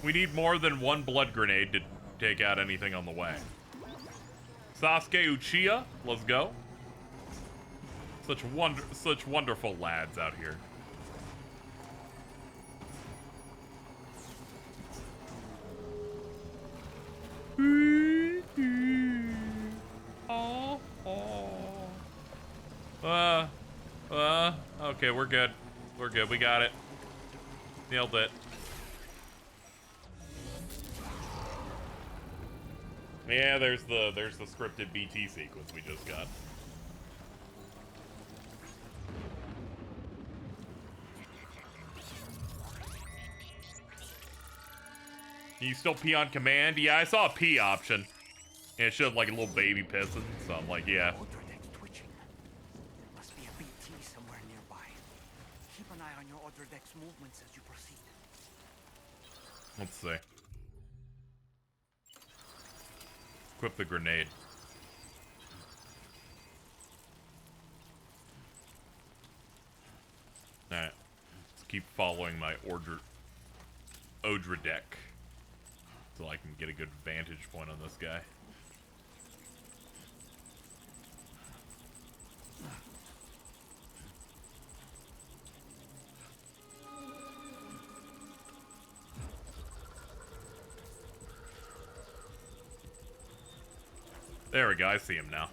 We need more than 1 blood grenade to take out anything on the way. Sasuke Uchiha, let's go. Such wonderful lads out here. Okay, we're good. We're good. We got it. Nailed it. Yeah, there's the scripted BT sequence we just got. Can you still pee on command? Yeah, I saw a pee option. And it showed like a little baby pissing, so I'm like, yeah. Twitching. Must be a BT somewhere nearby. Keep an eye on your other deck's movements as you proceed. Let's see. Equip the grenade. Alright. Let's keep following my Odra deck. So I can get a good vantage point on this guy. There we go, I see him now.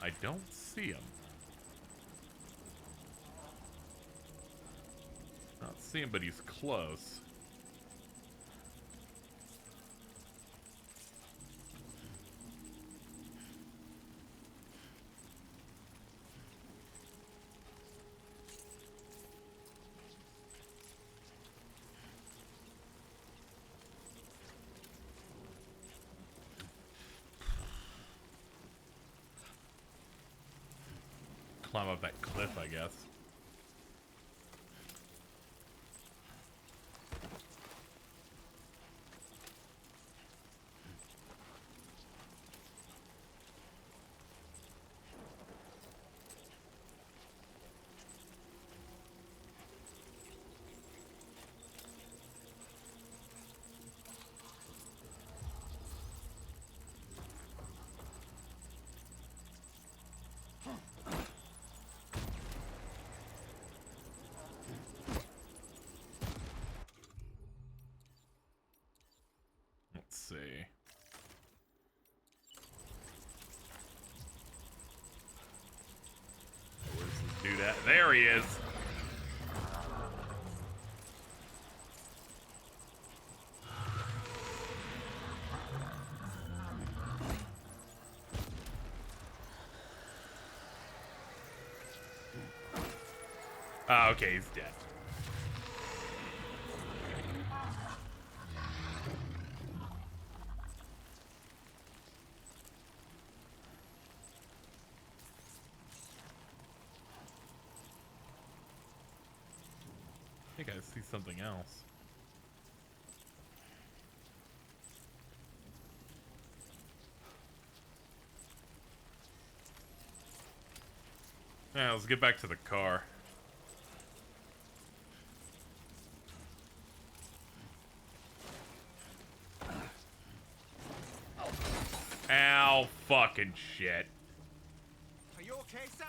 I don't see him. Not see him, but he's close. Climb up that cliff, I guess. Let's see. Where's this dude at? There he is. Ah, okay, he's dead. I think I see something else. Yeah, let's get back to the car. Ow, fucking shit. Are you okay, Sam?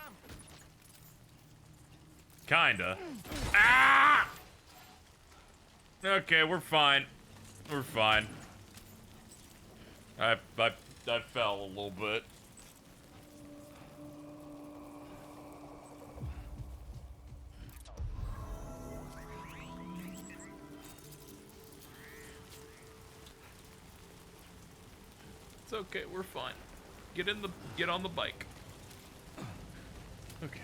Kinda. Ah! Okay, we're fine. We're fine. I fell a little bit. It's okay, we're fine. Get on the bike. Okay.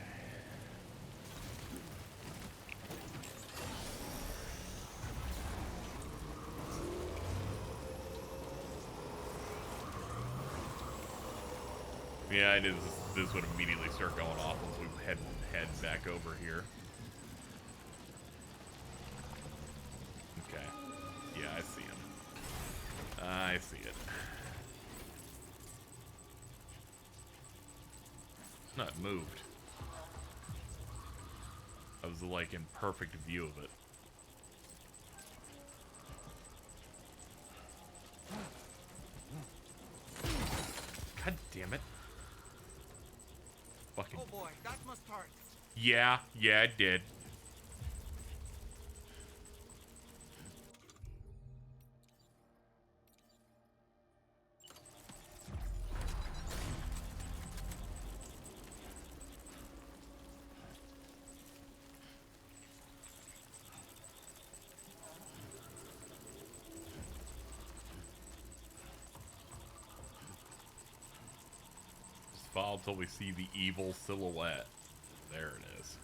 Yeah, I knew this would immediately start going off once we head back over here. Okay. Yeah, I see him. I see it. No, it moved. I was like in perfect view of it. God damn it. Fucking. Oh boy, that must hurt. Yeah, it did. Follow till we see the evil silhouette. There it is.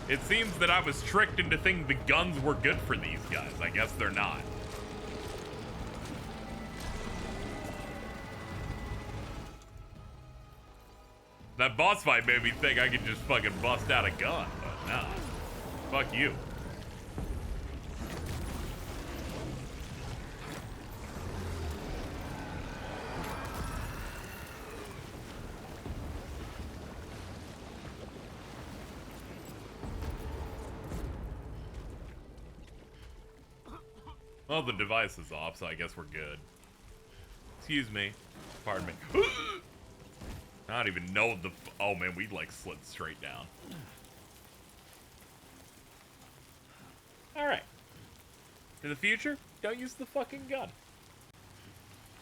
It seems that I was tricked into thinking the guns were good for these guys. I guess they're not. That boss fight made me think I could just fucking bust out a gun, but nah. Fuck you. Well, the device is off, so I guess we're good. Excuse me. Pardon me. I don't even know the... Oh, man, we, like, slid straight down. Alright. In the future, don't use the fucking gun.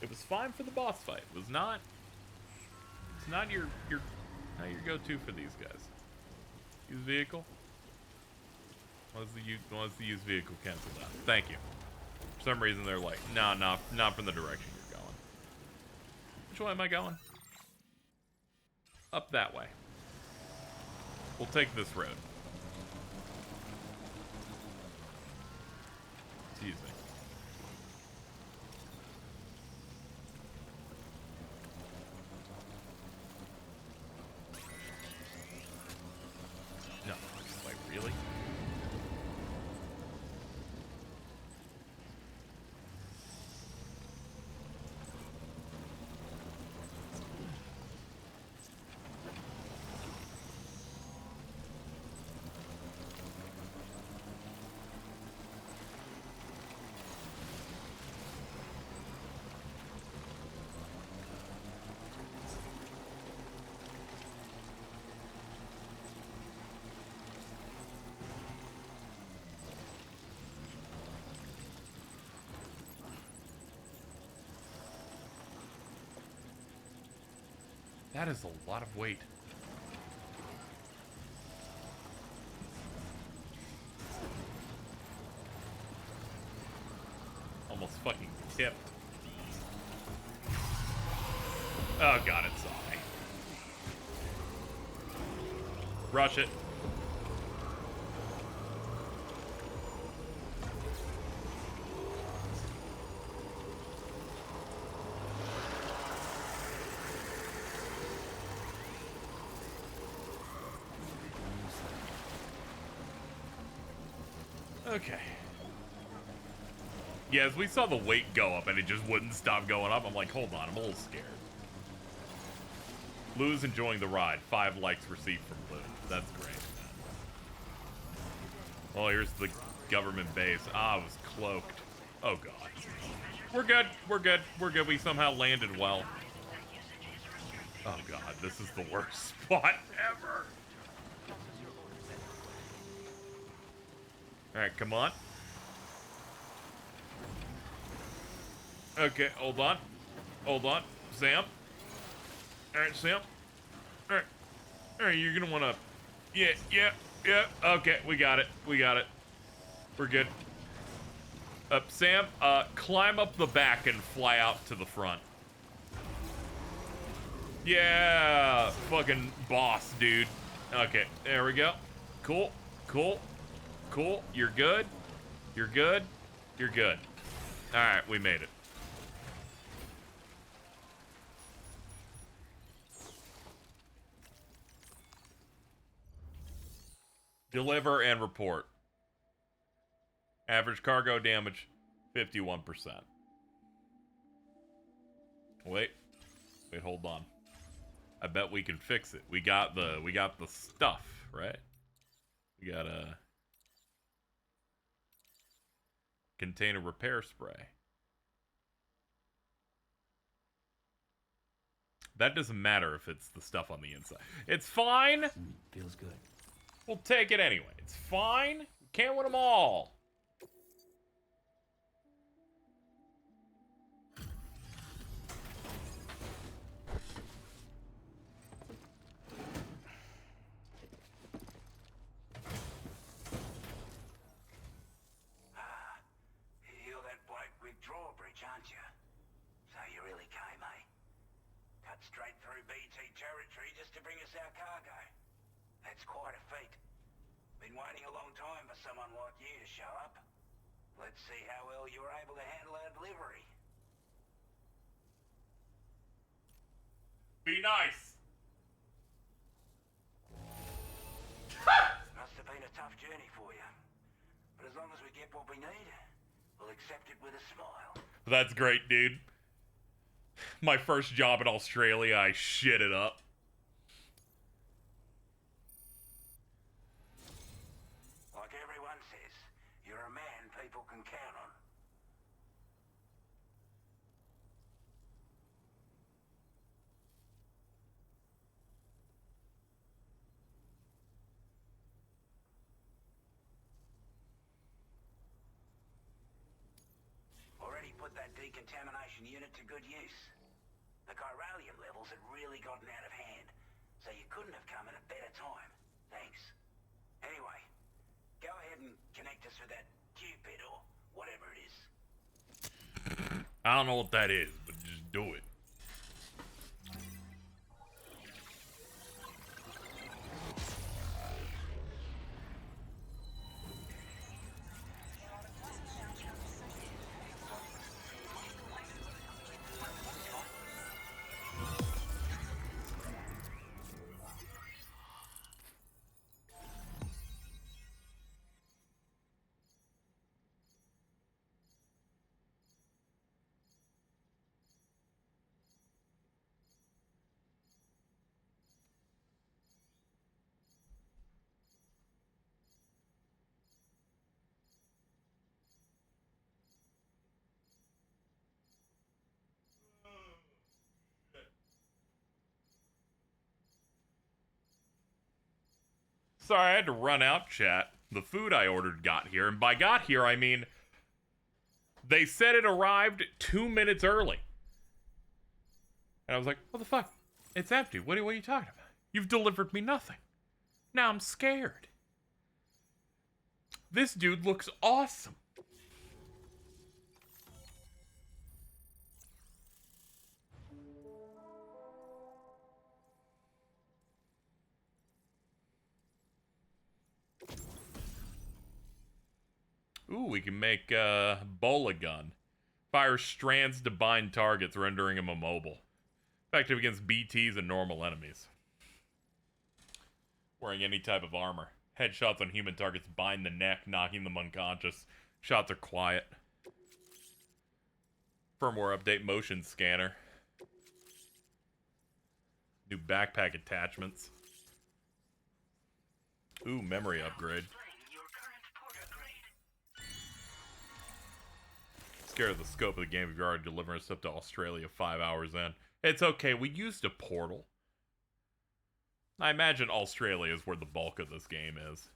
It was fine for the boss fight. It was not... It's not your go-to for these guys. Use vehicle? What's the use vehicle canceled out? Thank you. For some reason, they're like, no, not from the direction you're going. Which way am I going? Up that way. We'll take this road. Excuse me. No, like really? That is a lot of weight. Almost fucking tipped. Oh god, it saw me. Rush it. Okay. Yeah, as we saw the weight go up and it just wouldn't stop going up, I'm like, hold on, I'm a little scared. Lou's enjoying the ride. 5 likes received from Lou. That's great. Oh, here's the government base. Ah, it was cloaked. Oh, God. We're good. We're good. We're good. We somehow landed well. Oh, God. This is the worst spot ever. Alright, come on. Okay, hold on. Hold on. Sam. Alright, Sam. Alright. Alright, you're gonna wanna... Yeah. Okay, we got it. We got it. We're good. Sam, climb up the back and fly out to the front. Yeah, fucking boss, dude. Okay, there we go. Cool. You're good. You're good. Alright, we made it. Deliver and report. Average cargo damage, 51%. Wait, hold on. I bet we can fix it. We got the stuff, right? We got a container repair spray. That doesn't matter if it's the stuff on the inside. It's fine. Feels good. We'll take it anyway. It's fine. Can't win them all. You're that bloke with drawbridge, aren't you? So you really came, eh? Cut straight through BT territory just to bring us our cargo. That's quite a feat. Been waiting a long time for someone like you to show up. Let's see how well you were able to handle our delivery. Be nice. Must have been a tough journey for you. But as long as we get what we need, we'll accept it with a smile. That's great, dude. My first job in Australia, I shit it up. Like everyone says, you're a man people can count on. Already put that decontamination unit to good use. The chiralium levels had really gotten out of hand, so you couldn't have come at a better time. Thanks. Anyway, go ahead and connect us with that Cupid or whatever it is. I don't know what that is, but just do it. Sorry, I had to run out, chat. The food I ordered got here, and by got here, I mean they said it arrived 2 minutes early. And I was like, what the fuck? It's empty. What are you talking about? You've delivered me nothing. Now I'm scared. This dude looks awesome. Ooh, we can make a bola gun. Fires strands to bind targets, rendering them immobile. Effective against BTs and normal enemies. Wearing any type of armor. Headshots on human targets bind the neck, knocking them unconscious. Shots are quiet. Firmware update, motion scanner. New backpack attachments. Ooh, memory upgrade. Scared of the scope of the game if you're already delivering stuff to Australia 5 hours in. It's okay, we used a portal. I imagine Australia is where the bulk of this game is.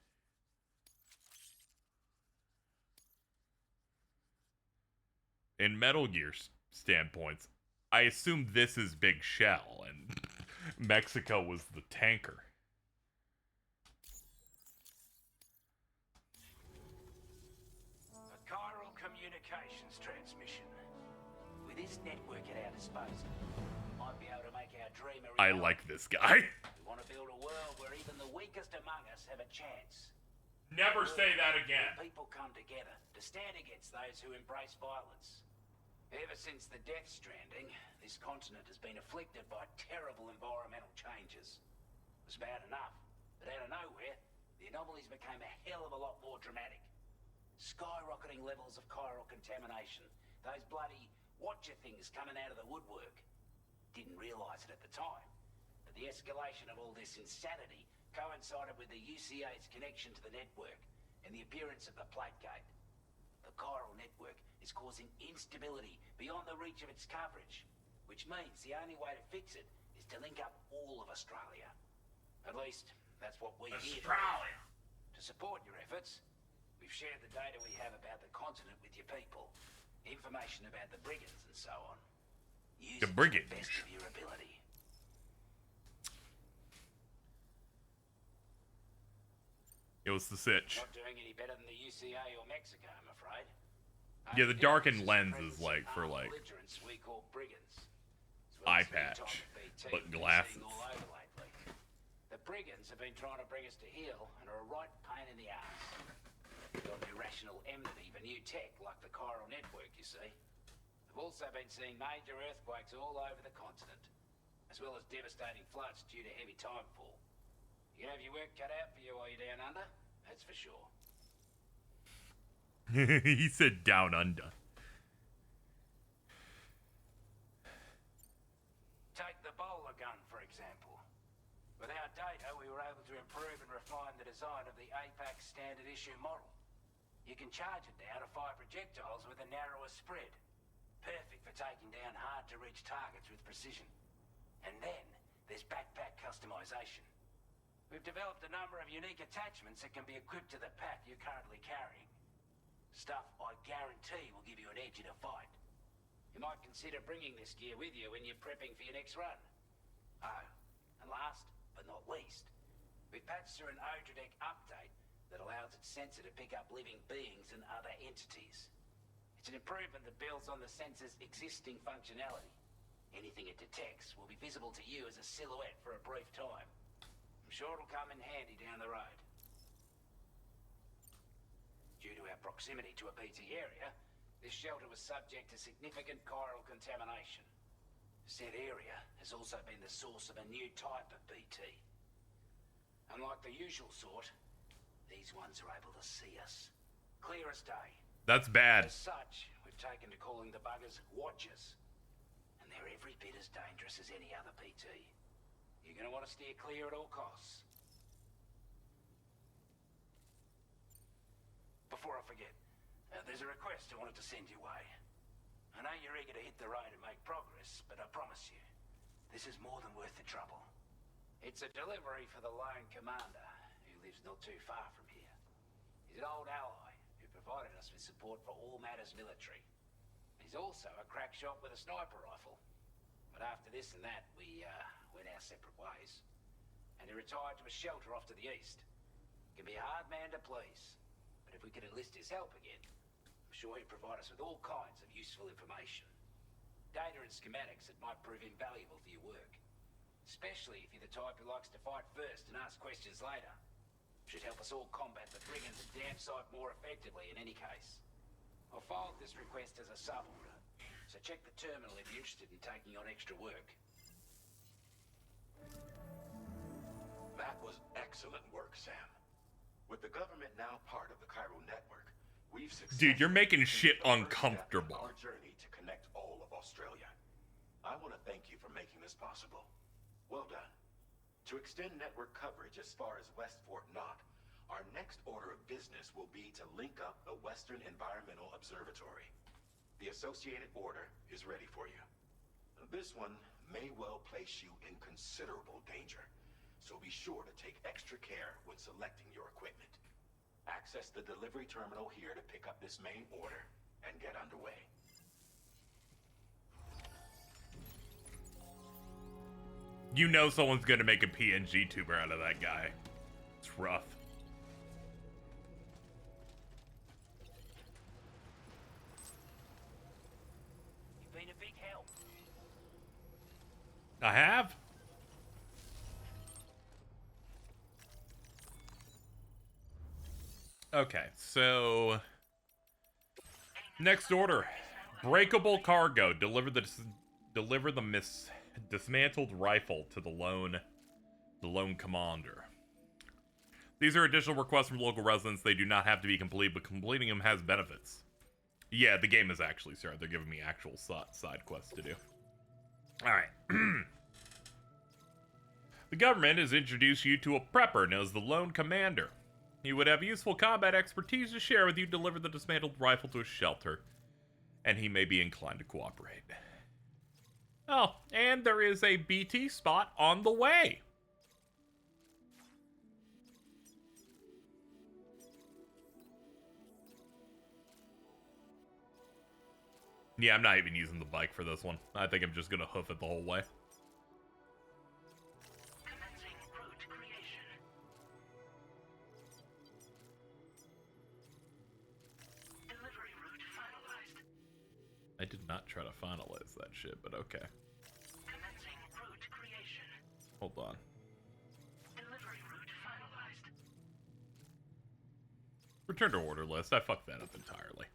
In Metal Gear standpoints, I assume this is Big Shell, and Mexico was the tanker. Communications transmission. With this network at our disposal, we might be able to make our dream a I reality. like this guy. We want to build a world where even the weakest among us have a chance. Never say that again. People come together to stand against those who embrace violence. Ever since the Death Stranding, this continent has been afflicted by terrible environmental changes. It was bad enough, but out of nowhere, the anomalies became a hell of a lot more dramatic. Skyrocketing levels of chiral contamination. Those bloody watcher things coming out of the woodwork. Didn't realise it at the time, but the escalation of all this insanity coincided with the UCA's connection to the network and the appearance of the plate gate. The chiral network is causing instability beyond the reach of its coverage, which means the only way to fix it is to link up all of Australia. At least, that's what we're here to do. To support your efforts, we've shared the data we have about the continent with your people, information about the brigands and so on. Use The it to brigands. the best of your ability. It was the sitch. Not doing any better than the UCA or Mexico, I'm afraid. Yeah, the darkened lens is like for like Belligerents we call brigands. eye patch, but glasses. All over lately. The brigands have been trying to bring us to heel and are a right pain in the ass. Got an irrational enmity for new tech like the chiral network, you see. We've also been seeing major earthquakes all over the continent, as well as devastating floods due to heavy timefall. You can have your work cut out for you while you're down under, that's for sure. He said down under. Take the bowler gun, for example. With our data, we were able to improve and refine the design of the APAC standard issue model. You can charge it now to fire projectiles with a narrower spread. Perfect for taking down hard-to-reach targets with precision. And then, there's backpack customization. We've developed a number of unique attachments that can be equipped to the pack you're currently carrying. Stuff I guarantee will give you an edge in a fight. You might consider bringing this gear with you when you're prepping for your next run. Oh, and last but not least, we've patched through an Odradek update that allows its sensor to pick up living beings and other entities. It's an improvement that builds on the sensor's existing functionality. Anything it detects will be visible to you as a silhouette for a brief time. I'm sure it'll come in handy down the road. Due to our proximity to a BT area, this shelter was subject to significant chiral contamination. Said area has also been the source of a new type of BT. Unlike the usual sort, these ones are able to see us. Clear as day. That's bad. As such, we've taken to calling the buggers Watchers. And they're every bit as dangerous as any other PT. You're going to want to steer clear at all costs. Before I forget, there's a request I wanted to send your way. I know you're eager to hit the road and make progress, but I promise you, this is more than worth the trouble. It's a delivery for the lone commander, who lives not too far from here. He's an old ally who provided us with support for all matters military. He's also a crack shot with a sniper rifle. But after this and that, we went our separate ways. And he retired to a shelter off to the east. He can be a hard man to please, but if we could enlist his help again, I'm sure he'd provide us with all kinds of useful information. Data and schematics that might prove invaluable for your work. Especially if you're the type who likes to fight first and ask questions later. Should help us all combat the brigands a damn sight more effectively in any case. I'll filed this request as a sub-order, so check the terminal if you're interested in taking on extra work. That was excellent work, Sam. With the government now part of the chiral network, we've succeeded. Dude, you're making shit uncomfortable. Our journey to connect all of Australia. I want to thank you for making this possible. Well done. To extend network coverage as far as West Fort Knott, our next order of business will be to link up the Western Environmental Observatory. The associated order is ready for you. This one may well place you in considerable danger, so be sure to take extra care when selecting your equipment. Access the delivery terminal here to pick up this main order and get underway. You know someone's gonna make a PNG tuber out of that guy. It's rough. You've been a big help. I have? Okay, so next order. Breakable cargo. Deliver the dismantled rifle to the lone commander. These are additional requests from local residents. They do not have to be complete, but completing them has benefits. Yeah, the game is actually started. They're giving me actual side quests to do. Alright. The government has introduced you to a prepper known as the Lone Commander. He would have useful combat expertise to share with you. Deliver the dismantled rifle to a shelter, and he may be inclined to cooperate. Oh, and there is a BT spot on the way. Yeah, I'm not even using the bike for this one. I think I'm just gonna hoof it the whole way. Commencing route creation. Delivery route finalized. I did not try to finalize that shit, but okay. Commencing route creation. Hold on. Delivery route finalized. Return to order list. I fucked that up entirely.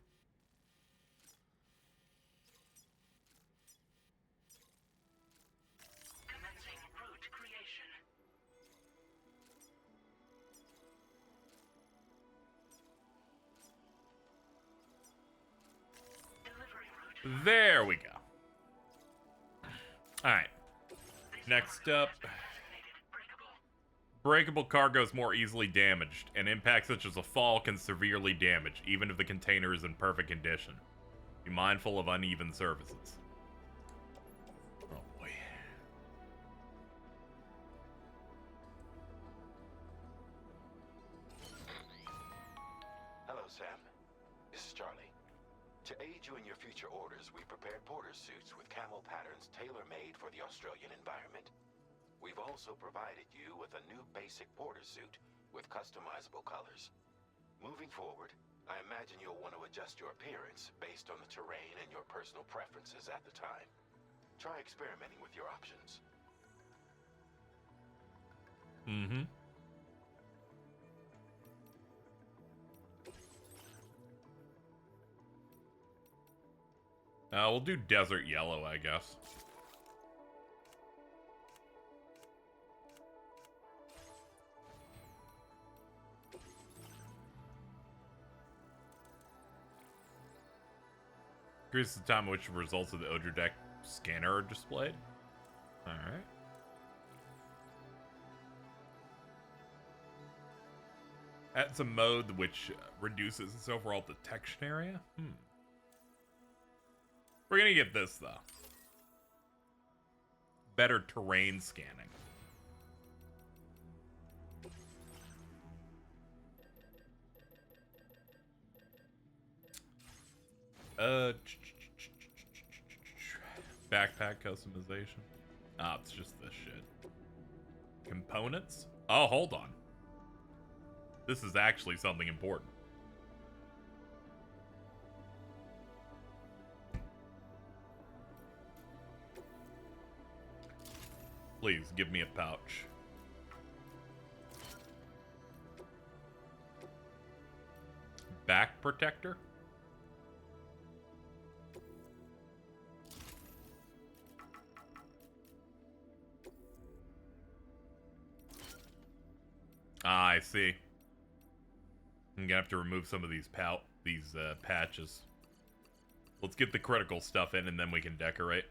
Commencing route creation. Delivery route. There we go. Alright. Next up. Breakable cargo is more easily damaged, and impacts such as a fall can severely damage, even if the container is in perfect condition. Be mindful of uneven surfaces. Oh boy. Hello, Sam. This is Charlie. To aid you in your future orders, we prepared porter suits with camel patterns tailor-made for the Australian environment. We've also provided you with a new basic porter suit with customizable colors. Moving forward, I imagine you'll want to adjust your appearance based on the terrain and your personal preferences at the time. Try experimenting with your options. Mm-hmm. We'll do desert yellow, I guess. Increase the time in which results of the Odra deck scanner are displayed. Alright. Adds a mode which reduces its overall detection area. We're gonna get this, though. Better terrain scanning. Backpack customization. Ah, it's just this shit. Components? Oh, hold on. This is actually something important. Please, give me a pouch. Back protector? Ah, I see. I'm gonna have to remove some of these patches. Let's get the critical stuff in and then we can decorate.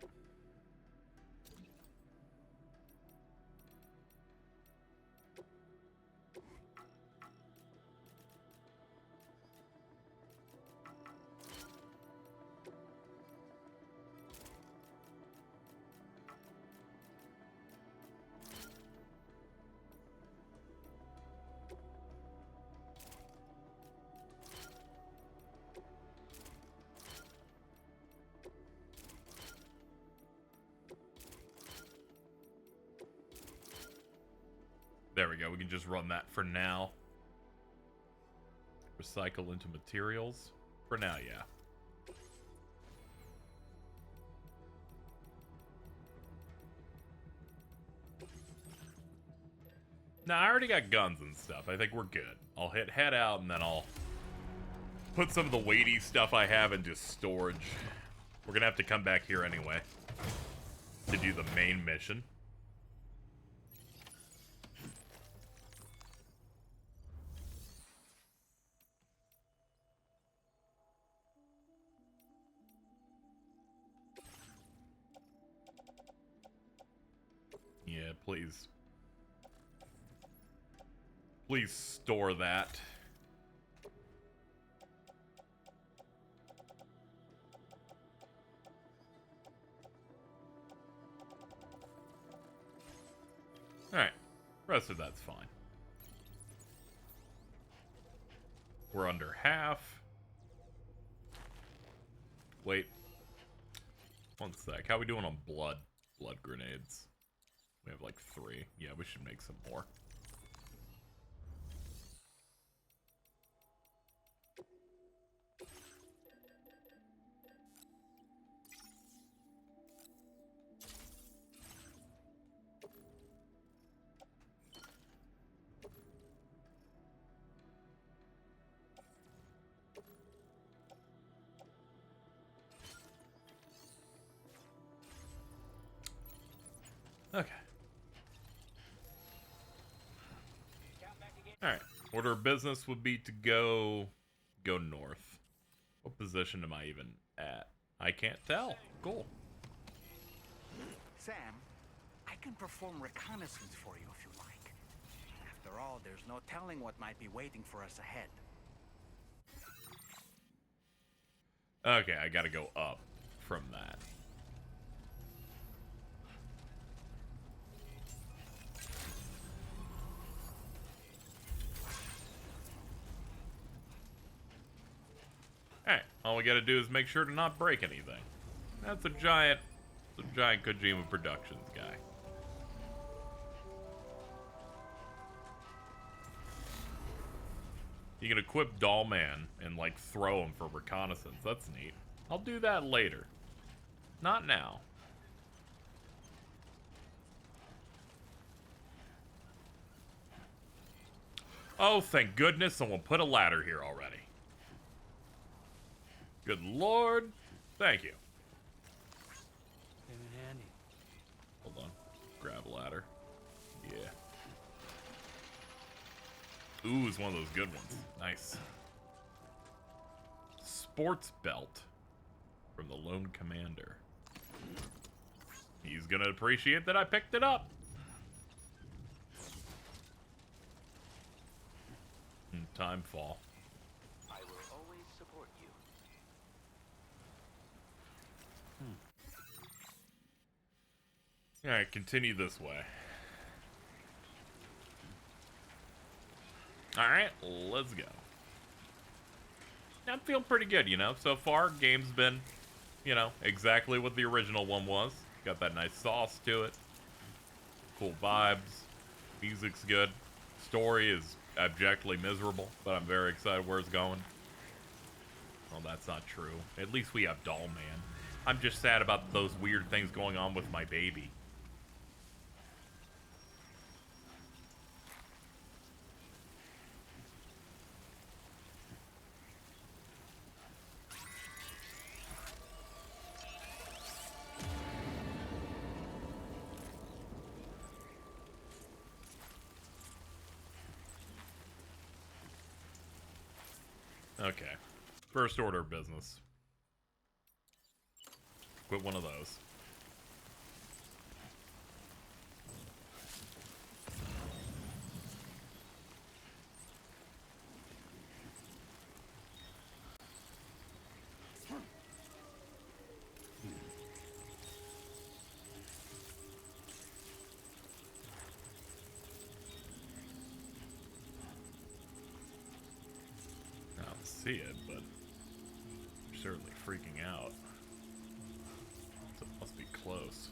There we go. We can just run that for now. Recycle into materials. For now, yeah. Now, I already got guns and stuff. I think we're good. I'll hit head out, and then I'll put some of the weighty stuff I have into storage. We're gonna have to come back here anyway to do the main mission. Yeah, please. Please store that. Alright. Rest of that's fine. We're under half. Wait. One sec. How are we doing on blood? Blood grenades. We have like 3. Yeah, we should make some more. Okay. Alright. Order of business would be to go north. What position am I even at? I can't tell. Cool. Sam, I can perform reconnaissance for you if you like. After all, there's no telling what might be waiting for us ahead. Okay, I gotta go up from that. Alright, all we gotta do is make sure to not break anything. That's a giant Kojima Productions guy. You can equip Doll Man and, like, throw him for reconnaissance. That's neat. I'll do that later. Not now. Oh, thank goodness someone put a ladder here already. Good lord. Thank you. Came in handy. Hold on. Grab a ladder. Yeah. Ooh, it's one of those good ones. Nice. Sports belt from the Lone Commander. He's gonna appreciate that I picked it up. Timefall. I will always support you. Alright, continue this way. Alright, let's go. I'm feeling pretty good, you know. So far, game's been, you know, exactly what the original one was. Got that nice sauce to it. Cool vibes. Music's good. Story is abjectly miserable, but I'm very excited where it's going. Well, that's not true. At least we have Doll Man. I'm just sad about those weird things going on with my baby. Okay. First order of business. Quit one of those. I don't see it, but you're certainly freaking out. So it must be close.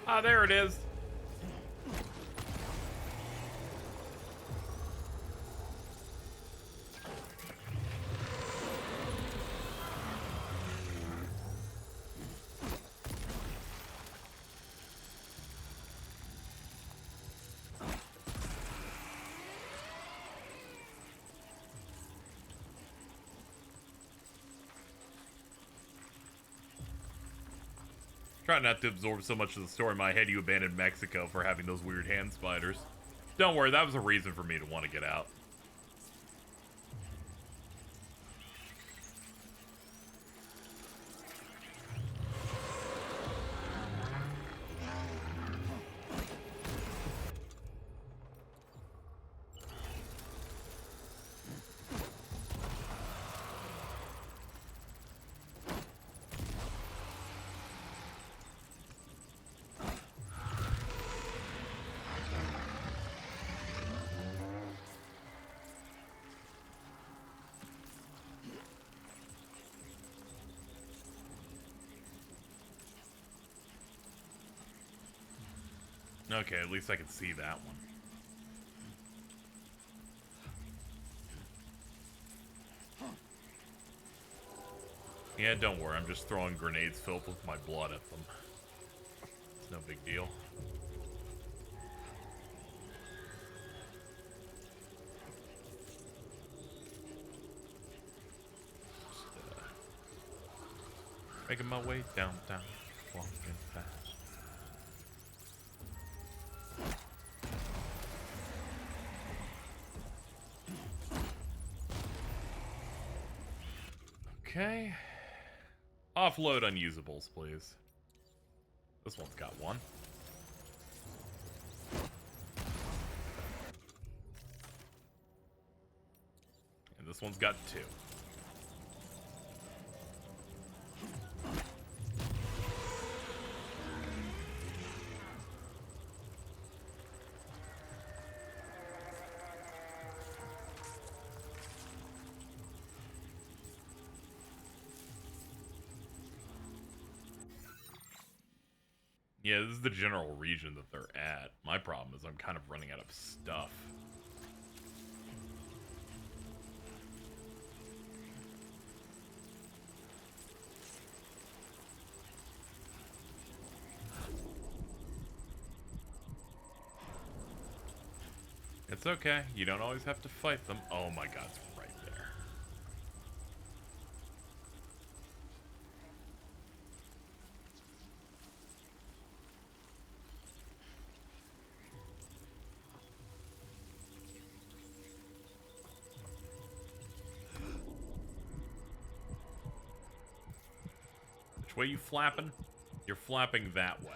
Ah, there it is. Try not to absorb so much of the story in my head you abandoned Mexico for having those weird hand spiders. Don't worry, that was a reason for me to want to get out. Okay, at least I can see that one. Yeah, don't worry, I'm just throwing grenades filled with my blood at them. It's no big deal. Just, making my way downtown, walking fast. Okay. Offload unusables, please. This one's got one. And this one's got two. Yeah, this is the general region that they're at. My problem is I'm kind of running out of stuff. It's okay. You don't always have to fight them. Oh my god, it's right there. Which way you flapping? You're flapping that way.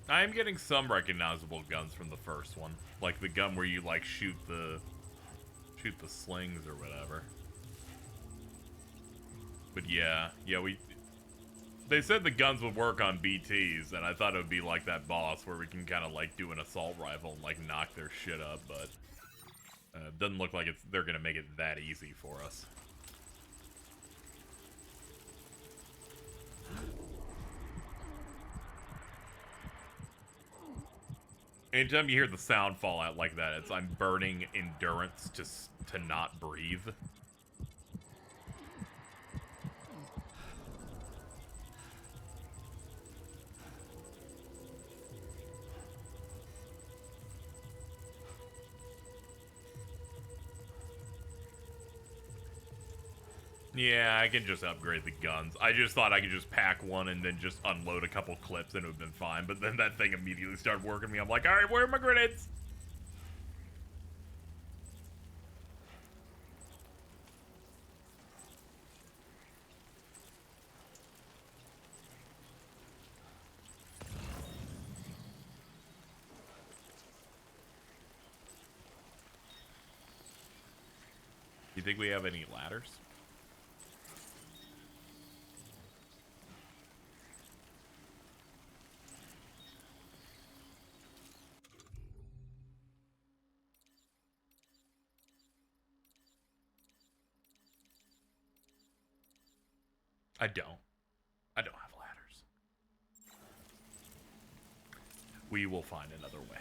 I am getting some recognizable guns from the first one. Like the gun where you like shoot the slings or whatever. But yeah, they said the guns would work on BTs, and I thought it would be like that boss where we can kind of like do an assault rifle and like knock their shit up, but it doesn't look like they're gonna make it that easy for us. Anytime you hear the sound fall out like that, it's I'm burning endurance to not breathe. Yeah, I can just upgrade the guns. I just thought I could just pack one and then just unload a couple clips and it would have been fine. But then that thing immediately started working me. I'm like, all right, where are my grenades? You think we have any ladders? I don't. I don't have ladders. We will find another way.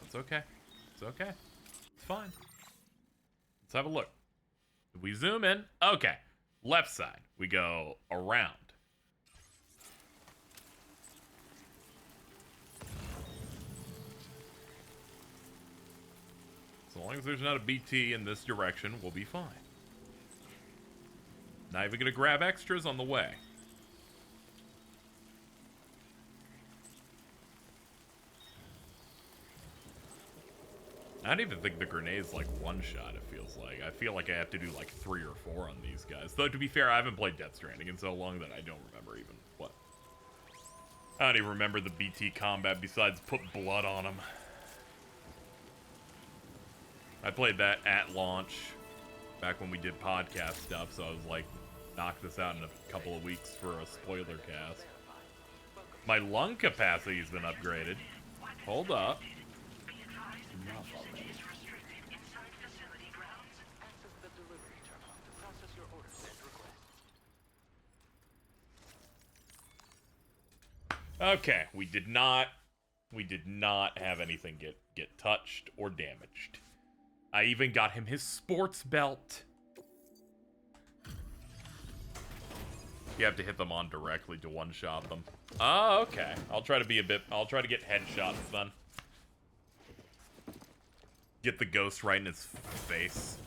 That's okay. It's okay. It's fine. Let's have a look. If we zoom in, okay. Left side, we go around. So long as there's not a BT in this direction, we'll be fine. Not even gonna grab extras on the way. I don't even think the grenade's like one shot, it feels like. I feel like I have to do like 3 or 4 on these guys. Though, to be fair, I haven't played Death Stranding in so long that I don't remember even what. I don't even remember the BT combat besides put blood on them. I played that at launch back when we did podcast stuff, so I was like, knock this out in a couple of weeks for a spoiler cast. My lung capacity has been upgraded. Hold up. Enough already. Okay, we did not have anything get touched or damaged. I even got him his sports belt. You have to hit them on directly to one-shot them. Oh, okay. I'll try to get headshots then. Get the ghost right in his face.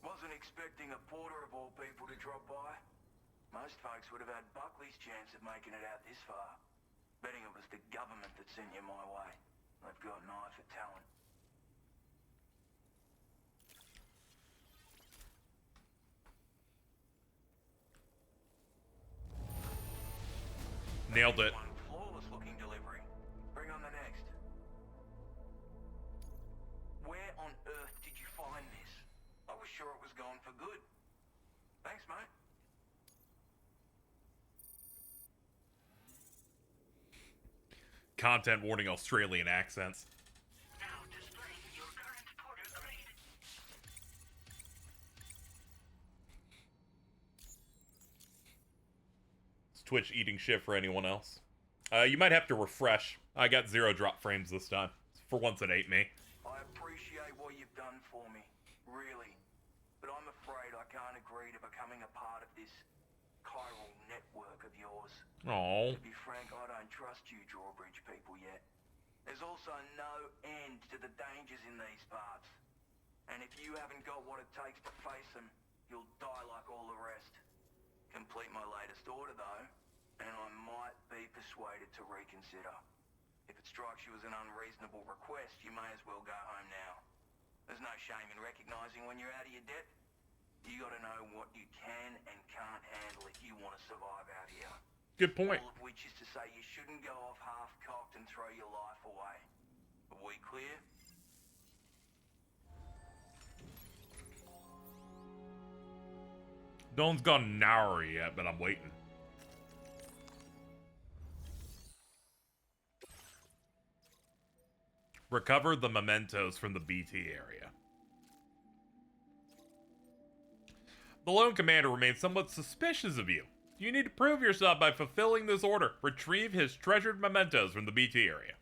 Wasn't expecting a porter of all people to drop by. Most folks would have had Buckley's chance of making it out this far. Betting it was the government that sent you my way. They've got an eye for talent. Nailed it. One flawless looking delivery. Bring on the next. Where on earth did you find this? I was sure it was gone for good. Thanks, mate. Content warning, Australian accents. Now displaying your current porter grade. Is Twitch eating shit for anyone else? You might have to refresh. I got 0 drop frames this time. For once it ate me. I appreciate what you've done for me, really. But I'm afraid I can't agree to becoming a part of this chiral network of yours. Oh. To be frank, I don't trust you drawbridge people yet. There's also no end to the dangers in these parts. And if you haven't got what it takes to face them, you'll die like all the rest. Complete my latest order though, and I might be persuaded to reconsider. If it strikes you as an unreasonable request, you may as well go home now. There's no shame in recognizing when you're out of your depth. You gotta know what you can and can't handle if you want to survive out here. Good point. All of which is to say you shouldn't go off half-cocked and throw your life away. Are we clear? No one's gone narrow yet, but I'm waiting. Recover the mementos from the BT area. The lone commander remains somewhat suspicious of you. You need to prove yourself by fulfilling this order. Retrieve his treasured mementos from the BT area.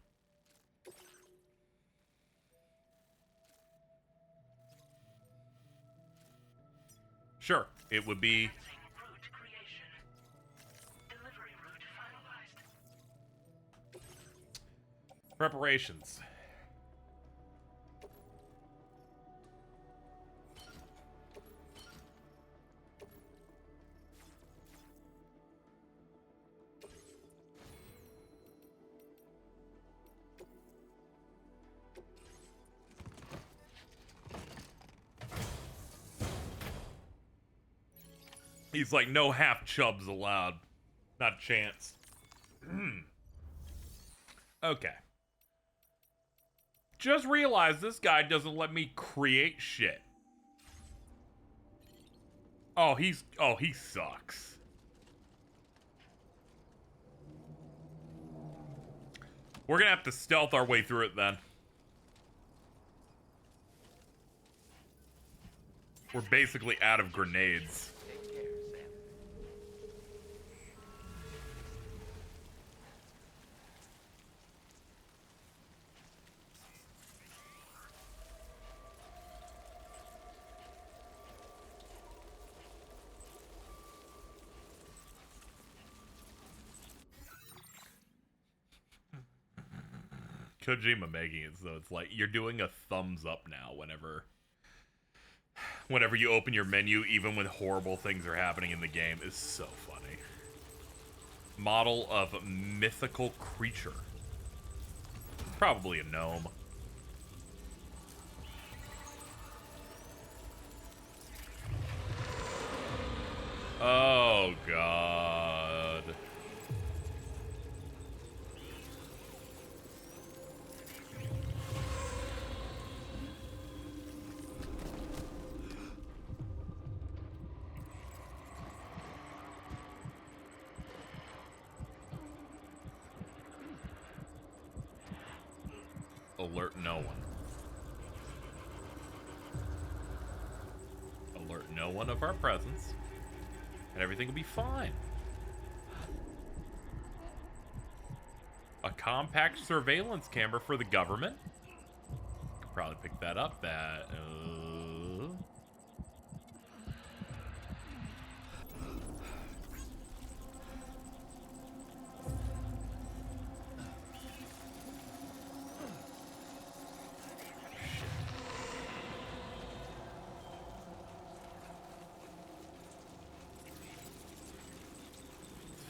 Sure, it would be... Preparations. He's like, no half chubs allowed. Not a chance. Okay. Just realized this guy doesn't let me create shit. Oh, he sucks. We're gonna have to stealth our way through it then. We're basically out of grenades. Kojima making it so it's like you're doing a thumbs up now whenever you open your menu, even when horrible things are happening in the game, is so funny. Model of mythical creature. Probably a gnome. Oh god. Alert no one. Alert no one of our presence, and everything will be fine. A compact surveillance camera for the government. Could probably pick that up.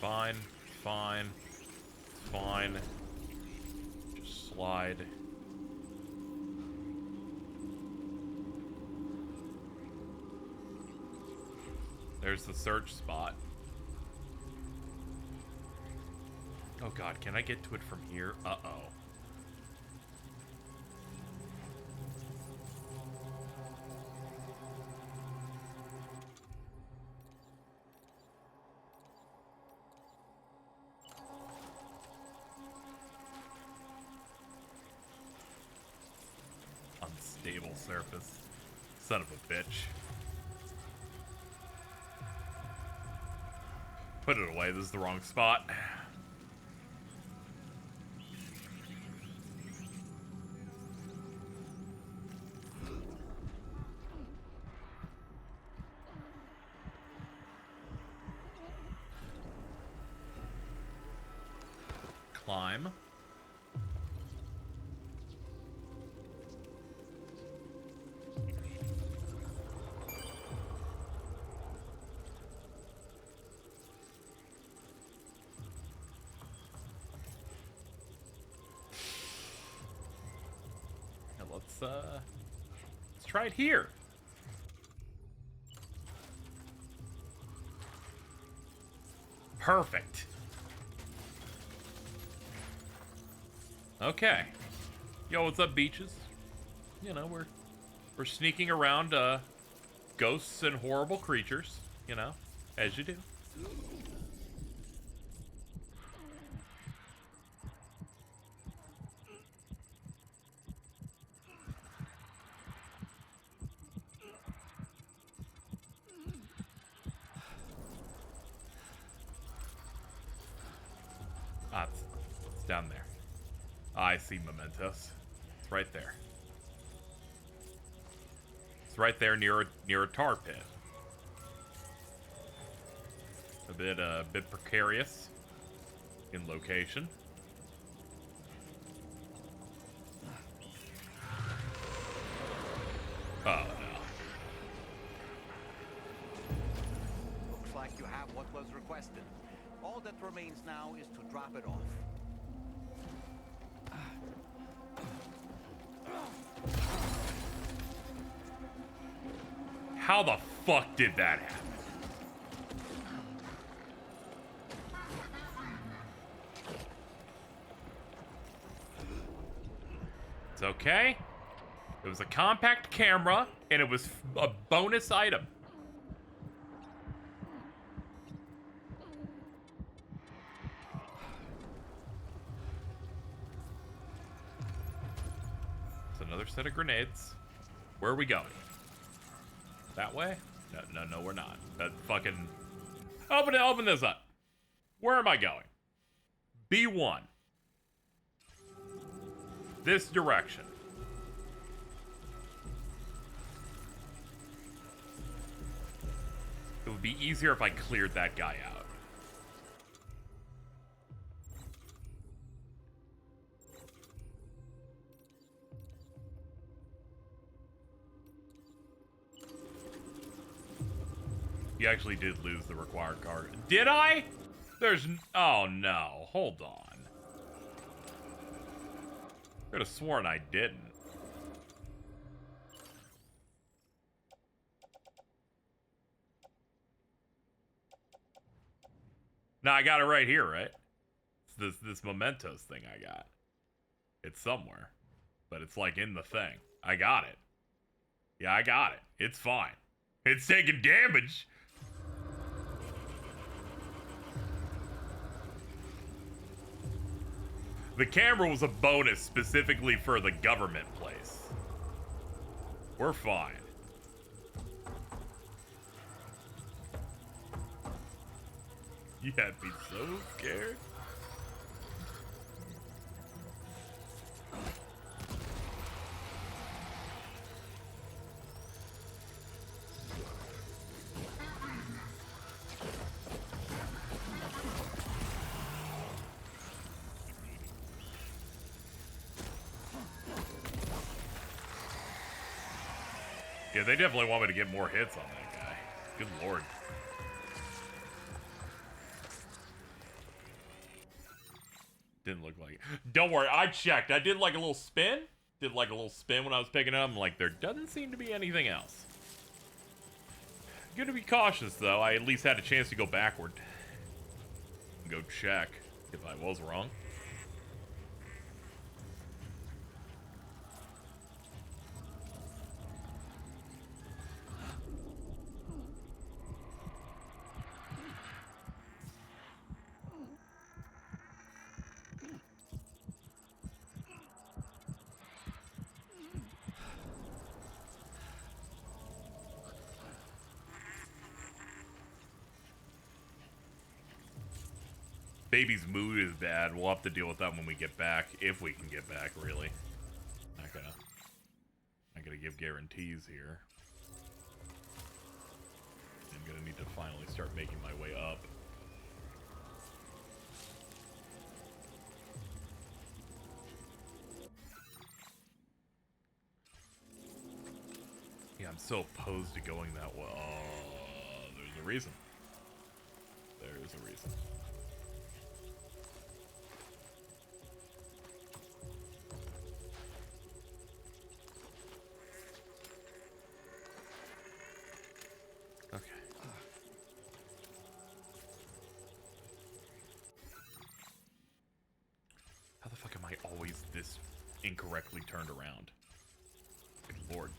Fine, fine, fine. Just slide. There's the search spot. Oh god, can I get to it from here? Uh-oh. Unstable surface. Son of a bitch. Put it away, this is the wrong spot. Climb. Let's try it here. Perfect. Okay. Yo, what's up, beaches? You know, we're sneaking around ghosts and horrible creatures, you know, as you do. Ah, it's down there. I see mementos. It's right there. It's right there near a tar pit. A bit precarious in location. Oh no. Looks like you have what was requested. All that remains now is to drop it off. How the fuck did that happen? It's okay. It was a compact camera, and it was a bonus item. It's another set of grenades. Where are we going? That way? No, we're not. That fucking... Open this up. Where am I going? B1. This direction. It would be easier if I cleared that guy out. You actually did lose the required card. Did I? Oh no, hold on. Could have sworn I didn't. No, I got it right here, right? It's this mementos thing I got. It's somewhere. But it's like in the thing. I got it. Yeah, I got it. It's fine. It's taking damage. The camera was a bonus specifically for the government place. We're fine. You had me so scared. Yeah, they definitely want me to get more hits on that guy. Good lord. Didn't look like it. Don't worry, I checked. I did like a little spin. Did like a little spin when I was picking it up. I'm like, there doesn't seem to be anything else. Good to be cautious, though. I at least had a chance to go backward. Go check if I was wrong. Baby's mood is bad. We'll have to deal with that when we get back, if we can get back, really. Not gonna give guarantees here. I'm gonna need to finally start making my way up. Yeah, I'm so opposed to going that way. Oh, there's a reason. There's a reason. Okay. How the fuck am I always this incorrectly turned around? Good lord.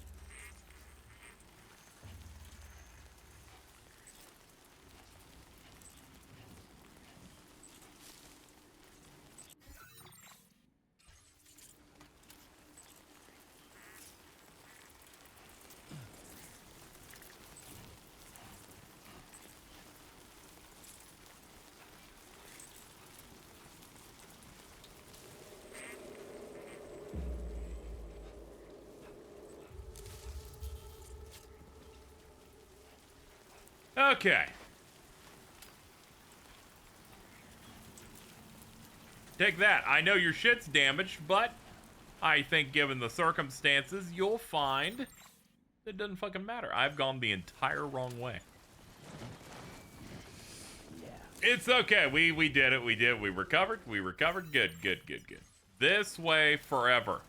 Okay. Take that. I know your shit's damaged, but I think given the circumstances, you'll find it doesn't fucking matter. I've gone the entire wrong way. Yeah. It's okay. We did it. We did. We recovered. We recovered. Good. This way forever.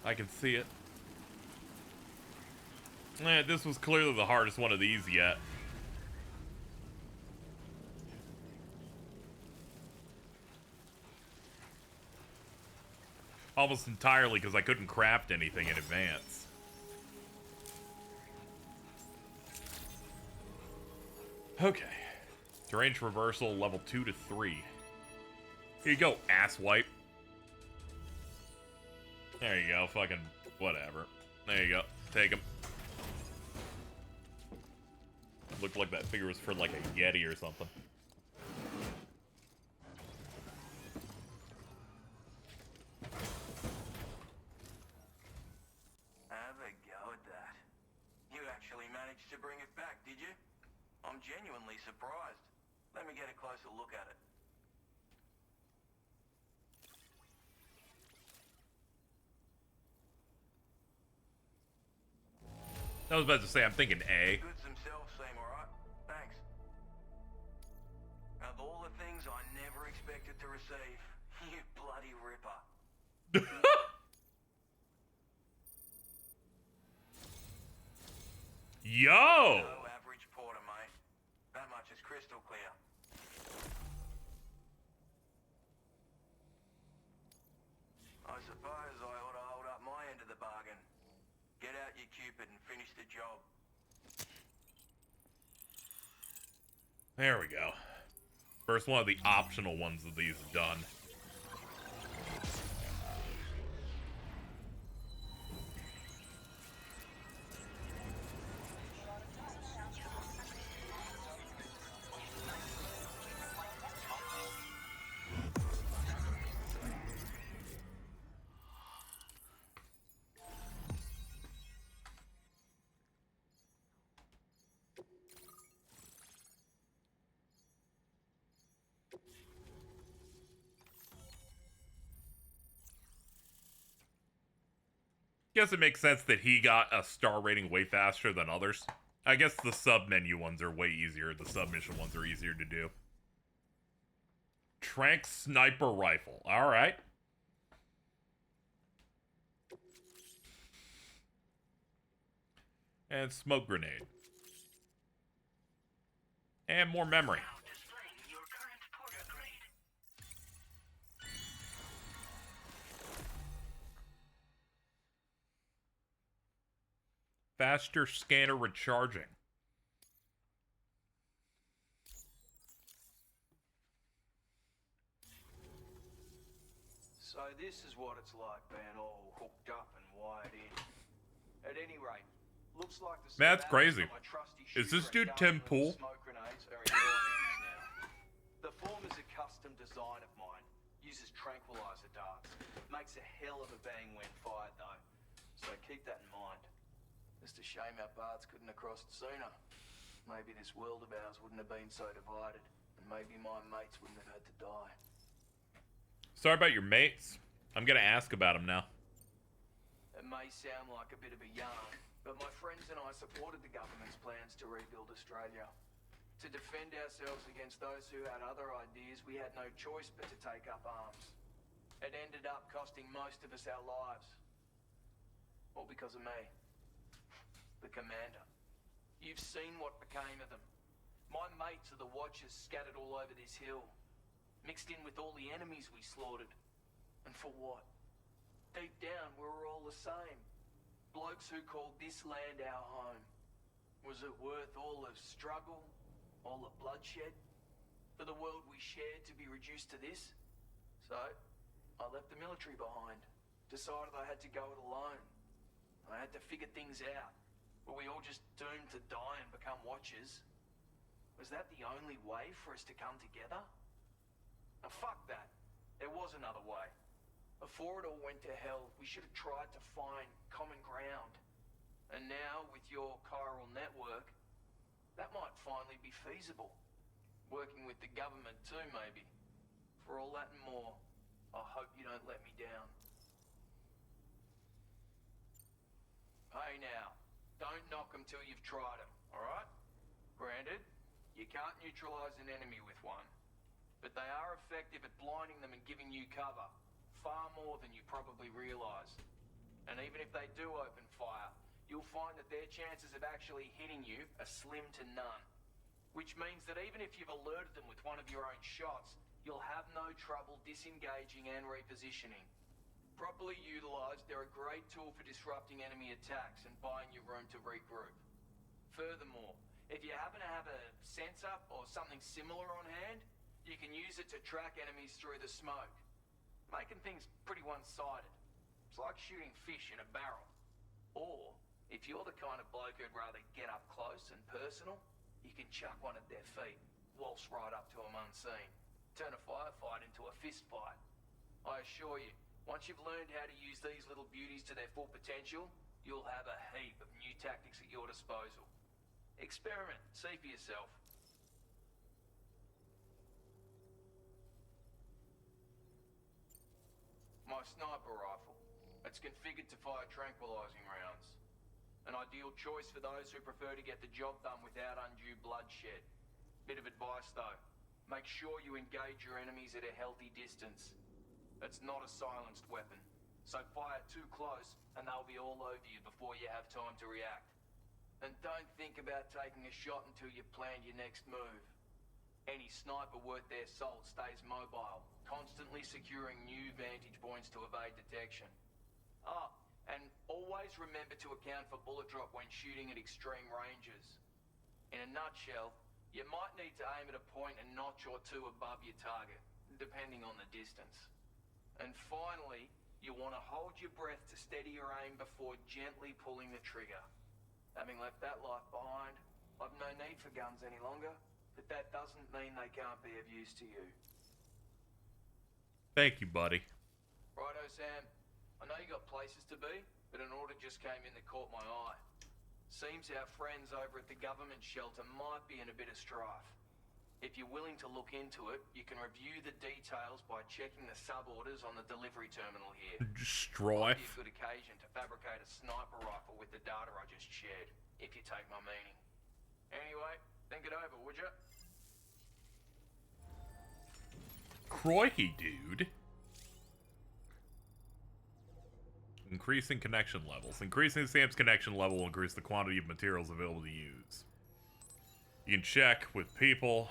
I can see it. This was clearly the hardest one of these yet. Almost entirely because I couldn't craft anything in advance. Okay. Terrain traversal level 2 to 3. Here you go, asswipe. There you go, fucking whatever. There you go, take him. Looked like that figure was for like a Yeti or something. Have a go at that. You actually managed to bring it back, did you? I'm genuinely surprised. Let me get a closer look at it. I was about to say, I'm thinking A. Goods themselves seem alright. Thanks. Of all the things I never expected to receive, you bloody ripper. Yo! No average porter, mate. That much is crystal clear. I suppose I ought to hold up my end of the bargain. Get out your Cupid and finish the job. There we go. First one of the optional ones of these done. Guess it makes sense that he got a star rating way faster than others. I guess the sub-menu ones are way easier. The submission ones are easier to do. Trank Sniper Rifle. Alright. And Smoke Grenade. And more memory. Faster scanner recharging. So this is what it's like being all hooked up and wired in. At any rate, looks like the That's crazy. Is this dude Tim Pool? smoke grenades are in your hands now. The form is a custom design of mine. Uses tranquilizer darts. Makes a hell of a bang when fired though. So keep that in mind. Just a shame our paths couldn't have crossed sooner. Maybe this world of ours wouldn't have been so divided, and maybe my mates wouldn't have had to die. Sorry about your mates. I'm gonna ask about them now. It may sound like a bit of a yarn, but my friends and I supported the government's plans to rebuild Australia. To defend ourselves against those who had other ideas, we had no choice but to take up arms. It ended up costing most of us our lives. All because of me. The commander. You've seen what became of them. My mates are the Watchers scattered all over this hill. Mixed in with all the enemies we slaughtered. And for what? Deep down, we were all the same. Blokes who called this land our home. Was it worth all the struggle? All the bloodshed? For the world we shared to be reduced to this? So, I left the military behind. Decided I had to go it alone. I had to figure things out. Were we all just doomed to die and become Watchers? Was that the only way for us to come together? Now fuck that. There was another way. Before it all went to hell, we should have tried to find common ground. And now, with your chiral network, that might finally be feasible. Working with the government too, maybe. For all that and more, I hope you don't let me down. Hey now. Don't knock them till you've tried them, alright? Granted, you can't neutralize an enemy with one. But they are effective at blinding them and giving you cover. Far more than you probably realize. And even if they do open fire, you'll find that their chances of actually hitting you are slim to none. Which means that even if you've alerted them with one of your own shots, you'll have no trouble disengaging and repositioning. Properly utilized, they're a great tool for disrupting enemy attacks and buying you room to regroup. Furthermore, if you happen to have a sensor or something similar on hand, you can use it to track enemies through the smoke, making things pretty one-sided. It's like shooting fish in a barrel. Or, if you're the kind of bloke who'd rather get up close and personal, you can chuck one at their feet, waltz right up to them unseen, turn a firefight into a fist fight. I assure you, once you've learned how to use these little beauties to their full potential, you'll have a heap of new tactics at your disposal. Experiment, see for yourself. My sniper rifle. It's configured to fire tranquilizing rounds. An ideal choice for those who prefer to get the job done without undue bloodshed. Bit of advice though, make sure you engage your enemies at a healthy distance. It's not a silenced weapon, so fire too close and they'll be all over you before you have time to react. And don't think about taking a shot until you've planned your next move. Any sniper worth their salt stays mobile, constantly securing new vantage points to evade detection. And always remember to account for bullet drop when shooting at extreme ranges. In a nutshell, you might need to aim at a point a notch or two above your target, depending on the distance. And finally, you want to hold your breath to steady your aim before gently pulling the trigger. Having left that life behind, I've no need for guns any longer, but that doesn't mean they can't be of use to you. Thank you, buddy. Righto, Sam. I know you got places to be, but an order just came in that caught my eye. Seems our friends over at the government shelter might be in a bit of strife. If you're willing to look into it, you can review the details by checking the sub-orders on the delivery terminal here. Strife? Might be a good occasion to fabricate a sniper rifle with the data I just shared, if you take my meaning. Anyway, think it over, would you? Crikey, dude. Increasing connection levels. Increasing Sam's connection level will increase the quantity of materials available to use. You can check with people.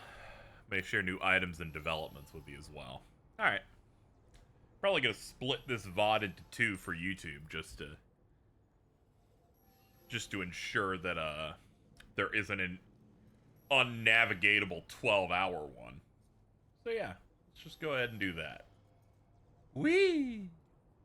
May share new items and developments with you as well. Alright. Probably gonna split this VOD into 2 for YouTube just to ensure that there isn't an unnavigatable 12-hour one. So yeah, let's just go ahead and do that. Whee!